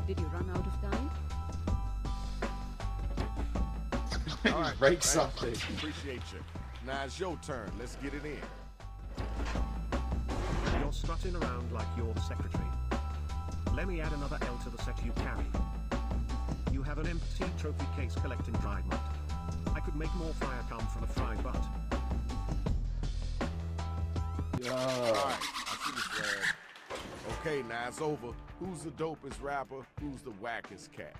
[SPEAKER 3] Did you run out of time?
[SPEAKER 7] All right,
[SPEAKER 1] break
[SPEAKER 7] thanks.
[SPEAKER 1] something.
[SPEAKER 7] Appreciate you. Now it's your turn. Let's get it in.
[SPEAKER 9] You're strutting around like you're the secretary. Let me add another L to the set you carry. You have an empty trophy case collecting dried mud. I could make more fire come from a fried butt.
[SPEAKER 1] Yeah.
[SPEAKER 7] All right, I see this flag. Okay, now it's over. Who's the dopest rapper? Who's the wackest cat?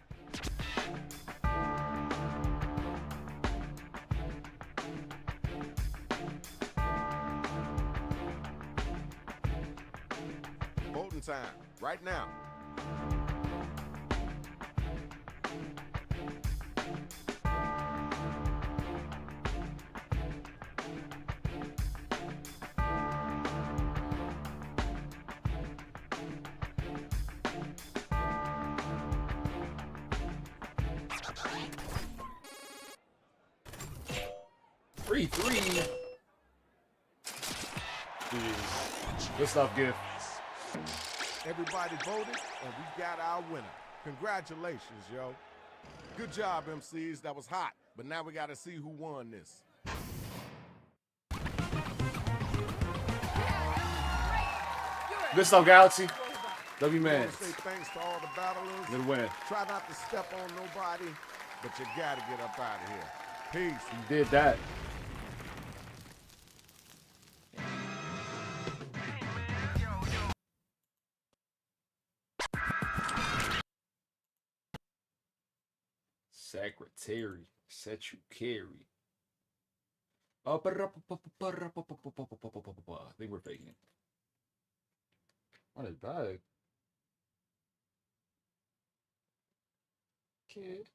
[SPEAKER 7] Voting time, right now.
[SPEAKER 1] Three. Jeez. Good stuff, Gift.
[SPEAKER 7] Everybody voted, and we got our winner. Congratulations, yo. Good job, MCs. That was hot. But now we got to see who won this.
[SPEAKER 1] Good stuff, Galaxy. W
[SPEAKER 7] I
[SPEAKER 1] man.
[SPEAKER 7] want to say thanks to all the battlers.
[SPEAKER 1] Good win.
[SPEAKER 7] Try not to step on nobody, but you got to get up out of here. Peace.
[SPEAKER 1] You did that. Secretary, set you carry. I think we're faking it. On his bag. Kid.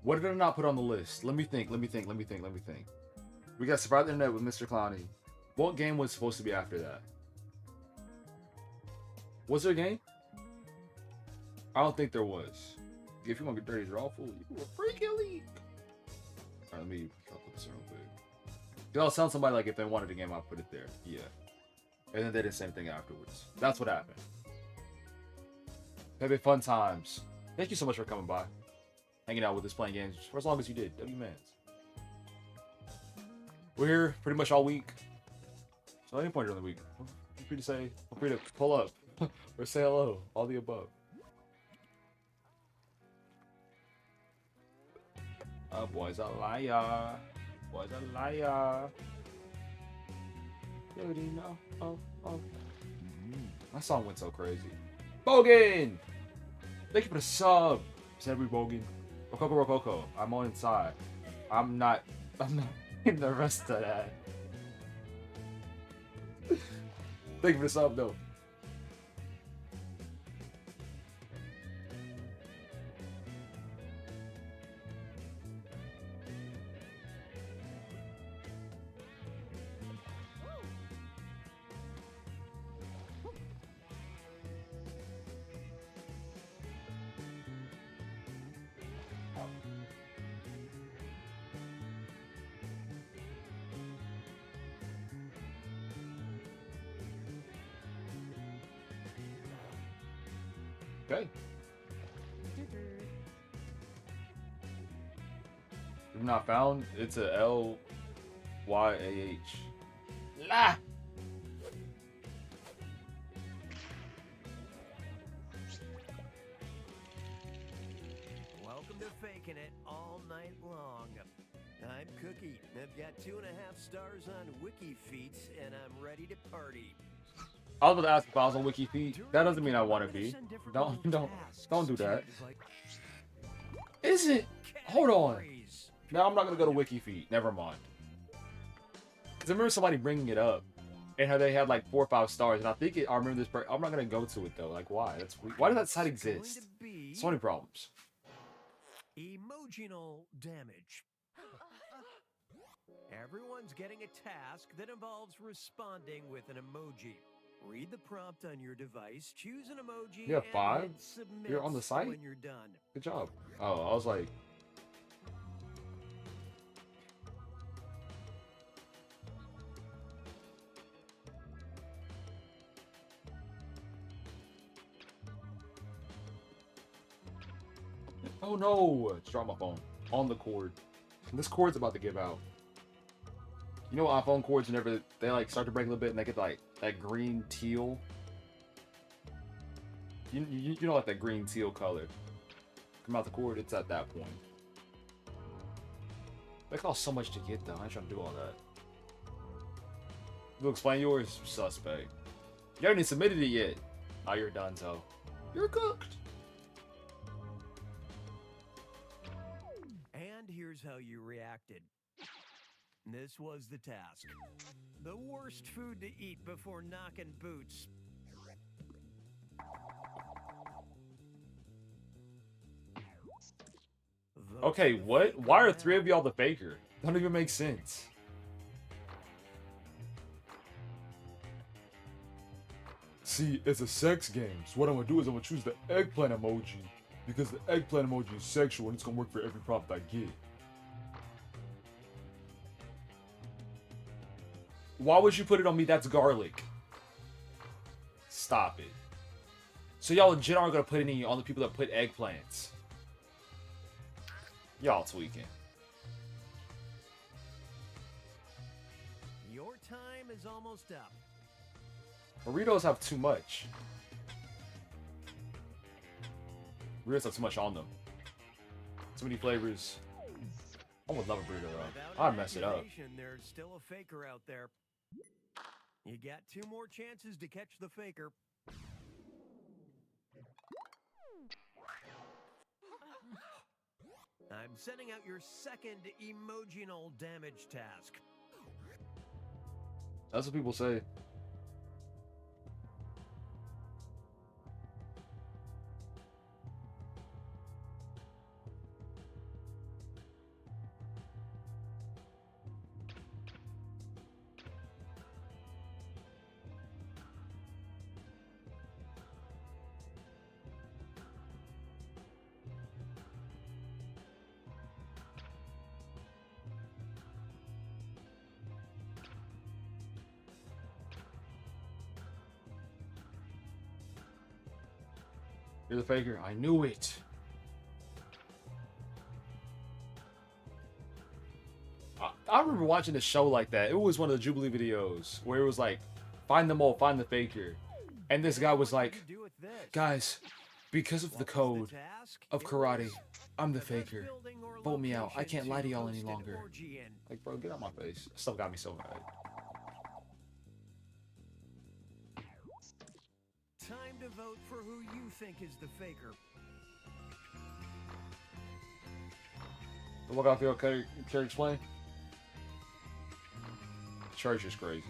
[SPEAKER 1] What did I not put on the list? Let me think. We got Survive the Internet with Mr. Clowney. What game was supposed to be after that? Was there a game? I don't think there was. If you want to get dirty, draw fool. You a freaky league. Alright, let me put this in real quick. Cause I was telling somebody like if they wanted a game, I'll put it there. Yeah. And then they did the same thing afterwards. That's what happened. Pepe, fun times. Thank you so much for coming by. Hanging out with us, playing games for as long as you did. W-Mans. We're here pretty much all week. So at any point during the week, feel free to say, feel free to pull up or say hello. All the above. Boy's a liar. Boy's a liar. Dude, you know. Oh. My song went so crazy. Bogan! Thank you for the sub. Said we Bogan. Rococo. I'm on inside. I'm not in the rest of that. Thank you for the sub though. Okay. If not found, it's a L-Y-A-H. La!
[SPEAKER 14] Welcome to Faking It all night long. I'm Cookie. I've got 2.5 stars on WikiFeet, and I'm ready to party.
[SPEAKER 1] I was about to ask if I was on WikiFeet. That doesn't mean I want to be. Don't do that. Is it? Hold on. Now I'm not gonna go to WikiFeet. Never mind. Cause I remember somebody bringing it up, and how they had like 4 or 5 stars, and I think I remember this. I'm not gonna go to it though. Like why? Why does that site exist? So many problems.
[SPEAKER 14] Emotional damage. Everyone's getting a task that involves responding with an emoji. Read the prompt on your device, choose an emoji,
[SPEAKER 1] You have 5?
[SPEAKER 14] and hit submit
[SPEAKER 1] You're on the site?
[SPEAKER 14] when you're done.
[SPEAKER 1] Good job. Oh, I was like. Oh no! Just dropped my phone on the cord. This cord's about to give out. You know iPhone cords, whenever they like start to break a little bit and they get like that green teal. You know, like that green teal color come out the cord. It's at that point. That costs so much to get though. I ain't trying to do all that. You explain yours, suspect. You haven't even submitted it yet. Oh, you're done, so you're cooked.
[SPEAKER 14] And here's how you reacted. This was the task. The worst food to eat before knocking boots.
[SPEAKER 1] Okay, what? Why are 3 of y'all the faker? Don't even make sense. See, it's a sex game. So what I'm gonna do is I'm gonna choose the eggplant emoji. Because the eggplant emoji is sexual and it's gonna work for every prompt I get. Why would you put it on me? That's garlic. Stop it. So y'all legit aren't gonna put any on the people that put eggplants. Y'all tweaking.
[SPEAKER 14] Your time is almost up.
[SPEAKER 1] Burritos have too much. Burritos have too much on them. Too many flavors. I would love a burrito though. I'd mess it up.
[SPEAKER 14] There's still a faker out there. You got 2 more chances to catch the faker. I'm sending out your second emotional damage task.
[SPEAKER 1] That's what people say. You're the faker. I knew it. I remember watching a show like that. It was one of the Jubilee videos where it was like, find them all, find the faker. And this guy was like, guys, because of the code of karate, I'm the faker. Vote me out. I can't lie to y'all any longer. Like, bro, get out my face. Stuff got me so mad.
[SPEAKER 14] Time to vote for who you think is the faker.
[SPEAKER 1] What I feel, care to explain? Church is crazy.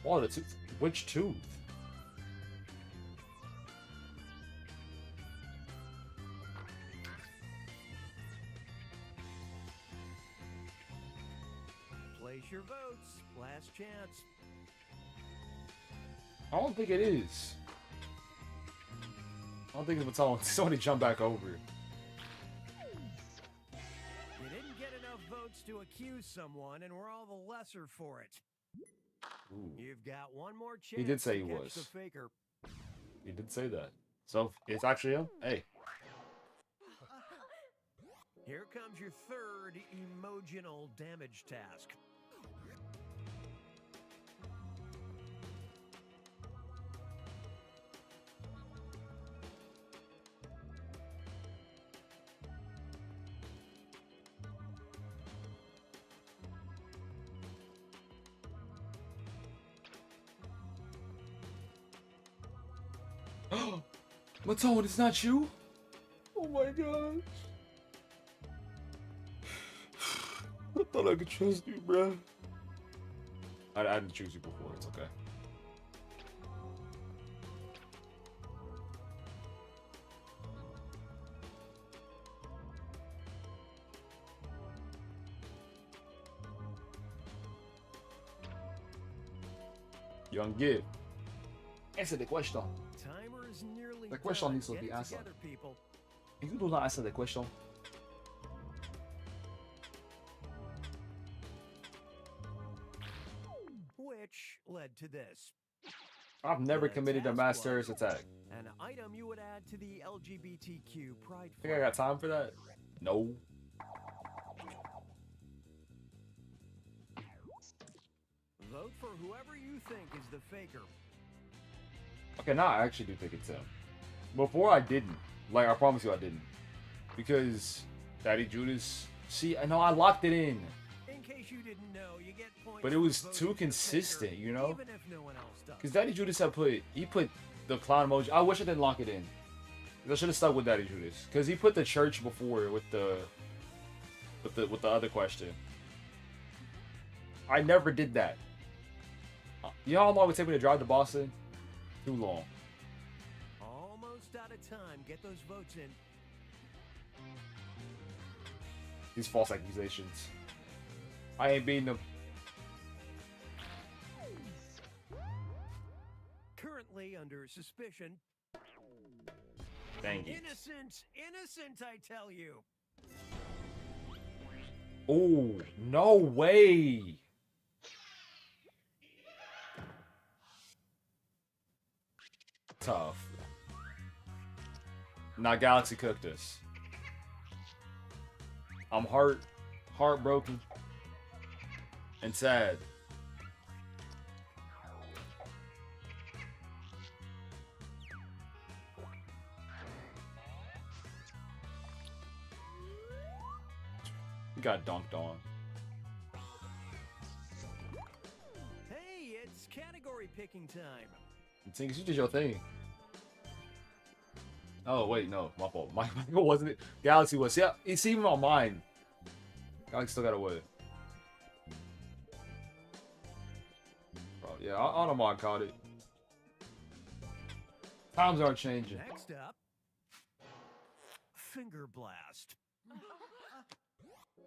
[SPEAKER 1] Swallow the tooth. Which tooth?
[SPEAKER 14] Place your votes. Last chance.
[SPEAKER 1] I don't think it is. I don't think it's Baton. Somebody jump back over.
[SPEAKER 14] enough votes to accuse someone, and we're all the lesser for it.
[SPEAKER 1] Ooh.
[SPEAKER 14] You've got one more chance.
[SPEAKER 1] He did say he
[SPEAKER 14] to catch
[SPEAKER 1] was.
[SPEAKER 14] the faker.
[SPEAKER 1] He did say that. So it's actually him. Hey.
[SPEAKER 14] Here comes your third emotional damage task.
[SPEAKER 1] Matone, it's not you? Oh my god. I thought I could trust you, bro. I didn't choose you before, it's okay. Young Gib. Answer the question.
[SPEAKER 14] Timer is nearly
[SPEAKER 1] The question
[SPEAKER 14] done.
[SPEAKER 1] needs to
[SPEAKER 14] Get
[SPEAKER 1] be
[SPEAKER 14] it
[SPEAKER 1] answered.
[SPEAKER 14] together, people.
[SPEAKER 1] If you do not answer the question,
[SPEAKER 14] Which led to this.
[SPEAKER 1] I've never
[SPEAKER 14] The
[SPEAKER 1] committed a
[SPEAKER 14] task
[SPEAKER 1] mass
[SPEAKER 14] was
[SPEAKER 1] terrorist attack.
[SPEAKER 14] An item you would add to the LGBTQ pride
[SPEAKER 1] Think I got time for that? No.
[SPEAKER 14] Vote for whoever you think is the faker.
[SPEAKER 1] Okay, now I actually do think it's him. Before I didn't. Like, I promise you I didn't. Because Daddy Judas... See, I know I locked it in.
[SPEAKER 14] In case you didn't know, you get points.
[SPEAKER 1] But it
[SPEAKER 14] for
[SPEAKER 1] was
[SPEAKER 14] voting
[SPEAKER 1] too
[SPEAKER 14] for the
[SPEAKER 1] consistent,
[SPEAKER 14] faker,
[SPEAKER 1] you know?
[SPEAKER 14] Even if no one else does.
[SPEAKER 1] Because Daddy Judas had put... He put the clown emoji... I wish I didn't lock it in. I should have stuck with Daddy Judas. Because he put the church before with the... With the other question. I never did that. You know how long it would take me to drive to Boston? Too long.
[SPEAKER 14] Almost out of time. Get those votes in.
[SPEAKER 1] These false accusations. I ain't beating them.
[SPEAKER 14] Currently under suspicion.
[SPEAKER 1] Dang it.
[SPEAKER 14] Innocent! Innocent, I tell you!
[SPEAKER 1] Oh, no way. Tough. Now Galaxy cooked us. I'm heartbroken and sad. We got dunked on.
[SPEAKER 14] Hey, it's category picking time.
[SPEAKER 1] Tinks, you did your thing. Oh wait, no, my fault. Michael wasn't it? Galaxy was. Yeah, it's even on mine. Galaxy still got away. Bro, yeah, Automod caught it. Times are changing.
[SPEAKER 14] Next up, Finger Blast.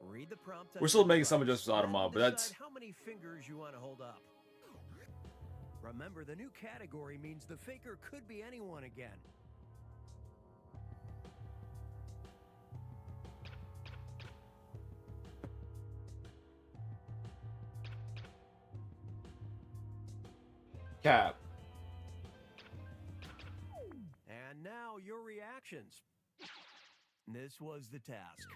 [SPEAKER 14] Read the prompt.
[SPEAKER 1] We're still making some adjustments to Automod, but that's...
[SPEAKER 14] Decide how many fingers you want to hold up. Remember, the new category means the faker could be anyone again.
[SPEAKER 1] Cap.
[SPEAKER 14] And now your reactions. This was the task.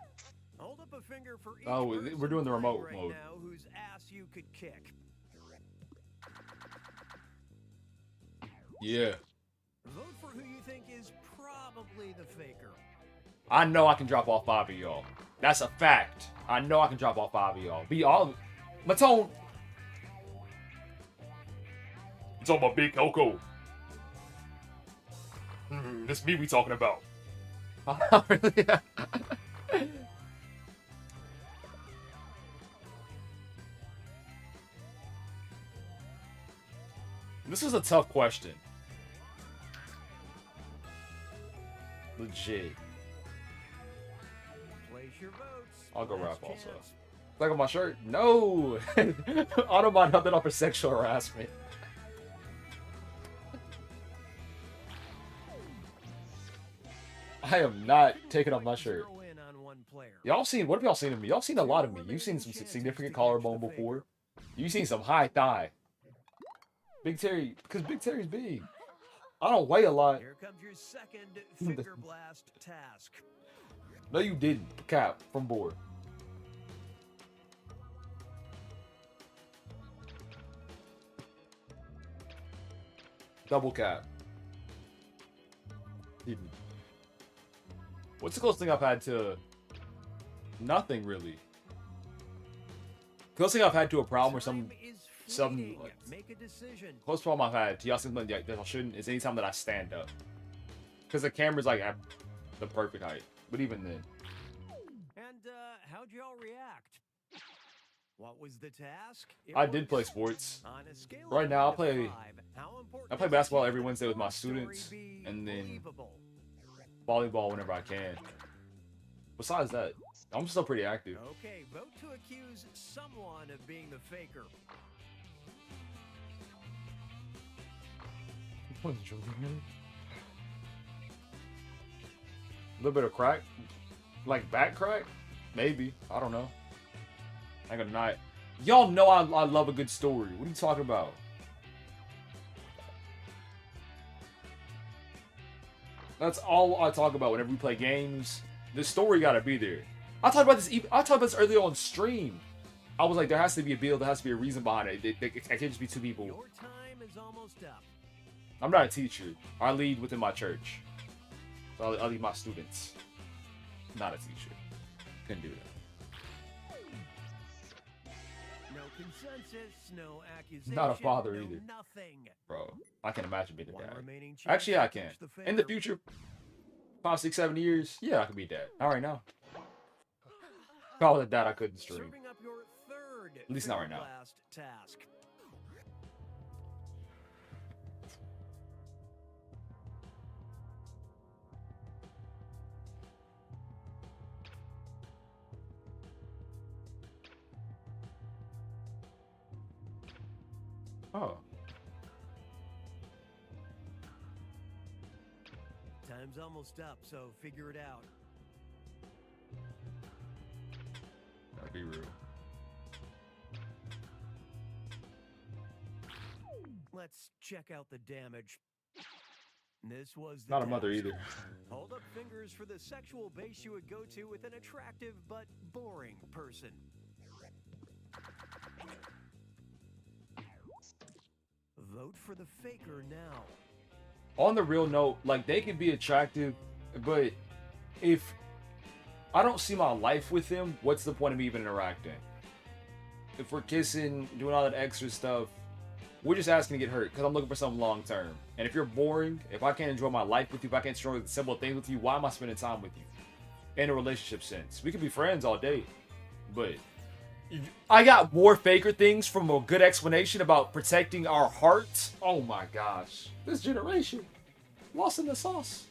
[SPEAKER 14] Hold up a finger for each
[SPEAKER 1] Oh,
[SPEAKER 14] person
[SPEAKER 1] we're doing the remote
[SPEAKER 14] right
[SPEAKER 1] mode.
[SPEAKER 14] now whose ass you could kick.
[SPEAKER 1] Yeah.
[SPEAKER 14] Vote for who you think is probably the faker.
[SPEAKER 1] I know I can drop all 5 of y'all. That's a fact. I know I can drop all 5 of y'all. Be all... Matone! You talking about Big Coco? This me we talking about. Really? This is a tough question. Legit.
[SPEAKER 14] Place your votes.
[SPEAKER 1] I'll go
[SPEAKER 14] Last
[SPEAKER 1] rap also.
[SPEAKER 14] chance.
[SPEAKER 1] Like on my shirt? No! Autobot held it off for sexual harassment. I am not taking off my shirt.
[SPEAKER 14] Zero in on one player.
[SPEAKER 1] Y'all seen, what have y'all seen of me? Y'all seen a lot of me. You've seen some significant collarbone before. You've seen some high thigh. Big Terry, because Big Terry's big. I don't weigh a lot.
[SPEAKER 14] Here comes your second finger blast task.
[SPEAKER 1] No, you didn't. Cap from board. Double cap. Didn't. What's the closest thing I've had to nothing really? Closest thing I've had to a problem or some
[SPEAKER 14] Make a decision.
[SPEAKER 1] close problem I've had to y'all something that I shouldn't is anytime that I stand up. Because the camera's like at the perfect height. But even then.
[SPEAKER 14] And how'd y'all react? What was the task?
[SPEAKER 1] I did play sports. Right now I play basketball every Wednesday with my students and then volleyball whenever I can. Besides that, I'm still pretty active.
[SPEAKER 14] Okay, vote to accuse someone of being the faker.
[SPEAKER 1] A little bit of crack? Like back crack? Maybe. I don't know. I ain't gonna deny it. Y'all know I love a good story. What are you talking about? That's all I talk about whenever we play games. The story gotta be there. I talked about this earlier on stream. I was like, there has to be a build, there has to be a reason behind it. It can't just be two people.
[SPEAKER 14] Your time is almost up.
[SPEAKER 1] I'm not a teacher. I lead within my church. So I lead my students. Not a teacher. Couldn't do that.
[SPEAKER 14] No consensus, no accusation.
[SPEAKER 1] Not a father
[SPEAKER 14] no
[SPEAKER 1] either.
[SPEAKER 14] Nothing.
[SPEAKER 1] Bro, I can imagine being a dad.
[SPEAKER 14] remaining chance
[SPEAKER 1] Actually, I
[SPEAKER 14] to
[SPEAKER 1] can.
[SPEAKER 14] catch the
[SPEAKER 1] In the
[SPEAKER 14] faker.
[SPEAKER 1] future, 5, 6, 7 years, yeah, I can be a dad. Not right now. If I was a dad, I couldn't stream.
[SPEAKER 14] Serving up your third
[SPEAKER 1] At least not right
[SPEAKER 14] finger
[SPEAKER 1] now.
[SPEAKER 14] blast task.
[SPEAKER 1] Oh.
[SPEAKER 14] Time's almost up, so figure it out.
[SPEAKER 1] That'd be rude.
[SPEAKER 14] Let's check out the damage. This was the
[SPEAKER 1] Not a mother
[SPEAKER 14] task.
[SPEAKER 1] either.
[SPEAKER 14] Hold up fingers for the sexual base you would go to with an attractive but boring person. Vote for the faker now.
[SPEAKER 1] On the real note, like, they can be attractive, but if I don't see my life with them, what's the point of me even interacting? If we're kissing, doing all that extra stuff, we're just asking to get hurt because I'm looking for something long term. And if you're boring, if I can't enjoy my life with you, if I can't enjoy the simple things with you, why am I spending time with you? In a relationship sense. We could be friends all day, but I got more faker things from a good explanation about protecting our hearts. Oh my gosh. This generation. Lost in the sauce.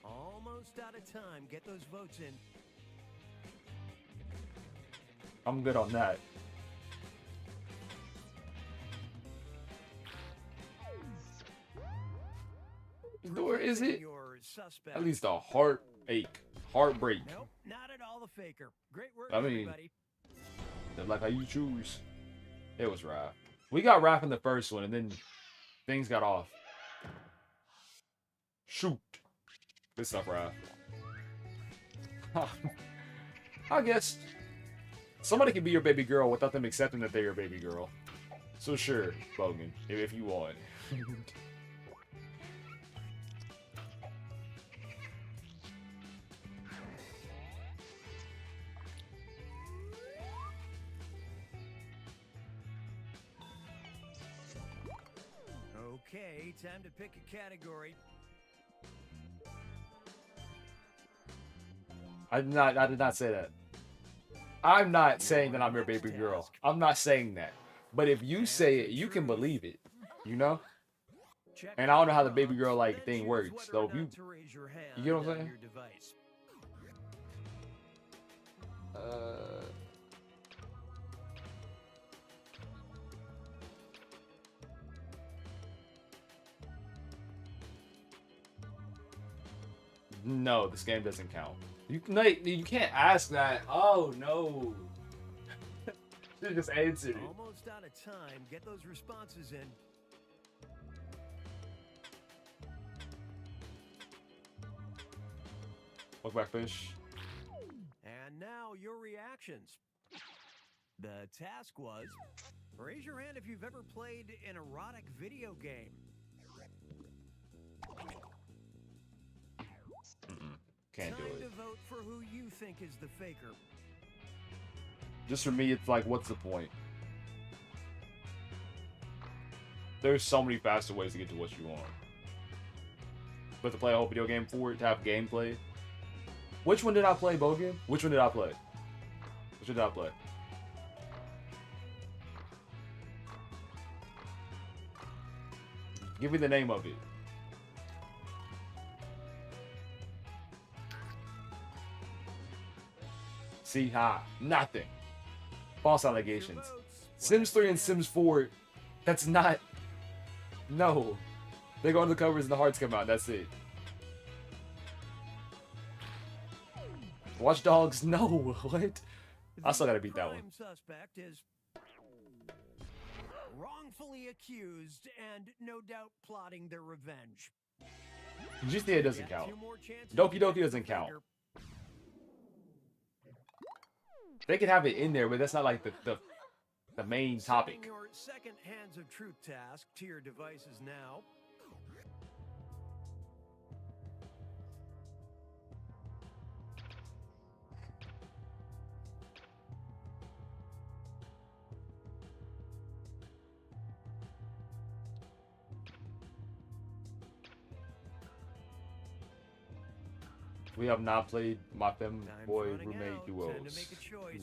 [SPEAKER 14] Almost out of time. Get those votes in.
[SPEAKER 1] I'm good on that. Or is it?
[SPEAKER 14] Your suspect.
[SPEAKER 1] At least a heartache. Heartbreak.
[SPEAKER 14] Nope, not at all the faker. Great work,
[SPEAKER 1] I mean,
[SPEAKER 14] everybody.
[SPEAKER 1] that's like how you choose. It was Raph. We got Raph in the first one, and then things got off. Shoot. Good stuff, Raph. I guess somebody can be your baby girl without them accepting that they're your baby girl. So sure, Bogan, if you want.
[SPEAKER 14] Okay, time to pick a category.
[SPEAKER 1] I did not say that. I'm not saying that I'm your baby girl. I'm not saying that. But if you say it, you can believe it. You know? And I don't know how the baby girl like thing works. So if you get what I'm saying? No, this game doesn't count. You can't ask that. Oh no. Should just answered it.
[SPEAKER 14] Almost out of time. Get those responses in.
[SPEAKER 1] Welcome back, fish.
[SPEAKER 14] And now your reactions. The task was, raise your hand if you've ever played an erotic video game.
[SPEAKER 1] Can't do
[SPEAKER 14] Time
[SPEAKER 1] it.
[SPEAKER 14] to vote for who you think is the faker.
[SPEAKER 1] Just for me, it's like, what's the point? There's so many faster ways to get to what you want. But to play a whole video game for it, to have gameplay. Which one did I play, Bogan? Which one did I play? Which one did I play? Give me the name of it. See, nothing. False allegations. Sims 3 and Sims 4, that's not... No. They go on the covers and the hearts come out, that's it. Watch Dogs, no, what? I still gotta beat that one.
[SPEAKER 14] Suspect is wrongfully accused and no doubt plotting their revenge.
[SPEAKER 1] GTA doesn't count. Doki Doki doesn't count. They could have it in there, but that's not like the main topic.
[SPEAKER 14] Your second Hands of Truth task to your devices now.
[SPEAKER 1] We have not played my femboy roommate duos.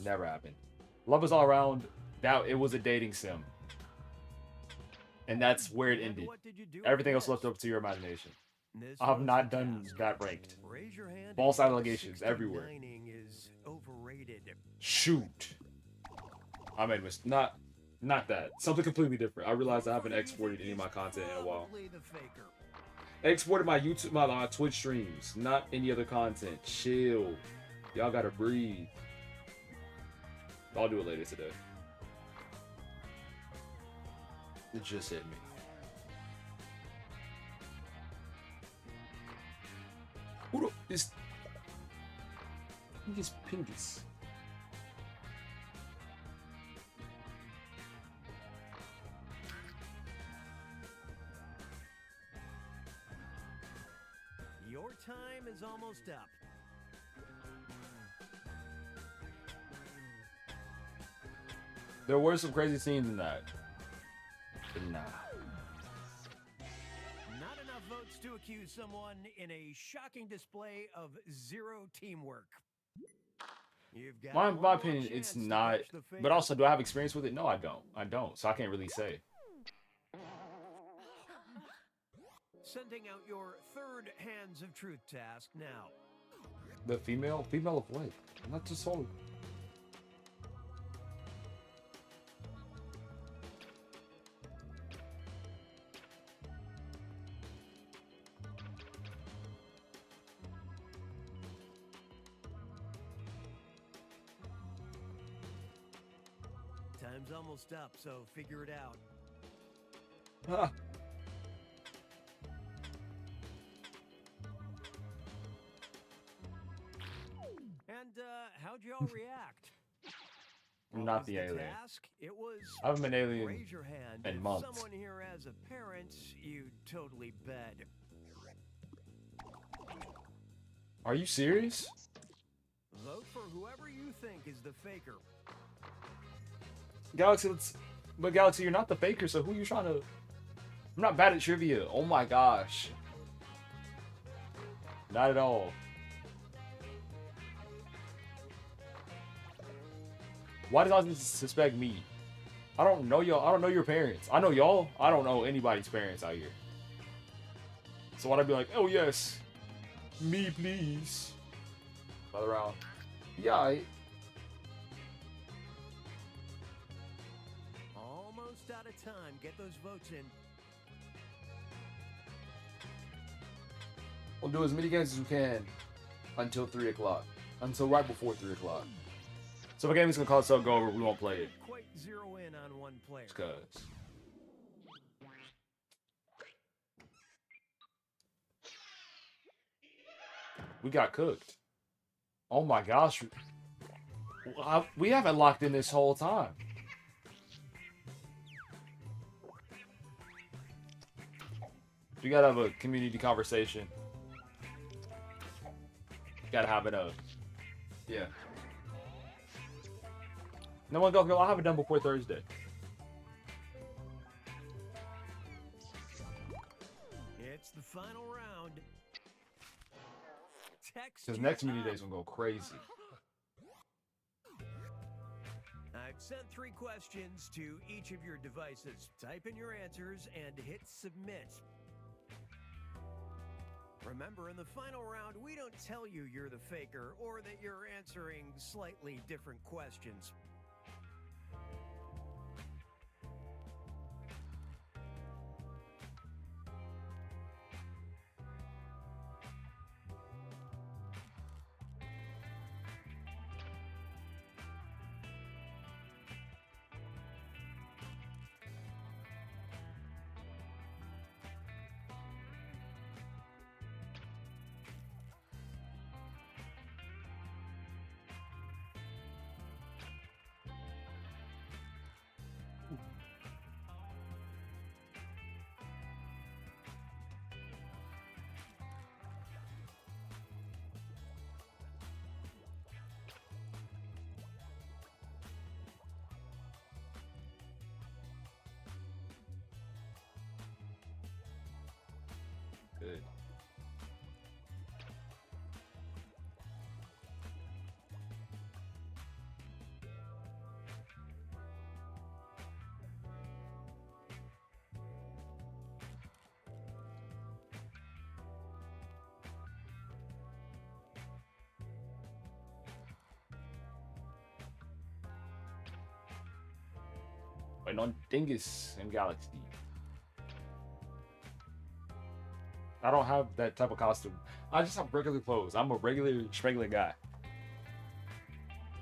[SPEAKER 1] Never happened. Love is all around. Now it was a dating sim, and that's where it ended. Everything else left up to your imagination. I have not done that ranked. False allegations everywhere. Shoot. I made a mistake. Not that. Something completely different. I realized I haven't exported any of my content in a while. I exported my YouTube, my Twitch streams, not any other content. Chill. Y'all gotta breathe. I'll do it later today. It just hit me. Who the is Pingus?
[SPEAKER 14] Your time is almost up.
[SPEAKER 1] There were some crazy scenes in that. But nah.
[SPEAKER 14] Not enough votes to accuse someone in a shocking display of zero teamwork. You've got
[SPEAKER 1] My opinion, it's not. But also, do I have experience with it? No, I don't. I don't. So I can't really say.
[SPEAKER 14] Sending out your third Hands of Truth task now.
[SPEAKER 1] The female? Female of what? I'm not just sold.
[SPEAKER 14] Time's almost up, so figure it out.
[SPEAKER 1] Ah.
[SPEAKER 14] And how'd you all react?
[SPEAKER 1] I'm not the alien.
[SPEAKER 14] Task? It was
[SPEAKER 1] I haven't been alien
[SPEAKER 14] raise your hand
[SPEAKER 1] in
[SPEAKER 14] if
[SPEAKER 1] months.
[SPEAKER 14] Someone here has a parent you totally bed.
[SPEAKER 1] Are you serious?
[SPEAKER 14] Vote for whoever you think is the faker.
[SPEAKER 1] Galaxy, but Galaxy, you're not the faker, so who are you trying to... I'm not bad at trivia. Oh my gosh. Not at all. Why does y'all suspect me? I don't know y'all. I don't know your parents. I know y'all. I don't know anybody's parents out here. So why'd I be like, oh yes, me please? Another round. Yeah.
[SPEAKER 14] Almost out of time. Get those votes in.
[SPEAKER 1] We'll do as many games as we can until 3 o'clock. until right before 3 o'clock. So if a game is gonna call itself go over, we won't play it.
[SPEAKER 14] Quite zero in on one player.
[SPEAKER 1] Just cause. We got cooked. Oh my gosh. We haven't locked in this whole time. We gotta have a community conversation. Gotta have it up. Yeah. No one go. I'll have it done before Thursday.
[SPEAKER 14] It's the final round.
[SPEAKER 1] Because next community day is gonna go crazy.
[SPEAKER 14] I've sent 3 questions to each of your devices. Type in your answers and hit submit. Remember, in the final round, we don't tell you you're the faker or that you're answering slightly different questions.
[SPEAKER 1] Good. Waiting on Dingus and Galaxy. I don't have that type of costume. I just have regular clothes. I'm a regular guy.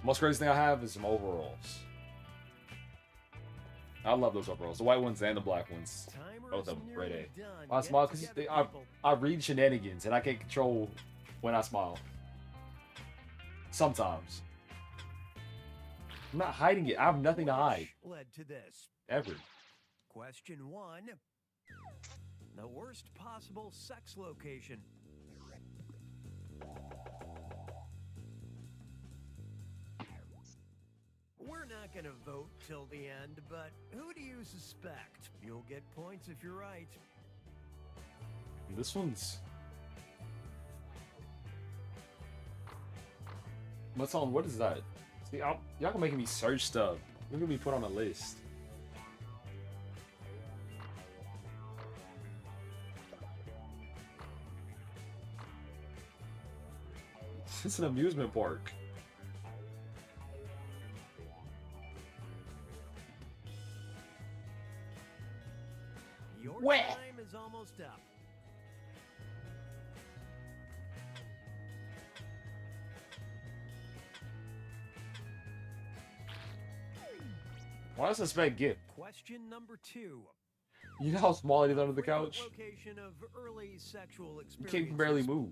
[SPEAKER 1] Most crazy thing I have is some overalls. I love those overalls. The white ones and the black ones. Both of them, great A. I smile because I read shenanigans and I can't control when I smile. Sometimes. I'm not hiding it. I have nothing to hide.
[SPEAKER 14] Led to this.
[SPEAKER 1] Ever.
[SPEAKER 14] Question 1. The worst possible sex location. We're not gonna vote till the end, but who do you suspect? You'll get points if you're right.
[SPEAKER 1] This one's... What's on? What is that? See, y'all can making me search stuff. Look at me put on a list. It's an amusement park.
[SPEAKER 14] Your
[SPEAKER 1] Where?
[SPEAKER 14] time is almost up.
[SPEAKER 1] Why does this man get?
[SPEAKER 14] Question number 2.
[SPEAKER 1] You know how small it is under the couch?
[SPEAKER 14] Location of early sexual
[SPEAKER 1] You can't even barely move.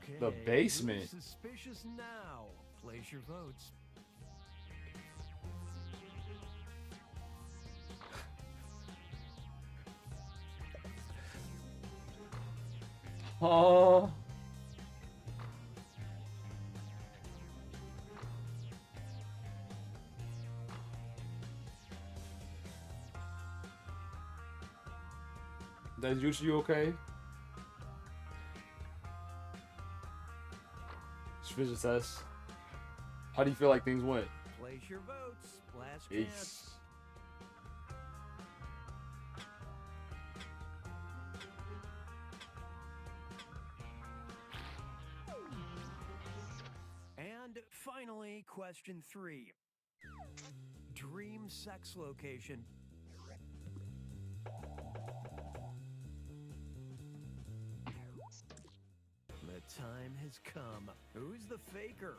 [SPEAKER 14] Okay.
[SPEAKER 1] The basement.
[SPEAKER 14] Who's suspicious now. Place your votes.
[SPEAKER 1] Oh. Is you okay? Suspicious test. How do you feel like things went?
[SPEAKER 14] Place your votes. Last
[SPEAKER 1] Ace.
[SPEAKER 14] chance. And finally, question 3. Dream sex location. time has come. Who's the faker?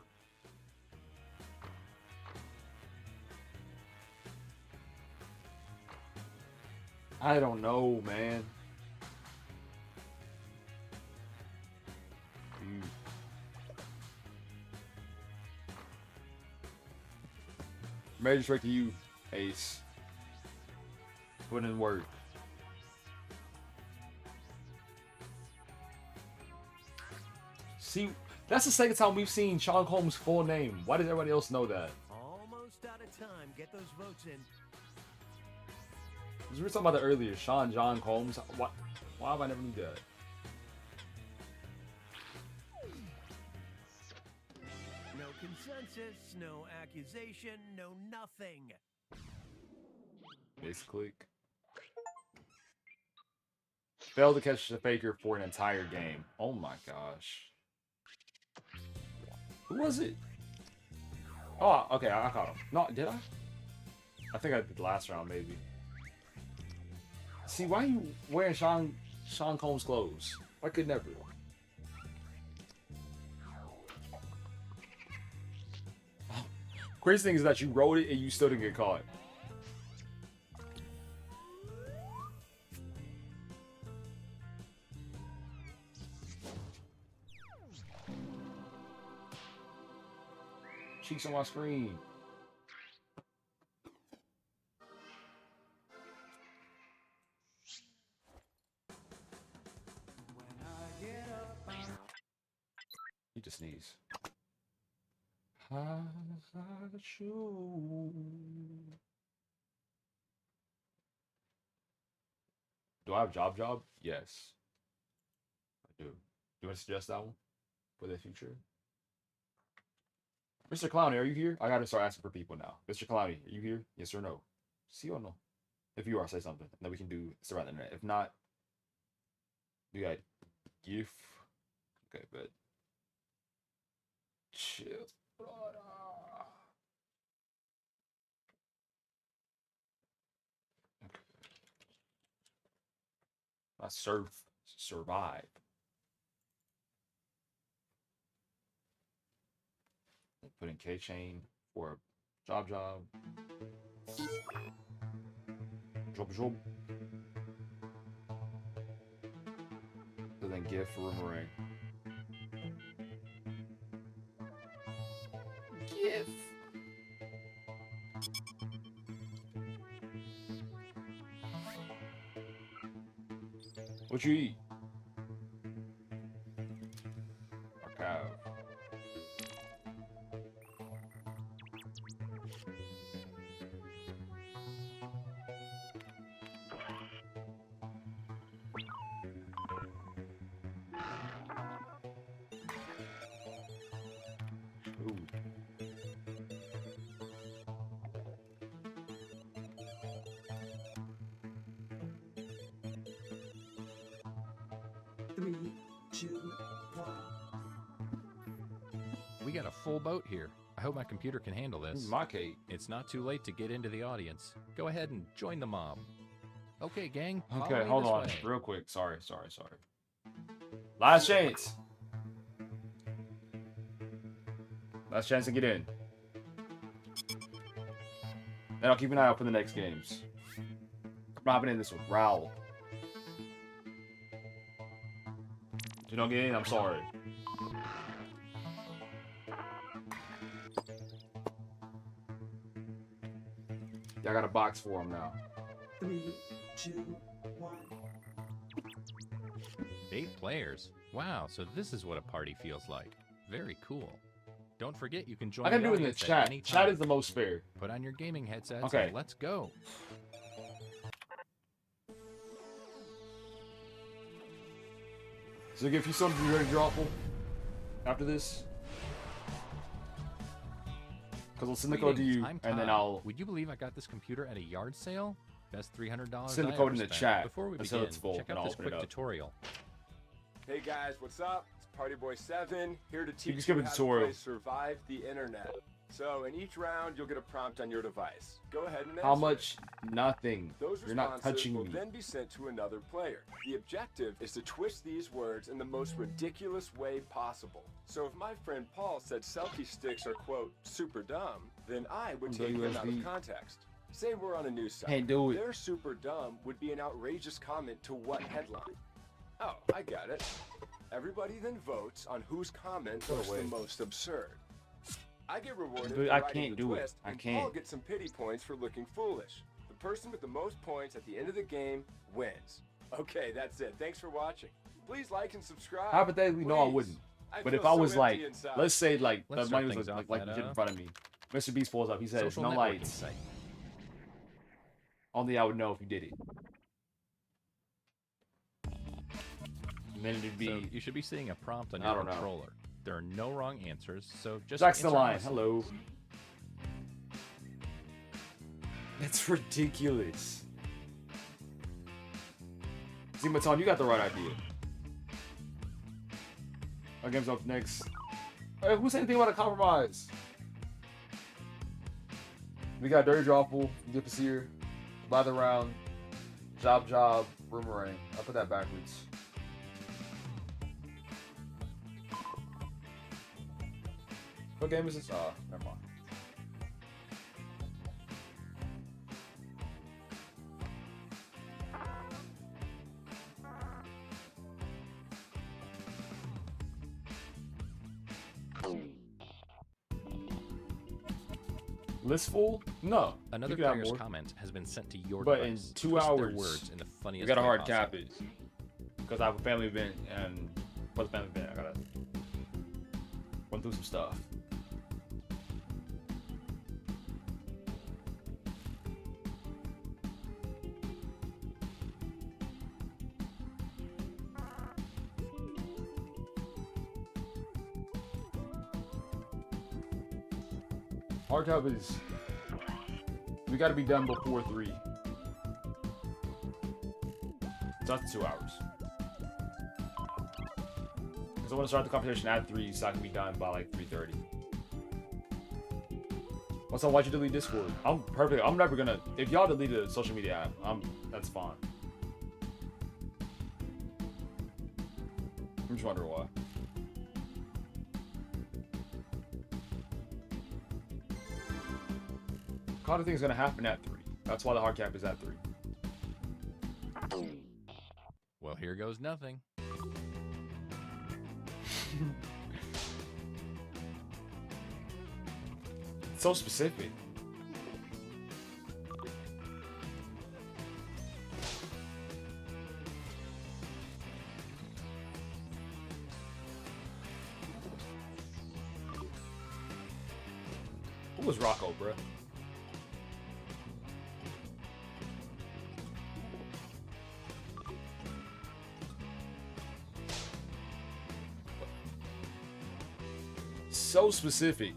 [SPEAKER 1] I don't know, man. Major straight to you, Ace. Put in work. See, that's the second time we've seen Sean Combs' full name. Why does everybody else know that?
[SPEAKER 14] Almost out of time. Get those votes in.
[SPEAKER 1] We were talking about that earlier. Sean John Combs. Why have I never knew that?
[SPEAKER 14] No consensus, no accusation, no nothing.
[SPEAKER 1] Base click. Failed to catch the faker for an entire game. Oh my gosh. Who was it? Oh, okay, I caught him. No, did I? I think I did the last round, maybe. See, why are you wearing Sean Combs clothes? I could never. Crazy thing is that you wrote it and you still didn't get caught. Cheeks on my screen. You just sneeze. Do I have job? Yes. I do. Do you want to suggest that one for the future? Mr. Clowney, are you here? I gotta start asking for people now. Mr. Clowney, are you here? Yes or no? See or no? If you are, say something. And then we can do surround the internet. If not, we got GIF. Okay, but chill. Okay. I survive. Put in K-chain for a job. Job. So then GIF for Boomerang. GIF. What you eat? Okay.
[SPEAKER 12] We got a full boat here. I hope my computer can handle this.
[SPEAKER 1] My Kate.
[SPEAKER 12] It's not too late to get into the audience. Go ahead and join the mob. Okay, gang.
[SPEAKER 1] Okay, hold on. Real quick. Sorry. Last chance. Last chance to get in. Then I'll keep an eye out for the next games. I'm not hopping in this with Raoul. If you don't get in, I'm sorry. I got a box for him now.
[SPEAKER 15] 3, 2, 1.
[SPEAKER 12] 8 players. Wow, so this is what a party feels like. Very cool. Don't forget you can join
[SPEAKER 1] I can
[SPEAKER 12] the
[SPEAKER 1] do it in the
[SPEAKER 12] audience at
[SPEAKER 1] chat.
[SPEAKER 12] any
[SPEAKER 1] Chat
[SPEAKER 12] time.
[SPEAKER 1] is the most fair.
[SPEAKER 12] Put on your gaming headsets
[SPEAKER 1] Okay.
[SPEAKER 12] and let's go.
[SPEAKER 1] So if you still be ready to drop them after this, because I'll send the code to you,
[SPEAKER 12] I'm
[SPEAKER 1] and then
[SPEAKER 12] Todd.
[SPEAKER 1] I'll
[SPEAKER 12] Would you believe I got this computer at a yard sale? Best $300
[SPEAKER 1] send the
[SPEAKER 12] I
[SPEAKER 1] code
[SPEAKER 12] ever
[SPEAKER 1] in the
[SPEAKER 12] spent.
[SPEAKER 1] chat
[SPEAKER 12] Before we
[SPEAKER 1] until
[SPEAKER 12] begin,
[SPEAKER 1] it's full,
[SPEAKER 12] check
[SPEAKER 1] and
[SPEAKER 12] out
[SPEAKER 1] I'll
[SPEAKER 12] this
[SPEAKER 1] open it
[SPEAKER 12] quick
[SPEAKER 1] up.
[SPEAKER 12] tutorial.
[SPEAKER 20] Hey guys, what's up? It's Partyboy7 here to
[SPEAKER 1] can
[SPEAKER 20] teach
[SPEAKER 1] skip
[SPEAKER 20] you
[SPEAKER 1] a
[SPEAKER 20] how to
[SPEAKER 1] tutorial.
[SPEAKER 20] play Survive the Internet. So in each round, you'll get a prompt on your device. Go ahead and answer.
[SPEAKER 1] How much? Nothing.
[SPEAKER 20] Those
[SPEAKER 1] You're not
[SPEAKER 20] responses
[SPEAKER 1] touching
[SPEAKER 20] will
[SPEAKER 1] me.
[SPEAKER 20] then be sent to another player. The objective is to twist these words in the most ridiculous way possible. So if my friend Paul said selfie sticks are, quote, super dumb, then I would take them out of context. Say we're on a news site.
[SPEAKER 1] Can't do it.
[SPEAKER 20] Their super dumb would be an outrageous comment to what headline? Oh, I got it. Everybody then votes on whose comment was the most absurd. I get rewarded
[SPEAKER 1] Dude,
[SPEAKER 20] for
[SPEAKER 1] I
[SPEAKER 20] writing
[SPEAKER 1] can't
[SPEAKER 20] the
[SPEAKER 1] do it.
[SPEAKER 20] twist,
[SPEAKER 1] I
[SPEAKER 20] and
[SPEAKER 1] can't.
[SPEAKER 20] Paul gets some pity points for looking foolish. The person with the most points at the end of the game wins. Okay, that's it. Thanks for watching. Please like and subscribe.
[SPEAKER 1] Hypothetically, no, I
[SPEAKER 20] Please.
[SPEAKER 1] wouldn't. But
[SPEAKER 20] feel
[SPEAKER 1] if I
[SPEAKER 20] so
[SPEAKER 1] was
[SPEAKER 20] empty
[SPEAKER 1] like,
[SPEAKER 20] inside.
[SPEAKER 1] let's say like
[SPEAKER 12] Let's
[SPEAKER 1] the money
[SPEAKER 12] start
[SPEAKER 1] was
[SPEAKER 12] things off
[SPEAKER 1] like
[SPEAKER 12] at,
[SPEAKER 1] legit in front of me. Mr. Beast pulls up. He says,
[SPEAKER 12] social
[SPEAKER 1] "No
[SPEAKER 12] networking
[SPEAKER 1] lights."
[SPEAKER 12] site.
[SPEAKER 1] Only I would know if you did it. And then it'd be.
[SPEAKER 12] So you should be seeing a prompt on
[SPEAKER 1] I
[SPEAKER 12] your
[SPEAKER 1] don't know.
[SPEAKER 12] controller. There are no wrong answers, so just
[SPEAKER 1] Jack's the
[SPEAKER 12] answer
[SPEAKER 1] line.
[SPEAKER 12] honestly.
[SPEAKER 1] Hello. That's ridiculous. See, Matan, you got the right idea. Our game's up next. Hey, who said anything about a compromise? We got Dirty Drawful, Dippaseer, By the Round, Job, Boomerang. I put that backwards. What game is this? Never mind. List full? No.
[SPEAKER 12] Another
[SPEAKER 1] You can have
[SPEAKER 12] player's
[SPEAKER 1] more.
[SPEAKER 12] comment has been sent to your
[SPEAKER 1] But in
[SPEAKER 12] device.
[SPEAKER 1] 2
[SPEAKER 12] Twist their
[SPEAKER 1] hours,
[SPEAKER 12] words in the funniest
[SPEAKER 1] we got a
[SPEAKER 12] way
[SPEAKER 1] hard
[SPEAKER 12] possible.
[SPEAKER 1] cap it. Because I have a family event, and for the family event, I gotta run through some stuff. Hard cap is, we gotta be done before 3. So that's 2 hours. Because I want to start the competition at 3 so I can be done by like 3:30. Once I watch you delete Discord, I'm perfect. I'm never gonna, if y'all delete a social media app, that's fine. I'm just wondering why. Kind of thing's gonna happen at 3. That's why the hard cap is at 3.
[SPEAKER 12] Well, here goes nothing.
[SPEAKER 1] It's so specific. Who was Rocco, bruh? So specific.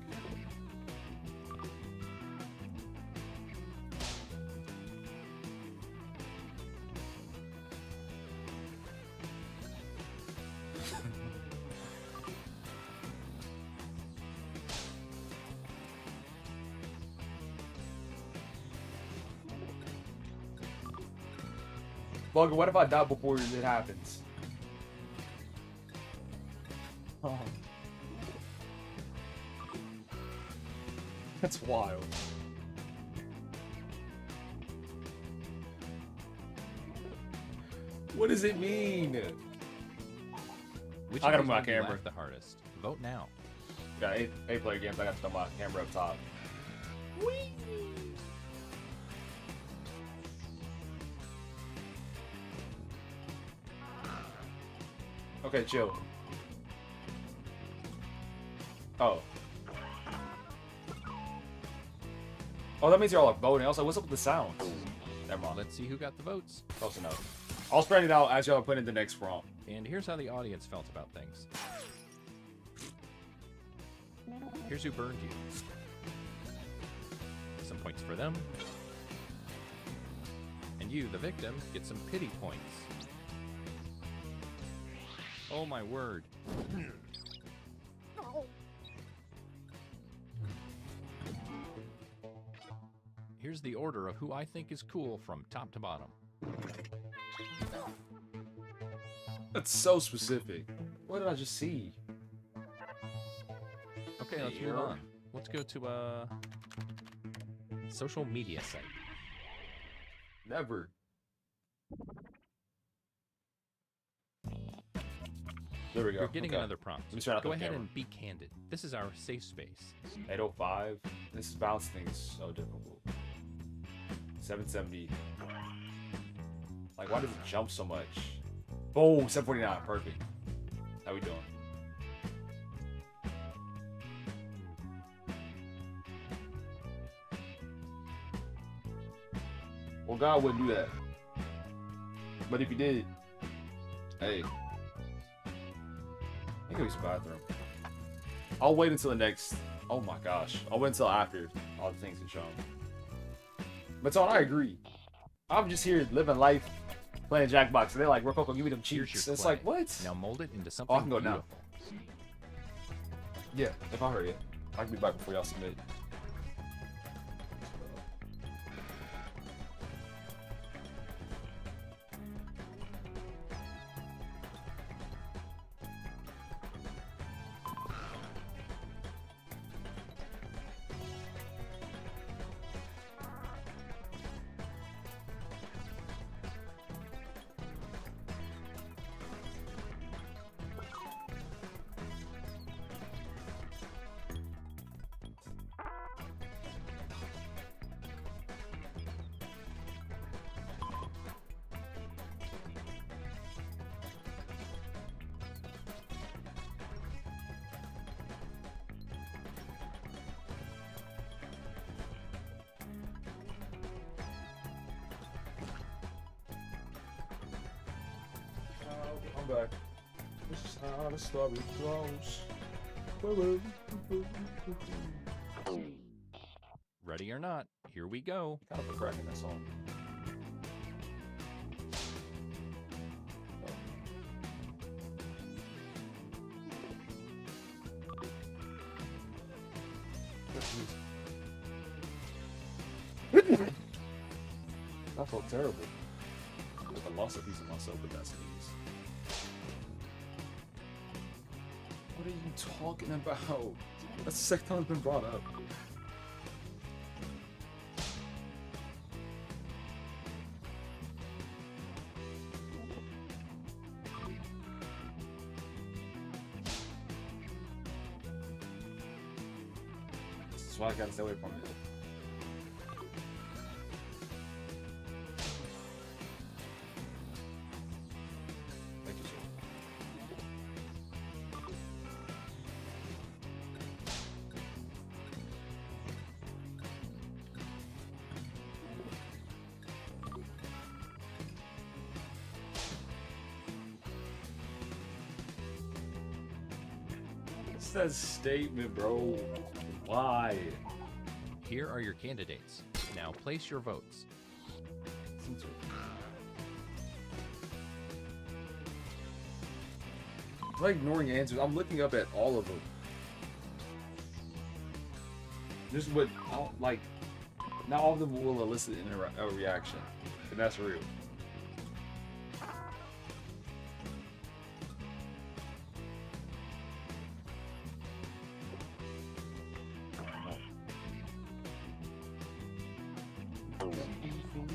[SPEAKER 1] Bugger, what if I die before it happens? Oh. That's wild. What does it mean?
[SPEAKER 12] Which
[SPEAKER 1] I gotta
[SPEAKER 12] of
[SPEAKER 1] move my
[SPEAKER 12] these made you
[SPEAKER 1] camera.
[SPEAKER 12] laugh the hardest? Vote now.
[SPEAKER 1] Yeah, 8 player games. I got to throw my camera up top. Okay, chill. Oh. Oh, that means you're all like voting. I was like, what's up with the sound? Never mind.
[SPEAKER 12] Let's see who got the votes.
[SPEAKER 1] Close enough. I'll spread it out as y'all put in the next prompt.
[SPEAKER 12] And here's how the audience felt about things. Here's who burned you. Some points for them. And you, the victim, get some pity points. Oh my word. Here's the order of who I think is cool from top to bottom.
[SPEAKER 1] That's so specific. What did I just see?
[SPEAKER 12] Okay, let's move on. Let's go to a social media site.
[SPEAKER 1] Never. There we go.
[SPEAKER 12] You're getting
[SPEAKER 1] Okay.
[SPEAKER 12] another prompt.
[SPEAKER 1] Let me try out
[SPEAKER 12] Go
[SPEAKER 1] the
[SPEAKER 12] ahead
[SPEAKER 1] camera.
[SPEAKER 12] and be candid. This is our safe space.
[SPEAKER 1] 805. This balance thing is so difficult. 770. Like, why does it jump so much? Boom, 749. Perfect. How we doing? Well, God wouldn't do that. But if he did, hey, I can use the bathroom. I'll wait until the next. Oh my gosh. I'll wait until after all the things are shown. But Ton, I agree. I'm just here living life, playing Jackbox, and they're like, Rococo, give me them cheeks.
[SPEAKER 12] Here's your
[SPEAKER 1] It's
[SPEAKER 12] play.
[SPEAKER 1] like, what?
[SPEAKER 12] Now mold it into
[SPEAKER 1] Oh,
[SPEAKER 12] something
[SPEAKER 1] I can go now.
[SPEAKER 12] beautiful.
[SPEAKER 1] Yeah, if I hurry it, I can be back before y'all submit. I'm back. This is how the story goes.
[SPEAKER 12] Ready or not, here we go.
[SPEAKER 1] Kind of a crack in that song. That felt terrible. I lost a piece of myself with that sneeze. What are you talking about? That's the second time it's been brought up. That's why I gotta stay away from it. Thank you, sir. What's that statement, bro? Why?
[SPEAKER 12] Here are your candidates. Now place your votes.
[SPEAKER 1] I'm like ignoring answers. I'm looking up at all of them. Just what, like, not all of them will elicit a reaction, and that's real.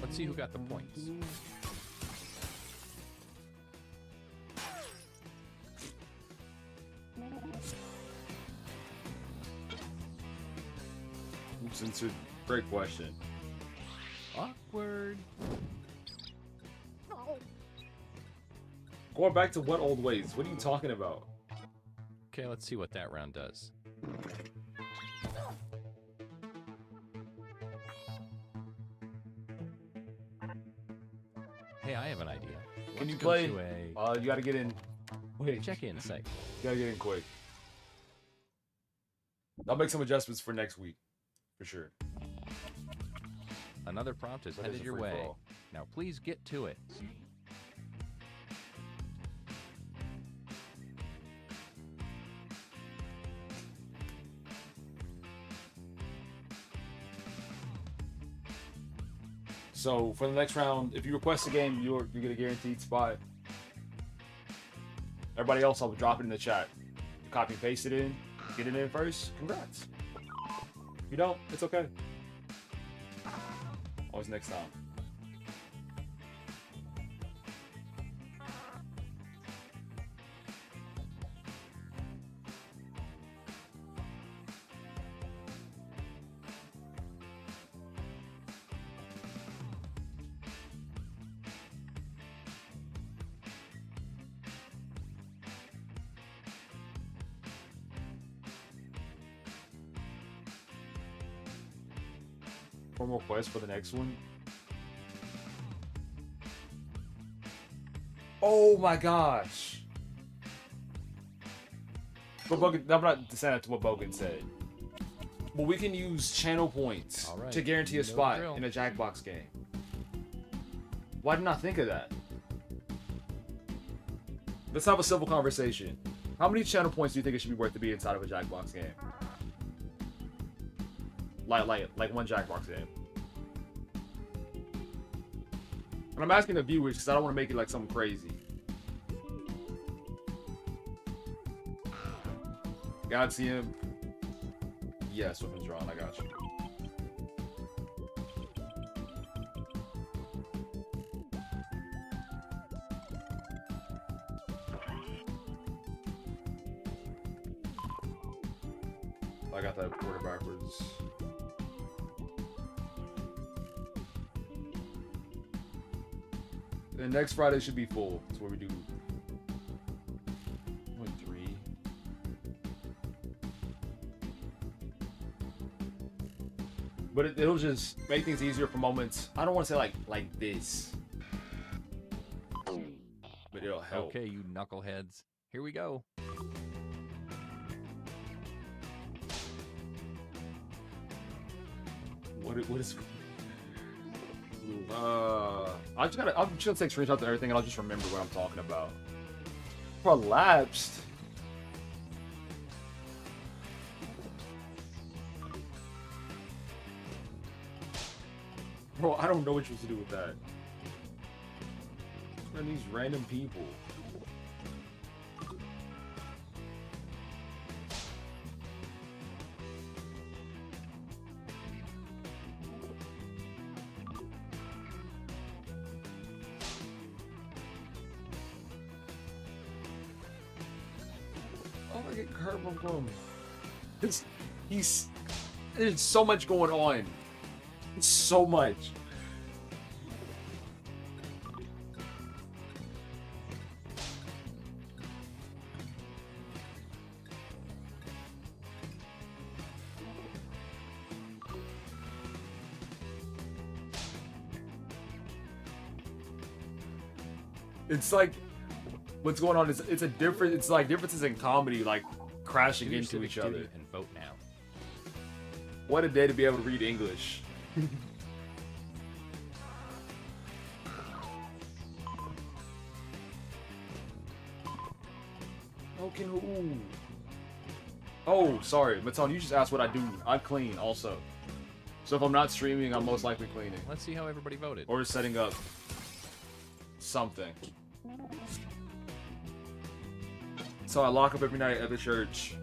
[SPEAKER 12] Let's see who got the points.
[SPEAKER 1] Since it's a great question.
[SPEAKER 12] Awkward.
[SPEAKER 1] Going back to what old ways? What are you talking about?
[SPEAKER 12] Okay, let's see what that round does. Hey, I have an idea.
[SPEAKER 1] Can you
[SPEAKER 12] Let's go
[SPEAKER 1] play?
[SPEAKER 12] to a
[SPEAKER 1] You gotta get in. Wait.
[SPEAKER 12] check-in site.
[SPEAKER 1] You gotta get in quick. I'll make some adjustments for next week, for sure.
[SPEAKER 12] Another prompt is
[SPEAKER 1] That is
[SPEAKER 12] headed
[SPEAKER 1] a
[SPEAKER 12] your way.
[SPEAKER 1] free-for-all.
[SPEAKER 12] Now please get to it.
[SPEAKER 1] So for the next round, if you request a game, you get a guaranteed spot. Everybody else, I'll drop it in the chat. Copy and paste it in. Get it in first. Congrats. If you don't, it's okay. Always next time. One more quest for the next one. Oh my gosh. But Bogan, I'm not saying that to what Bogan said. But we can use channel points to guarantee a spot in a Jackbox game. Why didn't I think of that? Let's have a simple conversation. How many channel points do you think it should be worth to be inside of a Jackbox game? Like one Jackbox game. And I'm asking the viewers because I don't want to make it like something crazy. God see him. Yes, weapons drawn. I got you. I got that order backwards. And next Friday should be full. That's what we do. Only 3. But it'll just make things easier for moments. I don't want to say like this. But it'll help.
[SPEAKER 12] Okay, you knuckleheads. Here we go.
[SPEAKER 1] What is... I'm just gonna take screenshots of everything and I'll just remember what I'm talking about. Collapsed. Bro, I don't know what you're supposed to do with that. And these random people. There's so much going on. So much. It's like what's going on is it's like differences in comedy like crashing into each other.
[SPEAKER 12] And vote now.
[SPEAKER 1] What a day to be able to read English. Okay. Ooh. Oh, sorry, Maton, you just asked what I do. I clean also. So if I'm not streaming, I'm most likely cleaning.
[SPEAKER 12] Let's see how everybody voted.
[SPEAKER 1] Or setting up something. So I lock up every night at the church,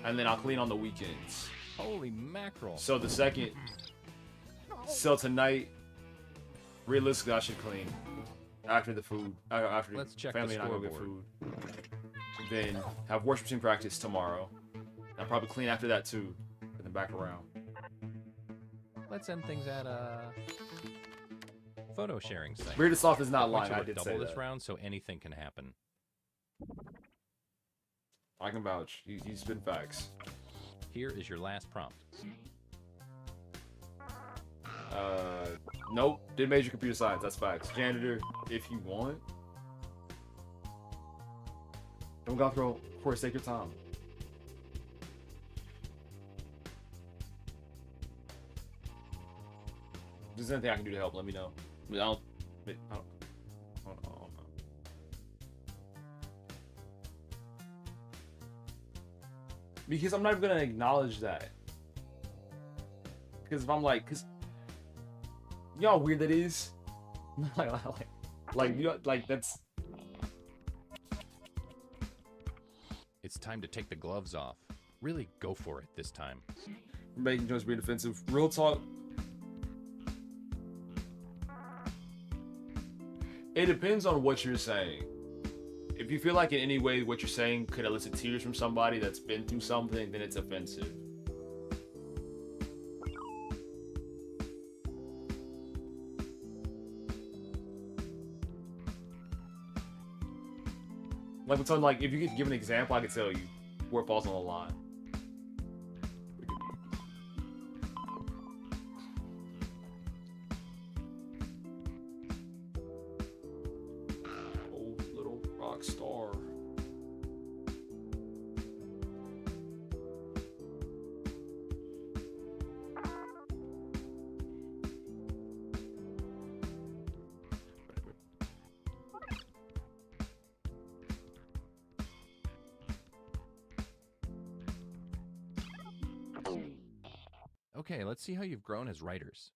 [SPEAKER 1] and then I'll clean on the weekends.
[SPEAKER 12] Holy mackerel.
[SPEAKER 1] So the second, so tonight, realistically, I should clean after the food, after
[SPEAKER 12] Let's check
[SPEAKER 1] family
[SPEAKER 12] the
[SPEAKER 1] and I go get
[SPEAKER 12] scoreboard.
[SPEAKER 1] food. Then have worship team practice tomorrow. I'll probably clean after that too, and then back around.
[SPEAKER 12] Let's end things at a photo sharing site.
[SPEAKER 1] Weirdest Soft is not
[SPEAKER 12] I'll
[SPEAKER 1] lying. I did
[SPEAKER 12] double
[SPEAKER 1] say
[SPEAKER 12] this
[SPEAKER 1] that.
[SPEAKER 12] round, so anything can happen.
[SPEAKER 1] I can vouch. He's been facts.
[SPEAKER 12] Here is your last prompt.
[SPEAKER 1] Nope. Did major computer science. That's facts. Janitor, if you want. Don't go through for a sacred time. If there's anything I can do to help, let me know. I don't know. Because I'm not even gonna acknowledge that. Because if I'm like, You know how weird that is? like you know, like that's.
[SPEAKER 12] It's time to take the gloves off. Really go for it this time.
[SPEAKER 1] Making jokes being offensive. Real talk. It depends on what you're saying. If you feel like in any way what you're saying could elicit tears from somebody that's been through something, then it's offensive. Like with something like, if you could give an example, I could tell you where it falls on the line. Oh, little rock star.
[SPEAKER 12] Okay, let's see how you've grown as writers.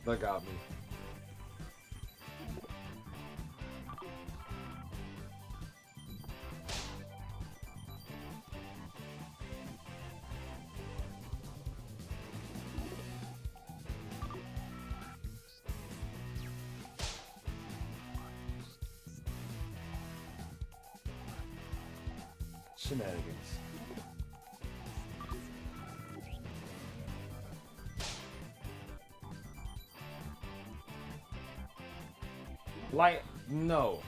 [SPEAKER 1] That got me. Shenanigans. Like, no.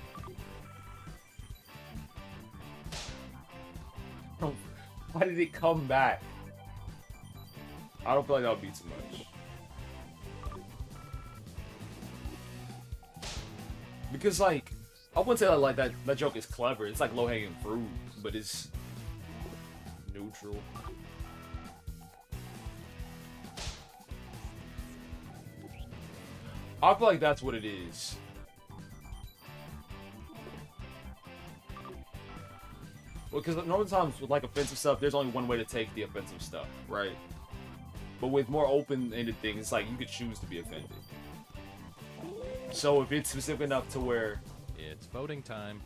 [SPEAKER 1] Why did it come back? I don't feel like that would be too much. Because, like, I wouldn't say that, like, that joke is clever. It's like low-hanging fruit, but it's neutral. I feel like that's what it is. Well, because normal times with like offensive stuff, there's only one way to take the offensive stuff, right? But with more open-ended things, it's like you could choose to be offended. So if it's specific enough to where
[SPEAKER 12] it's voting time.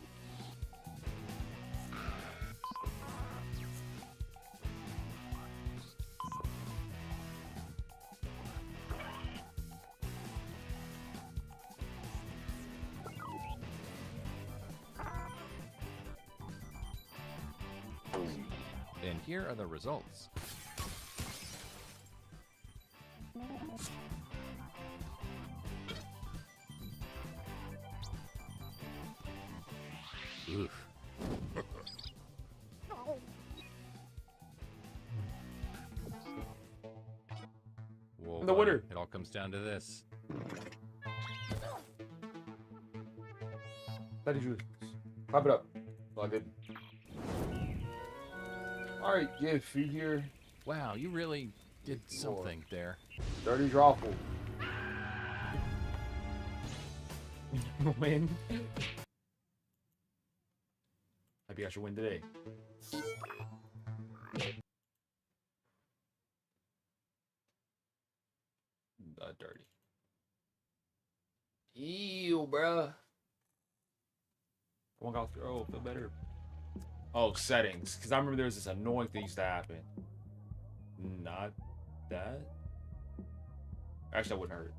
[SPEAKER 12] And here are the results. Oof. Whoa,
[SPEAKER 1] The winner.
[SPEAKER 12] It all comes down to this.
[SPEAKER 1] That is yours. Pop it up. All good. Alright, Gif, you here?
[SPEAKER 12] Wow, you really did something there.
[SPEAKER 1] Dirty Drawful. Win. Maybe I should win today. Dirty. Ew, bruh. Come on, golf throw. Feel better. Oh, settings. Because I remember there was this annoying thing used to happen. Not that. Actually, that wouldn't hurt.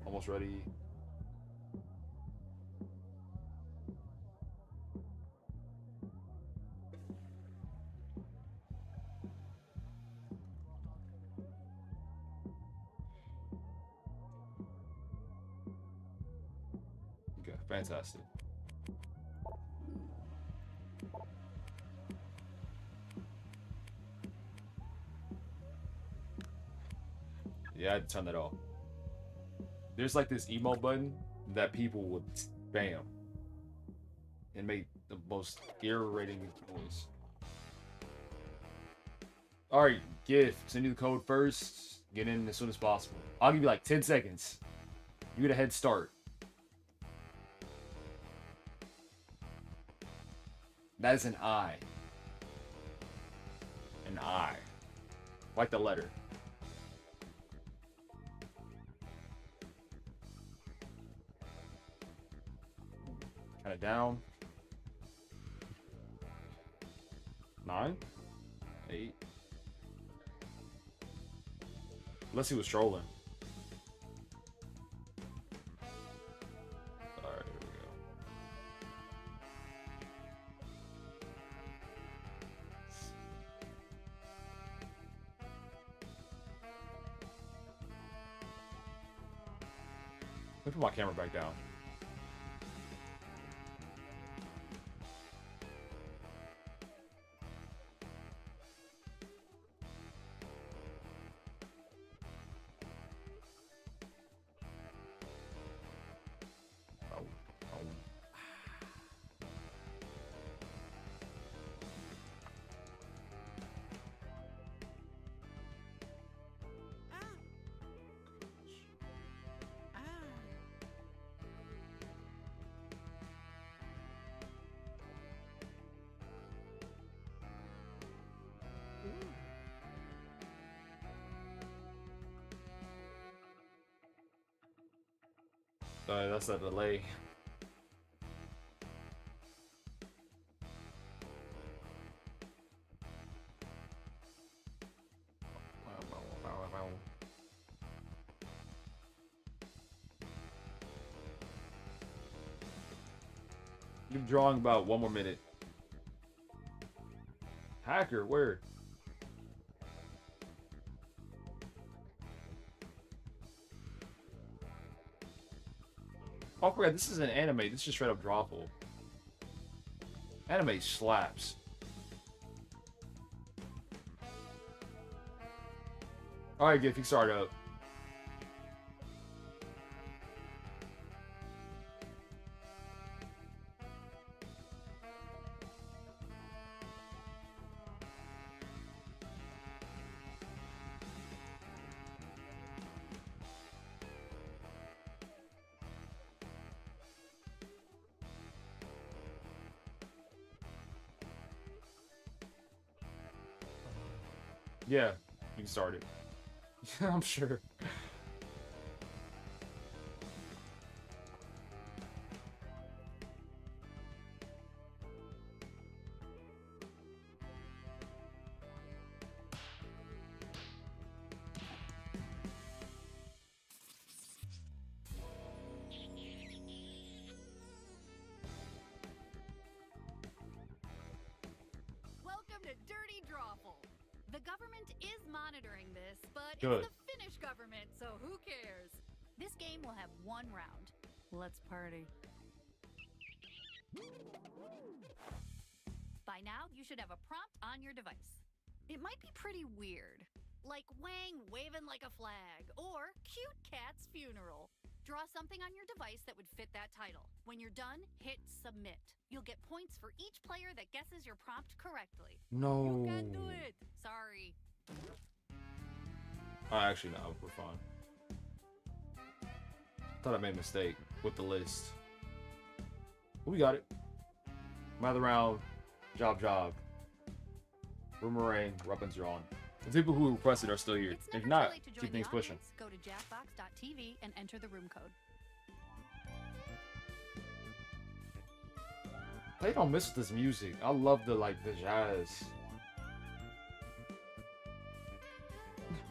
[SPEAKER 1] Almost ready. Okay, fantastic. Yeah, I had to turn that off. There's like this emote button that people would spam and make the most irritating noise. Alright, GIF, send you the code first. Get in as soon as possible. I'll give you like 10 seconds. You get a head start. That is an I. An I. Like the letter. Kind of down. 9? 8. Unless he was trolling. Alright, here we go. Let me put my camera back down. Sorry, that's a delay. You're drawing about 1 more minute. Hacker, where? Oh, I forgot, this is an anime. This is just straight up drawful. Anime slaps. Alright, Giff, you start up. Yeah, you can start it. I'm sure.
[SPEAKER 21] Welcome to Dirty Drawful. The government is monitoring this, but
[SPEAKER 1] Good.
[SPEAKER 21] it's the Finnish government, so who cares? This game will have 1 round. Let's party. By now, you should have a prompt on your device. It might be pretty weird, like Wang waving like a flag, or cute cat's funeral. Draw something on your device that would fit that title. When you're done, hit submit. You'll get points for each player that guesses your prompt correctly.
[SPEAKER 1] No.
[SPEAKER 21] You can do it. Sorry.
[SPEAKER 1] Actually, no, we're fine. Thought I made a mistake with the list. But we got it. Mother round, job. Boomerang, weapons are on. The people who requested are still here. If not, keep things pushing.
[SPEAKER 21] Go to jackbox.tv and enter the room code.
[SPEAKER 1] They don't miss this music. I love the jazz.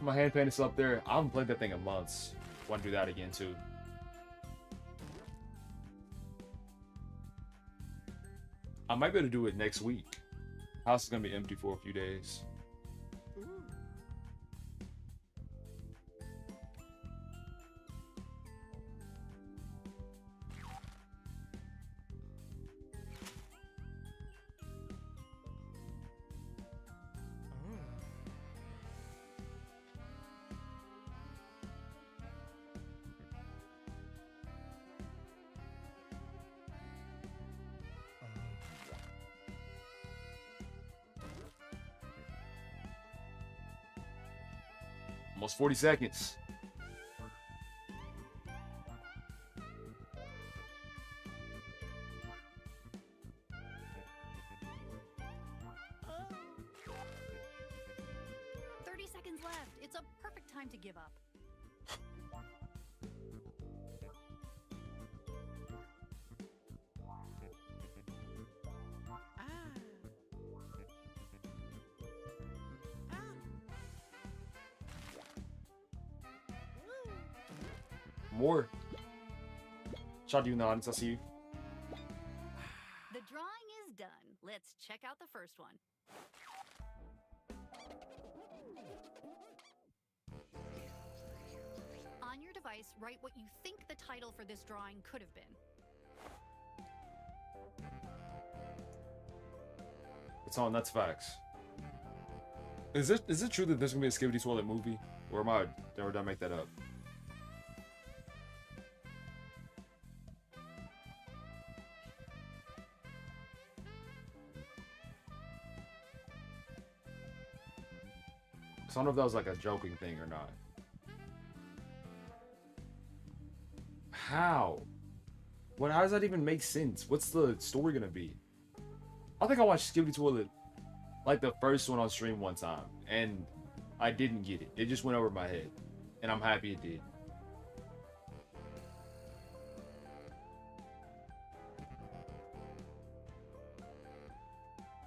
[SPEAKER 1] My hand paint is up there. I haven't played that thing in months. Want to do that again too. I might be able to do it next week. House is gonna be empty for a few days. Almost 40 seconds.
[SPEAKER 21] time to give up.
[SPEAKER 1] More. Shout out to you in the audience. I see you.
[SPEAKER 21] The drawing is done. Let's check out the first one. On your device, write what you think the title for this drawing could have been.
[SPEAKER 1] It's on. That's facts. Is it true that there's gonna be a Skibidi Toilet movie, or did I make that up? I don't know if that was like a joking thing or not. How? How does that even make sense? What's the story gonna be? I think I watched Skibidi Toilet, like the first one on stream one time, and I didn't get it. It just went over my head, and I'm happy it did.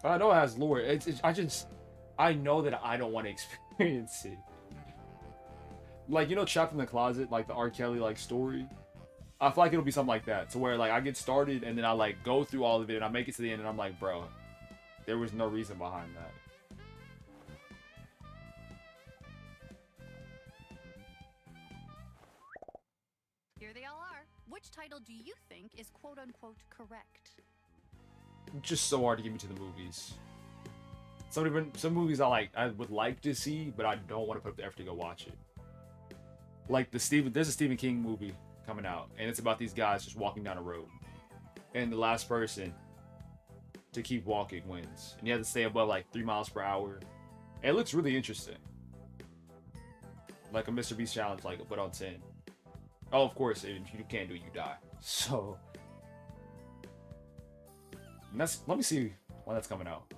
[SPEAKER 1] I know it has lore. I know that I don't want to experience it. Like, you know, Trapped in the Closet, like the R. Kelly like story. I feel like it'll be something like that, to where like I get started and then I like go through all of it and I make it to the end and I'm like, bro, there was no reason behind that.
[SPEAKER 21] Here they all are. Which title do you think is quote-unquote correct?
[SPEAKER 1] Just so hard to get me to the movies. Some movies I would like to see, but I don't want to put up the effort to go watch it. Like there's a Stephen King movie coming out, and it's about these guys just walking down a road, and the last person to keep walking wins, and you have to stay above like 3 miles per hour. And it looks really interesting, like a Mr. Beast challenge, like but on 10. Oh, of course, if you can't do it, you die. So, and let me see when that's coming out.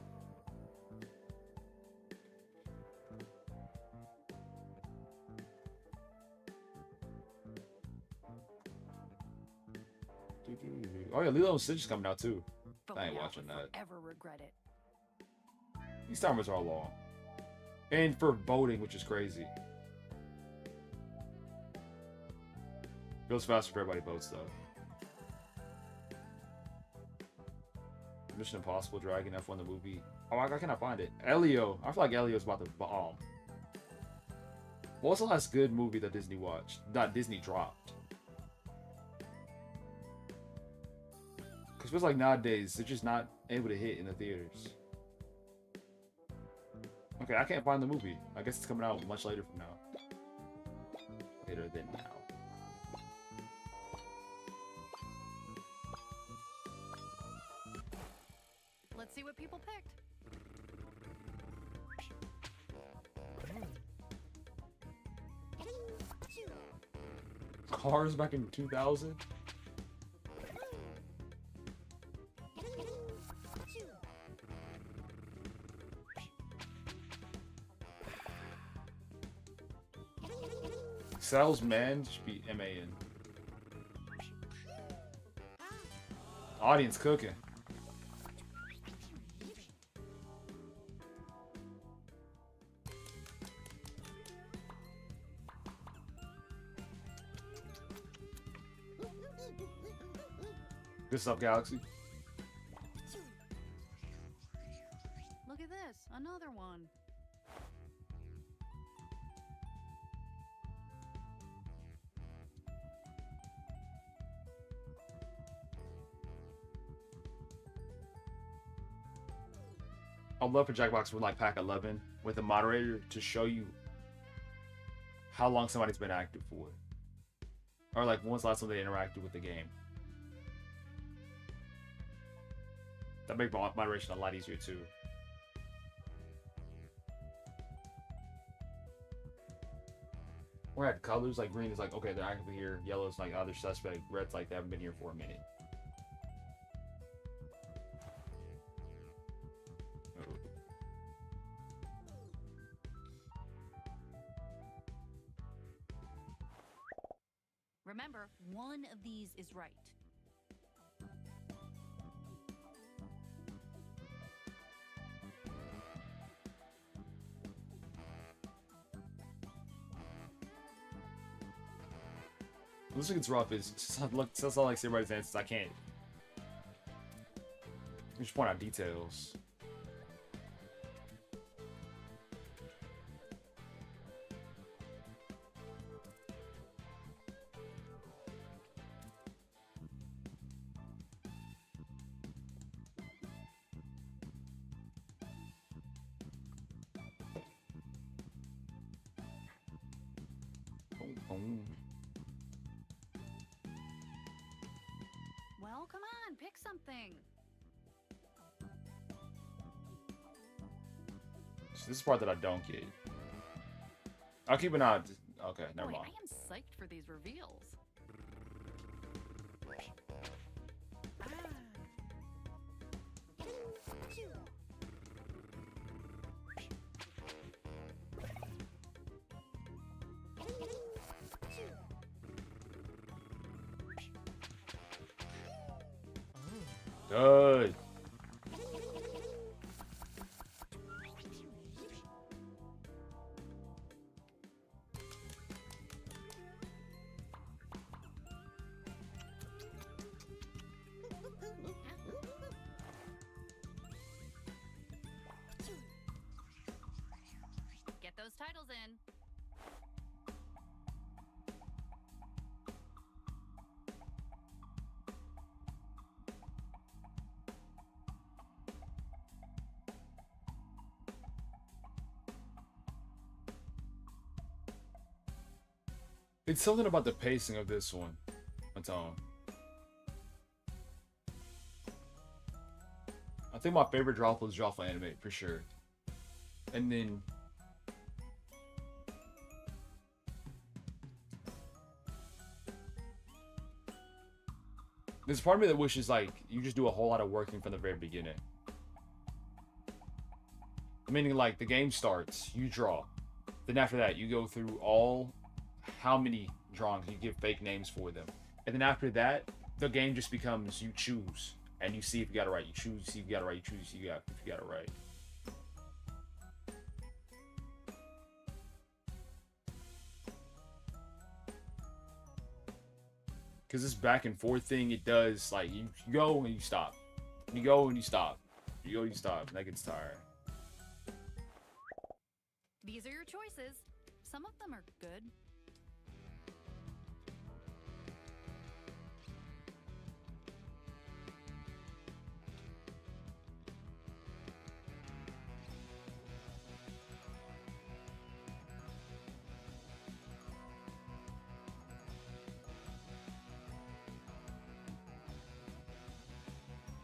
[SPEAKER 1] Oh yeah, Lilo and Stitch is coming out too.
[SPEAKER 21] But
[SPEAKER 1] I ain't
[SPEAKER 21] we
[SPEAKER 1] watching that.
[SPEAKER 21] Ever regret it?
[SPEAKER 1] These timers are long, and for voting, which is crazy. Goes faster for everybody votes though. Mission Impossible, Dragon, F1 the movie. Oh, I cannot find it. Elio. I feel like Elio's about to bomb. What was the last good movie that Disney watched? Not Disney dropped. Because it feels like nowadays they're just not able to hit in the theaters. Okay, I can't find the movie. I guess it's coming out much later from now. Later than now.
[SPEAKER 21] Let's see what people picked.
[SPEAKER 1] Cars back in 2000? Salesman should be MAN. Audience cooking. Good stuff, Galaxy.
[SPEAKER 21] Look at this, another one.
[SPEAKER 1] I'd love for Jackbox with like pack 11 with a moderator to show you how long somebody's been active for. Or like when's the last time they interacted with the game. That makes moderation a lot easier too. We're at colors, like green is like, okay, they're actively here. Yellow is like, oh, they're suspect. Red's like, they haven't been here for a minute.
[SPEAKER 21] Remember, one of these is right.
[SPEAKER 1] This gets rough is sounds like everybody's answers. I can't. Just point out details.
[SPEAKER 21] Well, come on, pick something.
[SPEAKER 1] So this is the part that I don't get. I'll keep an eye. Okay, never
[SPEAKER 21] Boy,
[SPEAKER 1] mind.
[SPEAKER 21] I am psyched for these reveals.
[SPEAKER 1] Good.
[SPEAKER 21] Get those titles in.
[SPEAKER 1] It's something about the pacing of this one. Tone. I think my favorite drop was Drawful Animate for sure. And then there's part of me that wishes like you just do a whole lot of working from the very beginning. Meaning like the game starts, you draw. Then after that you go through all how many drawings, you give fake names for them. And then after that, the game just becomes you choose and you see if you got it right. You choose, you see if you got it right, you choose, if you got it right. Because this back and forth thing, it does like you go and you stop. You go and you stop. You go and you stop. And that gets tired.
[SPEAKER 21] These are your choices. Some of them are good.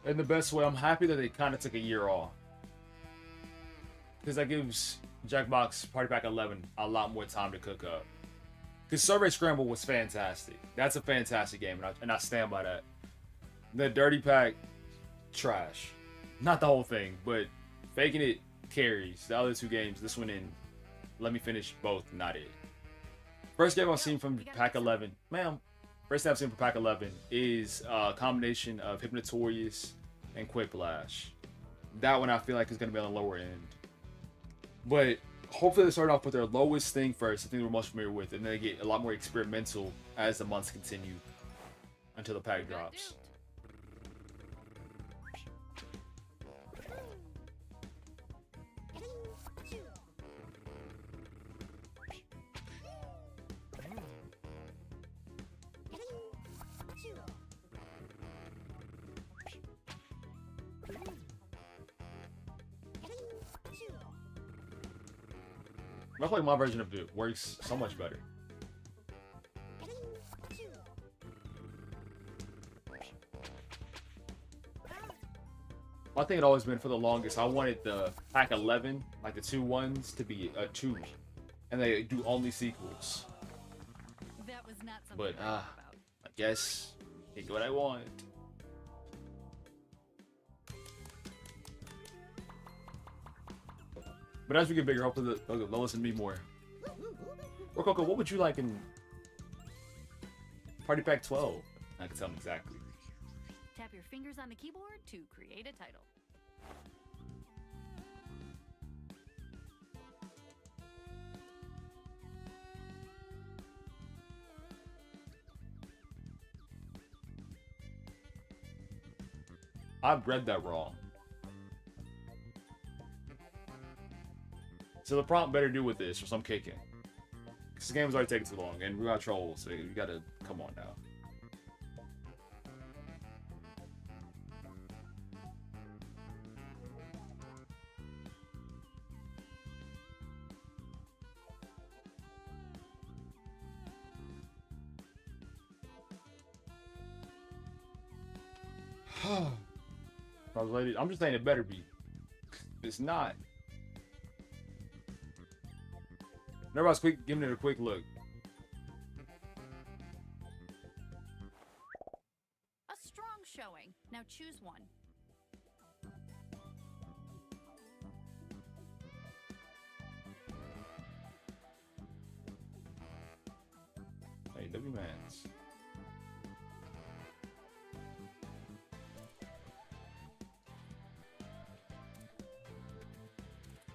[SPEAKER 1] In the best way, I'm happy that they kind of took a year off. Because that gives Jackbox Party Pack 11 a lot more time to cook up. Because Survey Scramble was fantastic. That's a fantastic game, and I stand by that. The Dirty Pack, trash. Not the whole thing, but Faking It carries. The other two games, this one in Let Me Finish both, not it. First game I've seen from Pack 11, first time I've seen from Pack 11 is a combination of Hypnotorious and Quick Blast. That one I feel like is going to be on the lower end. But hopefully they start off with their lowest thing first, the thing we're most familiar with, and then they get a lot more experimental as the months continue until the pack drops. I feel like my version of it works so much better. My thing had always been for the longest, I wanted the Pack 11, like the 2 ones, to be a 2. And they do only sequels.
[SPEAKER 21] That was not something
[SPEAKER 1] But, I guess, I get what I want. But as we get bigger, hopefully they'll listen to me more. Rococo, what would you like in Party Pack 12. I can tell them exactly.
[SPEAKER 21] Tap your fingers on the keyboard to create a title.
[SPEAKER 1] I've read that wrong. So the prompt better do with this, or some kicking. Because this game is already taking too long, and we got trolls, so you gotta come on now. I'm just saying it better be. If it's not. Everybody's giving it a quick look.
[SPEAKER 21] A strong showing. Now choose one.
[SPEAKER 1] Hey, W-Mans.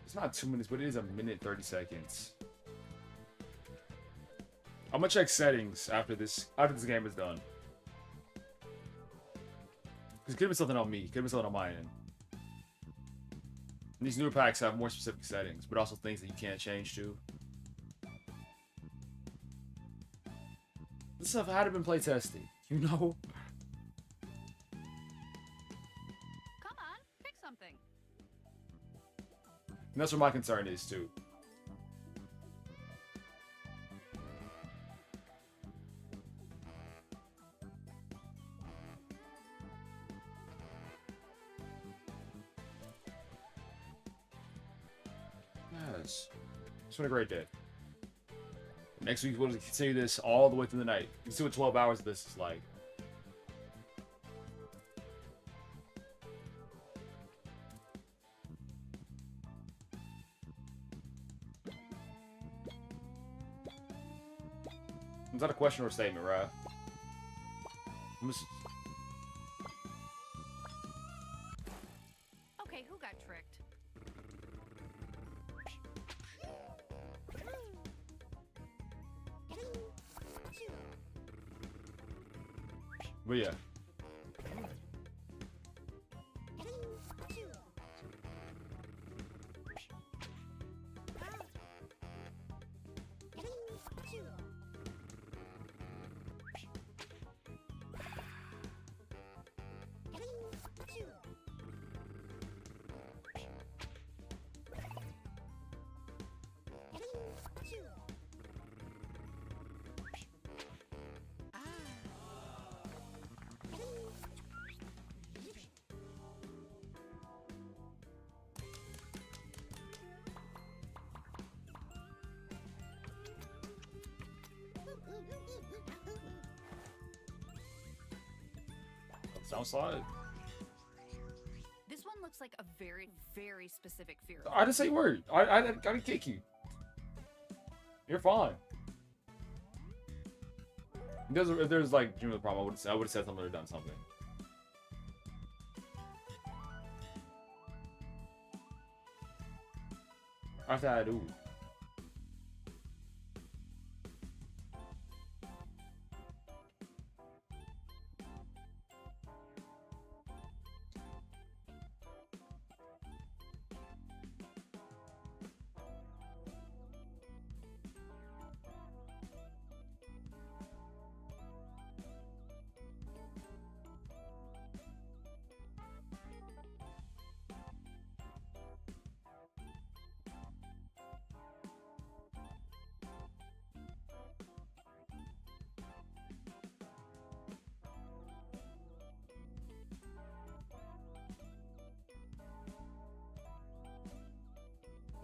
[SPEAKER 1] It's not 2 minutes, but it is 1 minute 30 seconds. I'm gonna check settings after this game is done. Because it could be something on me, could be something on my end. And these newer packs have more specific settings, but also things that you can't change to. This stuff had been play tested, you know?
[SPEAKER 21] Come on, pick something.
[SPEAKER 1] And that's where my concern is too. Yes. It's been a great day. Next week we'll continue this all the way through the night. You can see what 12 hours of this is like. Is that a question or a statement, right?
[SPEAKER 21] Okay, who got tricked?
[SPEAKER 1] But yeah. Sound slide.
[SPEAKER 21] This one looks like a very, very specific fear.
[SPEAKER 1] I didn't say a word. I didn't kick you. You're fine. If there's like genuine problem, I would have said something or done something. After I do.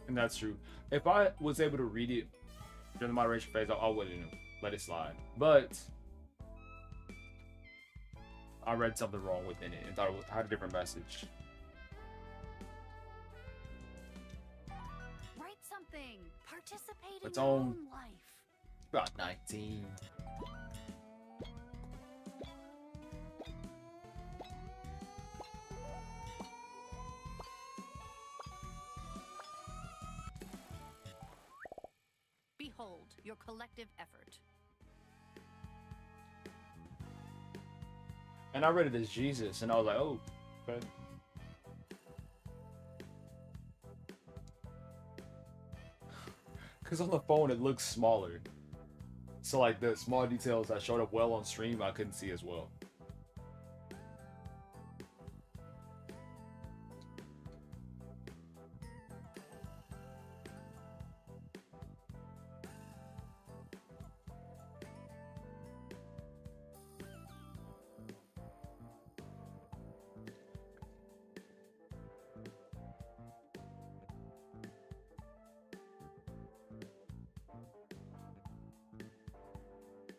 [SPEAKER 1] And that's true. If I was able to read it during the moderation phase, I wouldn't let it slide. But I read something wrong within it and thought it had a different message.
[SPEAKER 21] Write something. Participate
[SPEAKER 1] Its
[SPEAKER 21] in your
[SPEAKER 1] own
[SPEAKER 21] own life.
[SPEAKER 1] About 19.
[SPEAKER 21] your collective effort.
[SPEAKER 1] And I read it as Jesus, and I was like, oh, okay. Because on the phone it looks smaller. So like the small details that showed up well on stream, I couldn't see as well.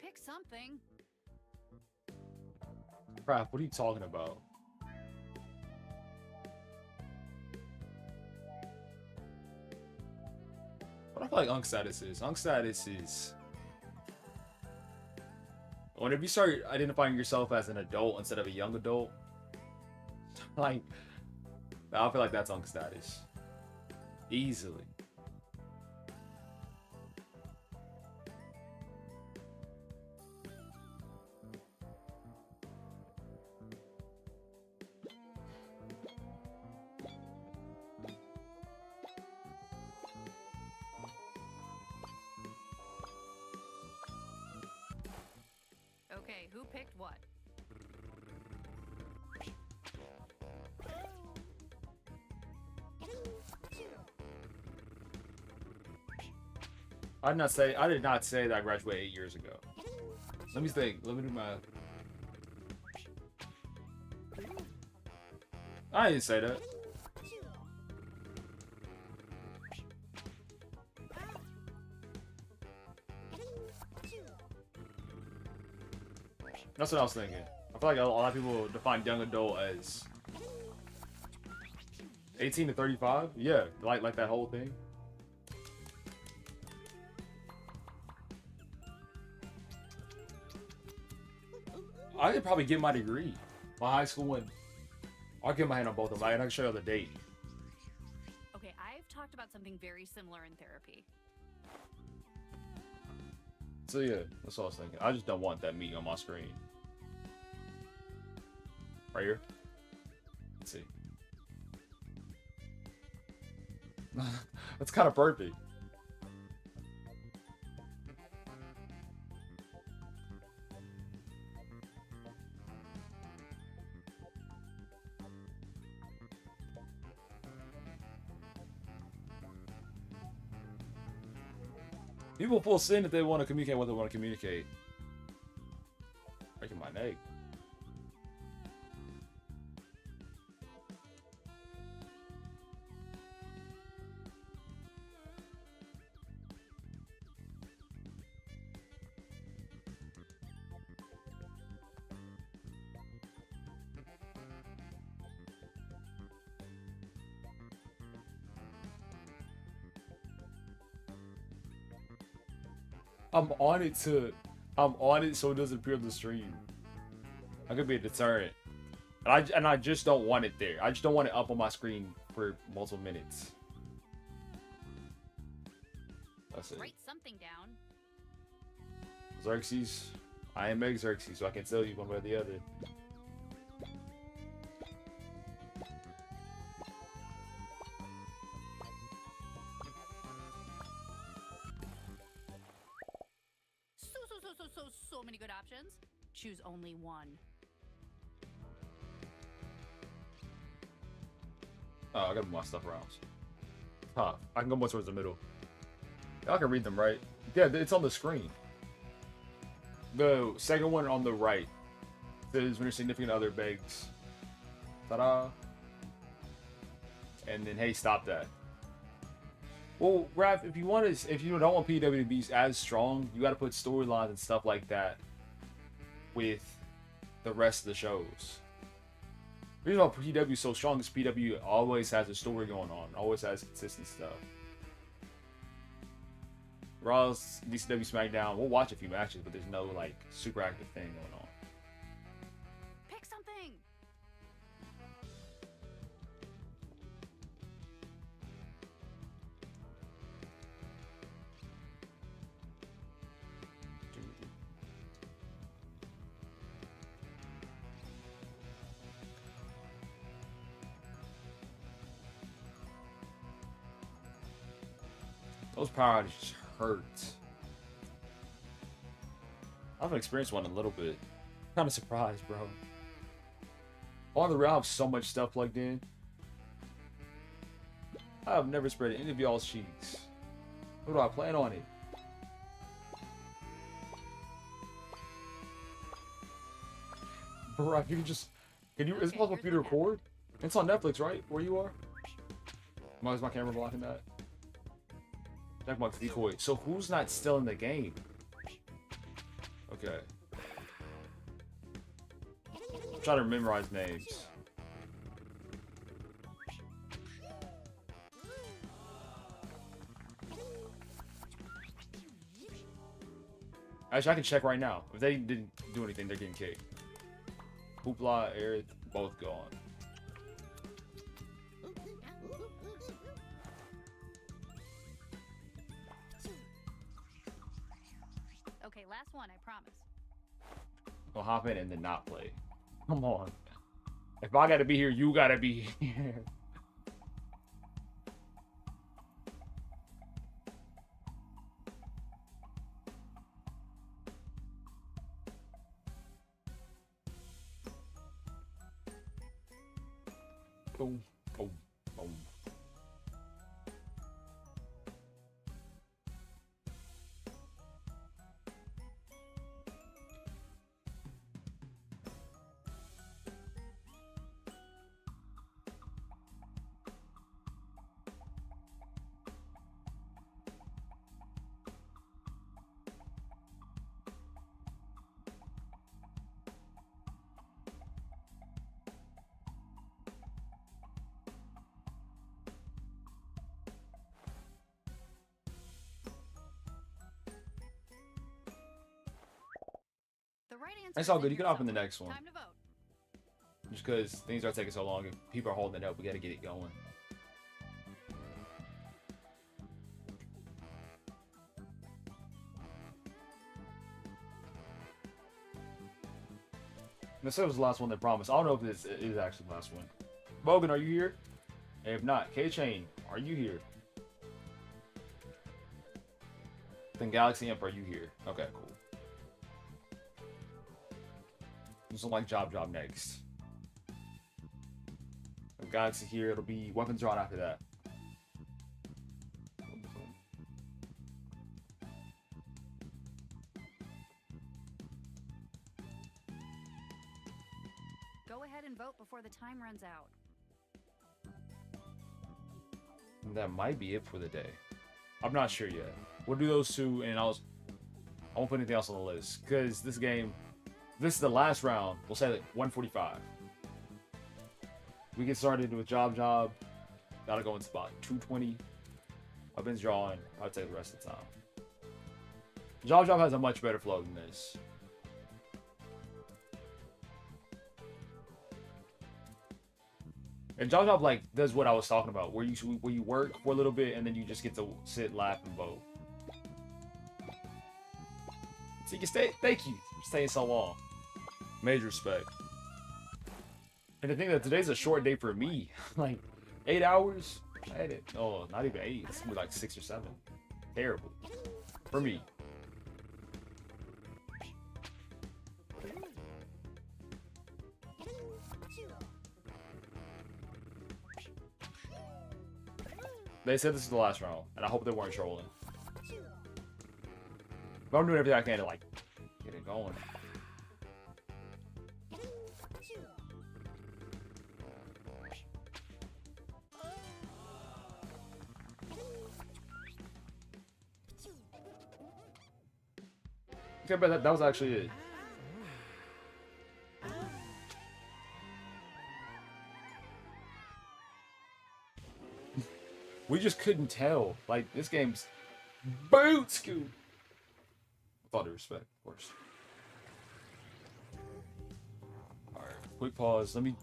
[SPEAKER 21] Pick something.
[SPEAKER 1] Crap, what are you talking about? What I feel like Unk status is. Unk status is whenever you start identifying yourself as an adult instead of a young adult, like, I feel like that's Unk status. Easily.
[SPEAKER 21] Okay, who picked what?
[SPEAKER 1] I did not say that I graduated 8 years ago. Let me think. Let me do my. I didn't say that. That's what I was thinking. I feel like a lot of people define young adult as 18 to 35. Yeah, like that whole thing. I could probably get my degree. My high school one. I'll get my hand on both of them. I can show you the date.
[SPEAKER 21] Okay, I've talked about something very similar in therapy.
[SPEAKER 1] So yeah, that's what I was thinking. I just don't want that meat on my screen. Right here. Let's see. That's kind of perfect. People full sin if they want to communicate what they want to communicate. Breaking my neck. I'm on it so it doesn't appear on the stream. I could be a deterrent. And I just don't want it there. I just don't want it up on my screen for multiple minutes. That's it.
[SPEAKER 21] Write something down.
[SPEAKER 1] Xerxes. I am Meg Xerxes, so I can tell you one way or the other.
[SPEAKER 21] So many good options. Choose only one.
[SPEAKER 1] Oh, I gotta move my stuff around. Huh. I can go more towards the middle. Y'all can read them, right? Yeah, it's on the screen. The second one on the right says when your significant other begs. Ta-da. And then, hey, stop that. Well, Raph, if you don't want PW to be as strong, you got to put storylines and stuff like that with the rest of the shows. The reason why PW is so strong is PW always has a story going on, always has consistent stuff. Raw's, DCW, SmackDown, we'll watch a few matches, but there's no like super active thing going on.
[SPEAKER 21] Pick something.
[SPEAKER 1] Those power outages hurt. I haven't experienced one in a little bit. Kind of surprised, bro. On the route, I have so much stuff plugged in. I have never spread any of y'all's cheeks. What do I plan on it? Bro, if you can just... Can you... Is it possible for you to record? It's on Netflix, right? Where you are? Why is my camera blocking that? Jackbox decoy. So who's not still in the game? Okay. I'm trying to memorize names. Actually, I can check right now. If they didn't do anything, they're getting kicked. Hoopla, Eric, both gone.
[SPEAKER 21] Okay, last one, I promise.
[SPEAKER 1] I'll hop in and then not play. Come on. If I gotta be here, you gotta be here. Boom, boom, boom.
[SPEAKER 21] The right answer
[SPEAKER 1] That's all
[SPEAKER 21] is
[SPEAKER 1] good. You can hop in the next one.
[SPEAKER 21] Time to vote.
[SPEAKER 1] Just because things are taking so long and people are holding it up, we gotta get it going. This was the last one they promised. I don't know if this is actually the last one. Bogan, are you here? If not, K-Chain, are you here? Then Galaxy Imp, are you here? Okay, cool. This is like Job next. If Galaxy here, it'll be Weapons Drawn after that.
[SPEAKER 21] Go ahead and vote before the time runs out.
[SPEAKER 1] That might be it for the day. I'm not sure yet. We'll do those two, and I won't put anything else on the list because this game, this is the last round. We'll say like 145. We get started with Job. Gotta go in spot 220. Weapons Drawn. I'll take the rest of the time. Job has a much better flow than this. And Job like does what I was talking about, where you work for a little bit and then you just get to sit, laugh, and vote. So you can stay. Thank you for staying so long. Major respect. And the thing that today's a short day for me, like 8 hours. I had it. Oh, not even 8. It's gonna be like 6 or 7. Terrible for me. They said this is the last round, and I hope they weren't trolling. But I'm doing everything I can to, like, get it going. Okay, but that was actually it. We just couldn't tell. Like, this game's boot scoop. With all due respect, of course. Alright, quick pause. Let me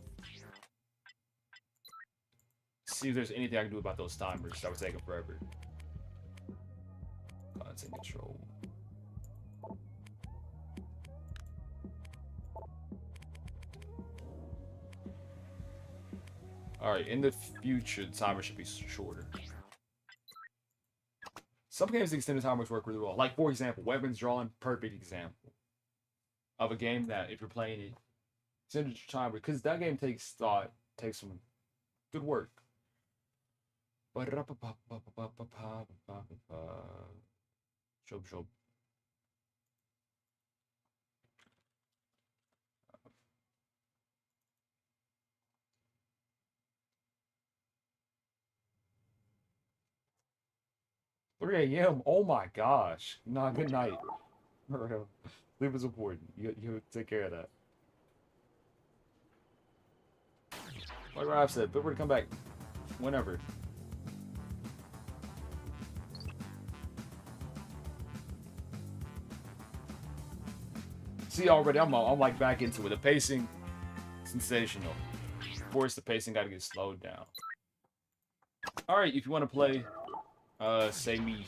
[SPEAKER 1] see if there's anything I can do about those timers that were taking forever. Content control. Alright, in the future, the timer should be shorter. some games the extended timers work really well. Like for example, Weapons Drawn, perfect example of a game that if you're playing it, extended timer, because that game takes thought, takes some good work. Show. 3 a.m. Oh my gosh. Nah, good night. Sleep is important. You take care of that. Like Rob said, feel free to come back whenever. See, already I'm like back into it. The pacing, sensational. Of course, the pacing got to get slowed down. All right, if you want to play, say me,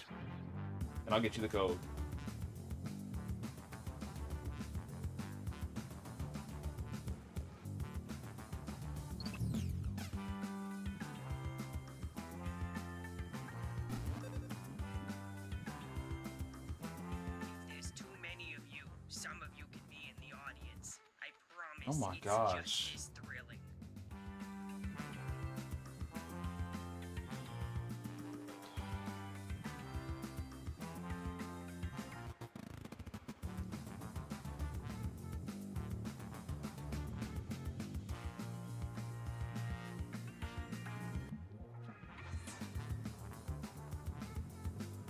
[SPEAKER 1] and I'll get you the code.
[SPEAKER 2] There's too many of you. Some of you can be in the audience. I promise.
[SPEAKER 1] Oh my
[SPEAKER 2] it's
[SPEAKER 1] gosh.
[SPEAKER 2] just as thrilling.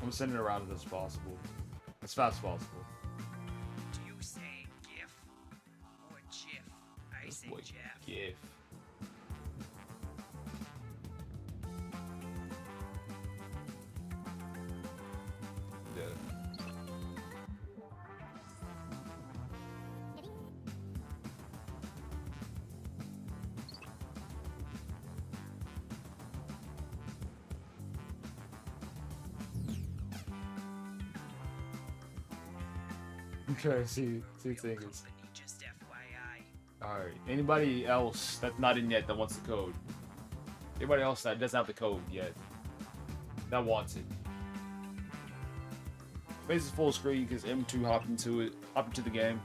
[SPEAKER 1] I'm sending it around as possible. As fast as possible.
[SPEAKER 2] Do you say GIF or GIF? I say
[SPEAKER 1] Boy,
[SPEAKER 2] Jeff.
[SPEAKER 1] GIF. Yeah. Okay, see things.
[SPEAKER 2] Just FYI.
[SPEAKER 1] Alright. Anybody else that's not in yet that wants the code? Anybody else that doesn't have the code yet that wants it? Face is full screen because M2 hopped into the game.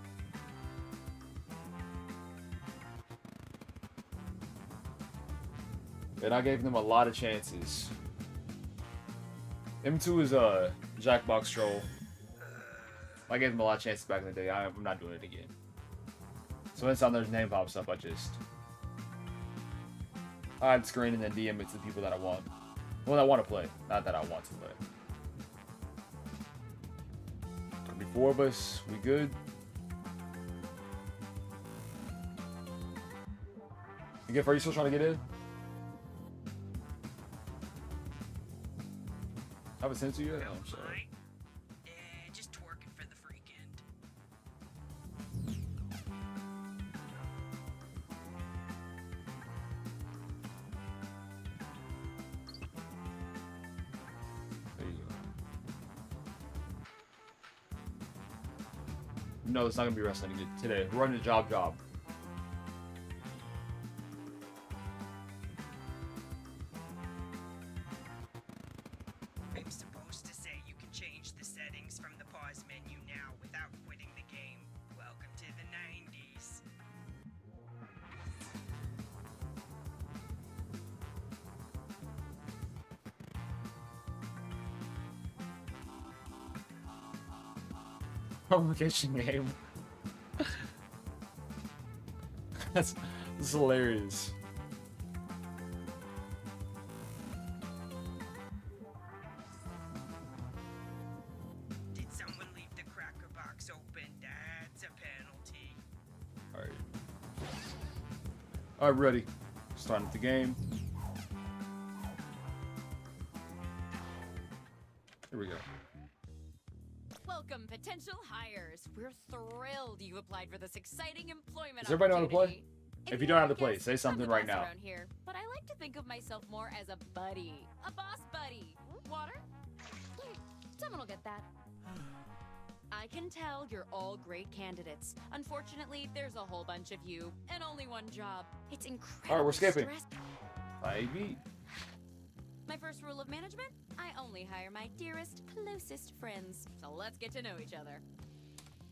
[SPEAKER 1] And I gave them a lot of chances. M2 is a Jackbox troll. I gave him a lot of chances back in the day. I'm not doing it again. So anytime their name pops up, I just hide screen and then DM it to the people that I want. Well, that want to play, not that I want to play. Gonna be 4 of us. We good? Are you still trying to get in? I haven't sent you yet. Oh, I'm sorry.
[SPEAKER 2] Just twerking for the freaking.
[SPEAKER 1] There you go. No, it's not gonna be wrestling today. We're running a job.
[SPEAKER 2] I'm supposed to say you can change the settings from the pause menu now without quitting the game. Welcome to the 90s.
[SPEAKER 1] Publication game. That's hilarious.
[SPEAKER 2] Did someone leave the cracker box open? That's a penalty.
[SPEAKER 1] Alright, ready. Starting the game. Here we go.
[SPEAKER 22] Welcome, potential hires. We're thrilled you applied for this exciting employment
[SPEAKER 1] Does everybody know how to play?
[SPEAKER 22] opportunity.
[SPEAKER 1] If you don't have to play,
[SPEAKER 22] Yes,
[SPEAKER 1] say
[SPEAKER 22] I'm
[SPEAKER 1] something
[SPEAKER 22] the
[SPEAKER 1] right
[SPEAKER 22] boss
[SPEAKER 1] now.
[SPEAKER 22] around here, but I like to think of myself more as a buddy. A boss buddy. Water? Someone will get that. I can tell you're all great candidates. Unfortunately, there's a whole bunch of you and only one job. It's incredible.
[SPEAKER 1] Alright, we're skipping.
[SPEAKER 22] stress-
[SPEAKER 1] Ivy.
[SPEAKER 22] My first rule of management? I only hire my dearest, closest friends. So let's get to know each other.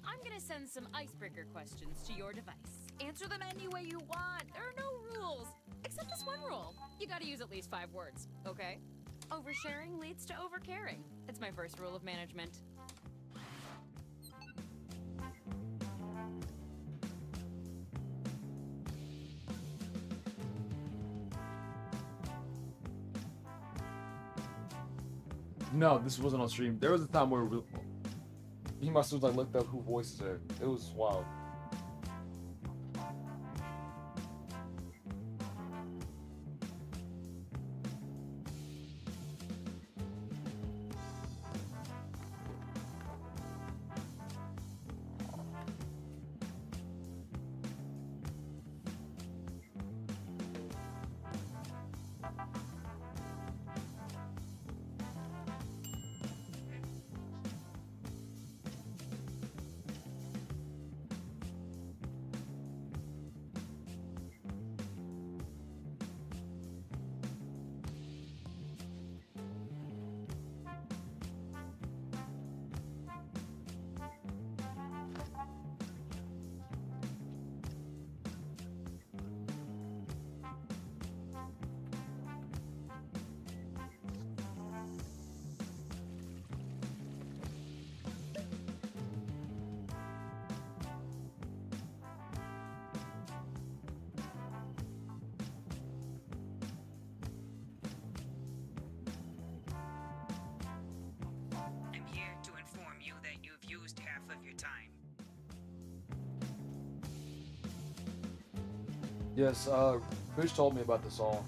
[SPEAKER 22] I'm gonna send some icebreaker questions to your device. Answer them any way you want. There are no rules. Except this one rule. You gotta use at least 5 words, okay? Oversharing leads to overcaring. It's my first rule of management.
[SPEAKER 1] No, this wasn't on stream. There was a time where he must have like looked up who voices her. It was wild.
[SPEAKER 2] I'm here to inform you that you've used half of your time.
[SPEAKER 1] Yes, Fish told me about the song.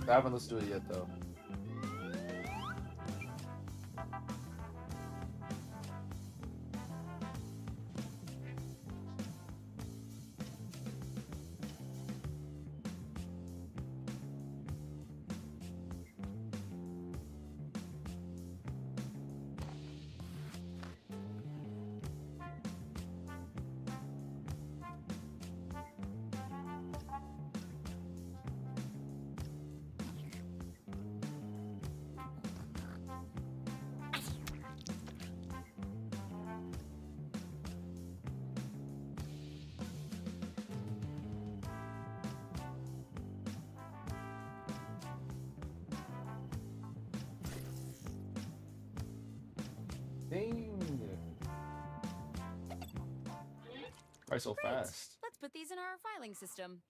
[SPEAKER 1] I haven't listened to it yet though. Dang. Why so
[SPEAKER 22] Great.
[SPEAKER 1] fast?
[SPEAKER 22] Let's put these in our filing system.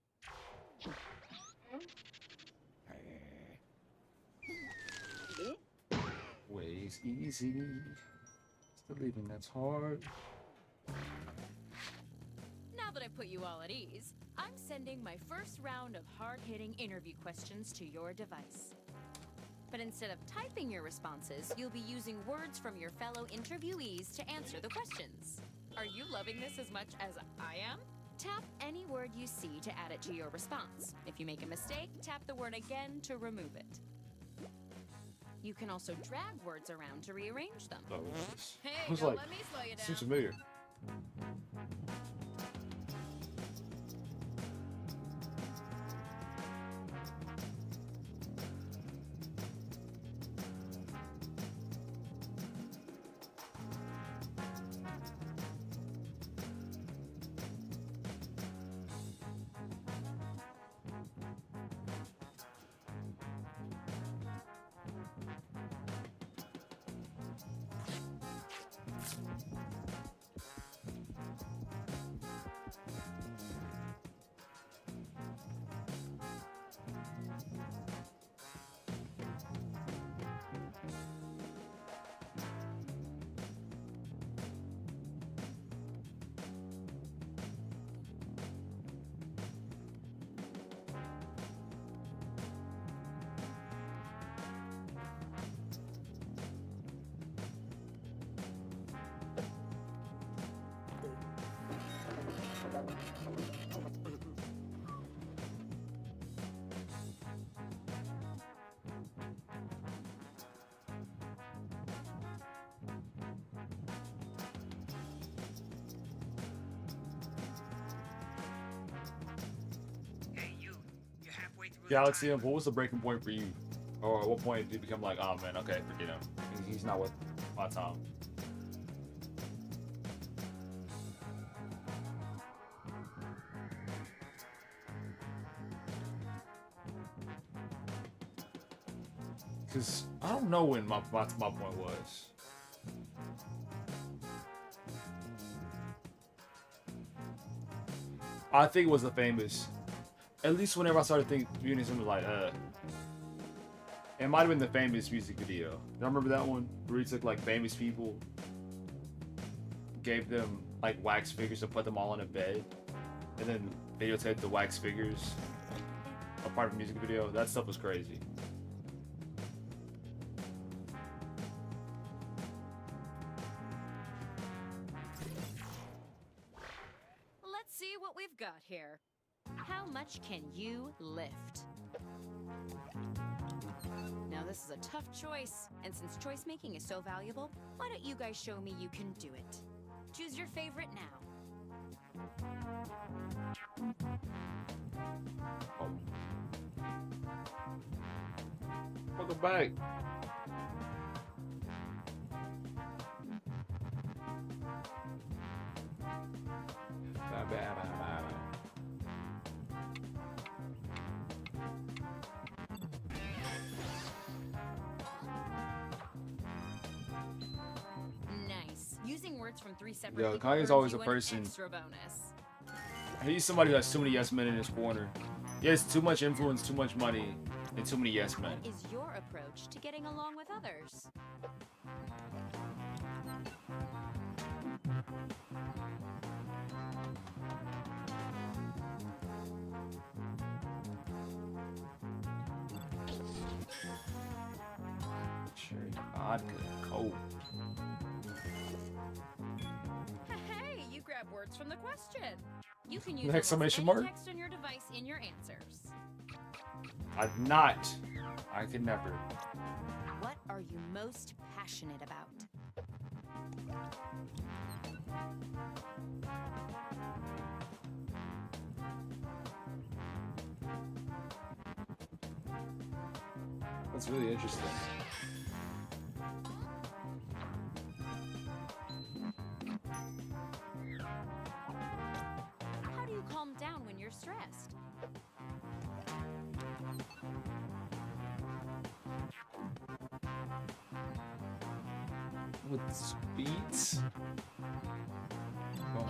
[SPEAKER 1] Ways easy. Still leaving that's hard.
[SPEAKER 22] Now that I've put you all at ease, I'm sending my first round of hard-hitting interview questions to your device. But instead of typing your responses, you'll be using words from your fellow interviewees to answer the questions. Are you loving this as much as I am? Tap any word you see to add it to your response. If you make a mistake, tap the word again to remove it. You can also drag words around to rearrange them.
[SPEAKER 1] Oh, what's this?
[SPEAKER 22] Hey,
[SPEAKER 1] I was
[SPEAKER 22] don't
[SPEAKER 1] like,
[SPEAKER 22] let me slow you
[SPEAKER 1] seems
[SPEAKER 22] down.
[SPEAKER 1] familiar. Galaxy, what was the breaking point for you? Or at what point did you become like, oh man, okay, forget him. He's not worth my time. Because I don't know when my point was. I think it was the famous. At least whenever I started viewing something like, it might have been the famous music video. Y'all remember that one? Where he took like famous people, gave them like wax figures and put them all in a bed, and then videotaped the wax figures a part of a music video. That stuff was crazy.
[SPEAKER 22] Let's see what we've got here. How much can you lift? Now this is a tough choice, and since choice making is so valuable, why don't you guys show me you can do it? Choose your favorite now.
[SPEAKER 1] Welcome back.
[SPEAKER 22] Nice. Using words from 3 separate
[SPEAKER 1] Yo,
[SPEAKER 22] people
[SPEAKER 1] Kanye's
[SPEAKER 22] earns
[SPEAKER 1] always
[SPEAKER 22] you
[SPEAKER 1] a
[SPEAKER 22] an
[SPEAKER 1] person.
[SPEAKER 22] extra bonus.
[SPEAKER 1] He's somebody who has too many yes men in his corner. He has too much influence, too much money, and too many yes men.
[SPEAKER 22] What is your approach to getting along with others?
[SPEAKER 1] Cherry vodka, cold.
[SPEAKER 22] Hey, you grab words from the question. You can use
[SPEAKER 1] The exclamation mark?
[SPEAKER 22] text on your device in your answers.
[SPEAKER 1] I'm not. I could never.
[SPEAKER 22] What are you most passionate about?
[SPEAKER 1] That's really interesting.
[SPEAKER 22] How do you calm down when you're stressed?
[SPEAKER 1] With speeds? Oh.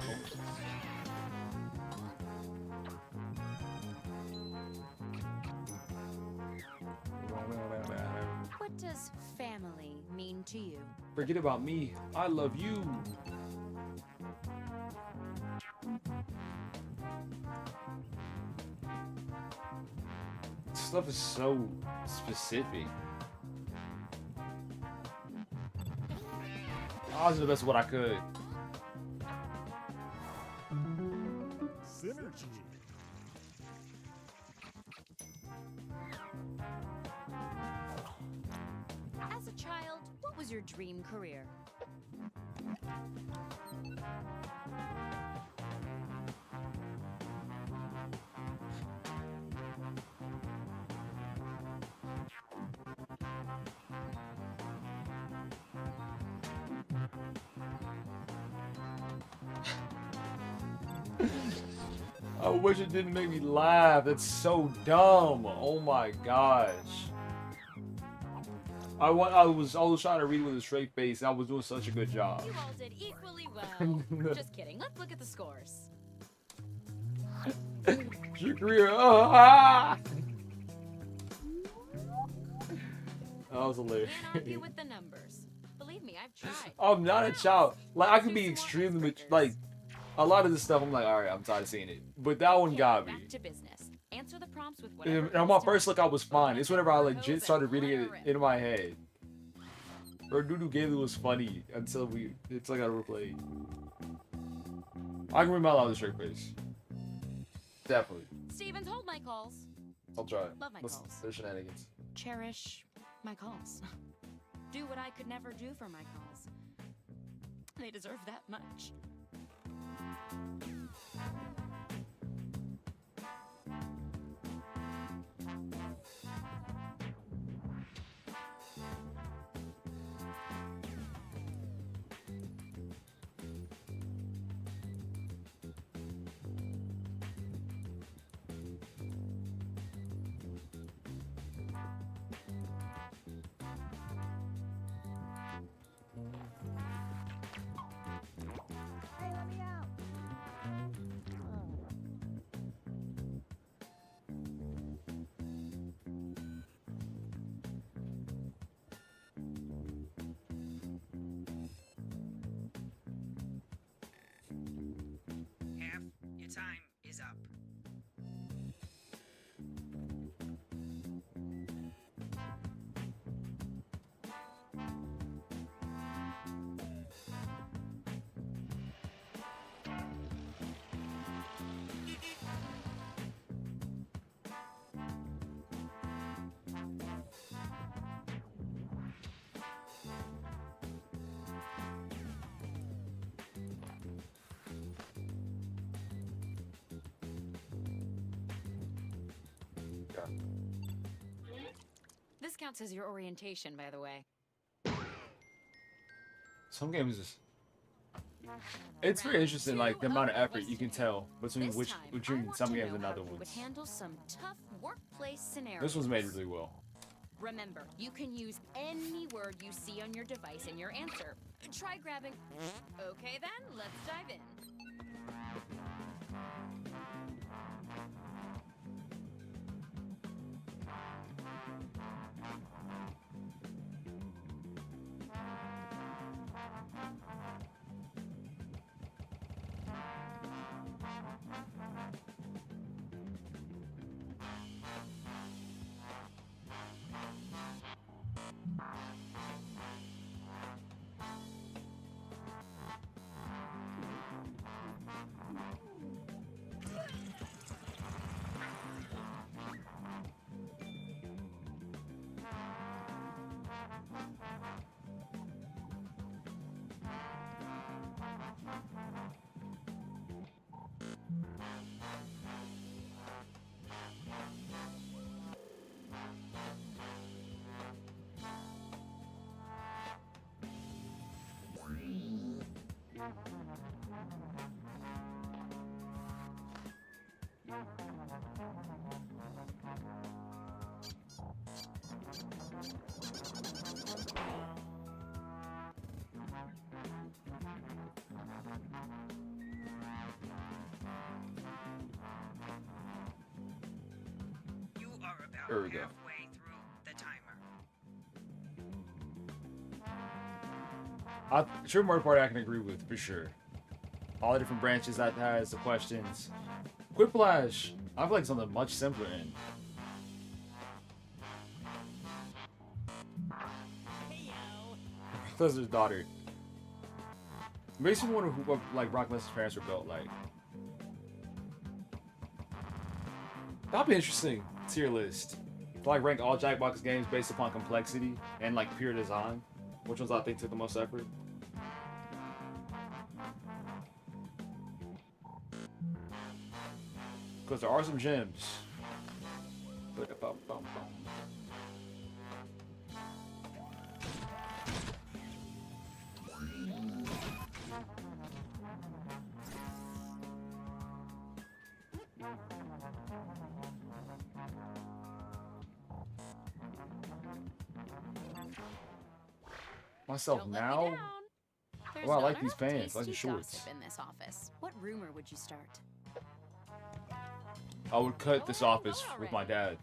[SPEAKER 22] What does family mean to you?
[SPEAKER 1] Forget about me. I love you. Stuff is so specific. I was doing the best of what I could.
[SPEAKER 7] Synergy.
[SPEAKER 22] As a child, what was your dream career?
[SPEAKER 1] I wish it didn't make me laugh. That's so dumb. Oh my gosh. I was trying to read with a straight face, and I was doing such a good job.
[SPEAKER 22] You all did equally well. Just kidding. Let's look at the scores.
[SPEAKER 1] Your career. That was hilarious.
[SPEAKER 22] Can't argue with the numbers. Believe me, I've tried.
[SPEAKER 1] I'm not a child. Like, I can be extremely like a lot of this stuff. I'm like, all right, I'm tired of seeing it. But that one got me.
[SPEAKER 22] Back to business. Answer the prompts with whatever.
[SPEAKER 1] And on my first look, I was fine. It's whenever I legit started reading it in my head. Or Doodoo Gaily was funny until I got replayed. I can read my loud with a straight face. Definitely.
[SPEAKER 22] Stevens, hold my calls.
[SPEAKER 1] I'll try.
[SPEAKER 22] Love my calls.
[SPEAKER 1] There's shenanigans.
[SPEAKER 22] Cherish my calls. Do what I could never do for my calls. They deserve that much. This counts as your orientation, by the way.
[SPEAKER 1] Some games is. It's very interesting, like the amount of effort you can tell between some games and other
[SPEAKER 22] Would
[SPEAKER 1] ones.
[SPEAKER 22] handle some tough workplace scenarios.
[SPEAKER 1] This one's made really well.
[SPEAKER 22] Remember, you can use any word you see on your device in your answer. Try grabbing. Okay then, let's dive in.
[SPEAKER 2] You are about
[SPEAKER 1] There we go.
[SPEAKER 2] halfway through the timer.
[SPEAKER 1] Sure, more part I can agree with for sure. All the different branches that has the questions. Quiplash, I feel like something much simpler in. Professor's daughter. Makes me wonder who, like, Brock Lesnar's parents were built like. That'd be interesting. Tier list. To, like, rank all Jackbox games based upon complexity and like pure design. Which ones I think took the most effort? Because there are some gems. Myself
[SPEAKER 22] Don't let me
[SPEAKER 1] now?
[SPEAKER 22] down. There's
[SPEAKER 1] Well, I
[SPEAKER 22] not
[SPEAKER 1] like these
[SPEAKER 22] enough
[SPEAKER 1] pants, I like the
[SPEAKER 22] tasty
[SPEAKER 1] shorts.
[SPEAKER 22] gossip in this office. What rumor would you start?
[SPEAKER 1] I would cut this office with my dad.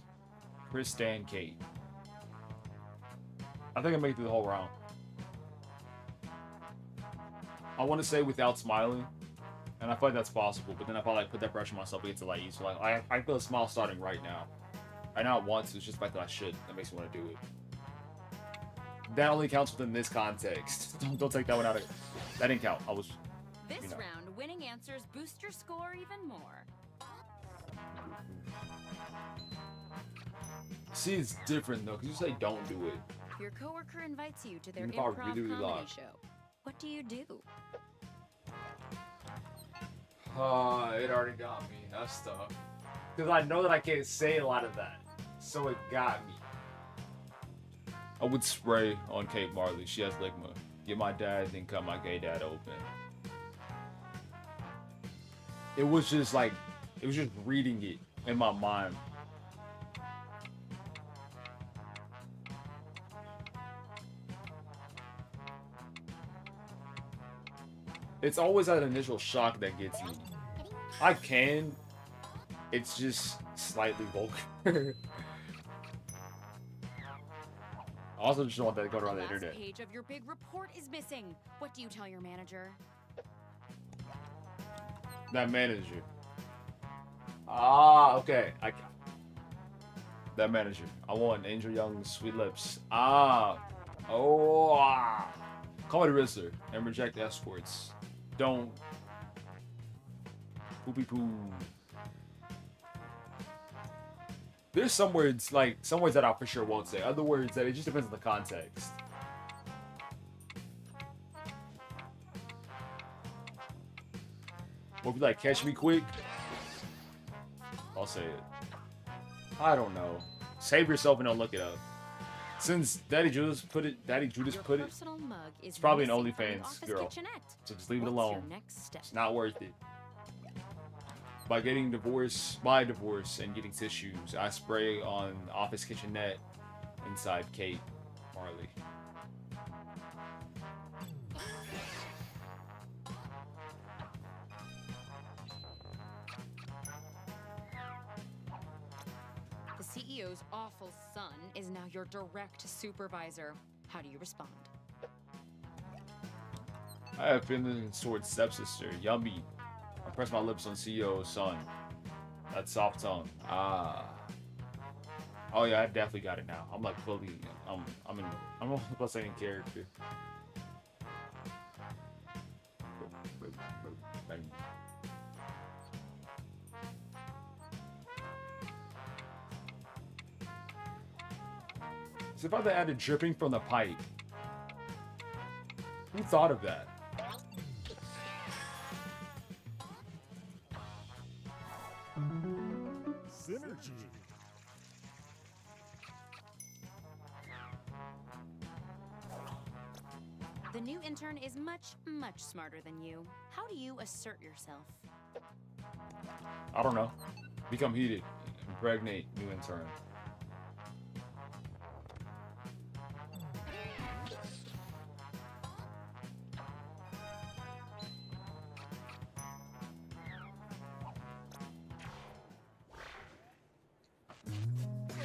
[SPEAKER 1] Chris, Stan, Kate. I think I made it through the whole round. I want to say without smiling, and I feel like that's possible, but then I probably like put that pressure on myself to get to like so like I feel a smile starting right now. I know it once, it's just the fact that I should. That makes me want to do it. That only counts within this context. Don't take that one out of that didn't count. I was
[SPEAKER 22] This
[SPEAKER 1] you know.
[SPEAKER 22] round, winning answers boost your score even more.
[SPEAKER 1] See, it's different though, because you say don't do it.
[SPEAKER 22] Your coworker invites you to their
[SPEAKER 1] Even if I
[SPEAKER 22] improv
[SPEAKER 1] really, really
[SPEAKER 22] comedy
[SPEAKER 1] lied.
[SPEAKER 22] show. What do you do?
[SPEAKER 1] It already got me. That's tough. Because I know that I can't say a lot of that. So it got me. I would spray on Kate Marley. She has ligma. Get my dad, then cut my gay dad open. It was just like, it was just reading it in my mind. It's always that initial shock that gets me. I can. It's just slightly vulgar. I also just don't want that to go around the
[SPEAKER 22] Last
[SPEAKER 1] internet.
[SPEAKER 22] page of your big report is missing. What do you tell your manager?
[SPEAKER 1] That manager. Ah, okay. That manager. I want Angel Young's sweet lips. Ah. Oh. Ah. Call me the Rizzler and reject escorts. Don't. Poopy poo. There's some words, like, some words that I for sure won't say. Other words that it just depends on the context. Or if you like, catch me quick, I'll say it. I don't know. Save yourself and don't look it up. Since Daddy Judas put it, it's probably an OnlyFans girl. So just leave it alone. It's not worth it. By getting divorced, my divorce, and getting tissues, I spray on office kitchenette inside Kate Marley.
[SPEAKER 22] The CEO's awful son is now your direct supervisor. How do you respond?
[SPEAKER 1] I have feelings towards stepsister. Yummy. I press my lips on CEO's son. That's soft tongue. Ah. Oh yeah, I definitely got it now. I'm like fully. I'm a plus any character. It's about to add a dripping from the pipe. Who thought of that?
[SPEAKER 7] Synergy.
[SPEAKER 22] The new intern is much, much smarter than you. How do you assert yourself?
[SPEAKER 1] I don't know. Become heated. Impregnate new intern.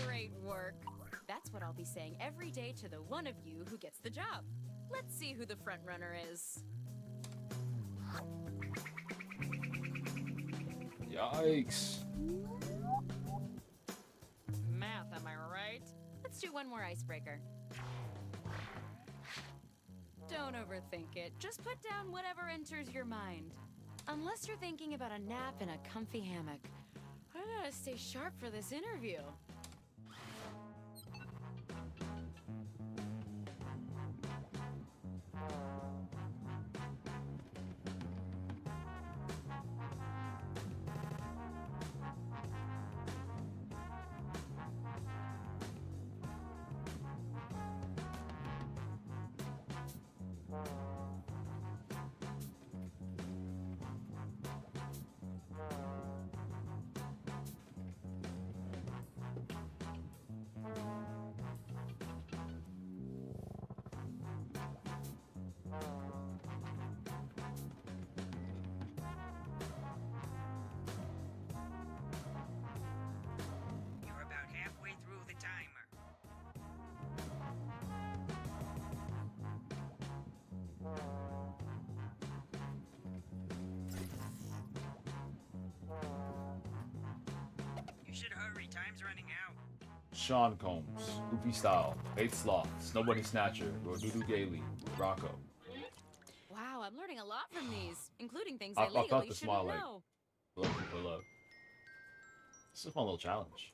[SPEAKER 22] Great work. That's what I'll be saying every day to the one of you who gets the job. Let's see who the front runner is.
[SPEAKER 1] Yikes.
[SPEAKER 22] Math, am I right? Let's do one more icebreaker. Don't overthink it. Just put down whatever enters your mind. Unless you're thinking about a nap in a comfy hammock. I gotta stay sharp for this interview.
[SPEAKER 2] You're about halfway through the timer. You should hurry, time's running out.
[SPEAKER 1] Sean Combs, Goofy Style, Faith Sloth, Snowbunny Snatcher, RococoHaley, Rocco.
[SPEAKER 22] Wow, I'm learning a lot from these, including things
[SPEAKER 1] I
[SPEAKER 22] I legally
[SPEAKER 1] thought the
[SPEAKER 22] shouldn't
[SPEAKER 1] smile like
[SPEAKER 22] know.
[SPEAKER 1] love for love. This is a fun little challenge.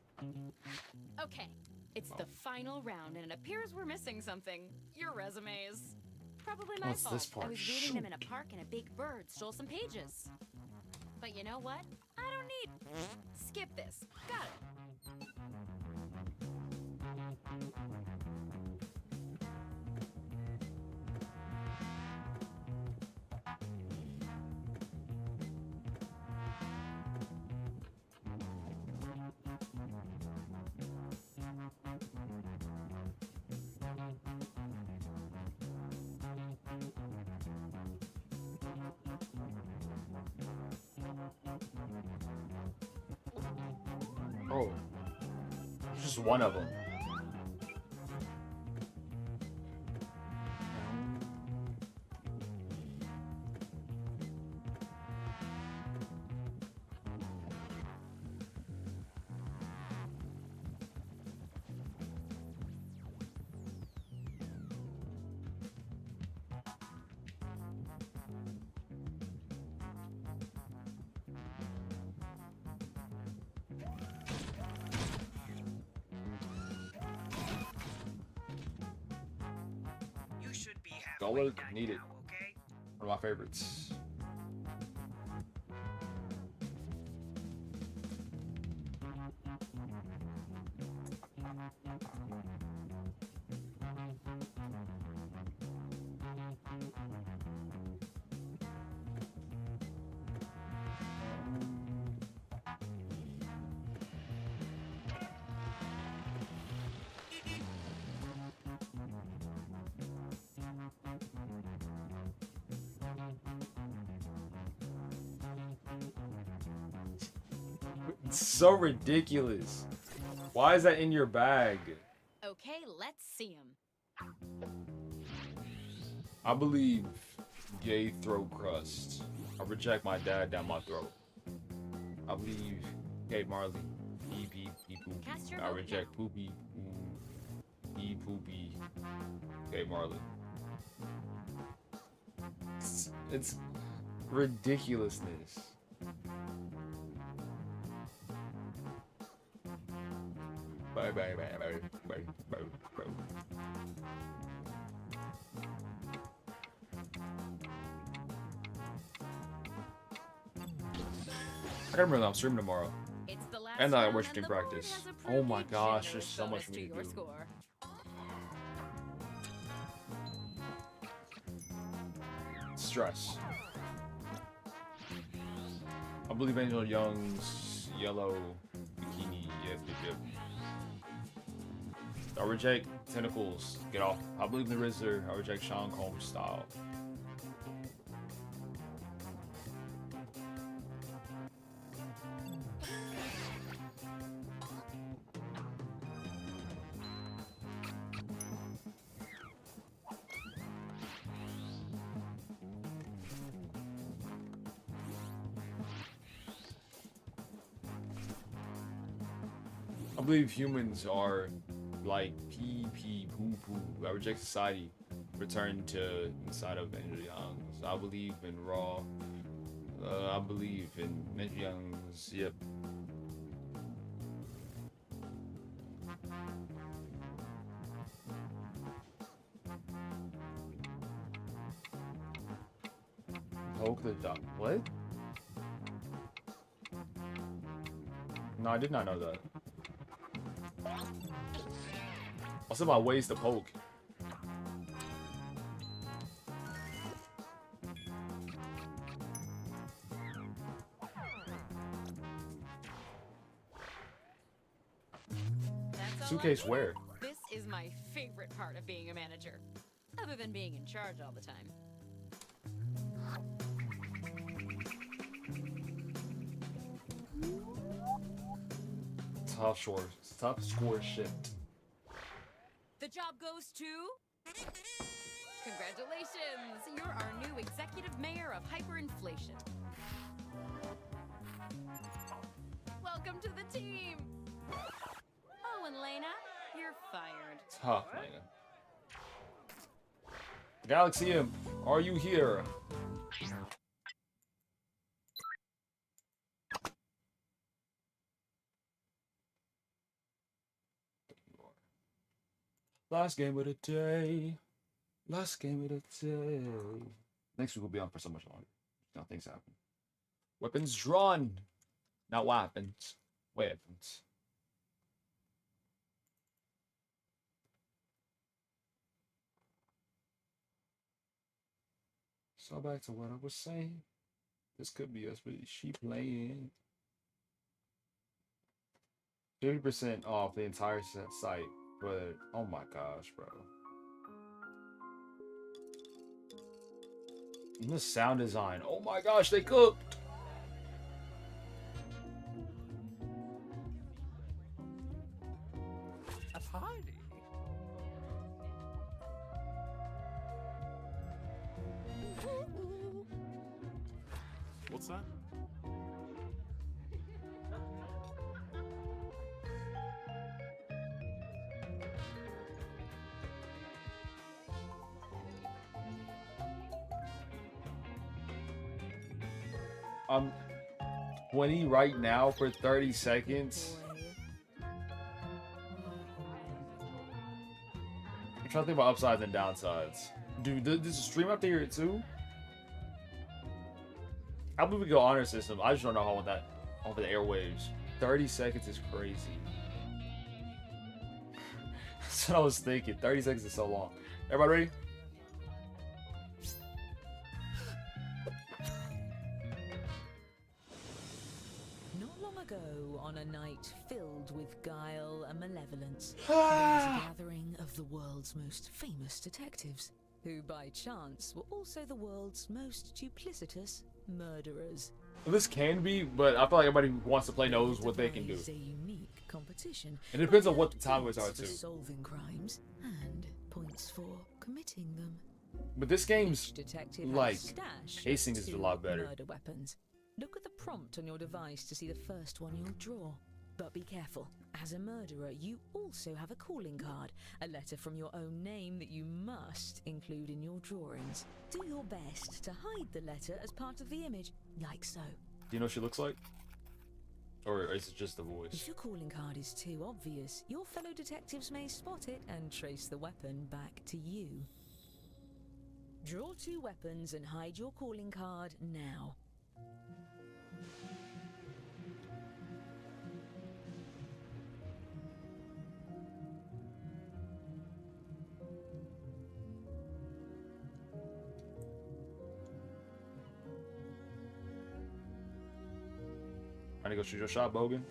[SPEAKER 22] Okay, it's the final round, and it appears we're missing something. Your resumes. Probably my
[SPEAKER 1] What's
[SPEAKER 22] fault.
[SPEAKER 1] this part?
[SPEAKER 22] I was reading them in a park, and a big bird stole some pages. But you know what? I don't need. Skip this. Got it.
[SPEAKER 1] Oh, just one of them.
[SPEAKER 2] You should be halfway
[SPEAKER 1] Dollar
[SPEAKER 2] done
[SPEAKER 1] needed.
[SPEAKER 2] now, okay?
[SPEAKER 1] One of my favorites. It's so ridiculous. Why is that in your bag?
[SPEAKER 22] Okay, let's see him.
[SPEAKER 1] I believe gay throat crust. I reject my dad down my throat. I believe Kate Marley. Pee pee pee poopy.
[SPEAKER 22] Cast your
[SPEAKER 1] I
[SPEAKER 22] vote
[SPEAKER 1] reject poopy. Pee poopy. Kate Marley. It's ridiculousness. Bye bye bye bye bye bye bye. I gotta remember that I'm streaming tomorrow.
[SPEAKER 22] It's the last
[SPEAKER 1] And I
[SPEAKER 22] round,
[SPEAKER 1] work
[SPEAKER 22] and
[SPEAKER 1] stream
[SPEAKER 22] the board
[SPEAKER 1] practice.
[SPEAKER 22] has
[SPEAKER 1] Oh
[SPEAKER 22] approved
[SPEAKER 1] my
[SPEAKER 22] a
[SPEAKER 1] gosh,
[SPEAKER 22] generous
[SPEAKER 1] there's so much
[SPEAKER 22] bonus
[SPEAKER 1] for me
[SPEAKER 22] to
[SPEAKER 1] to
[SPEAKER 22] your
[SPEAKER 1] do.
[SPEAKER 22] score.
[SPEAKER 1] Stress. I believe Angel Young's yellow bikini. Yep, yep, yep. I reject tentacles. Get off. I believe in the RZA. I reject Sean Combs style. I believe humans are like pee pee poo poo. I reject society. Return to inside of Angel Young's. I believe in Raw. I believe in Angel Young's. Yep. Poke the dog. What? No, I did not know that. What's about ways to poke? Suitcase where?
[SPEAKER 22] This is my favorite part of being a manager, other than being in charge all the time.
[SPEAKER 1] Top score shit.
[SPEAKER 22] The job goes to... Congratulations! You're our new executive mayor of hyperinflation. Welcome to the team! Oh, and Lena, you're fired.
[SPEAKER 1] Tough, Lena. Galaxium, are you here? Last game of the day. Last game of the day. Next week will be on for so much longer. Now things happen. Weapons drawn. Not weapons. Weapons. So back to what I was saying. This could be us, but is she playing? 50% off the entire site. But, oh my gosh, bro. And the sound design. Oh my gosh, they cooked.
[SPEAKER 13] A party. What's that?
[SPEAKER 1] I'm 20 right now for 30 seconds. I'm trying to think about upsides and downsides. Dude, does the stream update here too? I believe we go honor system. I just don't know how I want that over the airwaves. 30 seconds is crazy. That's what I was thinking. 30 seconds is so long. Everybody ready?
[SPEAKER 11] Not long ago, on a night filled with guile and malevolence, there was a gathering of the world's most famous detectives, who by chance were also the world's most duplicitous murderers.
[SPEAKER 1] This can be, but I feel like everybody who wants to play knows what they can do.
[SPEAKER 11] A unique competition.
[SPEAKER 1] It depends on what the time is are
[SPEAKER 11] for
[SPEAKER 1] too.
[SPEAKER 11] solving crimes and points for committing them.
[SPEAKER 1] But this game's
[SPEAKER 11] Detective has
[SPEAKER 1] like
[SPEAKER 11] a stash
[SPEAKER 1] pacing
[SPEAKER 11] of
[SPEAKER 1] is a
[SPEAKER 11] 2
[SPEAKER 1] lot better.
[SPEAKER 11] Murder weapons. Look at the prompt on your device to see the first one you'll draw. But be careful. As a murderer, you also have a calling card, a letter from your own name that you must include in your drawings. Do your best to hide the letter as part of the image, like so.
[SPEAKER 1] Do you know what she looks like? Or is it just the voice?
[SPEAKER 11] If your calling card is too obvious, your fellow detectives may spot it and trace the weapon back to you. Draw 2 weapons and hide your calling card now.
[SPEAKER 1] Trying to go shoot your shot, Bogan.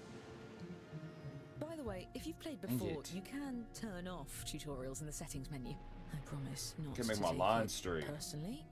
[SPEAKER 11] By the way, if you've played
[SPEAKER 1] Dang
[SPEAKER 11] before,
[SPEAKER 1] it.
[SPEAKER 11] you can turn off tutorials in the settings menu. I promise not
[SPEAKER 1] Can
[SPEAKER 11] to
[SPEAKER 1] make my
[SPEAKER 11] take
[SPEAKER 1] lines
[SPEAKER 11] it
[SPEAKER 1] straight.
[SPEAKER 11] personally.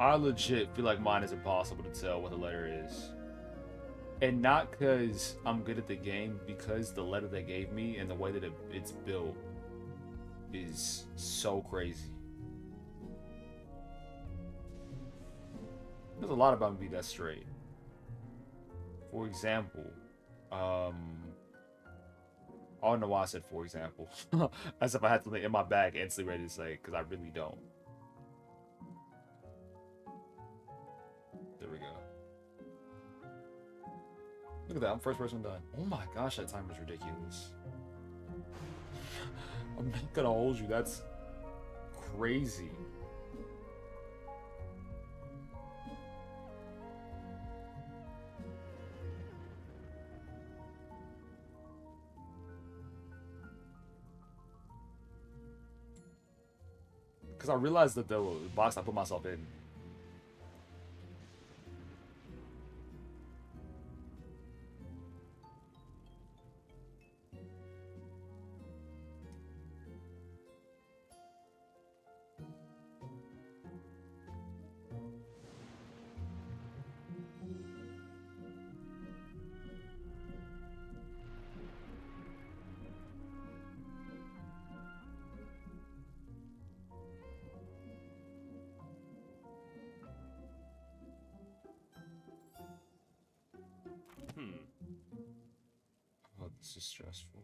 [SPEAKER 1] I legit feel like mine is impossible to tell what the letter is. And not because I'm good at the game, because the letter they gave me and the way that it's built is so crazy. There's a lot about me that's straight. For example, I don't know why I said for example. As if I had something in my bag instantly ready to say, because I really don't. There we go. Look at that, I'm first person done. Oh my gosh, that time was ridiculous. I'm not gonna hold you, that's crazy. Because I realized that the box I put myself in. Oh, this is stressful.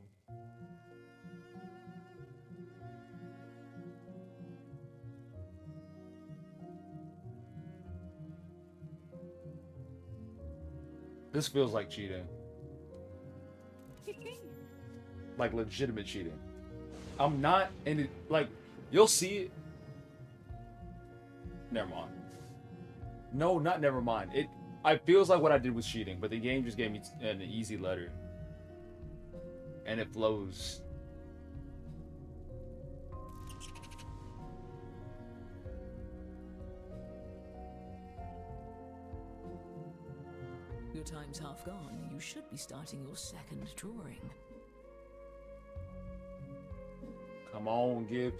[SPEAKER 1] This feels like cheating. Like legitimate cheating. I'm not in it, like, you'll see it. Never mind. No, not never mind. It feels like what I did was cheating, but the game just gave me an easy letter. And it flows.
[SPEAKER 11] Your time's half gone. You should be starting your second drawing.
[SPEAKER 1] Come on, Gib.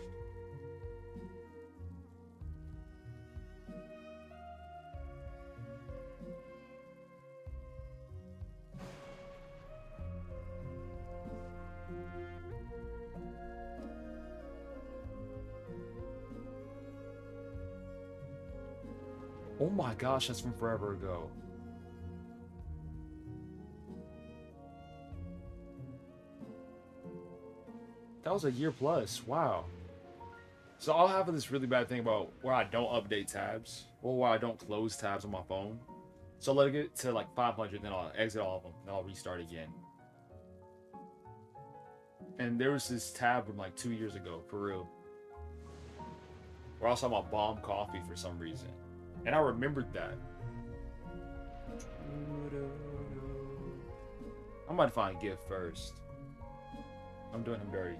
[SPEAKER 1] Oh my gosh, that's from forever ago. That was a year plus. Wow. So I'll have this really bad thing about where I don't update tabs or where I don't close tabs on my phone. So let it get to like 500, then I'll exit all of them, then I'll restart again. And there was this tab from like 2 years ago, for real, where I was talking about bomb coffee for some reason. And I remembered that. I might find Gift first. I'm doing him dirty.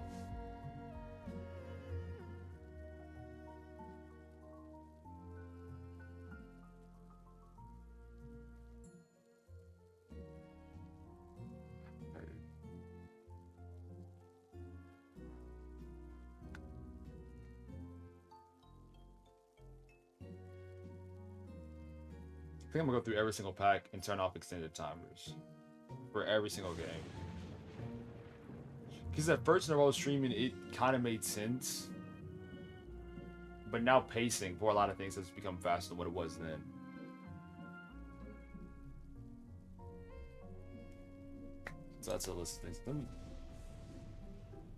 [SPEAKER 1] I think I'm gonna go through every single pack and turn off extended timers for every single game. Because at first when I was streaming, it kind of made sense. But now pacing for a lot of things has become faster than what it was then. So that's a list of things.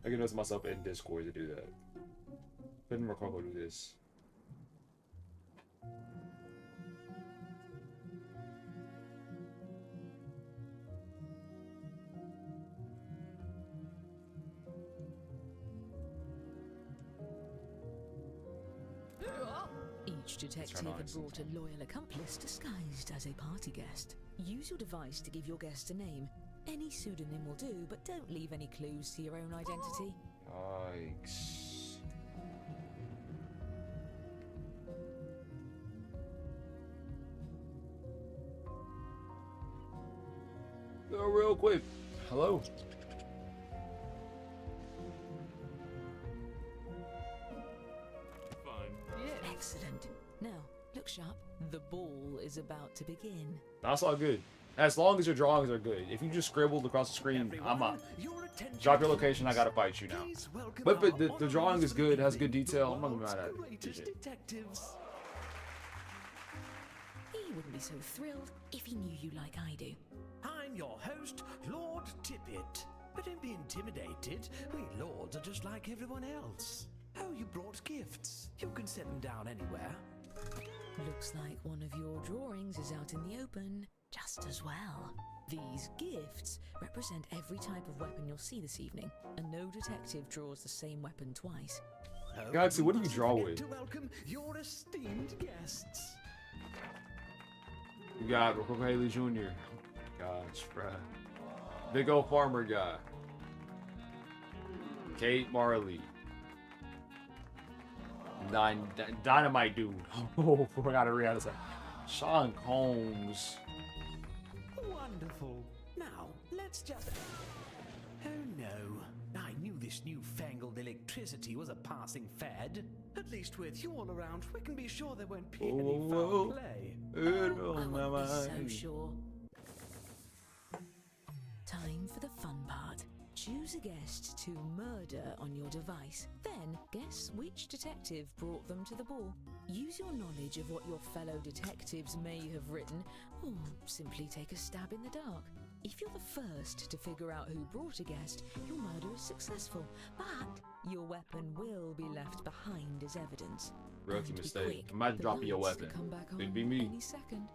[SPEAKER 1] I can notice myself in Discord to do that. Couldn't Rococo do this.
[SPEAKER 11] Each detective had brought a loyal accomplice disguised as a party guest. Use your device to give your guest a name. Any pseudonym will do, but don't leave any clues to your own identity.
[SPEAKER 1] Yikes. Go real quick. Hello.
[SPEAKER 11] Excellent. Now, look sharp. The ball is about to begin.
[SPEAKER 1] That's all good. As long as your drawings are good. If you just scribbled across the screen, I'm out. Drop your location, I gotta fight you now. But the drawing is good, has good detail. I'm not gonna be mad at it.
[SPEAKER 11] He wouldn't be so thrilled if he knew you like I do.
[SPEAKER 4] I'm your host, Lord Tippett. But don't be intimidated. We lords are just like everyone else. Oh, you brought gifts. You can set them down anywhere.
[SPEAKER 11] Looks like one of your drawings is out in the open, just as well. These gifts represent every type of weapon you'll see this evening, and no detective draws the same weapon twice.
[SPEAKER 1] Galaxy, what do you draw with?
[SPEAKER 4] To welcome your esteemed guests.
[SPEAKER 1] You got RococoHaley Jr. Gosh, bruh. Big old farmer guy. Kate Marley. Dynamite dude. Oh, I gotta read this. Sean Combs.
[SPEAKER 4] Wonderful. Now, let's just... Oh no. I knew this newfangled electricity was a passing fad. At least with you all around, we can be sure there won't be any foul play.
[SPEAKER 11] I wouldn't be so sure. Time for the fun part. Choose a guest to murder on your device. Then, guess which detective brought them to the ball. Use your knowledge of what your fellow detectives may have written, or simply take a stab in the dark. If you're the first to figure out who brought a guest, your murder is successful, but your weapon will be left behind as evidence.
[SPEAKER 1] Rookie mistake. Imagine dropping your weapon. It'd be me.
[SPEAKER 11] Any second.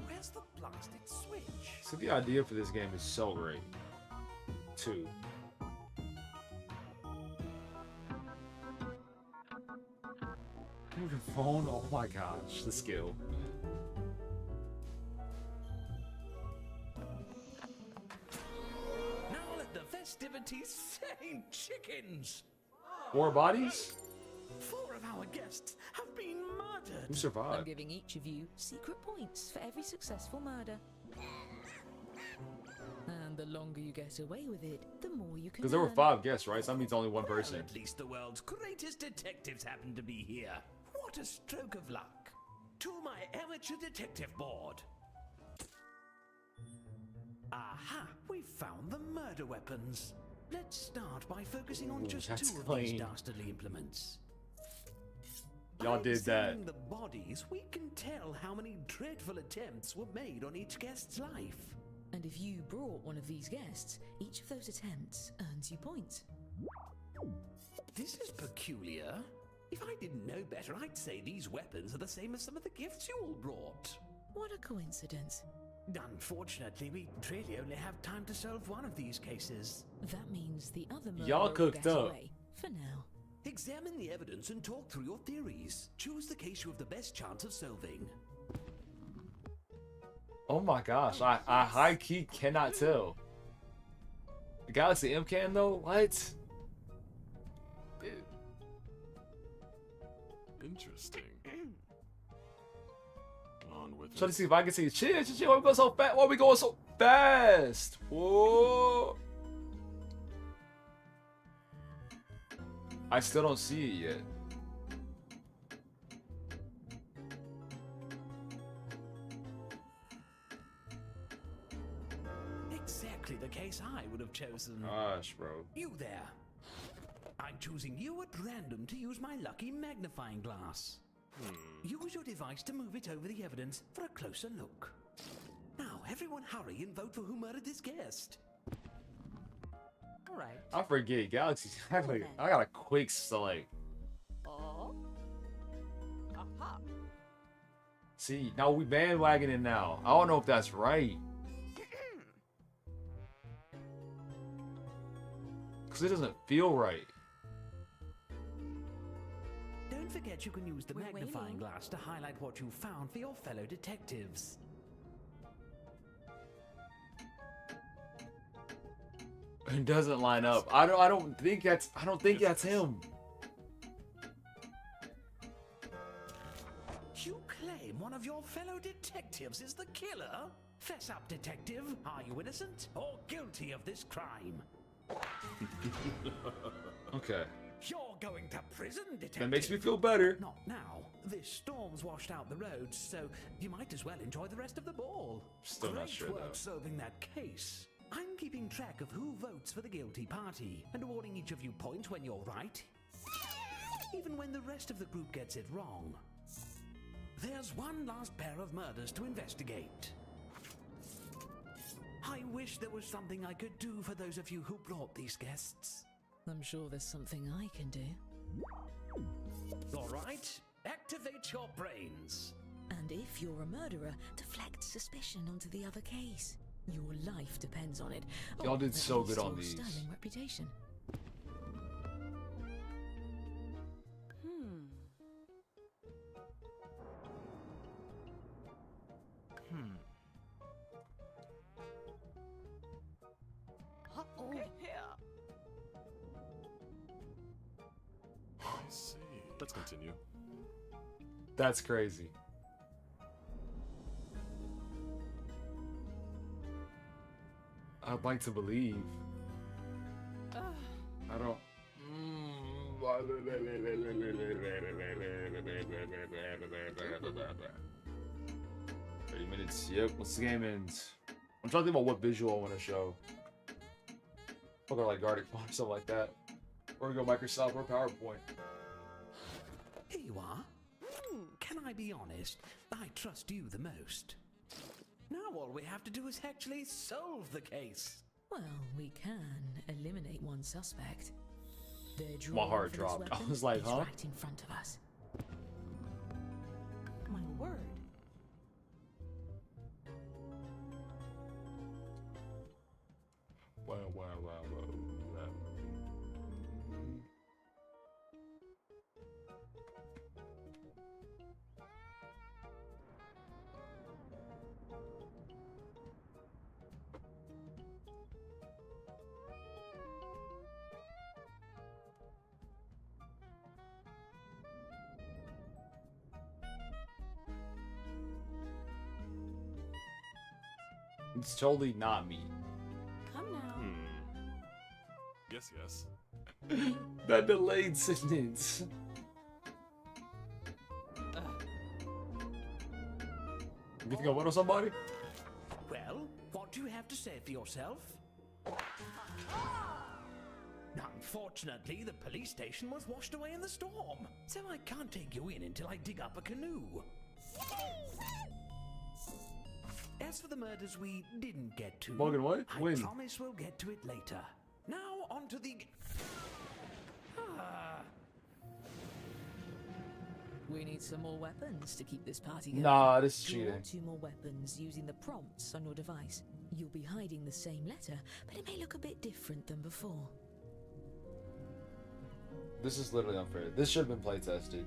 [SPEAKER 4] Where's the blasted switch?
[SPEAKER 1] So the idea for this game is so great. 2. Move your phone? Oh my gosh, the skill.
[SPEAKER 4] Now let the festivities Saint chickens!
[SPEAKER 1] 4 bodies?
[SPEAKER 4] 4 of our guests have been murdered.
[SPEAKER 1] Who survived?
[SPEAKER 11] I'm giving each of you secret points for every successful murder. And the longer you get away with it, the more you can.
[SPEAKER 1] Because there were 5 guests, right? So that means only one person.
[SPEAKER 4] Well, at least the world's greatest detectives happen to be here. What a stroke of luck. To my amateur detective board. Aha! We've found the murder weapons. Let's start by focusing on just 2 of these dastardly implements.
[SPEAKER 1] Y'all did that.
[SPEAKER 4] Examining the bodies, we can tell how many dreadful attempts were made on each guest's life.
[SPEAKER 11] And if you brought one of these guests, each of those attempts earns you points.
[SPEAKER 4] This is peculiar. If I didn't know better, I'd say these weapons are the same as some of the gifts you all brought.
[SPEAKER 11] What a coincidence.
[SPEAKER 4] Unfortunately, we really only have time to solve one of these cases.
[SPEAKER 11] That means the other murderer
[SPEAKER 1] Y'all
[SPEAKER 11] will
[SPEAKER 1] cooked
[SPEAKER 11] get
[SPEAKER 1] up.
[SPEAKER 11] away, for now.
[SPEAKER 4] Examine the evidence and talk through your theories. Choose the case you have the best chance of solving.
[SPEAKER 1] Oh my gosh, I high key cannot tell. The Galaxy M can though? What?
[SPEAKER 13] Interesting. On with
[SPEAKER 1] Trying
[SPEAKER 13] it.
[SPEAKER 1] to see if I can see. Chill. Why we going so fast? Why we going so fast? Whoa. I still don't see it yet.
[SPEAKER 4] Exactly the case I would have chosen.
[SPEAKER 1] Gosh, bro.
[SPEAKER 4] You there. I'm choosing you at random to use my lucky magnifying glass. Use your device to move it over the evidence for a closer look. Now, everyone hurry and vote for who murdered this guest.
[SPEAKER 18] All right.
[SPEAKER 1] I forget. Galaxy. I got a quick select.
[SPEAKER 18] Oh. Aha.
[SPEAKER 1] See, now we bandwagoning now. I don't know if that's right. Because it doesn't feel right.
[SPEAKER 4] Don't forget you can use the
[SPEAKER 11] We're
[SPEAKER 4] magnifying
[SPEAKER 11] waiting.
[SPEAKER 4] glass to highlight what you found for your fellow detectives.
[SPEAKER 1] It doesn't line up. I don't think that's him.
[SPEAKER 4] You claim one of your fellow detectives is the killer? Fess up, detective. Are you innocent or guilty of this crime?
[SPEAKER 1] Okay.
[SPEAKER 4] You're going to prison, detective.
[SPEAKER 1] That makes me feel better.
[SPEAKER 4] Not now. This storm's washed out the roads, so you might as well enjoy the rest of the ball.
[SPEAKER 1] Still
[SPEAKER 4] Great
[SPEAKER 1] not sure,
[SPEAKER 4] work
[SPEAKER 1] though.
[SPEAKER 4] solving that case. I'm keeping track of who votes for the guilty party and awarding each of you points when you're right, even when the rest of the group gets it wrong. There's one last pair of murders to investigate. I wish there was something I could do for those of you who brought these guests.
[SPEAKER 11] I'm sure there's something I can do.
[SPEAKER 4] All right, activate your brains.
[SPEAKER 11] And if you're a murderer, deflect suspicion onto the other case. Your life depends on it.
[SPEAKER 1] Y'all did
[SPEAKER 11] at
[SPEAKER 1] so
[SPEAKER 11] least
[SPEAKER 1] good on
[SPEAKER 11] your
[SPEAKER 1] these.
[SPEAKER 11] sterling reputation.
[SPEAKER 18] Uh-oh.
[SPEAKER 13] I see. Let's continue.
[SPEAKER 1] That's crazy. I'd like to believe. I don't. 30 minutes. Yep. Once the game ends, I'm trying to think about what visual I want to show. I'll go like Gartic Font or something like that. Or we go Microsoft or PowerPoint.
[SPEAKER 4] Here you are. Can I be honest? I trust you the most. Now all we have to do is actually solve the case.
[SPEAKER 11] Well, we can eliminate one suspect. Their
[SPEAKER 1] My heart
[SPEAKER 11] drawer for this
[SPEAKER 1] dropped. I
[SPEAKER 11] weapon
[SPEAKER 1] was like,
[SPEAKER 11] is
[SPEAKER 1] huh?
[SPEAKER 11] right in front of us.
[SPEAKER 18] My word.
[SPEAKER 1] Wow. It's totally not me.
[SPEAKER 18] Come now.
[SPEAKER 13] Yes.
[SPEAKER 1] That delayed sentence. You think I went on somebody?
[SPEAKER 4] Well, what do you have to say for yourself? Unfortunately, the police station was washed away in the storm, so I can't take you in until I dig up a canoe. As for the murders we didn't get to,
[SPEAKER 1] Morgan, what?
[SPEAKER 4] I
[SPEAKER 1] When?
[SPEAKER 4] promise we'll get to it later. Now on to the...
[SPEAKER 11] We need some more weapons to keep this party going.
[SPEAKER 1] Nah, this is
[SPEAKER 11] Draw
[SPEAKER 1] cheating.
[SPEAKER 11] 2 more weapons using the prompts on your device. You'll be hiding the same letter, but it may look a bit different than before.
[SPEAKER 1] This is literally unfair. This should have been play tested.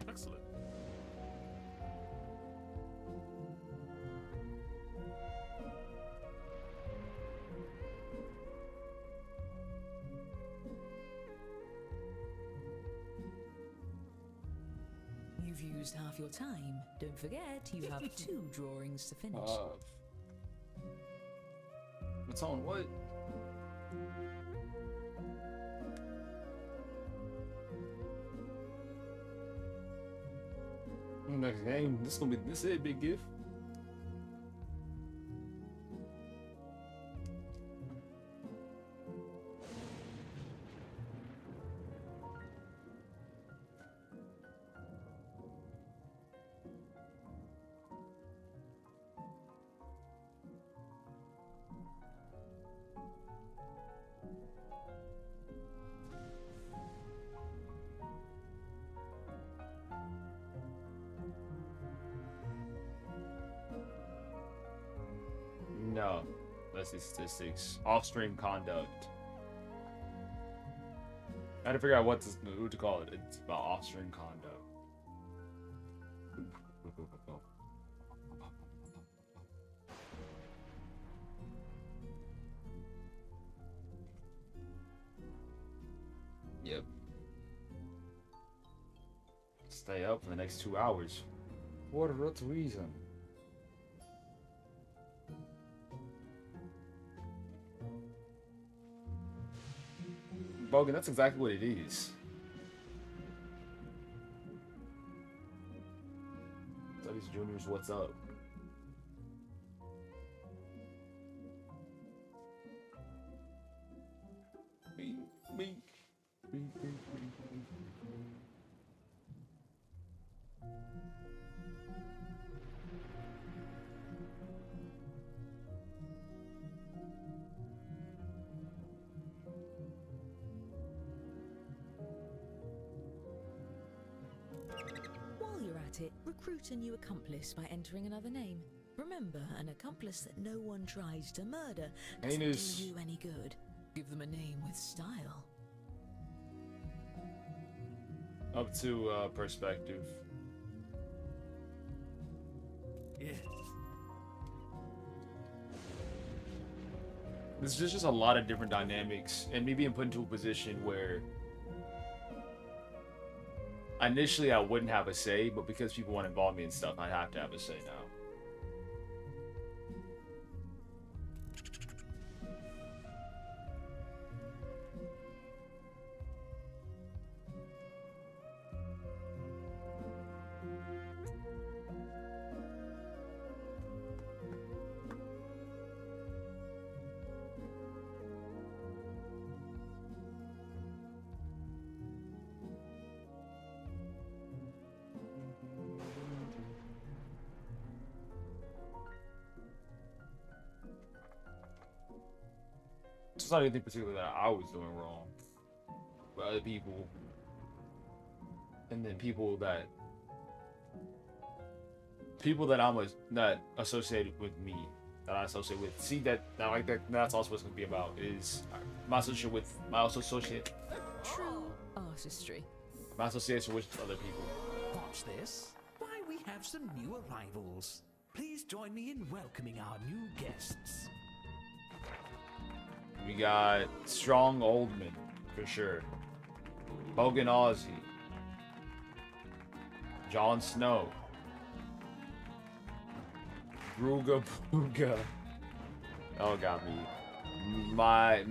[SPEAKER 13] Excellent.
[SPEAKER 11] You've used half your time. Don't forget, you have 2 drawings to finish.
[SPEAKER 1] It's on what? Next game. This is a big gift. No, that's the statistics. Off-stream conduct. I had to figure out what to call it. It's about off-stream conduct. Yep. Stay up for the next 2 hours. What reason? Bogan, that's exactly what it is. Studies juniors, what's up? Bink.
[SPEAKER 11] While you're at it, recruit a new accomplice by entering another name. Remember, an accomplice that no one tries to murder doesn't do you any good. Give them a name with style.
[SPEAKER 1] Up to perspective.
[SPEAKER 4] Yeah.
[SPEAKER 1] There's just a lot of different dynamics, and me being put into a position where initially I wouldn't have a say, but because people want to involve me in stuff, I have to have a say now. It's not anything particular that I was doing wrong, but other people, and then people that I'm not associated with me, that I associate with. See that's also what's gonna be about is my association with
[SPEAKER 11] True artistry.
[SPEAKER 1] my association with other people.
[SPEAKER 4] Watch this. Why, we have some new arrivals. Please join me in welcoming our new guests.
[SPEAKER 1] We got Strong Oldman, for sure. Bogan Ozzy. Jon Snow. Ruga Booga. Oh, got me.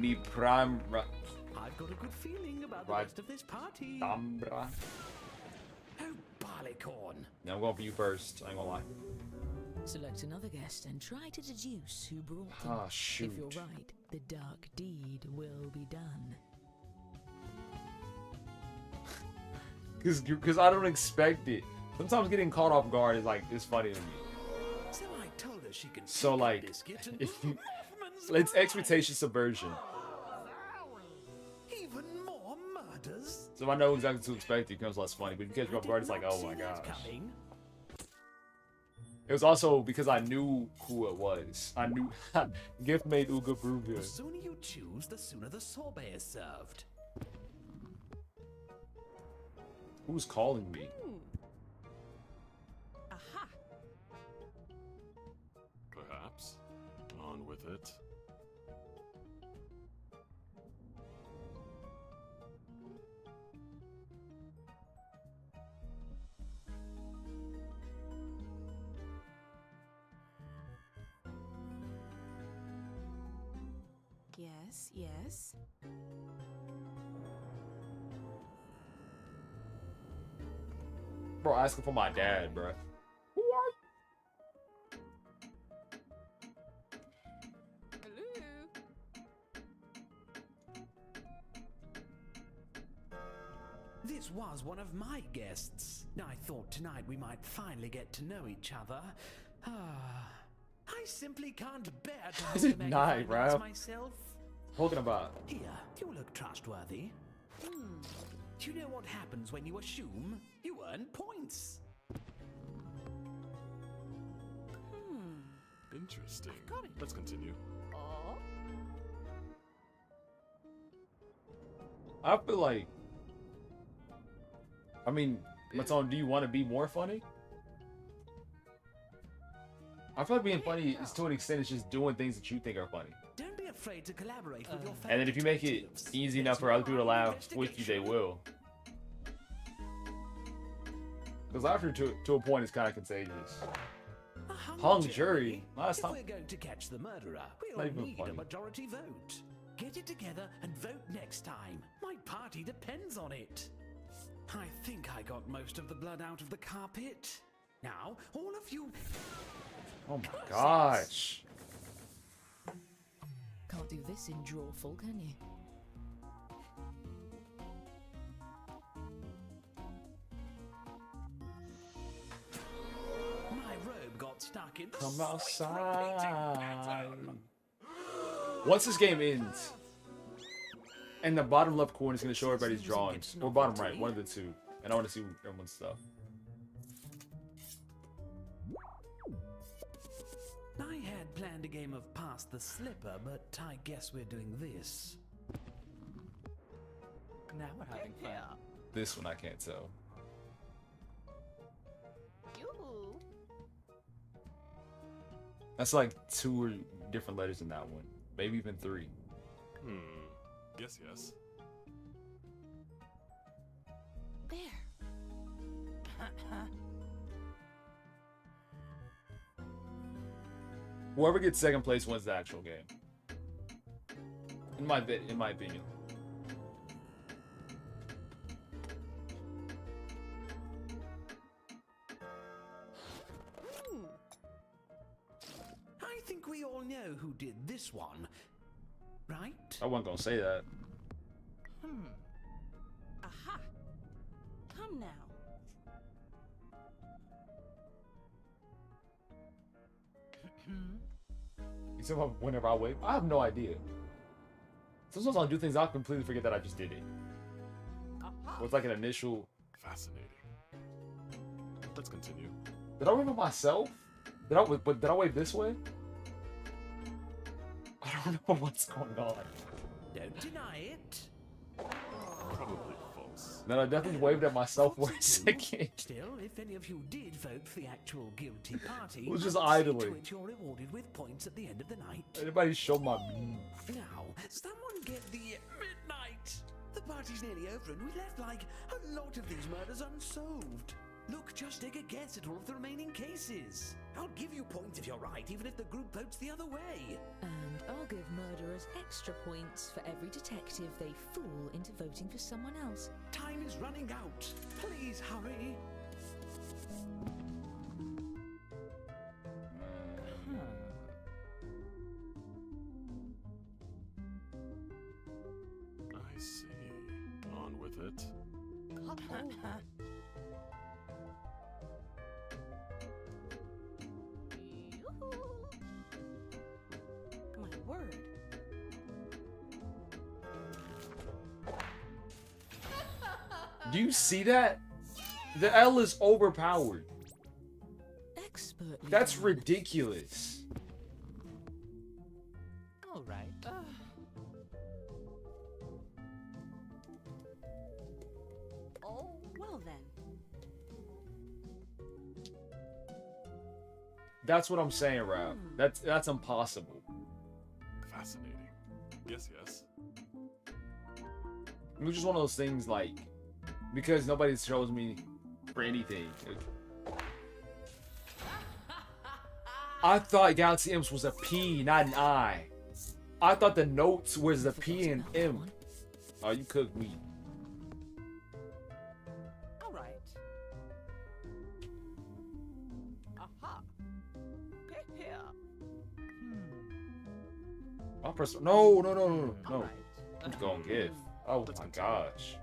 [SPEAKER 1] Me prime.
[SPEAKER 4] I've got a good feeling about the rest of this party.
[SPEAKER 1] Dambra.
[SPEAKER 4] Oh, barleycorn.
[SPEAKER 1] Yeah, I'm going for you first. I ain't gonna lie.
[SPEAKER 11] Select another guest and try to deduce who brought them.
[SPEAKER 1] Ah, shoot.
[SPEAKER 11] If you're right, the dark deed will be done.
[SPEAKER 1] Cause I don't expect it. Sometimes getting caught off guard is funny to me.
[SPEAKER 4] So I told her she can
[SPEAKER 1] So like, if you, it's expectation subversion.
[SPEAKER 4] even more murders.
[SPEAKER 1] So if I know exactly what to expect, it becomes less funny. But if you catch me off guard, it's like, oh my gosh. It was also because I knew who it was. I knew gift made Uga
[SPEAKER 4] The
[SPEAKER 1] Bruga.
[SPEAKER 4] sooner you choose, the sooner the sorbet is served.
[SPEAKER 1] Who's calling me?
[SPEAKER 21] Aha!
[SPEAKER 13] Perhaps. On with it.
[SPEAKER 21] Yes, yes.
[SPEAKER 1] Bro, asking for my dad, bro. Who are
[SPEAKER 8] Hello.
[SPEAKER 4] This was one of my guests. I thought tonight we might finally get to know each other. I simply can't bear to
[SPEAKER 1] Is
[SPEAKER 4] hold
[SPEAKER 1] it
[SPEAKER 4] a
[SPEAKER 1] not,
[SPEAKER 4] magnifying
[SPEAKER 1] bro?
[SPEAKER 4] glass myself.
[SPEAKER 1] talking about?
[SPEAKER 4] Here, you look trustworthy. Do you know what happens when you assume? You earn points.
[SPEAKER 13] Interesting. Let's continue.
[SPEAKER 8] Oh.
[SPEAKER 1] I feel like, I mean, Matone, do you want to be more funny? I feel like being funny is to an extent, it's just doing things that you think are funny.
[SPEAKER 4] Don't be afraid to collaborate with your
[SPEAKER 1] And then if you make it easy enough for other people to laugh with you, they will. Because laughter to a point is kind of contagious. Hung jury. Last time.
[SPEAKER 4] If we're going to catch the murderer,
[SPEAKER 1] Not
[SPEAKER 4] we'll
[SPEAKER 1] even
[SPEAKER 4] need
[SPEAKER 1] funny.
[SPEAKER 4] a majority vote. Get it together and vote next time. My party depends on it. I think I got most of the blood out of the carpet. Now, all of you...
[SPEAKER 1] Oh my gosh.
[SPEAKER 11] Can't do this in drawful, can you?
[SPEAKER 4] My robe got stuck in the
[SPEAKER 1] Come
[SPEAKER 4] slight
[SPEAKER 1] outside.
[SPEAKER 4] pattern.
[SPEAKER 1] Once this game ends, and the bottom left corner is going to show everybody's drawings, or bottom right, one of the two, and I want to see everyone's stuff.
[SPEAKER 4] I had planned a game of Pass the Slipper, but I guess we're doing this.
[SPEAKER 18] Now we're having fun.
[SPEAKER 1] This one I can't tell. That's like 2 or different letters in that one, maybe even 3.
[SPEAKER 13] Yes, yes.
[SPEAKER 1] Whoever gets second place wins the actual game. In my opinion.
[SPEAKER 4] I think we all know who did this one, right?
[SPEAKER 1] I wasn't gonna say that.
[SPEAKER 18] Aha! Come now.
[SPEAKER 1] You said whenever I wave, I have no idea. Sometimes I'll do things I'll completely forget that I just did it. Or it's like an initial.
[SPEAKER 13] Fascinating. Let's continue.
[SPEAKER 1] Did I wave it myself? Did I wave this way? I don't know what's going on.
[SPEAKER 4] Don't deny it.
[SPEAKER 13] Probably false.
[SPEAKER 1] Then I definitely waved at myself for a second.
[SPEAKER 4] Still, if any of you did vote for the actual guilty party,
[SPEAKER 1] It was just
[SPEAKER 4] I'll see to
[SPEAKER 1] idling.
[SPEAKER 4] it you're rewarded with points at the end of the night.
[SPEAKER 1] Anybody show my meme?
[SPEAKER 4] Now, someone get the midnight. The party's nearly over and we left like a lot of these murders unsolved. Look, just take a guess at all of the remaining cases. I'll give you points if you're right, even if the group votes the other way.
[SPEAKER 11] And I'll give murderers extra points for every detective they fool into voting for someone else.
[SPEAKER 4] Time is running out. Please hurry.
[SPEAKER 13] I see. On with it.
[SPEAKER 18] My word.
[SPEAKER 1] Do you see that? The L is overpowered.
[SPEAKER 11] Expertly
[SPEAKER 1] That's
[SPEAKER 11] done.
[SPEAKER 1] ridiculous.
[SPEAKER 18] All right. Oh, well then.
[SPEAKER 1] That's what I'm saying, Rap. That's impossible.
[SPEAKER 13] Fascinating. Yes, yes.
[SPEAKER 1] It was just one of those things, like, because nobody shows me for anything. I thought Galaxy Imps was a P, not an I. I thought the notes was the P and M. Oh, you cook meat.
[SPEAKER 18] All right. Aha. Here.
[SPEAKER 1] I'll press. No. I'm just gonna give. Oh my gosh.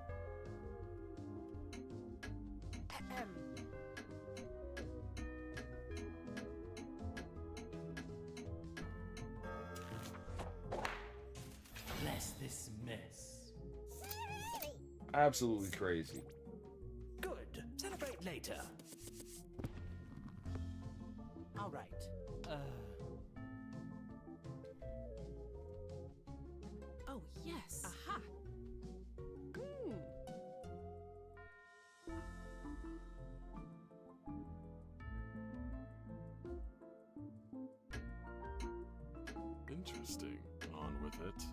[SPEAKER 4] Bless this mess.
[SPEAKER 1] Absolutely crazy.
[SPEAKER 4] Good. Celebrate later.
[SPEAKER 18] All right. Oh, yes. Aha.
[SPEAKER 13] Interesting. On with it.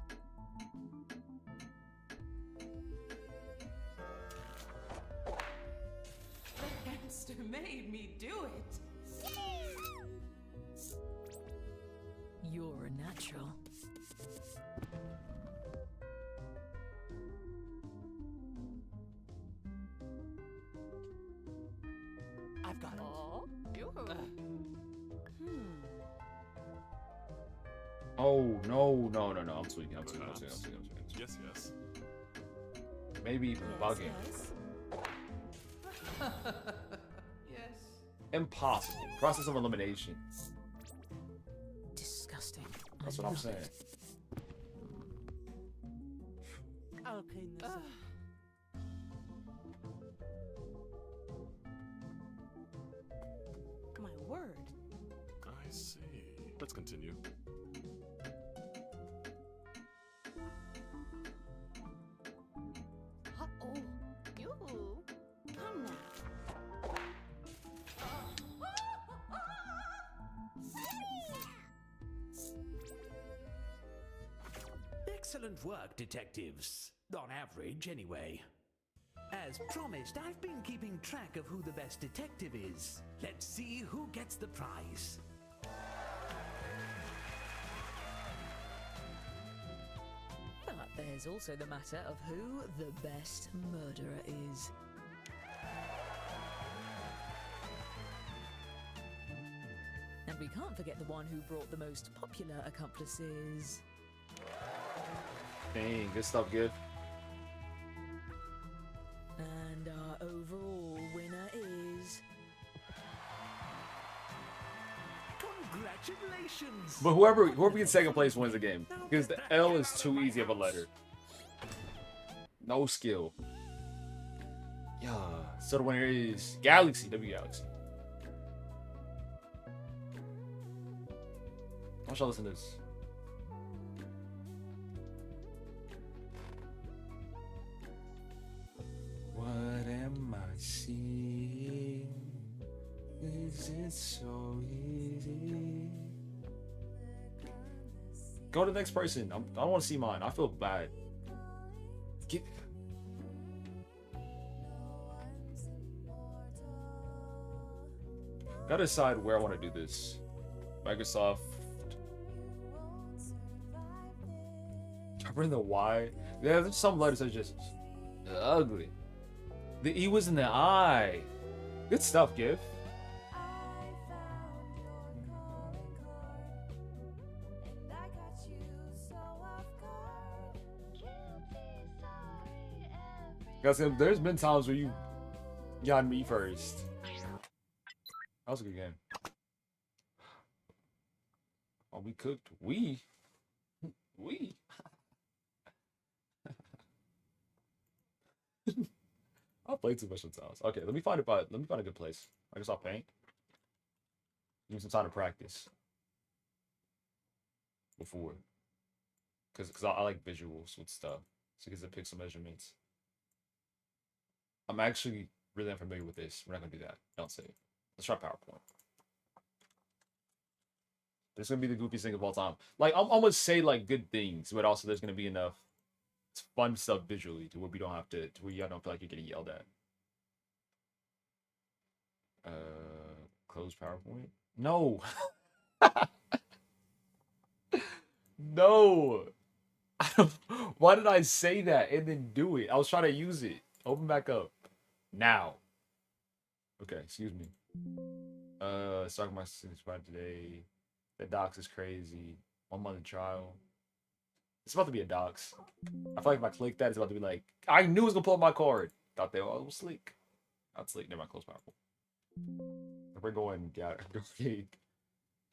[SPEAKER 18] Gangster.
[SPEAKER 5] made me do it.
[SPEAKER 11] You're a natural.
[SPEAKER 5] I've got it.
[SPEAKER 1] Oh no. I'm tweaking. I'm tweaking.
[SPEAKER 13] Yes, yes.
[SPEAKER 1] Maybe bugging.
[SPEAKER 5] Yes.
[SPEAKER 1] Impossible. Process of elimination.
[SPEAKER 11] Disgusting.
[SPEAKER 1] That's what I'm saying.
[SPEAKER 5] I'll clean this up. My word.
[SPEAKER 13] I see. Let's continue.
[SPEAKER 8] Uh-oh. You. Come now.
[SPEAKER 4] Excellent work, detectives. On average, anyway. As promised, I've been keeping track of who the best detective is. Let's see who gets the prize.
[SPEAKER 11] But there's also the matter of who the best murderer is. And we can't forget the one who brought the most popular accomplices.
[SPEAKER 1] Dang, good stuff, Gift.
[SPEAKER 11] And our overall winner is...
[SPEAKER 4] Congratulations!
[SPEAKER 1] But whoever gets second place wins the game. Because the L is too easy of a letter. No skill. Yeah. So the winner is Galaxy. W Galaxy. Why should I listen to this? What am I seeing? Is it so easy? Go to the next person. I don't want to see mine. I feel bad. Gotta decide where I want to do this. Microsoft. Remember the Y? Yeah, there's some letters that are just ugly. The E was in the I. Good stuff, Giff. Guys, there's been times where you got me first. That was a good game. Oh, we cooked. We. I'll play too much sometimes. Okay, let me find a good place. I guess I'll paint. Give me some time to practice. Before. Cause I like visuals with stuff. So it gets the pixel measurements. I'm actually really unfamiliar with this. We're not gonna do that. Don't say it. Let's try PowerPoint. This is gonna be the goofiest thing of all time. Like I'm gonna say like good things, but also there's gonna be enough fun stuff visually to where we don't have to where you don't feel like you're getting yelled at. Close PowerPoint. No. No. Why did I say that and then do it? I was trying to use it. Open back up. Now. Okay, excuse me. Talking my spot today. The docs is crazy. 1 month of trial. It's about to be a docs. I feel like if I click that, it's about to be like, I knew it was gonna pull up my card. Thought they were all sleek. Not sleek. Never mind. Close PowerPoint. We're going. Yeah.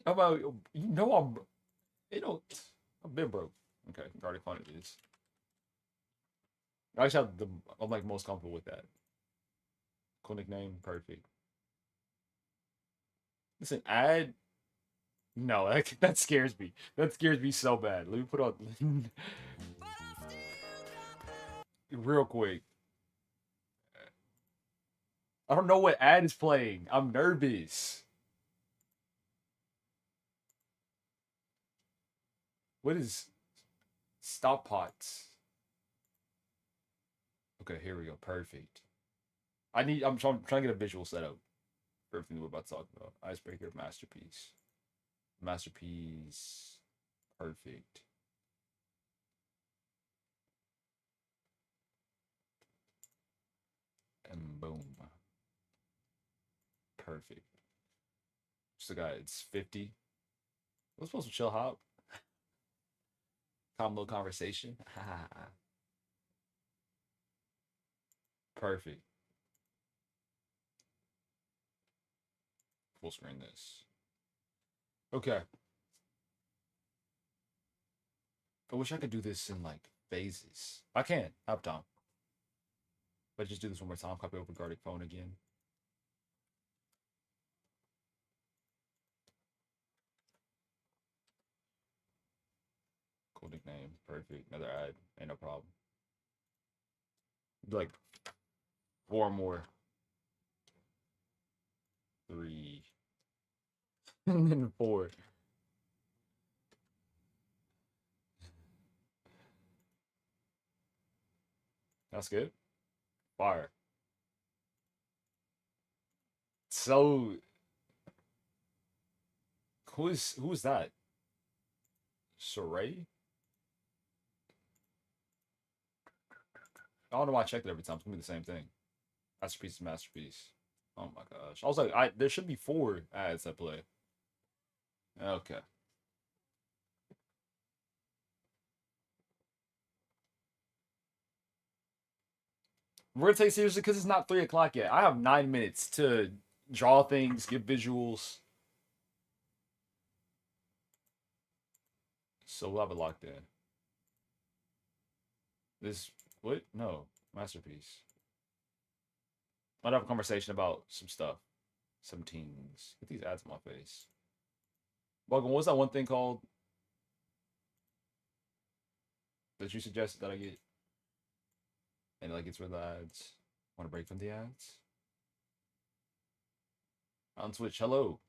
[SPEAKER 1] How about I've been broke. Okay, already funded this. I actually have I'm like most comfortable with that. Cool nickname, perfect. Listen, add. No, that scares me. That scares me so bad. Let me put on real quick. I don't know what ad is playing. I'm nervous. What is stop pots? Okay, here we go. Perfect. I'm trying to get a visual set up. everything we're about to talk about. Icebreaker, masterpiece. Masterpiece, perfect. And boom. Perfect. So got it's 50. We're supposed to chill hop. Calm little conversation. Perfect. Full screen this. Okay. I wish I could do this in like phases. I can. I have time. But just do this one more time. Copy over guarded phone again. Cool nickname. Perfect. Another ad. Ain't no problem. Like 4 more. 3. And then 4. That's good. Fire. So who is that? Saray? I don't know why I checked it every time. It's gonna be the same thing. Masterpiece is masterpiece. Oh my gosh. I was like, there should be 4 ads that play. Okay. We're gonna take it seriously because it's not 3 o'clock yet. I have 9 minutes to draw things, give visuals. So we'll have it locked in. This what? No. Masterpiece. Might have a conversation about some stuff. Some teens. Get these ads in my face. Welcome, what's that one thing called that you suggested that I get? And like it's where the ads. Want to break from the ads? On Twitch, hello.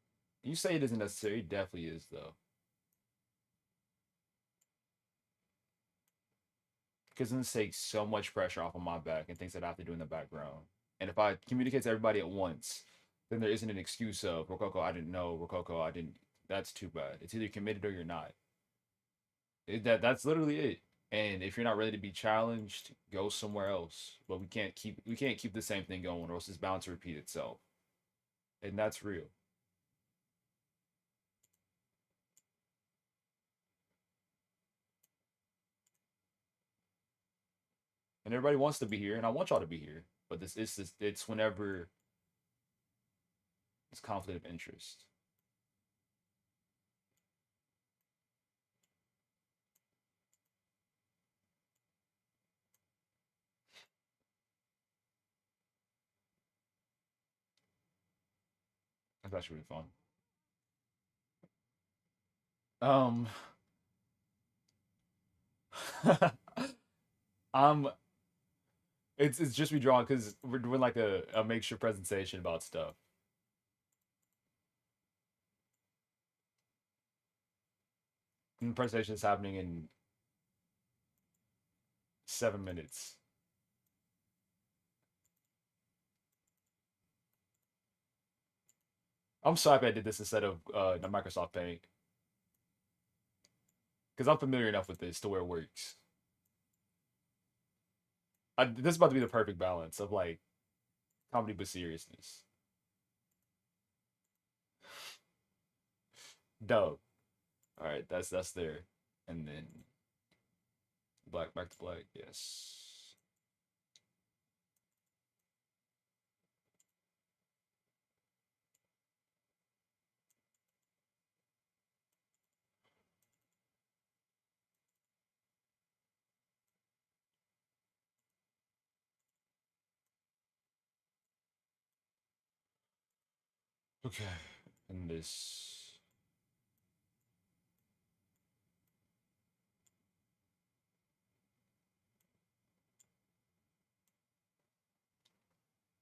[SPEAKER 1] You say it isn't necessary, it definitely is though. Because then this takes so much pressure off of my back and things that I have to do in the background. And if I communicate to everybody at once, then there isn't an excuse of Rococo, I didn't know, Rococo, I didn't. That's too bad. It's either committed or you're not. That's literally it. And if you're not ready to be challenged, go somewhere else. But we can't keep the same thing going, or else it's bound to repeat itself. And that's real. And everybody wants to be here, and I want y'all to be here. But it's whenever it's conflict of interest. That's actually really fun. Um, it's just me drawing because we're doing like a makeshift presentation about stuff. And the presentation is happening in 7 minutes. I'm so happy I did this instead of the Microsoft Paint. Because I'm familiar enough with this to where it works. This is about to be the perfect balance of like comedy but seriousness. Dope. All right, that's there, and then black back to black. Yes. Okay, and this.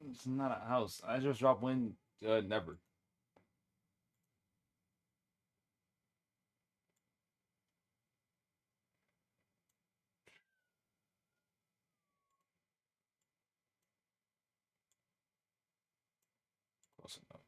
[SPEAKER 1] It's not a house. I just dropped wind. Never. Close enough.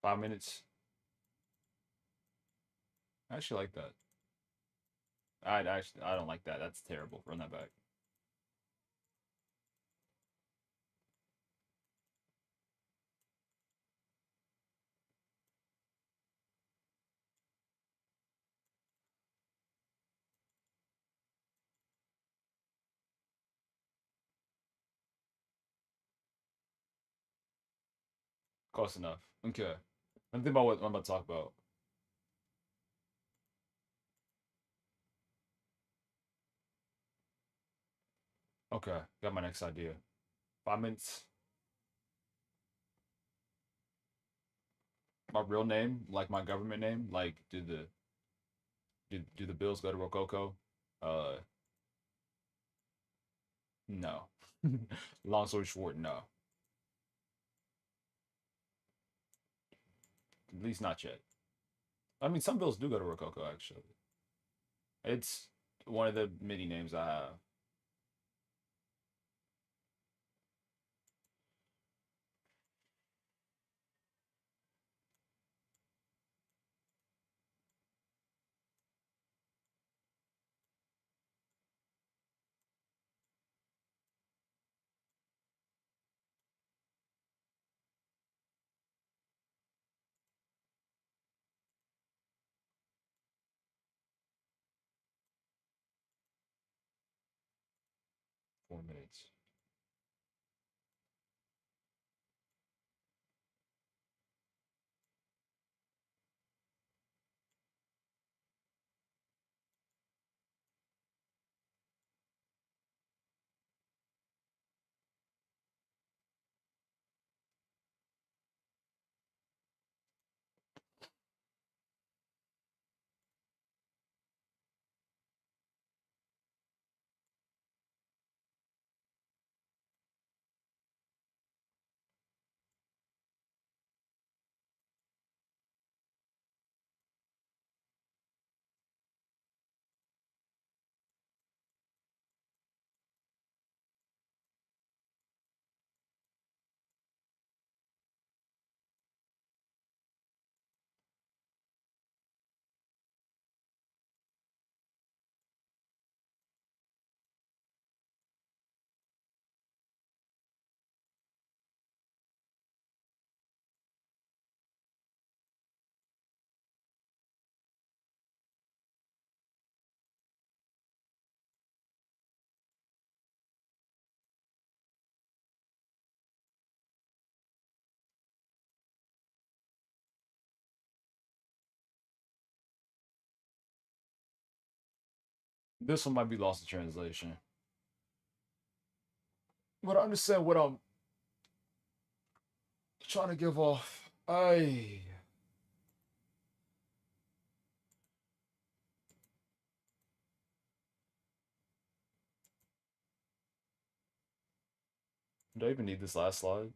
[SPEAKER 1] 5 minutes. I actually like that. I don't like that. That's terrible. Run that back. Close enough. Okay. I'm thinking about what I'm about to talk about. Okay, got my next idea. 5 minutes. My real name, like my government name, like do the bills go to Rococo? Uh, no. Long story short, no. At least not yet. I mean, some bills do go to Rococo actually. It's one of the many names I have. 4 minutes. This one might be lost in translation. But I understand what I'm trying to give off. I do I even need this last slide?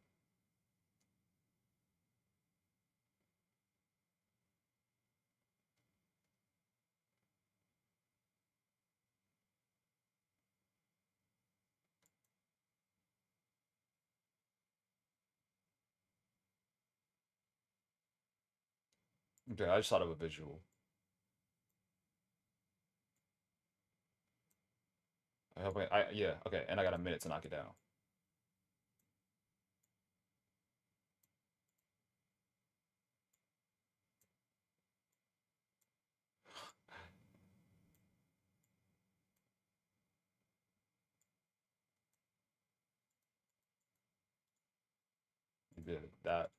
[SPEAKER 1] Okay, I just thought of a visual. I hope yeah, okay, and I got a minute to knock it down. You did it. That.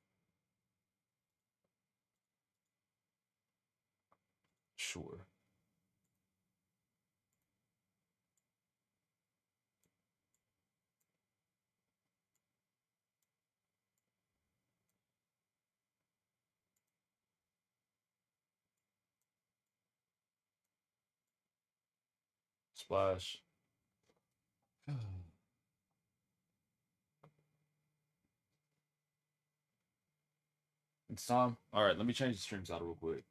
[SPEAKER 1] Sure. Splash. It's time. All right, let me change the streams out real quick.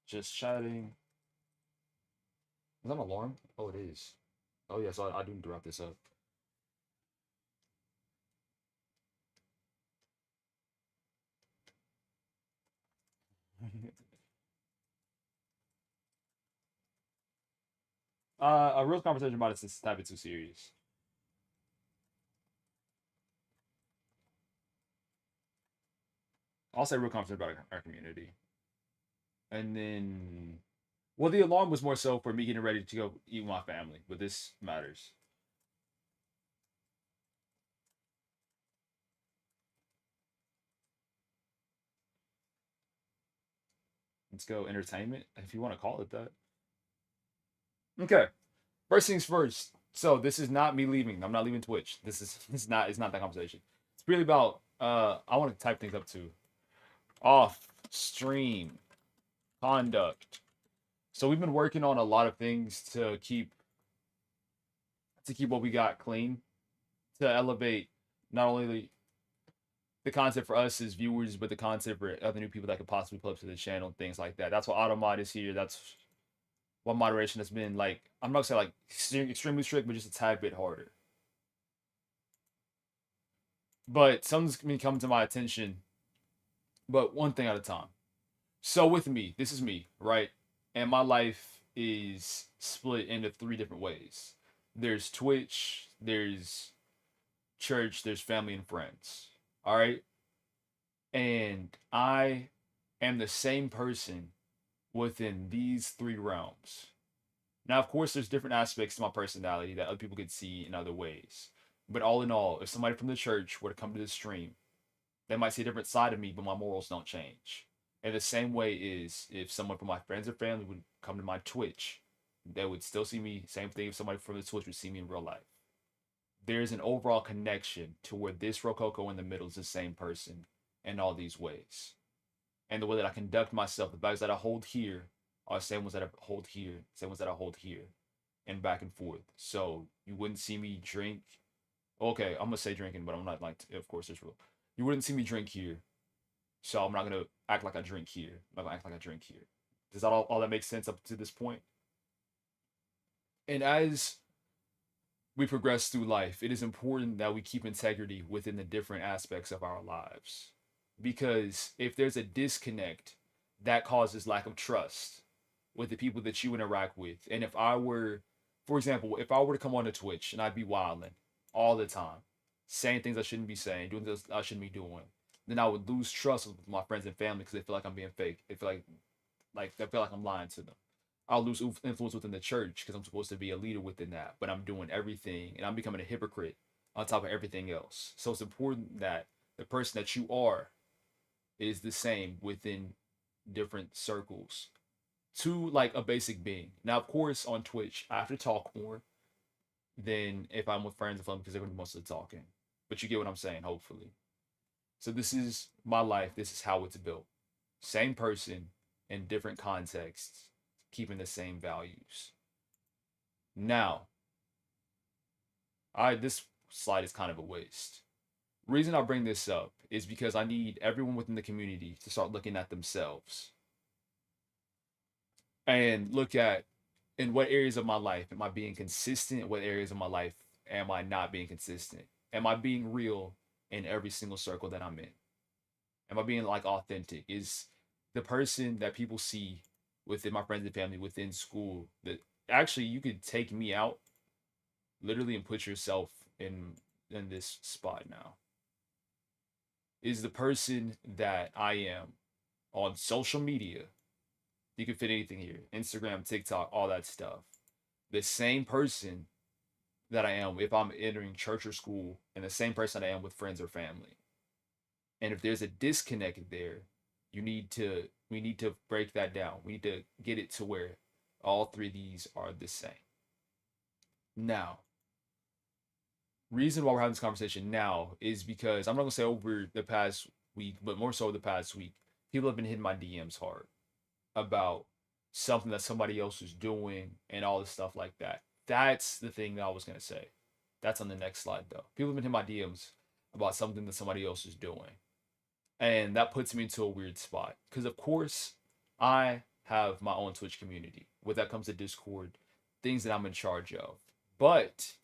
[SPEAKER 1] Just chatting. Is that an alarm? Oh, it is. Oh, yes, I do need to wrap this up. A real conversation about it is a bit too serious. I'll say real conversation about our community. And then, well, the alarm was more so for me getting ready to go eat with my family, but this matters. Let's go entertainment, if you want to call it that. Okay. First things first. So this is not me leaving. I'm not leaving Twitch. This is not it's not that conversation. It's really about I want to type things up too. Off stream conduct. So we've been working on a lot of things to keep what we got clean, to elevate not only the content for us as viewers, but the content for other new people that could possibly pull up to the channel, things like that. That's why AutoMod is here. That's what moderation has been like. I'm not gonna say like extremely strict, but just a tad bit harder. But something's been coming to my attention. But one thing at a time. So with me, this is me, right? And my life is split into three different ways. There's Twitch, there's church, there's family and friends. All right? And I am the same person within these three realms. Now, of course, there's different aspects to my personality that other people could see in other ways. But all in all, if somebody from the church were to come to the stream, they might see a different side of me, but my morals don't change. And the same way is if someone from my friends or family would come to my Twitch, they would still see me. Same thing if somebody from the Twitch would see me in real life. There's an overall connection to where this Rococo in the middle is the same person in all these ways. And the way that I conduct myself, the values that I hold here are the same ones that I hold here, same ones that I hold here, and back and forth. So you wouldn't see me drink. Okay, I'm gonna say drinking, but I'm not like, of course, there's rule. You wouldn't see me drink here, so I'm not gonna act like I drink here. I'm not gonna act like I drink here. Does that all that make sense up to this point? And as we progress through life, it is important that we keep integrity within the different aspects of our lives. Because if there's a disconnect, that causes lack of trust with the people that you interact with. And if I were, for example, if I were to come onto Twitch and I'd be wilding all the time, saying things I shouldn't be saying, doing things I shouldn't be doing, then I would lose trust with my friends and family because they feel like I'm being fake. They feel like they feel like I'm lying to them. I'll lose influence within the church because I'm supposed to be a leader within that, but I'm doing everything and I'm becoming a hypocrite on top of everything else. So it's important that the person that you are is the same within different circles to like a basic being. Now, of course, on Twitch, I have to talk more than if I'm with friends and family because they're going to do most of the talking. But you get what I'm saying, hopefully. So this is my life. This is how it's built. Same person in different contexts, keeping the same values. Now, this slide is kind of a waste. Reason I bring this up is because I need everyone within the community to start looking at themselves and look at in what areas of my life am I being consistent? What areas of my life am I not being consistent? Am I being real in every single circle that I'm in? Am I being like authentic? Is the person that people see within my friends and family within school that actually you could take me out literally and put yourself in this spot now? Is the person that I am on social media, you can fit anything here, Instagram, TikTok, all that stuff, the same person that I am if I'm entering church or school, and the same person I am with friends or family? And if there's a disconnect there, we need to break that down. We need to get it to where all three of these are the same. Now, reason why we're having this conversation now is because I'm not gonna say over the past week, but more so the past week, people have been hitting my DMs hard about something that somebody else is doing and all this stuff like that. That's the thing that I was gonna say. That's on the next slide though. People have been hitting my DMs about something that somebody else is doing. And that puts me into a weird spot. Because of course, I have my own Twitch community. With that comes the Discord, things that I'm in charge of. But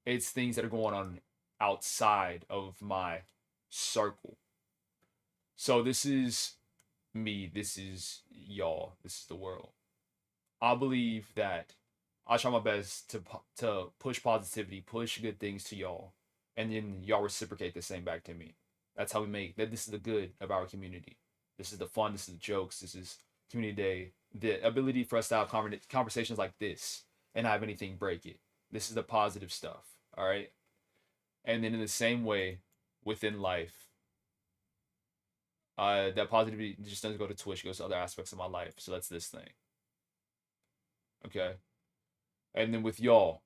[SPEAKER 1] it's things that are going on outside of my circle. So this is me, this is y'all, this is the world. I believe that I try my best to push positivity, push good things to y'all, and then y'all reciprocate the same back to me. That's how we make that. This is the good of our community. This is the fun. This is the jokes. This is community day. The ability for us to have conversations like this and not have anything break it. This is the positive stuff. All right. And then in the same way, within life, that positivity just doesn't go to Twitch. It goes to other aspects of my life. So that's this thing. Okay. And then with y'all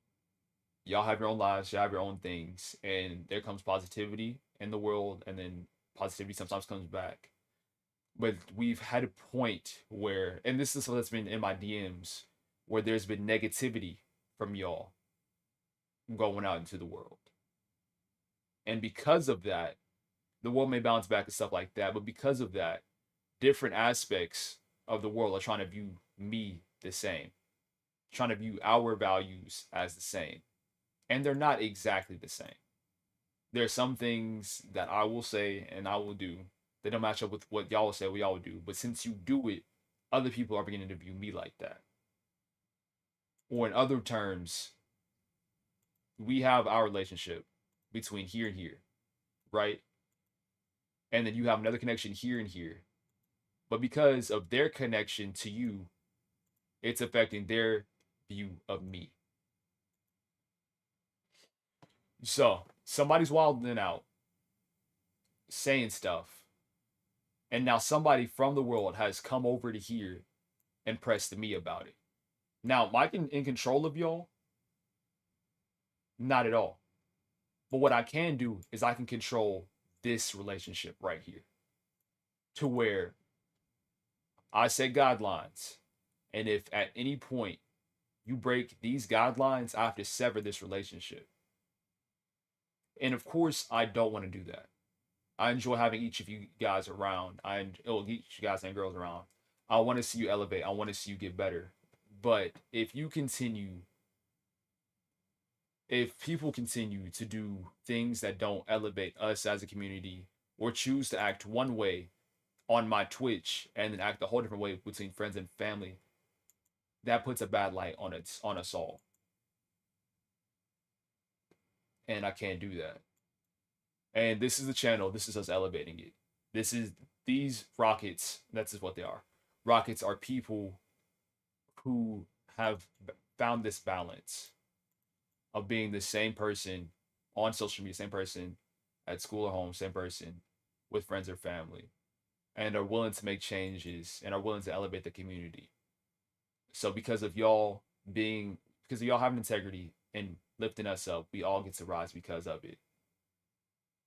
[SPEAKER 1] have your own lives, you have your own things, and there comes positivity in the world, and then positivity sometimes comes back. But we've had a point where, and this is what's been in my DMs, where there's been negativity from y'all going out into the world. And because of that, the world may bounce back and stuff like that, but because of that, different aspects of the world are trying to view me the same, trying to view our values as the same. And they're not exactly the same. There are some things that I will say and I will do that don't match up with what y'all will say, what y'all will do. But since you do it, other people are beginning to view me like that. Or in other terms, we have our relationship between here and here, right? And then you have another connection here and here. But because of their connection to you, it's affecting their view of me. So somebody's wilding out, saying stuff, and now somebody from the world has come over to here and pressed me about it. Now, am I in control of y'all? Not at all. But what I can do is I can control this relationship right here, to where I set guidelines, and if at any point you break these guidelines, I have to sever this relationship. And of course, I don't want to do that. I enjoy having each of you guys around. Each you guys and girls around. I want to see you elevate. I want to see you get better. But if people continue to do things that don't elevate us as a community, or choose to act one way on my Twitch and then act a whole different way between friends and family, that puts a bad light on us all. And I can't do that. And this is the channel. This is us elevating it. These rockets. That's just what they are. Rockets are people who have found this balance of being the same person on social media, same person at school or home, same person with friends or family, and are willing to make changes and are willing to elevate the community. So because of y'all having integrity and lifting us up, we all get to rise because of it.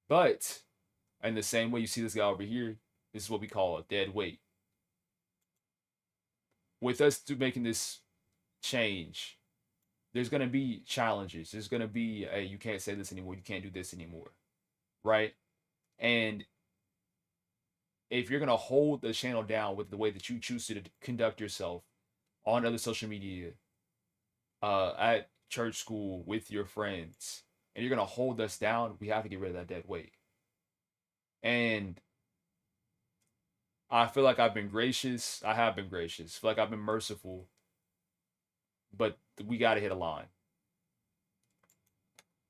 [SPEAKER 1] But in the same way you see this guy over here, this is what we call a dead weight. With us making this change, there's going to be challenges. There's going to be you can't say this anymore. You can't do this anymore. Right? And if you're going to hold the channel down with the way that you choose to conduct yourself on other social media, at church, school, with your friends, and you're going to hold us down, we have to get rid of that dead weight. And I feel like I've been gracious. I have been gracious. I feel like I've been merciful. But we got to hit a line.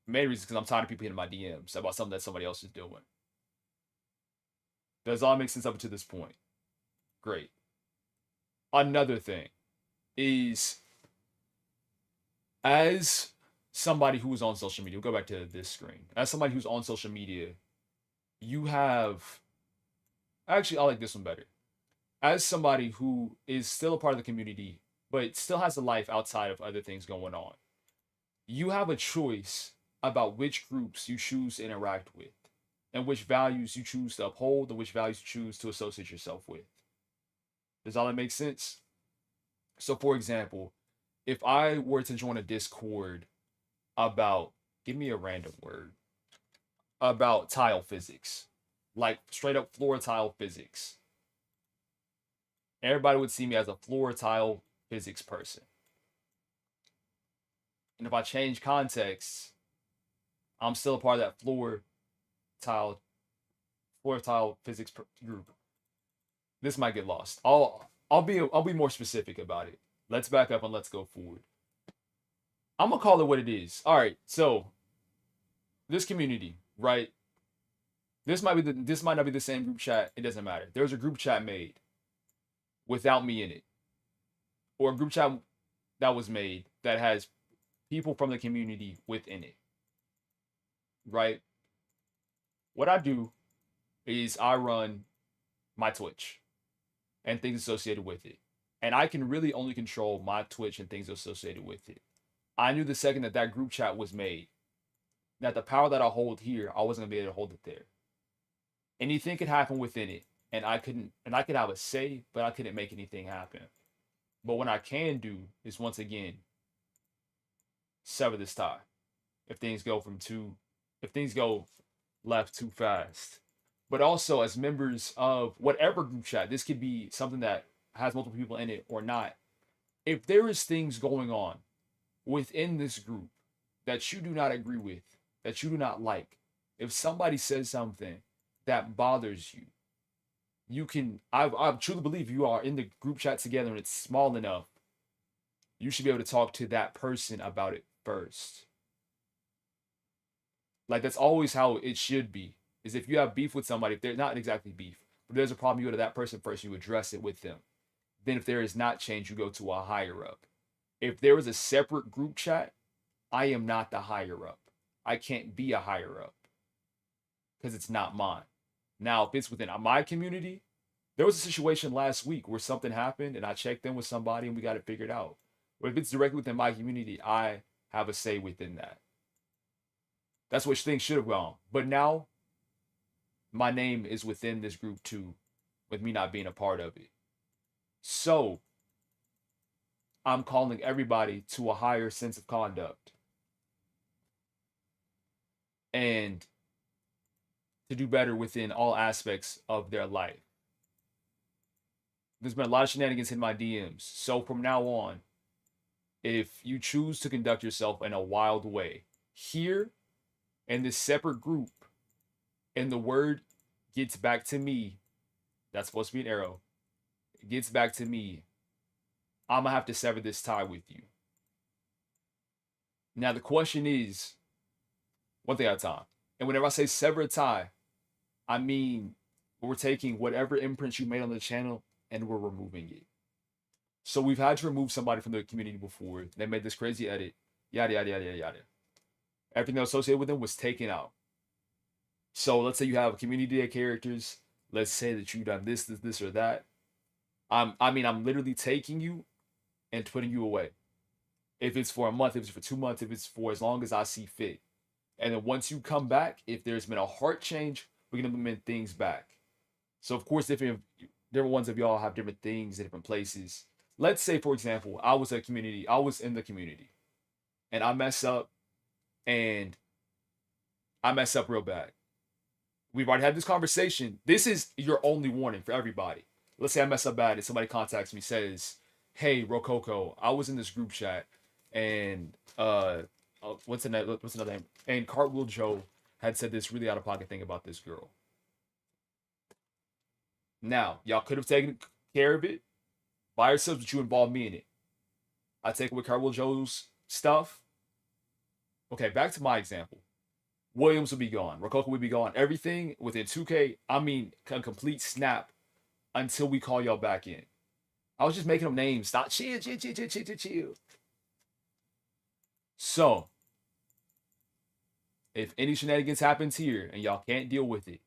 [SPEAKER 1] Main reason is because I'm tired of people hitting my DMs about something that somebody else is doing. Does all make sense up to this point? Great. Another thing is, as somebody who's on social media, we'll go back to this screen. As somebody who's on social media, you have... Actually, I like this one better. As somebody who is still a part of the community, but still has a life outside of other things going on, you have a choice about which groups you choose to interact with, and which values you choose to uphold, and which values you choose to associate yourself with. Does all that make sense? So, for example, if I were to join a Discord about, give me a random word, about tile physics, like straight up floor tile physics, everybody would see me as a floor tile physics person. And if I change context, I'm still a part of that floor tile physics group. This might get lost. I'll be more specific about it. let's back up and let's go forward. I'm gonna call it what it is. All right, so this community, right? This might not be the same group chat. It doesn't matter. There's a group chat made without me in it, or a group chat that was made that has people from the community within it, right? What I do is I run my Twitch and things associated with it, and I can really only control my Twitch and things associated with it. I knew the second that that group chat was made, that the power that I hold here, I wasn't gonna be able to hold it there. Anything could happen within it, and I could have a say, but I couldn't make anything happen. But what I can do is, once again, sever this tie. If things go left too fast. But also, as members of whatever group chat, this could be something that has multiple people in it or not. If there is things going on within this group that you do not agree with, that you do not like, if somebody says something that bothers you, you can, I truly believe you are in the group chat together and it's small enough, you should be able to talk to that person about it first. Like, that's always how it should be, is if you have beef with somebody, if they're not exactly beef, but there's a problem, you go to that person first, you address it with them. Then if there is not change, you go to a higher up. If there is a separate group chat, I am not the higher up. I can't be a higher up because it's not mine. Now, if it's within my community, there was a situation last week where something happened and I checked in with somebody and we got it figured out. But if it's directly within my community, I have a say within that. That's what things should have gone. But now, my name is within this group too, with me not being a part of it. So, I'm calling everybody to a higher sense of conduct. And to do better within all aspects of their life. There's been a lot of shenanigans in my DMs. So from now on, if you choose to conduct yourself in a wild way, here in this separate group, and the word gets back to me, that's supposed to be an arrow, it gets back to me, I'm going to have to sever this tie with you. Now the question is, one thing at a time. And whenever I say sever a tie, I mean we're taking whatever imprints you made on the channel and we're removing it. So we've had to remove somebody from the community before. They made this crazy edit, yada, yada, yada, yada, yada. Everything that was associated with them was taken out. So let's say you have community day characters. Let's say that you've done this, or that. I'm literally taking you and putting you away. If it's for a month, if it's for 2 months, if it's for as long as I see fit. And then once you come back, if there's been a heart change, we're going to implement things back. So, of course, different ones of y'all have different things in different places. Let's say, for example, I was in the community. And I mess up. And I mess up real bad. We've already had this conversation. This is your only warning for everybody. Let's say I mess up bad and somebody contacts me, says, hey, Rococo, I was in this group chat. And, what's another name? And Cartwheel Joe had said this really out of pocket thing about this girl. Now, y'all could have taken care of it by yourselves, but you involved me in it. I take away Cartwheel Joe's stuff. Okay, back to my example. Williams would be gone. Rococo would be gone. Everything within 2K, I mean, a complete snap until we call y'all back in. I was just making them names. Stop. Chill. So, if any shenanigans happens here and y'all can't deal with it,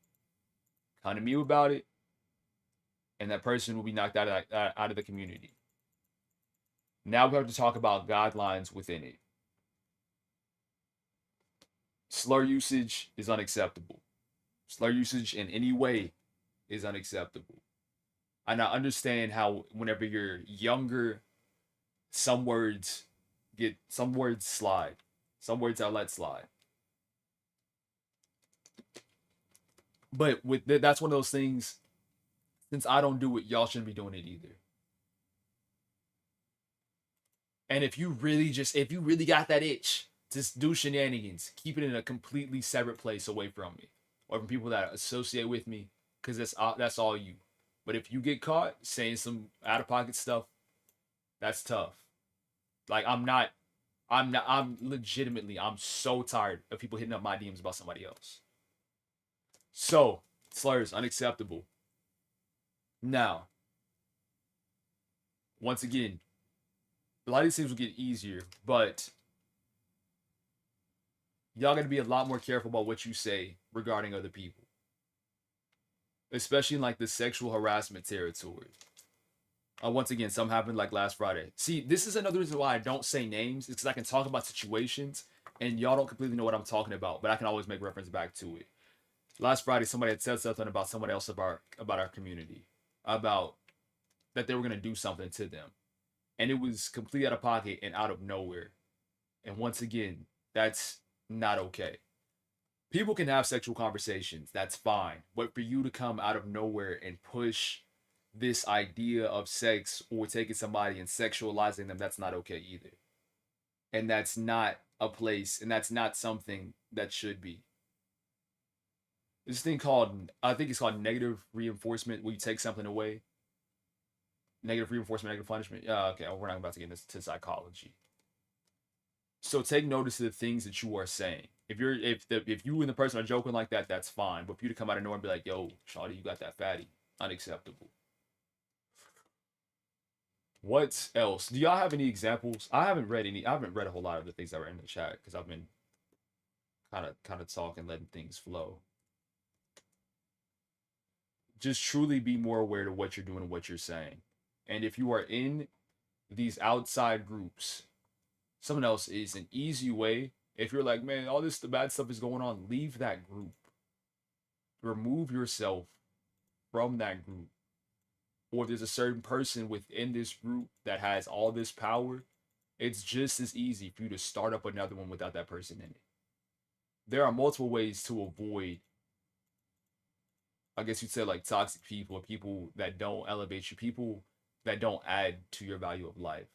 [SPEAKER 1] come to me about it, and that person will be knocked out of the community. Now we have to talk about guidelines within it. Slur usage is unacceptable. Slur usage in any way is unacceptable. And I understand how whenever you're younger, some words slide. Some words are let slide. But that's one of those things, since I don't do it, y'all shouldn't be doing it either. And if you really got that itch, just do shenanigans. Keep it in a completely separate place away from me. Or from people that associate with me, because that's all you. But if you get caught saying some out-of-pocket stuff, That's tough. Like I'm legitimately, I'm so tired of people hitting up my DMs about somebody else. So, slurs, unacceptable. Now, once again, a lot of these things will get easier, but y'all gotta be a lot more careful about what you say regarding other people. Especially in like the sexual harassment territory. Once again, something happened like last Friday. See, this is another reason why I don't say names. It's because I can talk about situations and y'all don't completely know what I'm talking about, but I can always make reference back to it. Last Friday, somebody had said something about someone else about our community, about that they were gonna do something to them, and it was completely out of pocket and out of nowhere. And once again, that's not okay. People can have sexual conversations, that's fine, but for you to come out of nowhere and push this idea of sex or taking somebody and sexualizing them, that's not okay either. And that's not a place, and that's not something that should be. This thing called, I think it's called negative reinforcement, where you take something away. Negative reinforcement, negative punishment. Okay, we're not about to get into psychology. So take notice of the things that you are saying. If you and the person are joking like that, that's fine. But for you to come out of nowhere and be like, "Yo, Shawty, you got that fatty," unacceptable. What else? Do y'all have any examples? I haven't read a whole lot of the things that were in the chat because I've been kind of talking, letting things flow. Just truly be more aware of what you're doing and what you're saying. And if you are in these outside groups, someone else is an easy way. If you're like, man, all this the bad stuff is going on, leave that group. Remove yourself from that group. Or if there's a certain person within this group that has all this power, it's just as easy for you to start up another one without that person in it. There are multiple ways to avoid, I guess you'd say, like toxic people, or people that don't elevate you, people that don't add to your value of life.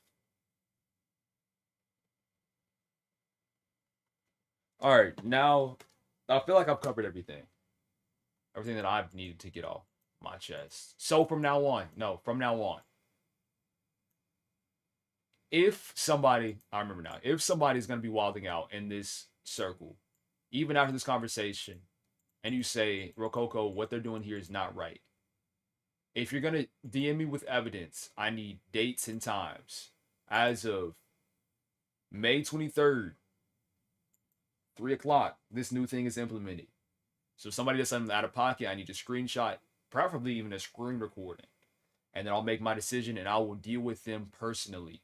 [SPEAKER 1] All right, now I feel like I've covered everything that I've needed to get off my chest. So from now on, if somebody's gonna be wilding out in this circle, even after this conversation, and you say, Rococo, what they're doing here is not right. If you're gonna DM me with evidence, I need dates and times. As of May 23rd, 3:00, this new thing is implemented. So if somebody does something out of pocket, I need to screenshot, preferably even a screen recording. And then I'll make my decision and I will deal with them personally.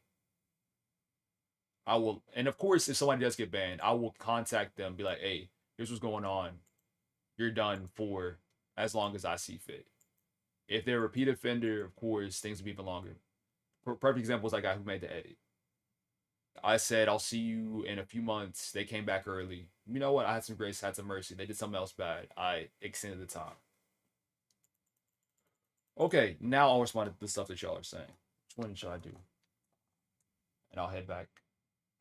[SPEAKER 1] And of course, if somebody does get banned, I will contact them, be like, hey, here's what's going on. You're done for as long as I see fit. If they're a repeat offender, of course, things will be even longer. Perfect example is that guy who made the edit. I said, I'll see you in a few months. They came back early. You know what? I had some grace, had some mercy. They did something else bad. I extended the time. Okay, now I'll respond to the stuff that y'all are saying. Which one should I do? And I'll head back.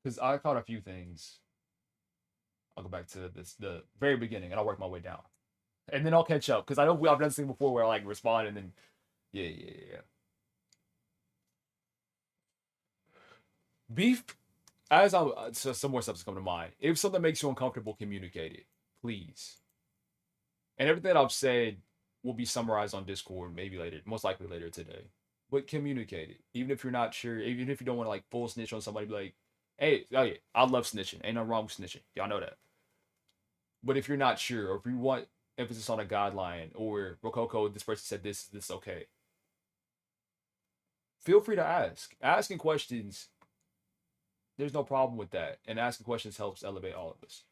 [SPEAKER 1] Because I caught a few things. I'll go back to the very beginning and I'll work my way down. And then I'll catch up. Because I know I've done this thing before where I like respond and then yeah. Beef, so some more stuff is coming to mind. If something makes you uncomfortable, communicate it, please. And everything that I've said will be summarized on Discord, maybe later, most likely later today. But communicate it, even if you're not sure, even if you don't want to like full snitch on somebody, be like, hey, oh yeah, I love snitching, ain't nothing wrong with snitching, y'all know that. But if you're not sure, or if you want emphasis on a guideline, or Rococo, this person said this okay, feel free to ask. Asking questions, there's no problem with that. And asking questions helps elevate all of us.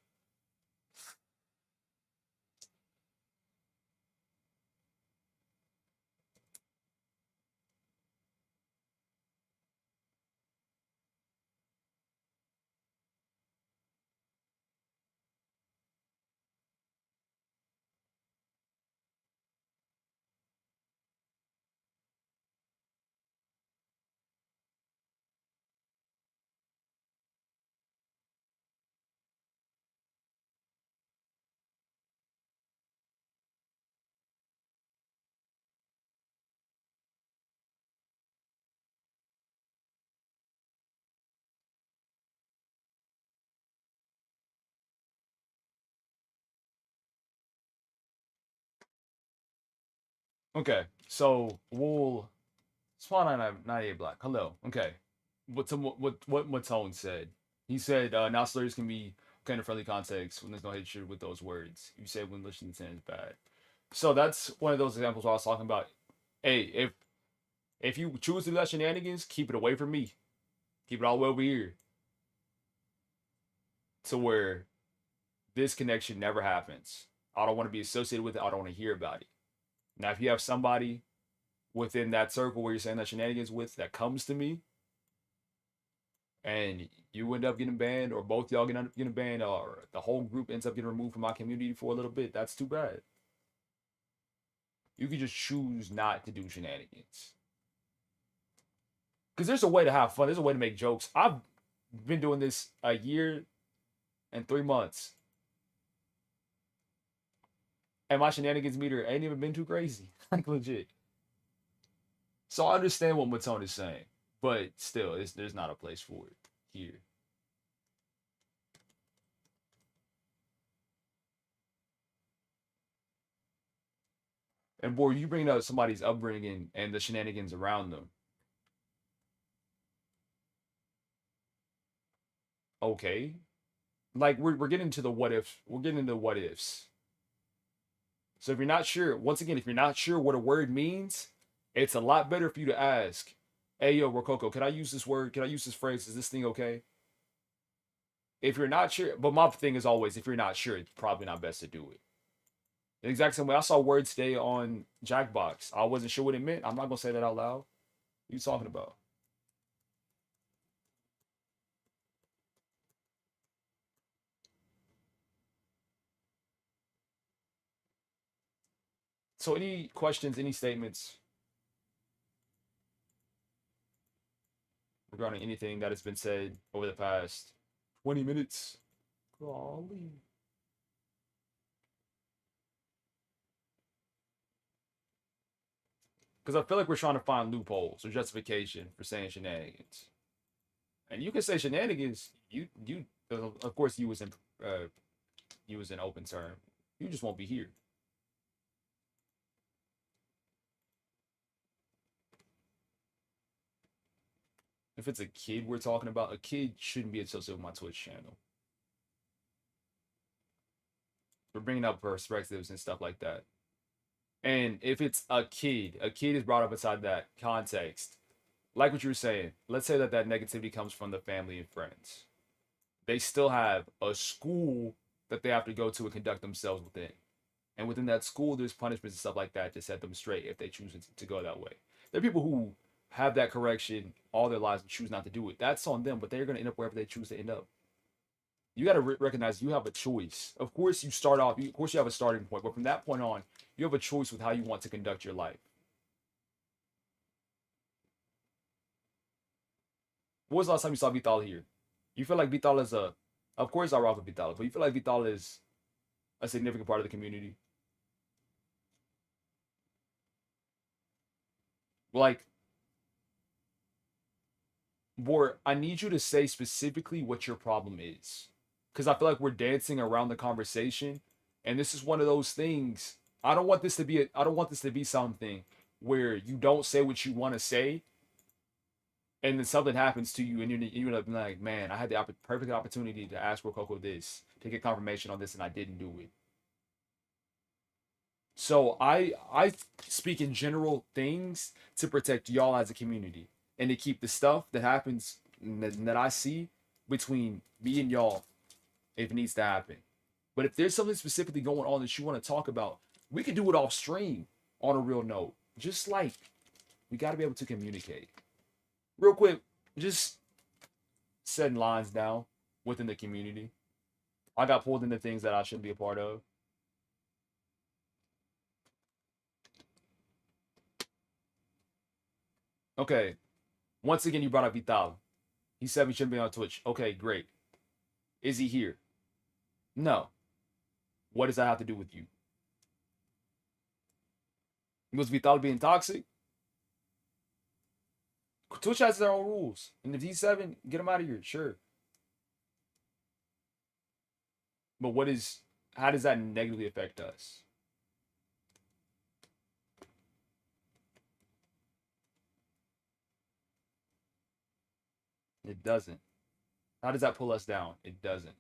[SPEAKER 1] Okay, so we'll Spawn 98 Black. Hello. Okay. What Tone said. He said now slurs can be kind of friendly context when there's no hatred with those words. You said when listening to it is bad. So that's one of those examples where I was talking about. Hey, if you choose to do that shenanigans, keep it away from me. Keep it all the way over here. To where this connection never happens. I don't want to be associated with it. I don't want to hear about it. Now, if you have somebody within that circle where you're saying that shenanigans with that comes to me, and you end up getting banned, or both y'all end up getting banned, or the whole group ends up getting removed from my community for a little bit, that's too bad. You can just choose not to do shenanigans. Because there's a way to have fun. There's a way to make jokes. I've been doing this a year and 3 months. And my shenanigans meter ain't even been too crazy. Like, legit. So I understand what Matone is saying. But still, there's not a place for it here. And boy, you bring up somebody's upbringing and the shenanigans around them. Okay. Like, we're getting into the what if. We're getting into what ifs. So if you're not sure, once again, if you're not sure what a word means, it's a lot better for you to ask, hey, yo, Rococo, can I use this word? Can I use this phrase? Is this thing okay? If you're not sure, but my thing is always, if you're not sure, it's probably not best to do it. The exact same way I saw words today on Jackbox. I wasn't sure what it meant. I'm not going to say that out loud. What are you talking about? So any questions, any statements regarding anything that has been said over the past 20 minutes? Golly. Because I feel like we're trying to find loopholes or justification for saying shenanigans. And you can say shenanigans. You of course you was in open term. You just won't be here. If it's a kid we're talking about, a kid shouldn't be associated with my Twitch channel. We're bringing up perspectives and stuff like that. And if it's a kid is brought up inside that context. Like what you were saying, let's say that negativity comes from the family and friends. They still have a school that they have to go to and conduct themselves within. And within that school, there's punishments and stuff like that to set them straight if they choose to go that way. There are people who have that correction all their lives and choose not to do it. That's on them, but they're going to end up wherever they choose to end up. You got to recognize you have a choice. Of course, you start off, of course, you have a starting point, but from that point on, you have a choice with how you want to conduct your life. When was the last time you saw Vital here? You feel like Vital is of course I rock with Vital, but you feel like Vital is a significant part of the community? Like, Bor, I need you to say specifically what your problem is. Because I feel like we're dancing around the conversation. And this is one of those things. I don't want this to be something where you don't say what you want to say. And then something happens to you and you end up like, man, I had the perfect opportunity to ask Rococo this, to get confirmation on this, and I didn't do it. So I speak in general things to protect y'all as a community and to keep the stuff that happens that I see between me and y'all if it needs to happen. But if there's something specifically going on that you want to talk about, we can do it off stream on a real note. Just like we got to be able to communicate. Real quick, just setting lines down within the community. I got pulled into things that I shouldn't be a part of. Okay. Once again, you brought up Vital. He said we shouldn't be on Twitch. Okay, great. Is he here? No. What does that have to do with you? Was Vital being toxic? Twitch has their own rules. And if he's 7, get him out of here. Sure. But how does that negatively affect us? It doesn't. How does that pull us down? It doesn't.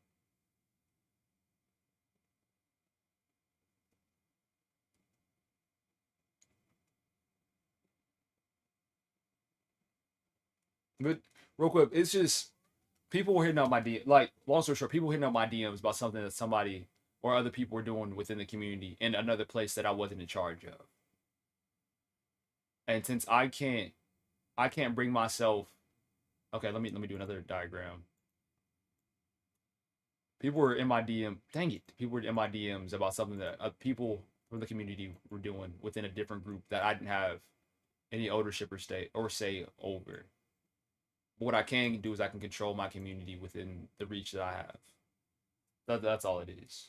[SPEAKER 1] But real quick, it's just people were hitting up my DM. Like, long story short, people were hitting up my DMs about something that somebody or other people were doing within the community in another place that I wasn't in charge of. And since I can't bring myself. Okay, let me do another diagram. People were in my DM. Dang it! People were in my DMs about something that people from the community were doing within a different group that I didn't have any ownership or say over. What I can do is I can control my community within the reach that I have. That's all it is.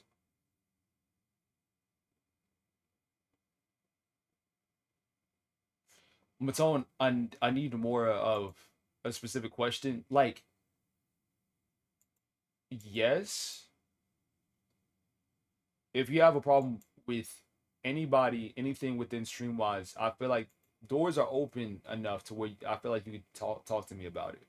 [SPEAKER 1] Matone, I need more of a specific question. Like, yes, if you have a problem with anybody, anything within Streamwise, I feel like doors are open enough to where I feel like you could talk to me about it.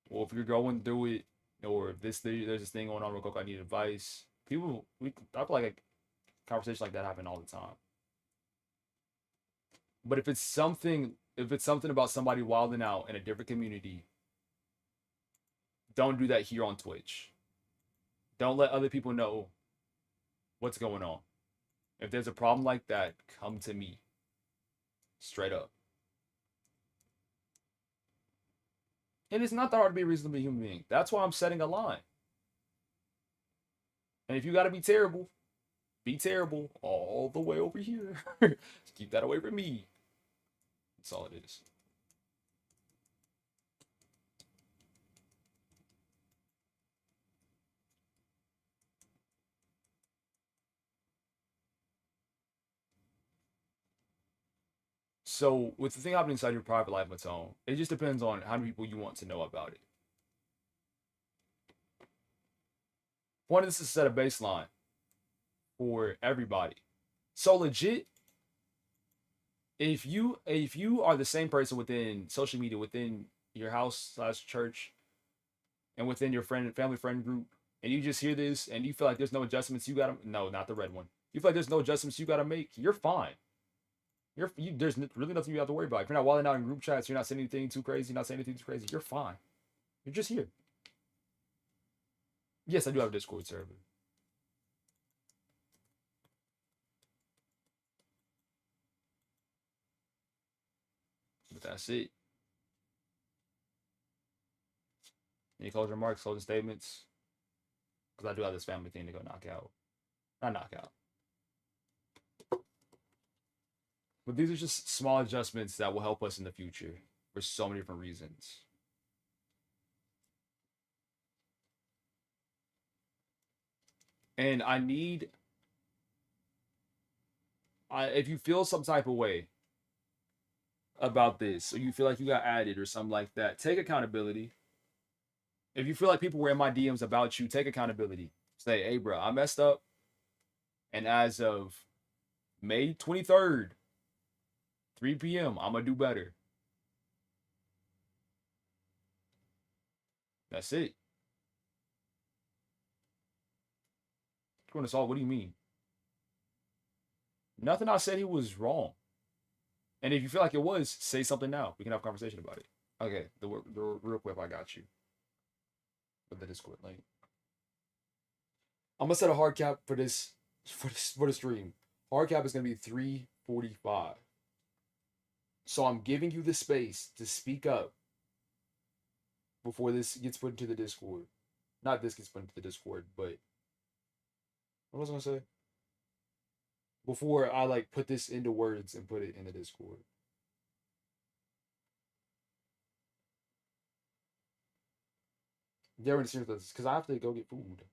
[SPEAKER 1] Or if you're going through it, or if there's this thing going on, Rococo, I need advice. I feel like a conversation like that happen all the time. But if it's something about somebody wilding out in a different community, don't do that here on Twitch. Don't let other people know what's going on. If there's a problem like that, come to me. Straight up. And it's not that hard to be a reasonable human being. That's why I'm setting a line. And if you gotta be terrible all the way over here. Keep that away from me. That's all it is. So with the thing happening inside your private life, Matone, it just depends on how many people you want to know about it. One is to set a baseline for everybody. So legit, if you are the same person within social media, within your house / church, and within your family friend group, and you just hear this and you feel like there's no adjustments you gotta, no, not the red one. You feel like there's no adjustments you gotta make, you're fine. There's really nothing you have to worry about. If you're not wilding out in group chats, you're not saying anything too crazy, not saying anything too crazy, you're fine. You're just here. Yes, I do have a Discord server. But that's it. Any closing remarks, closing statements? Because I do have this family thing to go knock out. Not knock out. But these are just small adjustments that will help us in the future for so many different reasons. And if you feel some type of way about this, or you feel like you got added or something like that, take accountability. If you feel like people were in my DMs about you, take accountability. Say, hey, bro, I messed up. And as of May 23rd, 3 p.m., I'm going to do better. That's it. Going to solve, what do you mean? Nothing I said he was wrong. And if you feel like it was, say something now. We can have a conversation about it. Okay, the real quick, I got you. With the Discord link. I'm gonna set a hard cap for the stream. Hard cap is gonna be 3:45. So I'm giving you the space to speak up before this gets put into the Discord. Not this gets put into the Discord, but what was I gonna say? Before I put this into words and put it in the Discord. They're in the serious business because I have to go get food.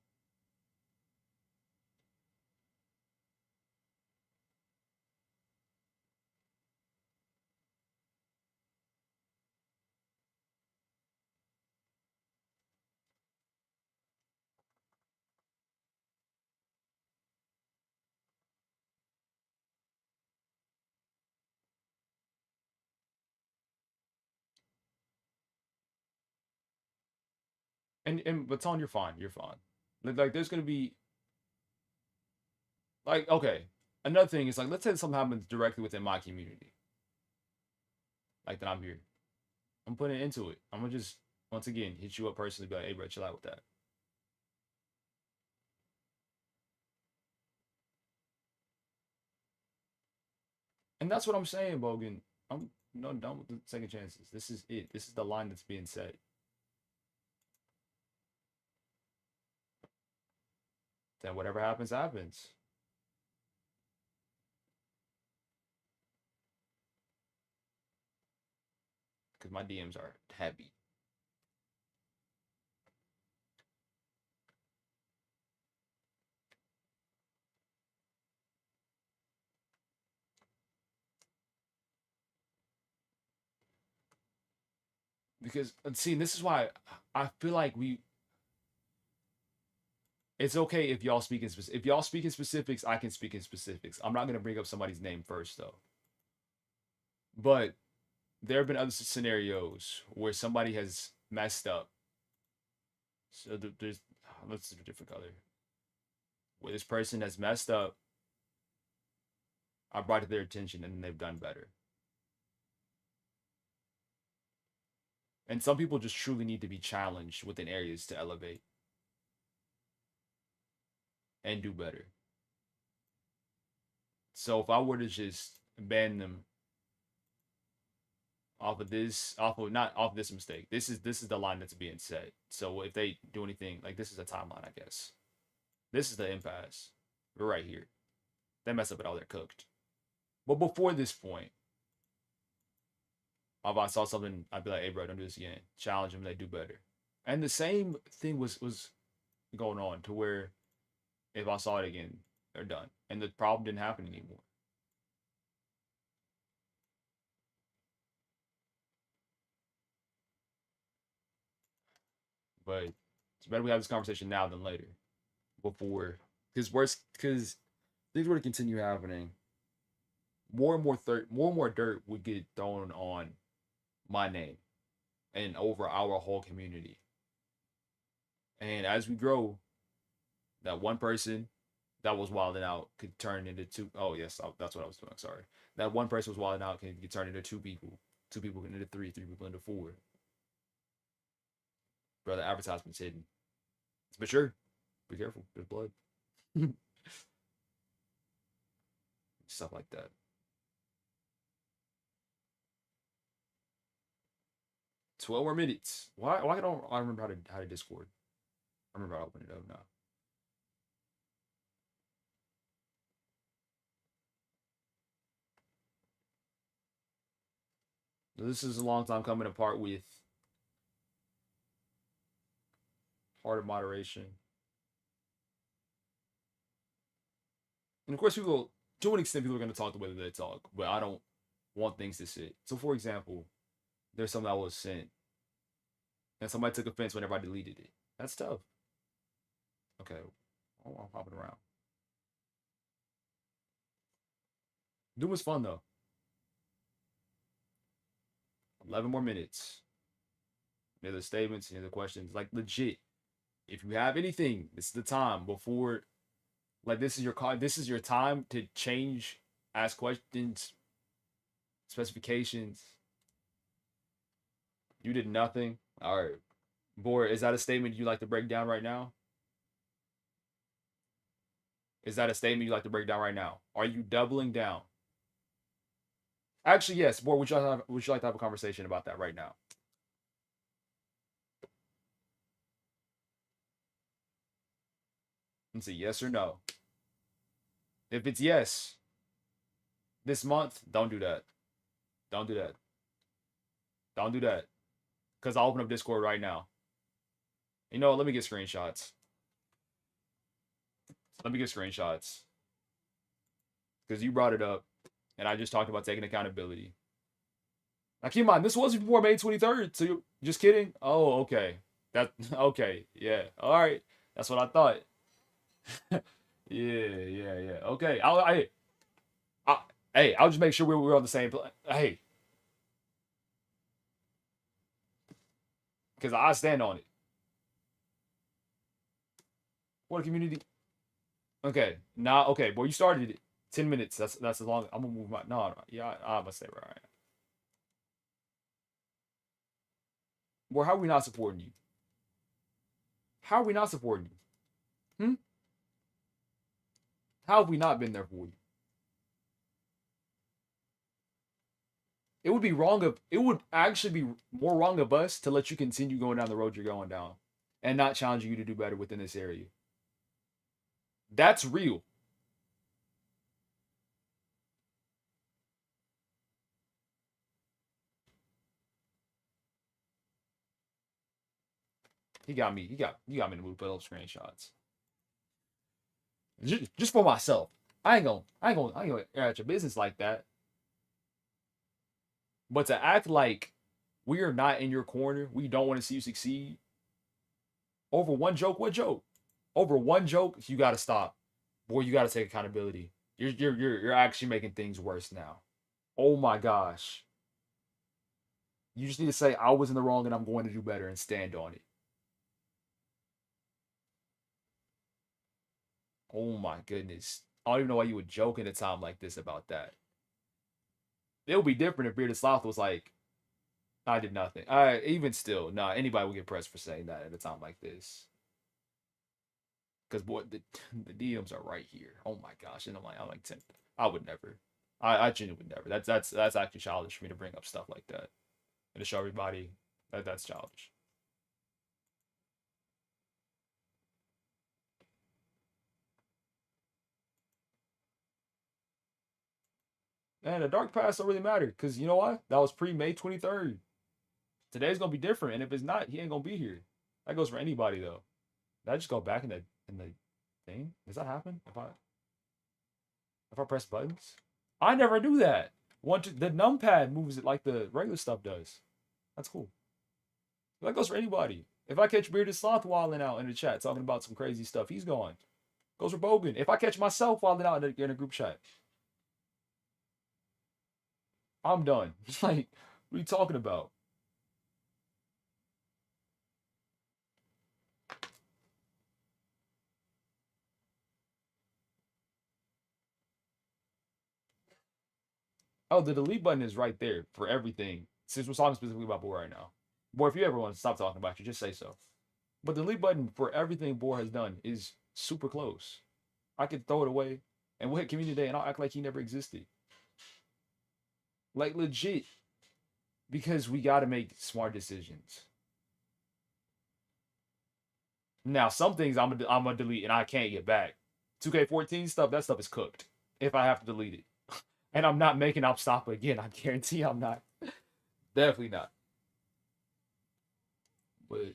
[SPEAKER 1] But Tone, you're fine. You're fine. Like there's gonna be like okay. Another thing is like let's say something happens directly within my community. Like that I'm here. I'm putting into it. I'm gonna just once again hit you up personally, be like, hey bro, chill out with that. And that's what I'm saying, Bogan. I'm no done with the second chances. This is it. This is the line that's being set. Then whatever happens, happens. Because my DMs are heavy. Because see, this is why I feel like it's okay if y'all speak in if y'all speak in specifics, I can speak in specifics. I'm not gonna bring up somebody's name first though. But there have been other scenarios where somebody has messed up. So there's let's do a different color. Where this person has messed up, I brought it to their attention and they've done better. And some people just truly need to be challenged within areas to elevate and do better. So if I were to just ban them off of this mistake, this is the line that's being set. So if they do anything, like this is a timeline, I guess. This is the impasse. We're right here. They mess up at all, they're cooked. But before this point, if I saw something, I'd be like, hey bro, don't do this again. Challenge them, they do better. And the same thing was going on to where if I saw it again, they're done. And the problem didn't happen anymore. But it's better we have this conversation now than later. Because things were to continue happening, more and more dirt would get thrown on my name and over our whole community. And as we grow, that one person that was wilding out could turn into two. Oh yes, that's what I was doing. Sorry, that one person was wilding out can turn into two people into three people into four. Bro, the advertisement's hidden. It's mature. Be careful. There's blood. Stuff like that. 12 more minutes. Why don't I remember how to Discord? I remember how to open it up now. This is a long time coming apart with heart of moderation. And of course, people, to an extent, people are going to talk the way that they talk, but I don't want things to sit. So, for example, there's something that was sent, and somebody took offense whenever I deleted it. That's tough. Okay, I'm hopping around. Doom was fun, though. 11 more minutes. Any other statements, any other questions? Like, legit, if you have anything, this is the time before, like, this is your time to change, ask questions, specifications. You did nothing. All right. Bor, is that a statement you'd like to break down right now? Is that a statement you'd like to break down right now? Are you doubling down? Actually, yes. Bor, would you like to have a conversation about that right now? Let's see, yes or no. If it's yes, this month, don't do that. Don't do that. Don't do that. Because I'll open up Discord right now. You know what? Let me get screenshots. Because you brought it up. And I just talked about taking accountability. Now keep in mind, this was before May 23rd. So you're just kidding? Oh, okay. Okay. Yeah. All right. That's what I thought. Yeah. Okay. I'll just make sure we're on the same plan. Hey. Because I stand on it. What a community. Okay, now okay, boy, you started it. 10 minutes. That's as long. I'm gonna move my no. Yeah, I'm gonna stay right. Boy, how are we not supporting you? How are we not supporting you? How have we not been there for you? It would be wrong of it would actually be more wrong of us to let you continue going down the road you're going down and not challenging you to do better within this area. That's real. He got me. You got me to move those screenshots. Just for myself. I ain't gonna air out your business like that. But to act like we are not in your corner, we don't want to see you succeed. Over one joke, what joke? Over one joke, you gotta stop. Boy, you gotta take accountability. You're actually making things worse now. Oh my gosh. You just need to say I was in the wrong and I'm going to do better and stand on it. Oh my goodness. I don't even know why you would joke in a time like this about that. It would be different if Bearded Sloth was like, I did nothing. Even still, nah, anybody would get pressed for saying that at a time like this. Because boy, the DMs are right here. Oh my gosh. And I'm like 10. I would never. I genuinely would never. That's actually childish for me to bring up stuff like that. And to show everybody that's childish. And the dark past don't really matter. Because you know what? That was pre-May 23rd. Today's gonna be different. And if it's not, he ain't gonna be here. That goes for anybody though. Did I just go back in the thing? Does that happen? If I press buttons? I never do that. The numpad moves it like the regular stuff does. That's cool. That goes for anybody. If I catch Bearded Sloth wilding out in the chat talking about some crazy stuff, he's gone. Goes for Bogan. If I catch myself wilding out in a group chat, I'm done. It's like, what are you talking about? Oh, the delete button is right there for everything. Since we're talking specifically about Boar right now. Boy, if you ever want to stop talking about you, just say so. But the delete button for everything Boar has done is super close. I could throw it away and we'll hit community day and I'll act like he never existed. Like legit. Because we got to make smart decisions. Now, some things I'm gonna delete and I can't get back. 2K14 stuff, that stuff is cooked. If I have to delete it. And I'm not making up stop again. I guarantee I'm not. Definitely not. But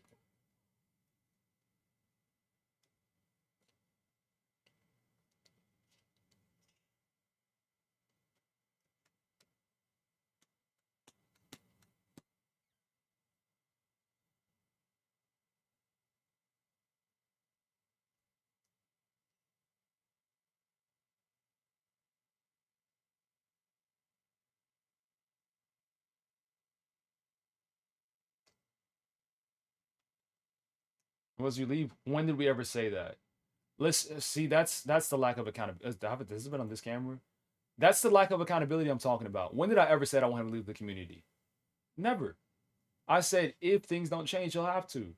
[SPEAKER 1] once you leave, when did we ever say that? Let's see. That's the lack of accountability. This has been on this camera. That's the lack of accountability I'm talking about. When did I ever say I want him to leave the community? Never. I said if things don't change, he'll have to.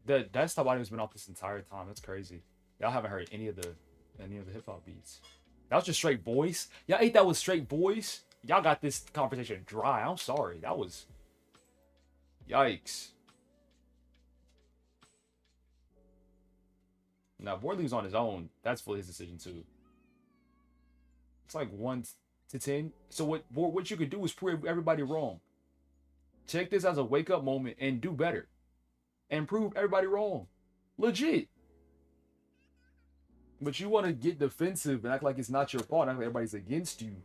[SPEAKER 1] That desktop audio's been off this entire time. That's crazy. Y'all haven't heard any of the hip hop beats. That was just straight voice. Y'all ate that with straight voice. Y'all got this conversation dry. I'm sorry. That was yikes. Now, if Board leaves on his own, that's fully his decision too. It's like 1 to 10. So what you could do is prove everybody wrong. Take this as a wake-up moment and do better. And prove everybody wrong. Legit. But you want to get defensive and act like it's not your fault, act like everybody's against you.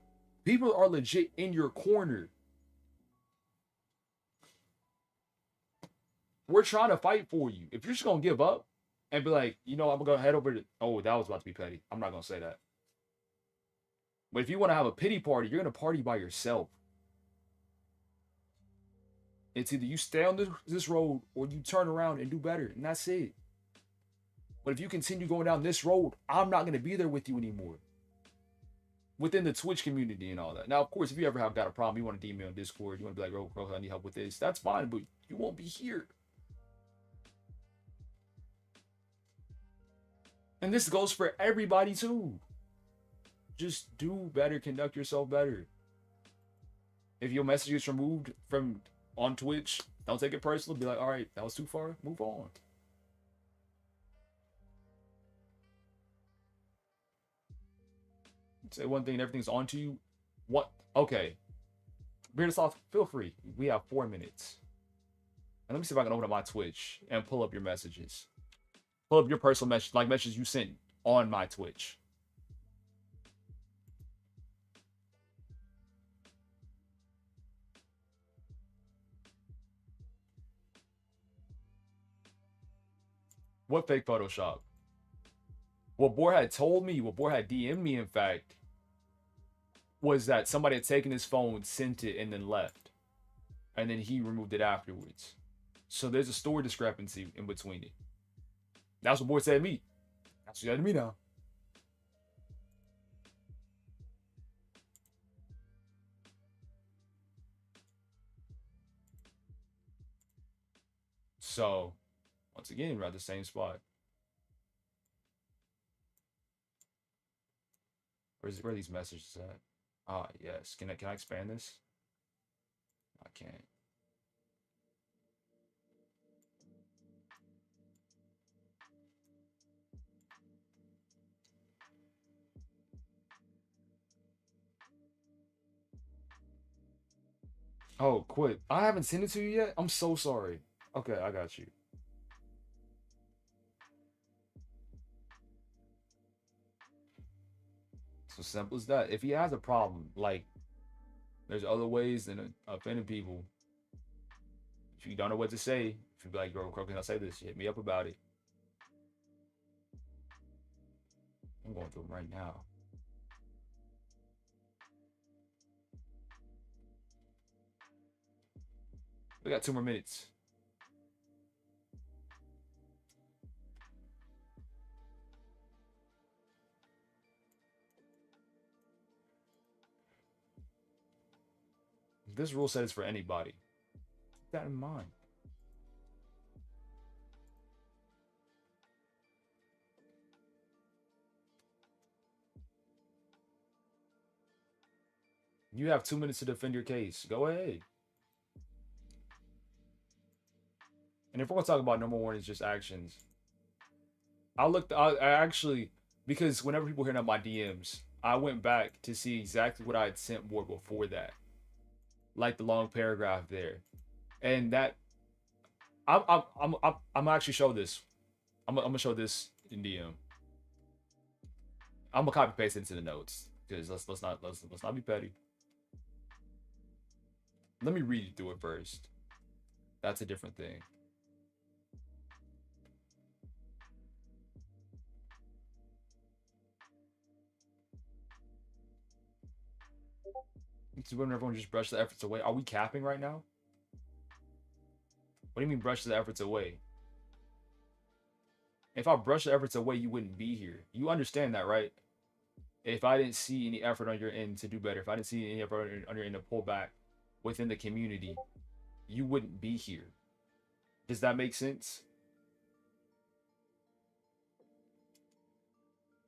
[SPEAKER 1] People are legit in your corner. We're trying to fight for you. If you're just going to give up and be like, you know, I'm going to head over to... Oh, that was about to be petty. I'm not going to say that. But if you want to have a pity party, you're going to party by yourself. It's either you stay on this road or you turn around and do better. And that's it. But if you continue going down this road, I'm not going to be there with you anymore. Within the Twitch community and all that. Now, of course, if you ever have got a problem, you want to DM me on Discord, you want to be like, Roco, I need help with this, that's fine, but you won't be here. And this goes for everybody too. Just do better, conduct yourself better. If your message gets removed from on Twitch, don't take it personal. Be like, all right, that was too far, move on. Say one thing and everything's on to you. What? Okay. Bearded Soft, feel free. We have 4 minutes. And let me see if I can open up my Twitch and pull up your messages. Pull up your personal message, like messages you sent on my Twitch. What fake Photoshop? What Boar had told me, what Boar had DM'd me, in fact, was that somebody had taken his phone, sent it, and then left. And then he removed it afterwards. So there's a story discrepancy in between it. That's what Boar said to me. That's what he said to me now. So, once again, we're at the same spot. Where are these messages at? Ah, yes. Can I expand this? I can't. Oh, quit. I haven't sent it to you yet? I'm so sorry. Okay, I got you. So simple as that. If he has a problem, like, there's other ways than offending people. If you don't know what to say, if you be like, bro, can I say this? Hit me up about it. I'm going through them right now. We got 2 more minutes. This rule set is for anybody. Keep that in mind. You have 2 minutes to defend your case. Go ahead. And if we're gonna talk about number one is just actions, I actually, because whenever people hit up my DMs, I went back to see exactly what I had sent more before that, like the long paragraph there, and that I'm actually show this. I'm gonna show this in DM. I'm gonna copy paste it into the notes because let's not be petty. Let me read you through it first. That's a different thing. So when everyone just brush the efforts away. Are we capping right now? What do you mean brush the efforts away? If I brush the efforts away, you wouldn't be here. You understand that, right? If I didn't see any effort on your end to do better, if I didn't see any effort on your end to pull back within the community, you wouldn't be here. Does that make sense?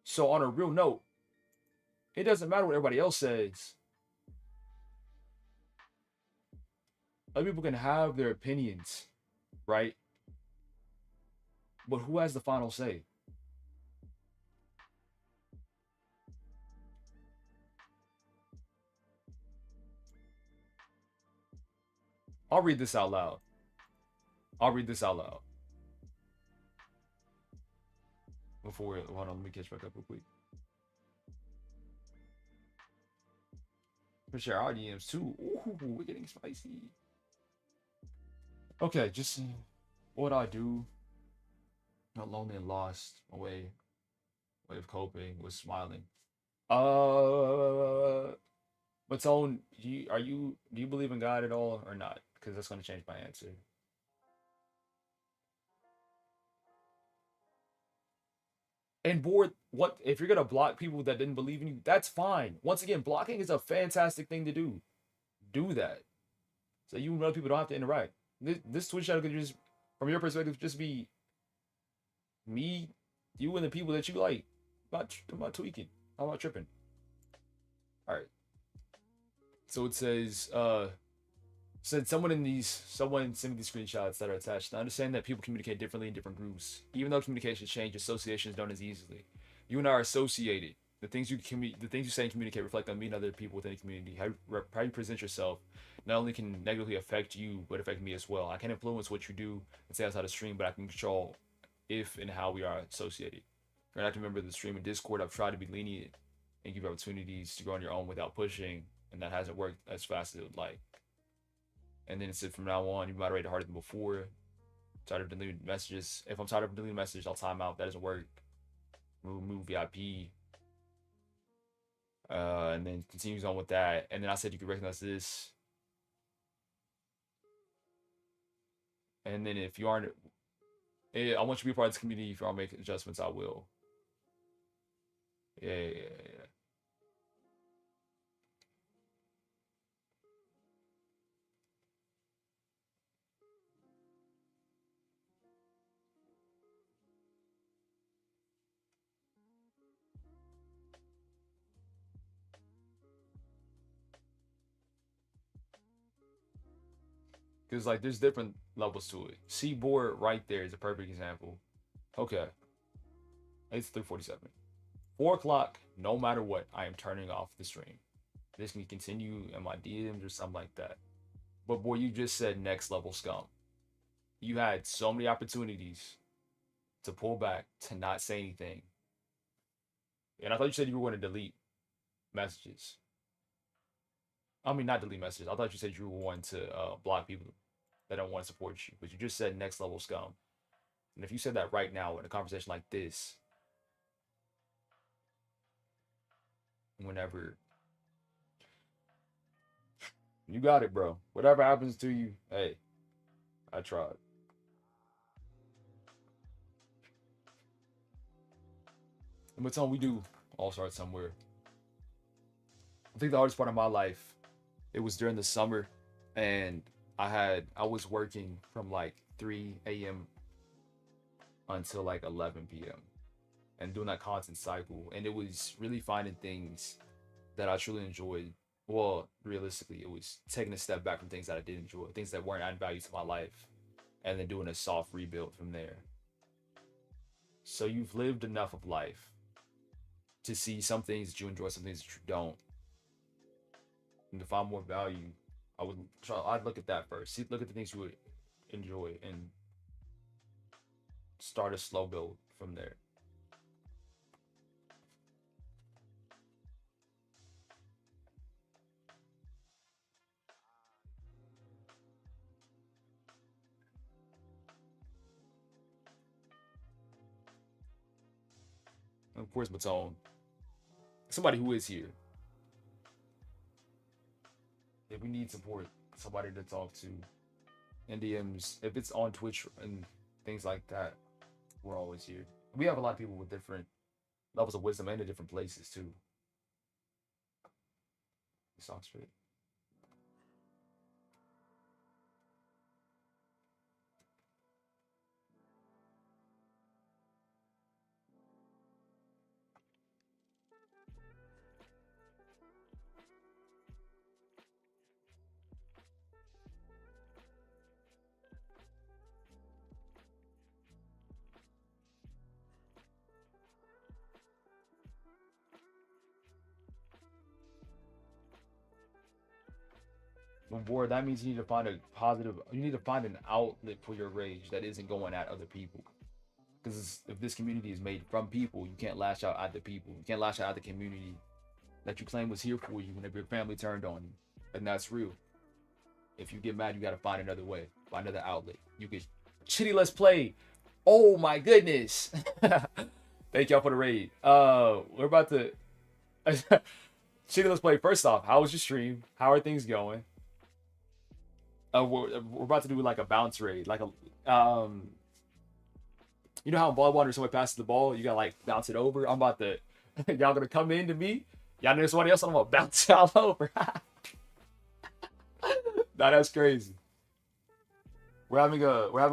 [SPEAKER 1] So on a real note, it doesn't matter what everybody else says. Other people can have their opinions, right? But who has the final say? I'll read this out loud. I'll read this out loud. Before, hold on, let me catch back up real quick. For sure, our DMs too. Ooh, we're getting spicy. Okay, just what I do. Not lonely and lost. My way of coping was smiling. Matone, do you believe in God at all or not? Because that's gonna change my answer. And board, what if you're gonna block people that didn't believe in you? That's fine. Once again, blocking is a fantastic thing to do. Do that. So you and other people don't have to interact. This Twitch channel could just, from your perspective, just be me, you, and the people that you like. I'm not tweaking. I'm not tripping. All right. So it says, said someone sent me these screenshots that are attached. I understand that people communicate differently in different groups. Even though communications change, associations don't as easily. You and I are associated. The things you say and communicate reflect on me and other people within the community. How you present yourself not only can negatively affect you, but affect me as well. I can't influence what you do and say outside the stream, but I can control if and how we are associated. You're not a member of the stream and Discord. I've tried to be lenient and give you opportunities to go on your own without pushing, and that hasn't worked as fast as it would like. And then it said from now on, you moderate harder than before. Tired of deleting messages. If I'm tired of deleting messages, I'll time out. That doesn't work. Remove VIP. And then continues on with that. And then I said you can recognize this. And then if you aren't, I want you to be a part of this community. If you aren't making adjustments, I will. Yeah. Because, like, there's different levels to it. Seaboard right there is a perfect example. Okay. It's 3:47. 4 o'clock, no matter what, I am turning off the stream. This can continue in my DMs or something like that. But, boy, you just said next level scum. You had so many opportunities to pull back, to not say anything. And I thought you said you were going to delete messages. I mean, not delete messages. I thought you said you were wanting to block people that don't want to support you. But you just said next level scum. And if you said that right now in a conversation like this, whenever, you got it, bro. Whatever happens to you, hey, I tried. And it's on, we do all start somewhere. I think the hardest part of my life, it was during the summer, and I was working from like 3 a.m. until like 11 p.m. and doing that constant cycle. And it was really finding things that I truly enjoyed. Well, realistically, it was taking a step back from things that I did enjoy, things that weren't adding value to my life, and then doing a soft rebuild from there. So you've lived enough of life to see some things that you enjoy, some things that you don't. And to find more value, I'd look at that first. Look at the things you would enjoy and start a slow build from there. And of course, Matone. Somebody who is here. If we need support, somebody to talk to, NDMs, if it's on Twitch and things like that, we're always here. We have a lot of people with different levels of wisdom and in different places too. Sounds straight. Board, that means you need to find an outlet for your rage that isn't going at other people. Because if this community is made from people, you can't lash out at the people. You can't lash out at the community that you claim was here for you whenever your family turned on you. And that's real. If you get mad, you gotta find another way, find another outlet. You can Chitty Let's Play. Oh my goodness. Thank y'all for the raid. We're about to Chitty Let's Play. First off, how was your stream? How are things going? We're about to do like a bounce raid, like a You know how in ball water somebody passes the ball, you gotta like bounce it over. I'm about to y'all gonna come into me. Y'all know somebody else, I'm gonna bounce y'all over. Nah, that's crazy. We're having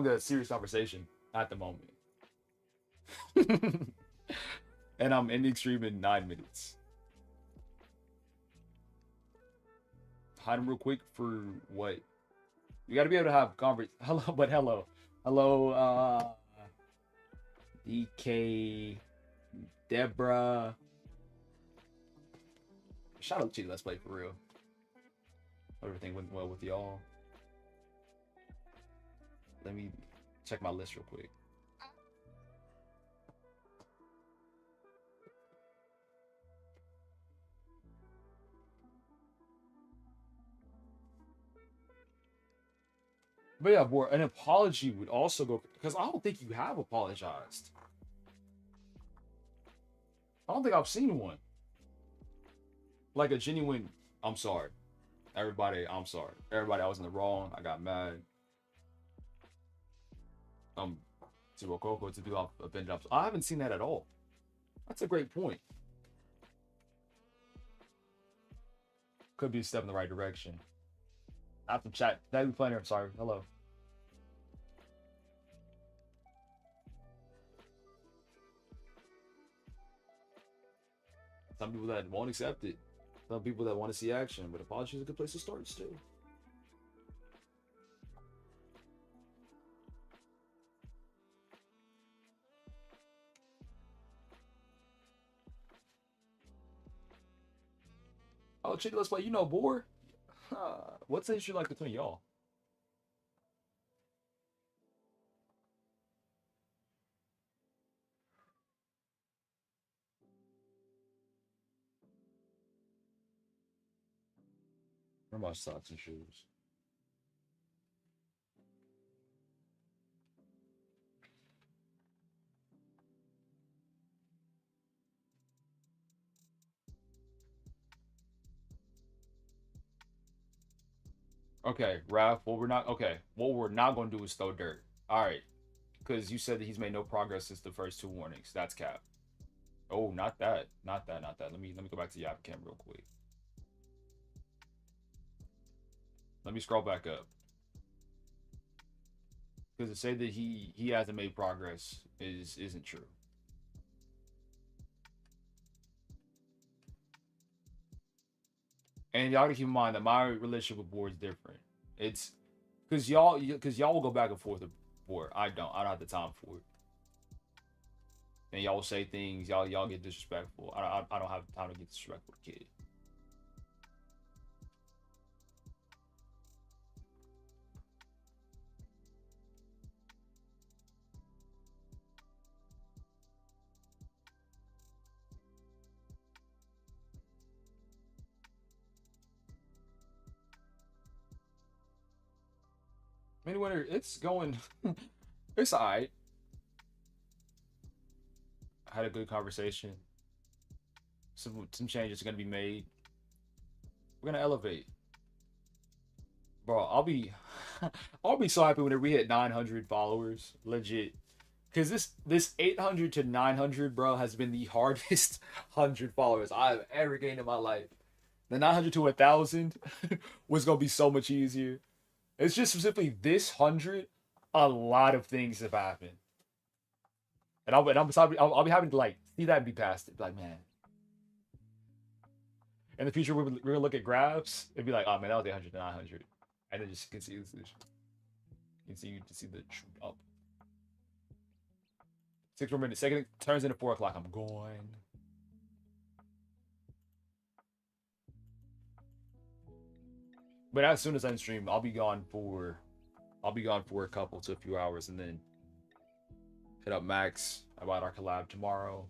[SPEAKER 1] a serious conversation at the moment. And I'm ending stream in 9 minutes. Hide him real quick for what? You gotta be able to have hello. Hello, DK, Deborah. Shout out to you, let's play for real. Everything went well with y'all. Let me check my list real quick. But yeah, boy, an apology would also go, because I don't think you have apologized. I don't think I've seen one. Like a genuine, I'm sorry. Everybody, I'm sorry. Everybody, I was in the wrong. I got mad. To Rococo to do avenge ups. I haven't seen that at all. That's a great point. Could be a step in the right direction. I have to chat. That'd be plenty. I'm sorry. Hello. Some people that won't accept it. Some people that want to see action, but apology is a good place to start still. Oh, chick, let's play. You know, boar. What's the issue like between y'all? Where are my socks and shoes? Okay, Raph, what we're not going to do is throw dirt. All right, because you said that he's made no progress since the first 2 warnings. That's cap. Oh, not that. Let me go back to the app cam real quick. Let me scroll back up. Because to say that he hasn't made progress isn't true. And y'all gotta keep in mind that my relationship with board is different. It's because y'all will go back and forth with board. I don't have the time for it. And y'all will say things, y'all get disrespectful. I don't have time to get disrespectful to kid. Anyway, it's going. It's alright. I had a good conversation. Some changes are gonna be made. We're gonna elevate, bro. I'll be so happy whenever we hit 900 followers, legit. Cause this 800 to 900, bro, has been the hardest 100 followers I've ever gained in my life. The 900 to 1,000 was gonna be so much easier. It's just specifically this 100. A lot of things have happened, and I'll be having to like see that and be past it. Like, man, in the future we're gonna look at graphs and be like, oh man, that was 800 to 900, and then just can see this. Continue to see the up. 6 more minutes. Second turns into 4 o'clock. I'm going. But as soon as I end stream, I'll be gone for a couple to a few hours, and then hit up Max about our collab tomorrow.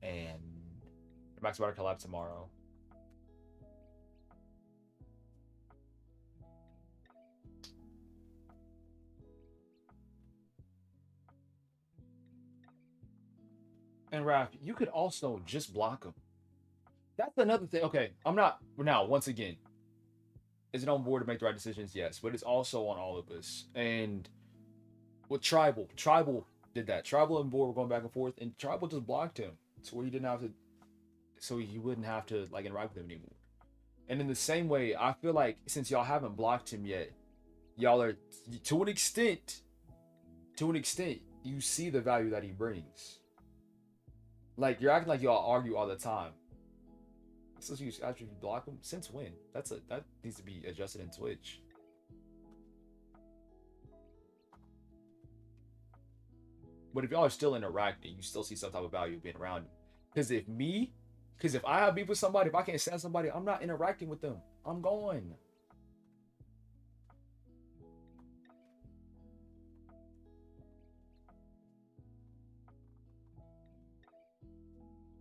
[SPEAKER 1] And Max about our collab tomorrow. And Raph, you could also just block him. That's another thing. Okay, I'm not now. Once again, is it on board to make the right decisions? Yes, but it's also on all of us. And with tribal, did that. Tribal and Boar were going back and forth, and Tribal just blocked him, so he didn't have to, so he wouldn't have to like interact with him anymore. And in the same way, I feel like since y'all haven't blocked him yet, y'all are to an extent, you see the value that he brings. Like you're acting like y'all argue all the time. So you after you block him, since when? That needs to be adjusted in Twitch. But if y'all are still interacting, you still see some type of value being around him. Because if I have beef with somebody, if I can't stand somebody, I'm not interacting with them. I'm going.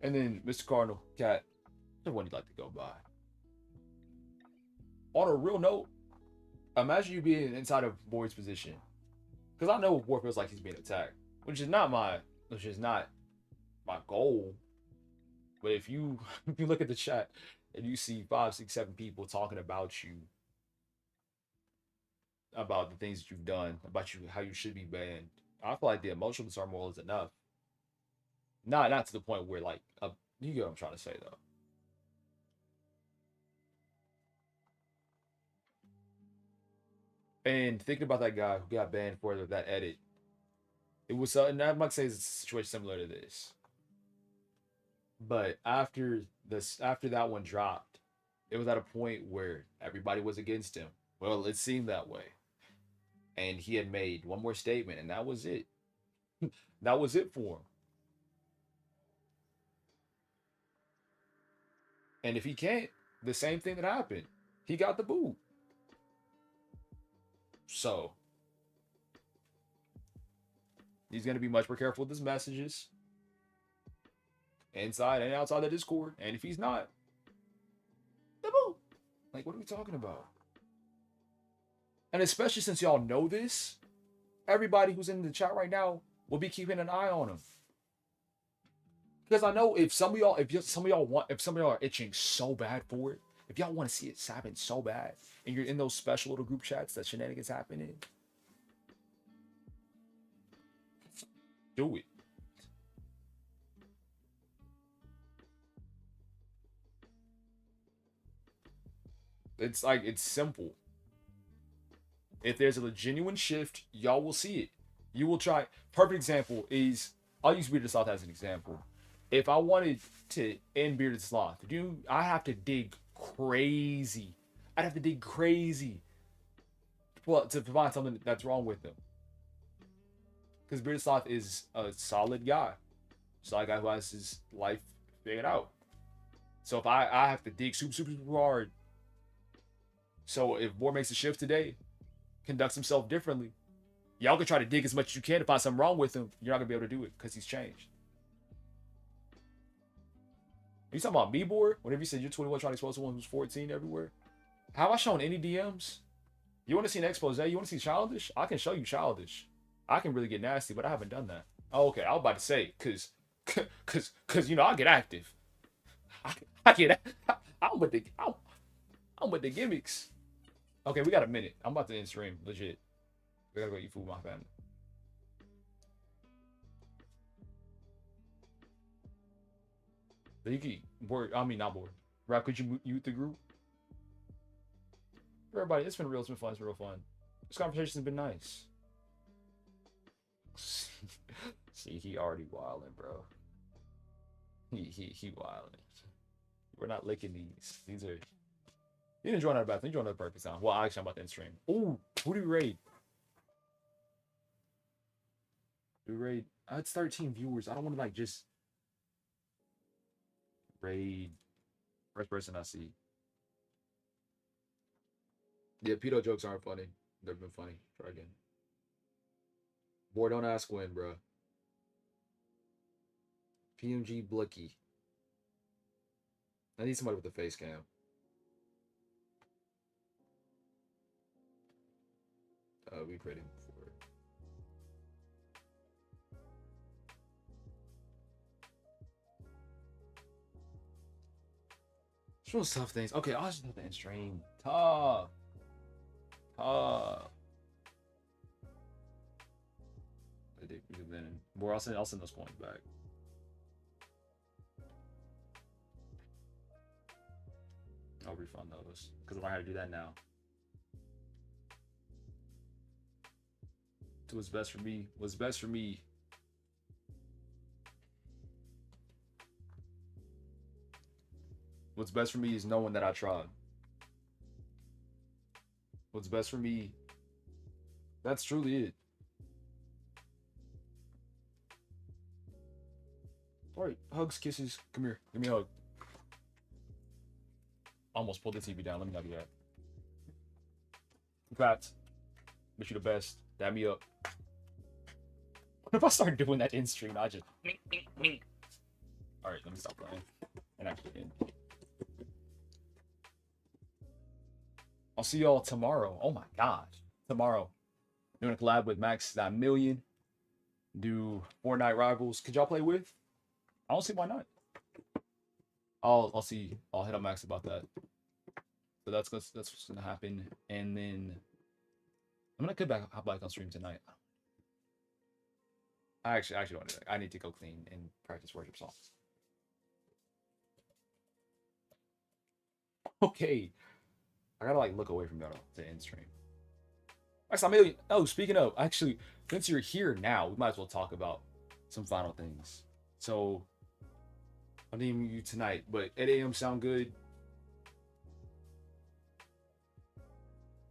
[SPEAKER 1] And then Mr. Cardinal, Cat, the one you'd like to go by. On a real note, imagine you being inside of Boyd's position. Because I know Boyd feels like he's being attacked. Which is not my goal. But if you look at the chat and you see 5, 6, 7 people talking about you, about the things that you've done, about you how you should be banned, I feel like the emotional turmoil is enough. Not to the point where like you get what I'm trying to say though. And thinking about that guy who got banned for that edit, it was and I might say it's a situation similar to this. But after that one dropped, it was at a point where everybody was against him. Well, it seemed that way. And he had made one more statement, and that was it. That was it for him. And if he can't, the same thing that happened. He got the boot. So he's going to be much more careful with his messages. Inside and outside the Discord. And if he's not, the boot. Like, what are we talking about? And especially since y'all know this, everybody who's in the chat right now will be keeping an eye on him. Because I know if some of y'all are itching so bad for it, if y'all want to see it happen so bad, and you're in those special little group chats that shenanigans happen in, do it. It's like, it's simple. If there's a genuine shift, y'all will see it. You will try. Perfect example is, I'll use Bearded Sloth as an example. If I wanted to end Bearded Sloth, I have to dig crazy. I'd have to dig crazy to find something that's wrong with him. Because Bearded Sloth is a solid guy. Solid guy who has his life figured out. So if I have to dig super, super, super hard. So if Boar makes a shift today, conducts himself differently, y'all can try to dig as much as you can to find something wrong with him. You're not going to be able to do it because he's changed. Are you talking about me, Boar? Whenever you said you're 21 trying to expose someone who's 14 everywhere? Have I shown any DMs? You want to see an expose? You want to see Childish? I can show you Childish. I can really get nasty, but I haven't done that. Oh, okay, I was about to say, cause I get active. I'm with the gimmicks. Okay, we got a minute. I'm about to end stream, legit. We gotta go eat food with my family. You can board. I mean, not board. Rap, could you mute the group? For everybody, it's been real. It's been fun. It's been real fun. This conversation's been nice. See, he already wilding, bro. He wilding. We're not licking these. These are. You didn't join out of bathroom. You joined at the perfect time. Well, actually, I'm about to end stream. Ooh, who do we raid? Do we raid? It's 13 viewers. I don't want to like just raid first person I see. Yeah, pedo jokes aren't funny. They've been funny. Try again. Boy, don't ask when, bro. PMG Blicky. I need somebody with a face cam. We created before. Just one tough things. Okay, I'll just have to end stream. Tough. addicted then. Well, I'll send those coins back. I'll refund those because I had to do that now. Do what's best for me. What's best for me. What's best for me is knowing that I tried. What's best for me. That's truly it. Alright, hugs, kisses. Come here. Give me a hug. Almost pulled the TV down. Let me not do that. Congrats. Wish you the best. Dab me up. What if I start doing that in stream? I just. Alright, let me stop playing. And actually end. I'll see y'all tomorrow. Oh my gosh. Tomorrow. Doing a collab with Max 9 Million. Do Fortnite Rivals. Could y'all play with? I don't see why not. I'll see. I'll hit up Max about that. So that's what's gonna happen. And then I'm gonna hop back on stream tonight. I actually don't do that. I need to go clean and practice worship songs. Okay. I gotta like look away from that to end stream. Actually, oh, speaking of, actually, since you're here now, we might as well talk about some final things. So I'm naming you tonight, but 8 a.m. sound good?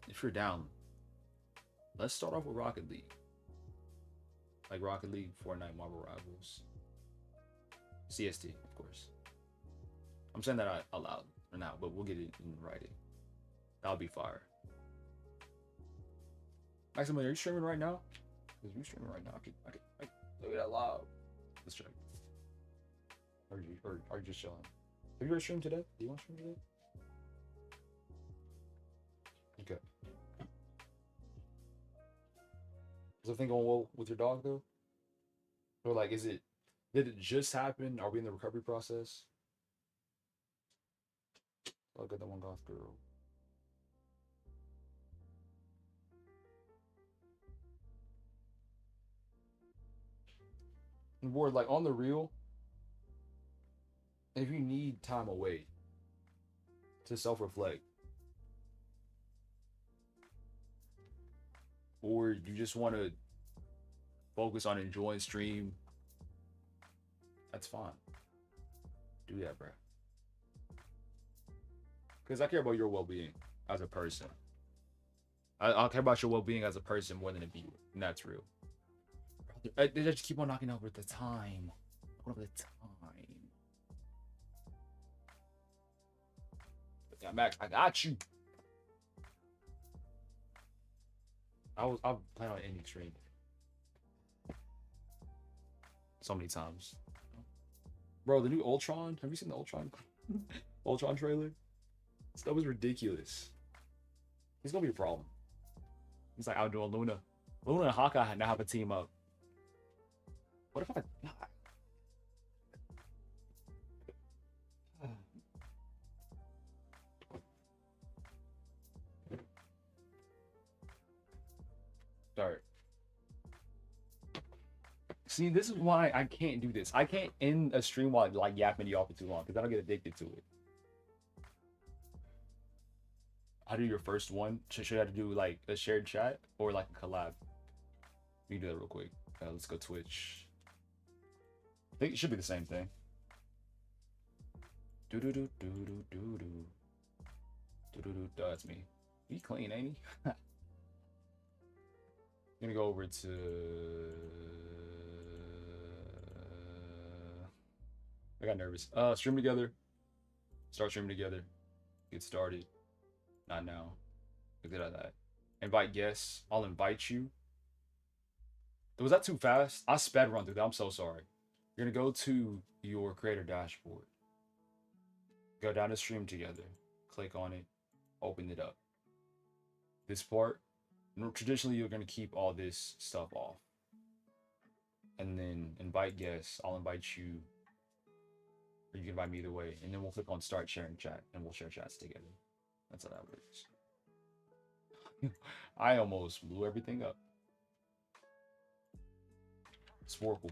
[SPEAKER 1] If you're down, let's start off with Rocket League. Like Rocket League, Fortnite, Marvel Rivals, CST, of course. I'm saying that out loud right now, but we'll get it in writing. That'll be fire. Maximilian, are you streaming right now? Because you're streaming right now. I can look at that loud. Let's check. Or are you just chilling? Have you ever streamed today? Do you want to stream today? Okay. Is everything going well with your dog though? Or like, did it just happen? Are we in the recovery process? Look at the one goth girl. And Ward, like on the real, if you need time away to self-reflect, or you just want to focus on enjoying stream, that's fine. Do that, bro. Because I care about your well-being as a person. I care about your well-being as a person more than a viewer, and that's real. They just keep on knocking over the time. Over the time. Yeah, Max, I got you. I'll plan on ending stream so many times. Bro, the new Ultron. Have you seen the Ultron trailer? That was ridiculous. He's gonna be a problem. He's like outdoing Luna. Luna and Hawkeye now have a team up. What if Start. See, this is why I can't do this. I can't end a stream while like yapping you off for too long because I don't get addicted to it. I'll do your first one. Should I do like a shared chat or like a collab? We can do that real quick. Let's go Twitch. I think it should be the same thing. Do do do do do do do do do do. That's me. He clean, ain't he? I'm gonna go over to. I got nervous. Stream together. Start streaming together. Get started. Not now. Good at that. Invite guests. I'll invite you. Was that too fast? I sped run through that. I'm so sorry. You're gonna go to your creator dashboard. Go down to stream together. Click on it. Open it up. This part, traditionally you're gonna keep all this stuff off. And then invite guests. I'll invite you. Or you can invite me either way. And then we'll click on start sharing chat and we'll share chats together. That's how that works. I almost blew everything up. Sporkle.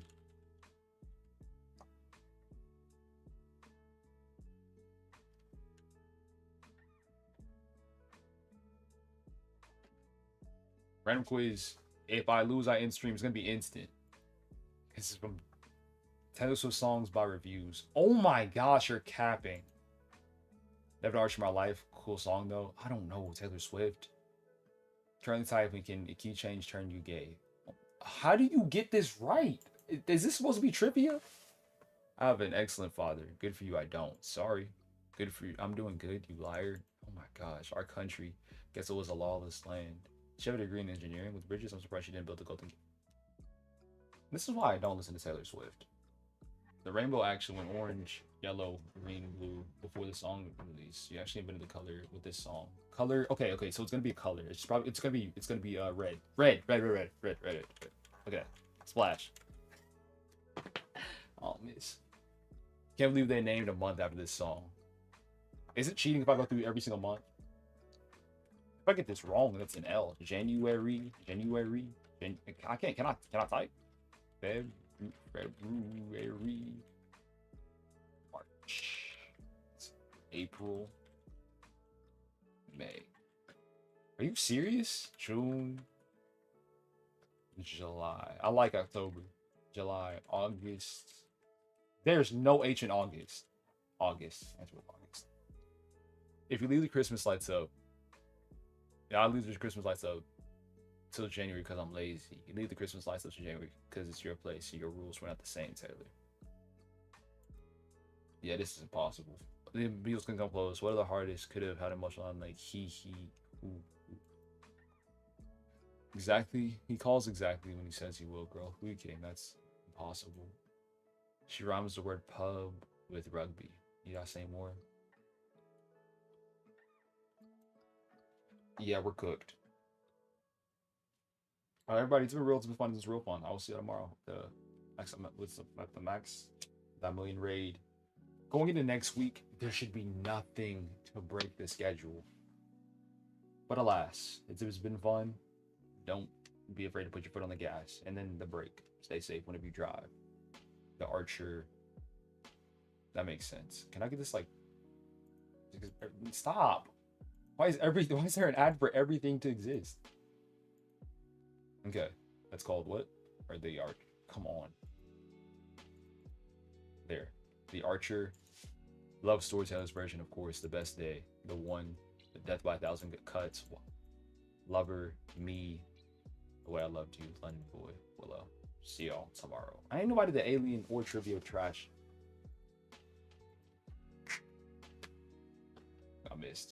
[SPEAKER 1] Random quiz. If I lose, I end stream. It's gonna be instant. This is from Taylor Swift songs by reviews. Oh my gosh, you're capping. Never Arch in My Life. Cool song though. I don't know. Taylor Swift. Turn the type and can key change turn you gay. How do you get this right? Is this supposed to be trivia? I have an excellent father. Good for you, I don't. Sorry. Good for you. I'm doing good, you liar. Oh my gosh. Our country. Guess it was a lawless land. She have a degree in engineering with bridges. I'm surprised she didn't build the golden. This is why I don't listen to Taylor Swift. The rainbow actually went orange, yellow, green, blue before the song release. You actually invented the color with this song. Color. Okay. So it's gonna be a color. It's gonna be red. Red. Okay. Splash. Oh, miss. Can't believe they named a month after this song. Is it cheating if I go through every single month? If I get this wrong, that's an L. January. I can't. Can I type? February, March, April, May. Are you serious? June, July. I like October. July, August. There's no H in August. August. If you leave the Christmas lights up, yeah, I leave the Christmas lights up till January because I'm lazy. You leave the Christmas lights up to January because it's your place. So your rules were not the same, Taylor. Yeah, this is impossible. The Beatles can come close. What are the hardest? Could have had emotional on like he, ooh. Exactly. He calls exactly when he says he will, girl. Who are you kidding? That's impossible. She rhymes the word pub with rugby. You gotta say more. Yeah, we're cooked. All right, everybody, it's been real. It's been fun. It's real fun. I will see you tomorrow. The max, that million raid. Going into next week, there should be nothing to break the schedule. But alas, it's been fun. Don't be afraid to put your foot on the gas. And then the brake. Stay safe whenever you drive. The Archer. That makes sense. Can I get this like? Stop. Why is there an ad for everything to exist? Okay, that's called what? Or the Arch? Come on. There, the Archer. Love Storyteller's version, of course. The Best Day, the one, the Death by a Thousand Cuts, Lover, Me, The Way I Loved You, London Boy, Willow. See y'all tomorrow. I ain't nobody the alien or trivia trash. I missed.